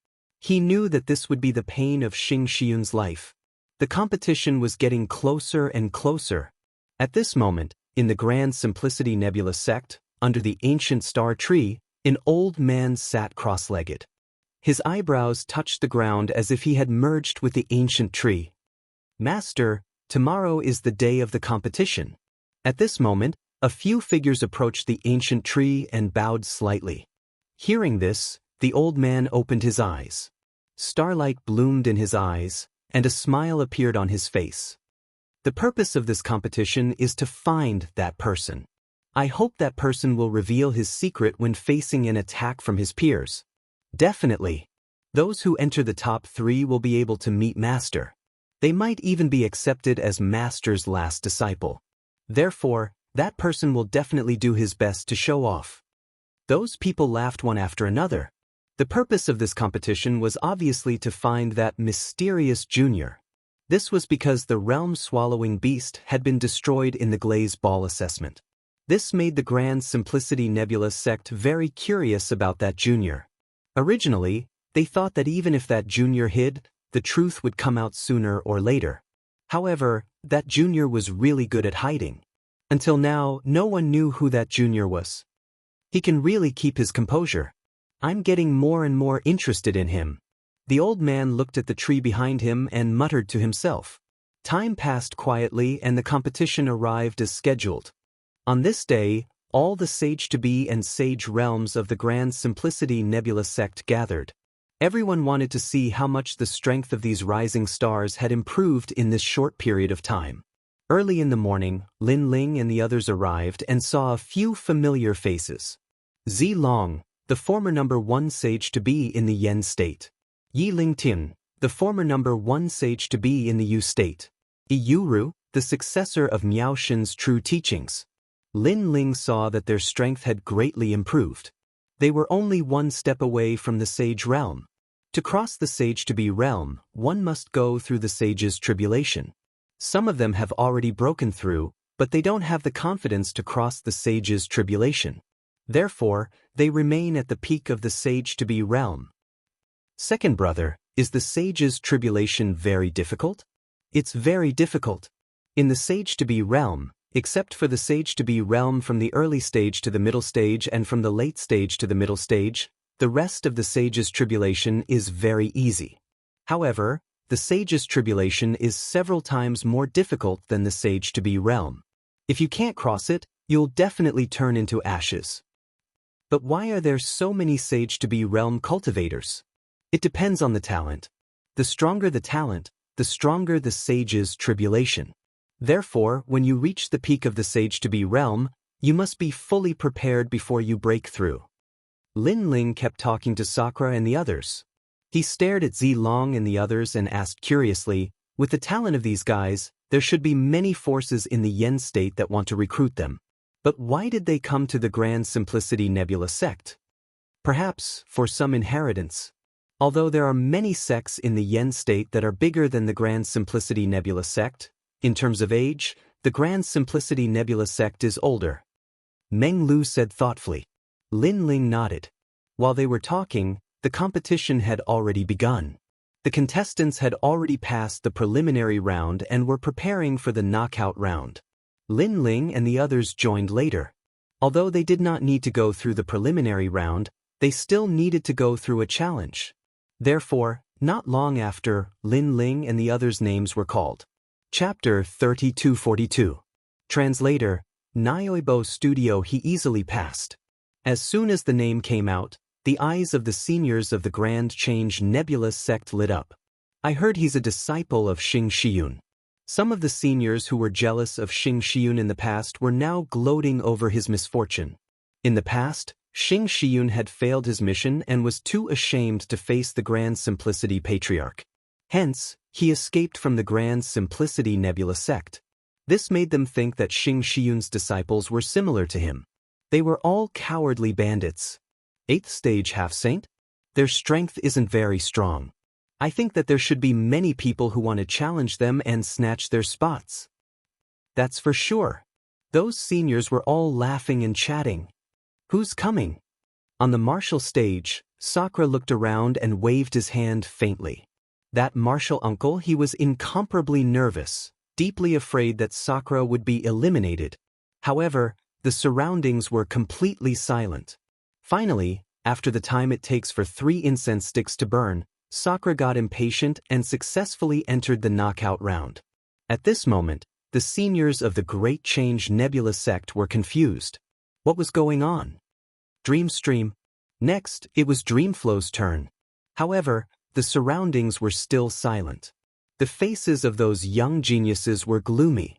He knew that this would be the pain of Xing Xiuyun's life. The competition was getting closer and closer. At this moment, in the Grand Simplicity Nebula sect, under the ancient star tree, an old man sat cross-legged. His eyebrows touched the ground as if he had merged with the ancient tree. Master, tomorrow is the day of the competition. At this moment, a few figures approached the ancient tree and bowed slightly. Hearing this, the old man opened his eyes. Starlight bloomed in his eyes, and a smile appeared on his face. The purpose of this competition is to find that person. I hope that person will reveal his secret when facing an attack from his peers. Definitely. Those who enter the top 3 will be able to meet Master. They might even be accepted as Master's last disciple. Therefore, that person will definitely do his best to show off. Those people laughed one after another. The purpose of this competition was obviously to find that mysterious junior. This was because the realm-swallowing beast had been destroyed in the Glaze Ball assessment. This made the Grand Simplicity Nebula sect very curious about that junior. Originally, they thought that even if that junior hid, the truth would come out sooner or later. However, that junior was really good at hiding. Until now, no one knew who that junior was. He can really keep his composure. I'm getting more and more interested in him. The old man looked at the tree behind him and muttered to himself. Time passed quietly and the competition arrived as scheduled. On this day, all the Sage-to-Be and Sage realms of the Grand Simplicity Nebula sect gathered. Everyone wanted to see how much the strength of these rising stars had improved in this short period of time. Early in the morning, Lin Ling and the others arrived and saw a few familiar faces. Zi Long, the former number 1 Sage-to-Be in the Yen state. Yi Lingtian, the former number 1 Sage-to-Be in the Yu state. Yuru, the successor of Miao Shen's true teachings. Lin Ling saw that their strength had greatly improved. They were only one step away from the Sage realm. To cross the Sage-to-Be realm, one must go through the Sage's tribulation. Some of them have already broken through, but they don't have the confidence to cross the Sage's tribulation. Therefore, they remain at the peak of the Sage-to-Be realm. Second brother, is the Sage's tribulation very difficult? It's very difficult. In the Sage-to-Be realm, except for the Sage-to-Be realm from the early stage to the middle stage and from the late stage to the middle stage, the rest of the Sage's tribulation is very easy. However, the Sage's tribulation is several times more difficult than the Sage-to-Be realm. If you can't cross it, you'll definitely turn into ashes. But why are there so many Sage-to-Be realm cultivators? It depends on the talent. The stronger the talent, the stronger the Sage's tribulation. Therefore, when you reach the peak of the Sage-to-Be realm, you must be fully prepared before you break through. Lin Ling kept talking to Sakura and the others. He stared at Zi Long and the others and asked curiously, with the talent of these guys, there should be many forces in the Yen state that want to recruit them. But why did they come to the Grand Simplicity Nebula sect? Perhaps for some inheritance. Although there are many sects in the Yen state that are bigger than the Grand Simplicity Nebula sect, in terms of age, the Grand Simplicity Nebula sect is older. Meng Lu said thoughtfully. Lin Ling nodded. While they were talking, the competition had already begun. The contestants had already passed the preliminary round and were preparing for the knockout round. Lin Ling and the others joined later. Although they did not need to go through the preliminary round, they still needed to go through a challenge. Therefore, not long after, Lin Ling and the others' names were called. Chapter 3242. Translator, Nyoibo Studio. He easily passed. As soon as the name came out, the eyes of the seniors of the Grand Change Nebula sect lit up. I heard he's a disciple of Xing Shiyun. Some of the seniors who were jealous of Xing Shiyun in the past were now gloating over his misfortune. In the past, Xing Shiyun had failed his mission and was too ashamed to face the Grand Simplicity Patriarch. Hence, he escaped from the Grand Simplicity Nebula sect. This made them think that Xing Shiyun's disciples were similar to him. They were all cowardly bandits. 8th stage half-saint? Their strength isn't very strong. I think that there should be many people who want to challenge them and snatch their spots. That's for sure. Those seniors were all laughing and chatting. Who's coming? On the martial stage, Sakura looked around and waved his hand faintly. That martial uncle, he was incomparably nervous, deeply afraid that Sakura would be eliminated. However, the surroundings were completely silent. Finally, after the time it takes for 3 incense sticks to burn, Sakura got impatient and successfully entered the knockout round. At this moment, the seniors of the Great Change Nebula sect were confused. What was going on? Dreamstream. Next, it was Dreamflow's turn. However, the surroundings were still silent. The faces of those young geniuses were gloomy.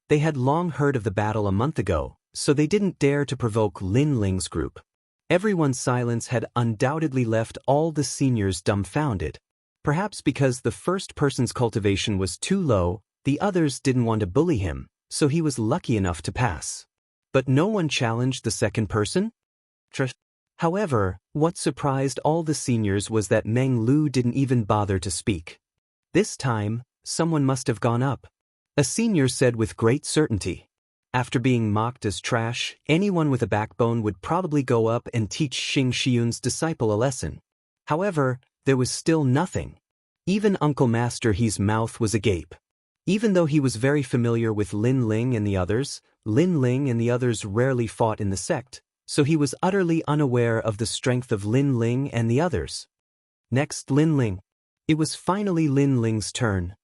They had long heard of the battle a month ago, so they didn't dare to provoke Lin Ling's group. Everyone's silence had undoubtedly left all the seniors dumbfounded. Perhaps because the first person's cultivation was too low, the others didn't want to bully him, so he was lucky enough to pass. But no one challenged the second person? However, what surprised all the seniors was that Meng Lu didn't even bother to speak. This time, someone must have gone up. A senior said with great certainty. After being mocked as trash, anyone with a backbone would probably go up and teach Xing Shiyun's disciple a lesson. However, there was still nothing. Even Uncle Master He's mouth was agape. Even though he was very familiar with Lin Ling and the others, Lin Ling and the others rarely fought in the sect, so he was utterly unaware of the strength of Lin Ling and the others. Next, Lin Ling. It was finally Lin Ling's turn.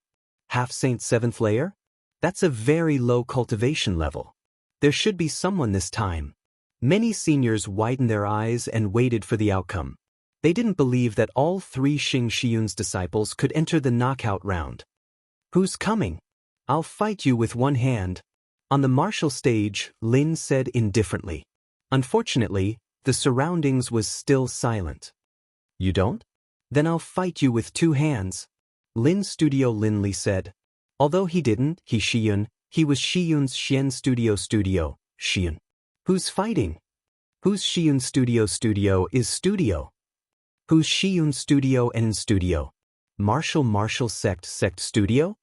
Half-Saint 7th layer? That's a very low cultivation level. There should be someone this time. Many seniors widened their eyes and waited for the outcome. They didn't believe that all 3 Xing Shiyun's disciples could enter the knockout round. Who's coming? I'll fight you with one hand. On the martial stage, Lin said indifferently. Unfortunately, the surroundings was still silent. You don't? Then I'll fight you with 2 hands. Lin Studio Linli said. Although he didn't, he was Shiyun's Xian Studio Shiyun. Who's fighting? Who's Shiyun Studio is Studio? Who's Shiyun Studio and Studio? Martial Sect Studio?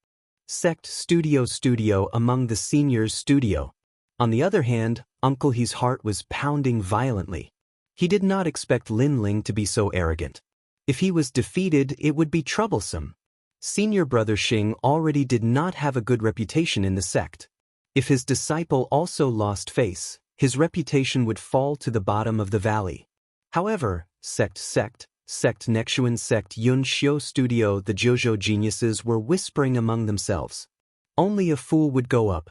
Sect Studio among the seniors Studio. On the other hand, Uncle He's heart was pounding violently. He did not expect Lin Ling to be so arrogant. If he was defeated, it would be troublesome. Senior Brother Xing already did not have a good reputation in the sect. If his disciple also lost face, his reputation would fall to the bottom of the valley. However, Sect Nexuan Sect Yun Xiu Studio, the Jojo geniuses were whispering among themselves. Only a fool would go up.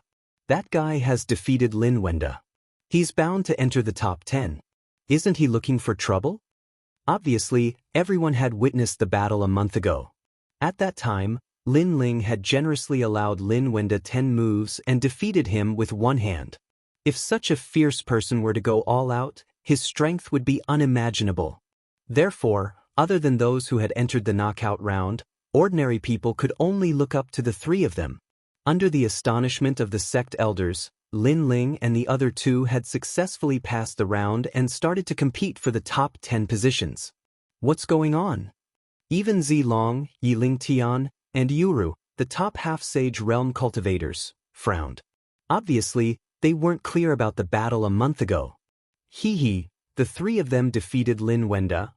That guy has defeated Lin Wenda. He's bound to enter the top 10. Isn't he looking for trouble? Obviously, everyone had witnessed the battle a month ago. At that time, Lin Ling had generously allowed Lin Wenda 10 moves and defeated him with one hand. If such a fierce person were to go all out, his strength would be unimaginable. Therefore, other than those who had entered the knockout round, ordinary people could only look up to the 3 of them. Under the astonishment of the sect elders, Lin Ling and the other 2 had successfully passed the round and started to compete for the top 10 positions. What's going on? Even Zilong, Yiling Tian, and Yuru, the top half-sage realm cultivators, frowned. Obviously, they weren't clear about the battle a month ago. The 3 of them defeated Lin Wenda.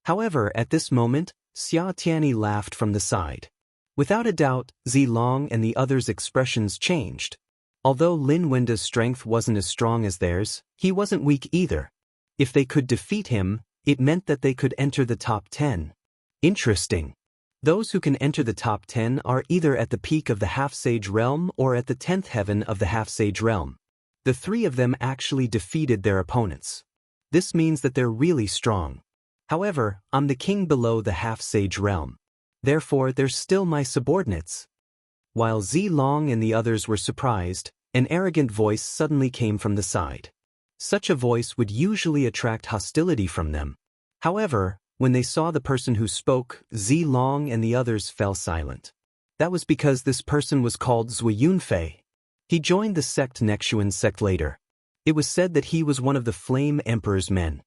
However, at this moment, Xia Tianyi laughed from the side. Without a doubt, Zilong and the others' expressions changed. Although Lin Wenda's strength wasn't as strong as theirs, he wasn't weak either. If they could defeat him, it meant that they could enter the top 10. Interesting. Those who can enter the top 10 are either at the peak of the half-sage realm or at the 10th heaven of the half-sage realm. The 3 of them actually defeated their opponents. This means that they're really strong. However, I'm the king below the half-sage realm. Therefore, they're still my subordinates. While Zilong and the others were surprised, an arrogant voice suddenly came from the side. Such a voice would usually attract hostility from them. However, when they saw the person who spoke, Zilong and the others fell silent. That was because this person was called Zui Yunfei. He joined the sect Nexuan sect later. It was said that he was one of the Flame Emperor's men.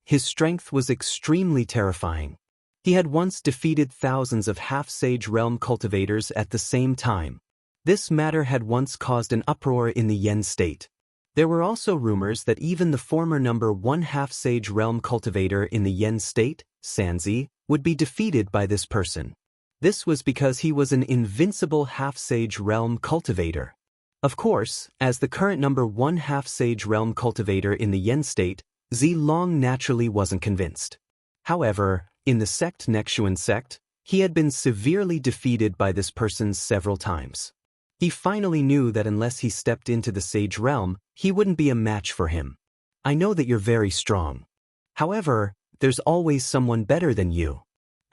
His strength was extremely terrifying. He had once defeated thousands of half-sage realm cultivators at the same time. This matter had once caused an uproar in the Yen state. There were also rumors that even the former number 1 half-sage realm cultivator in the Yen state, Sanzi, would be defeated by this person. This was because he was an invincible half-sage realm cultivator. Of course, as the current number 1 half-sage realm cultivator in the Yen state, Zilong naturally wasn't convinced. However, in the sect Nexuan sect, he had been severely defeated by this person several times. He finally knew that unless he stepped into the sage realm, he wouldn't be a match for him. I know that you're very strong. However, there's always someone better than you.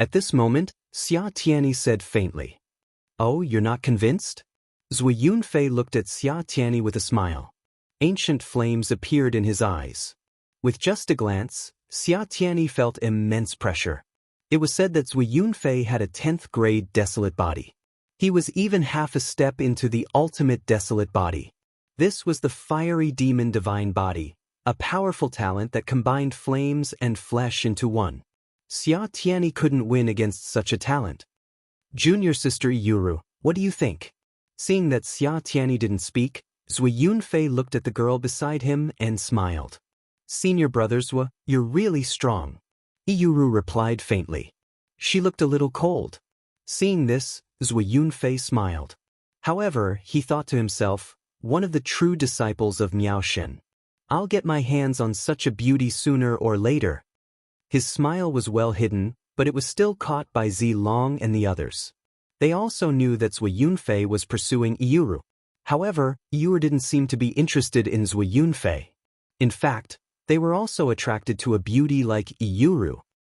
At this moment, Xia Tianyi said faintly. Oh, you're not convinced? Zui Yunfei looked at Xia Tianyi with a smile. Ancient flames appeared in his eyes. With just a glance, Xia Tianyi felt immense pressure. It was said that Zui Yunfei had a 10th grade desolate body. He was even half a step into the ultimate desolate body. This was the fiery demon divine body, a powerful talent that combined flames and flesh into one. Xia Tianyi couldn't win against such a talent. Junior sister Yuru, what do you think? Seeing that Xia Tianyi didn't speak, Zui Yunfei looked at the girl beside him and smiled. Senior brother Zui, you're really strong. Yuru replied faintly. She looked a little cold. Seeing this, Zui Yunfei smiled. However, he thought to himself, one of the true disciples of Miao Shen. I'll get my hands on such a beauty sooner or later. His smile was well hidden, but it was still caught by Zilong and the others. They also knew that Zui Yunfei was pursuing Yuru. However, Yuru didn't seem to be interested in Zui Yunfei. In fact, they were also attracted to a beauty like Yuru.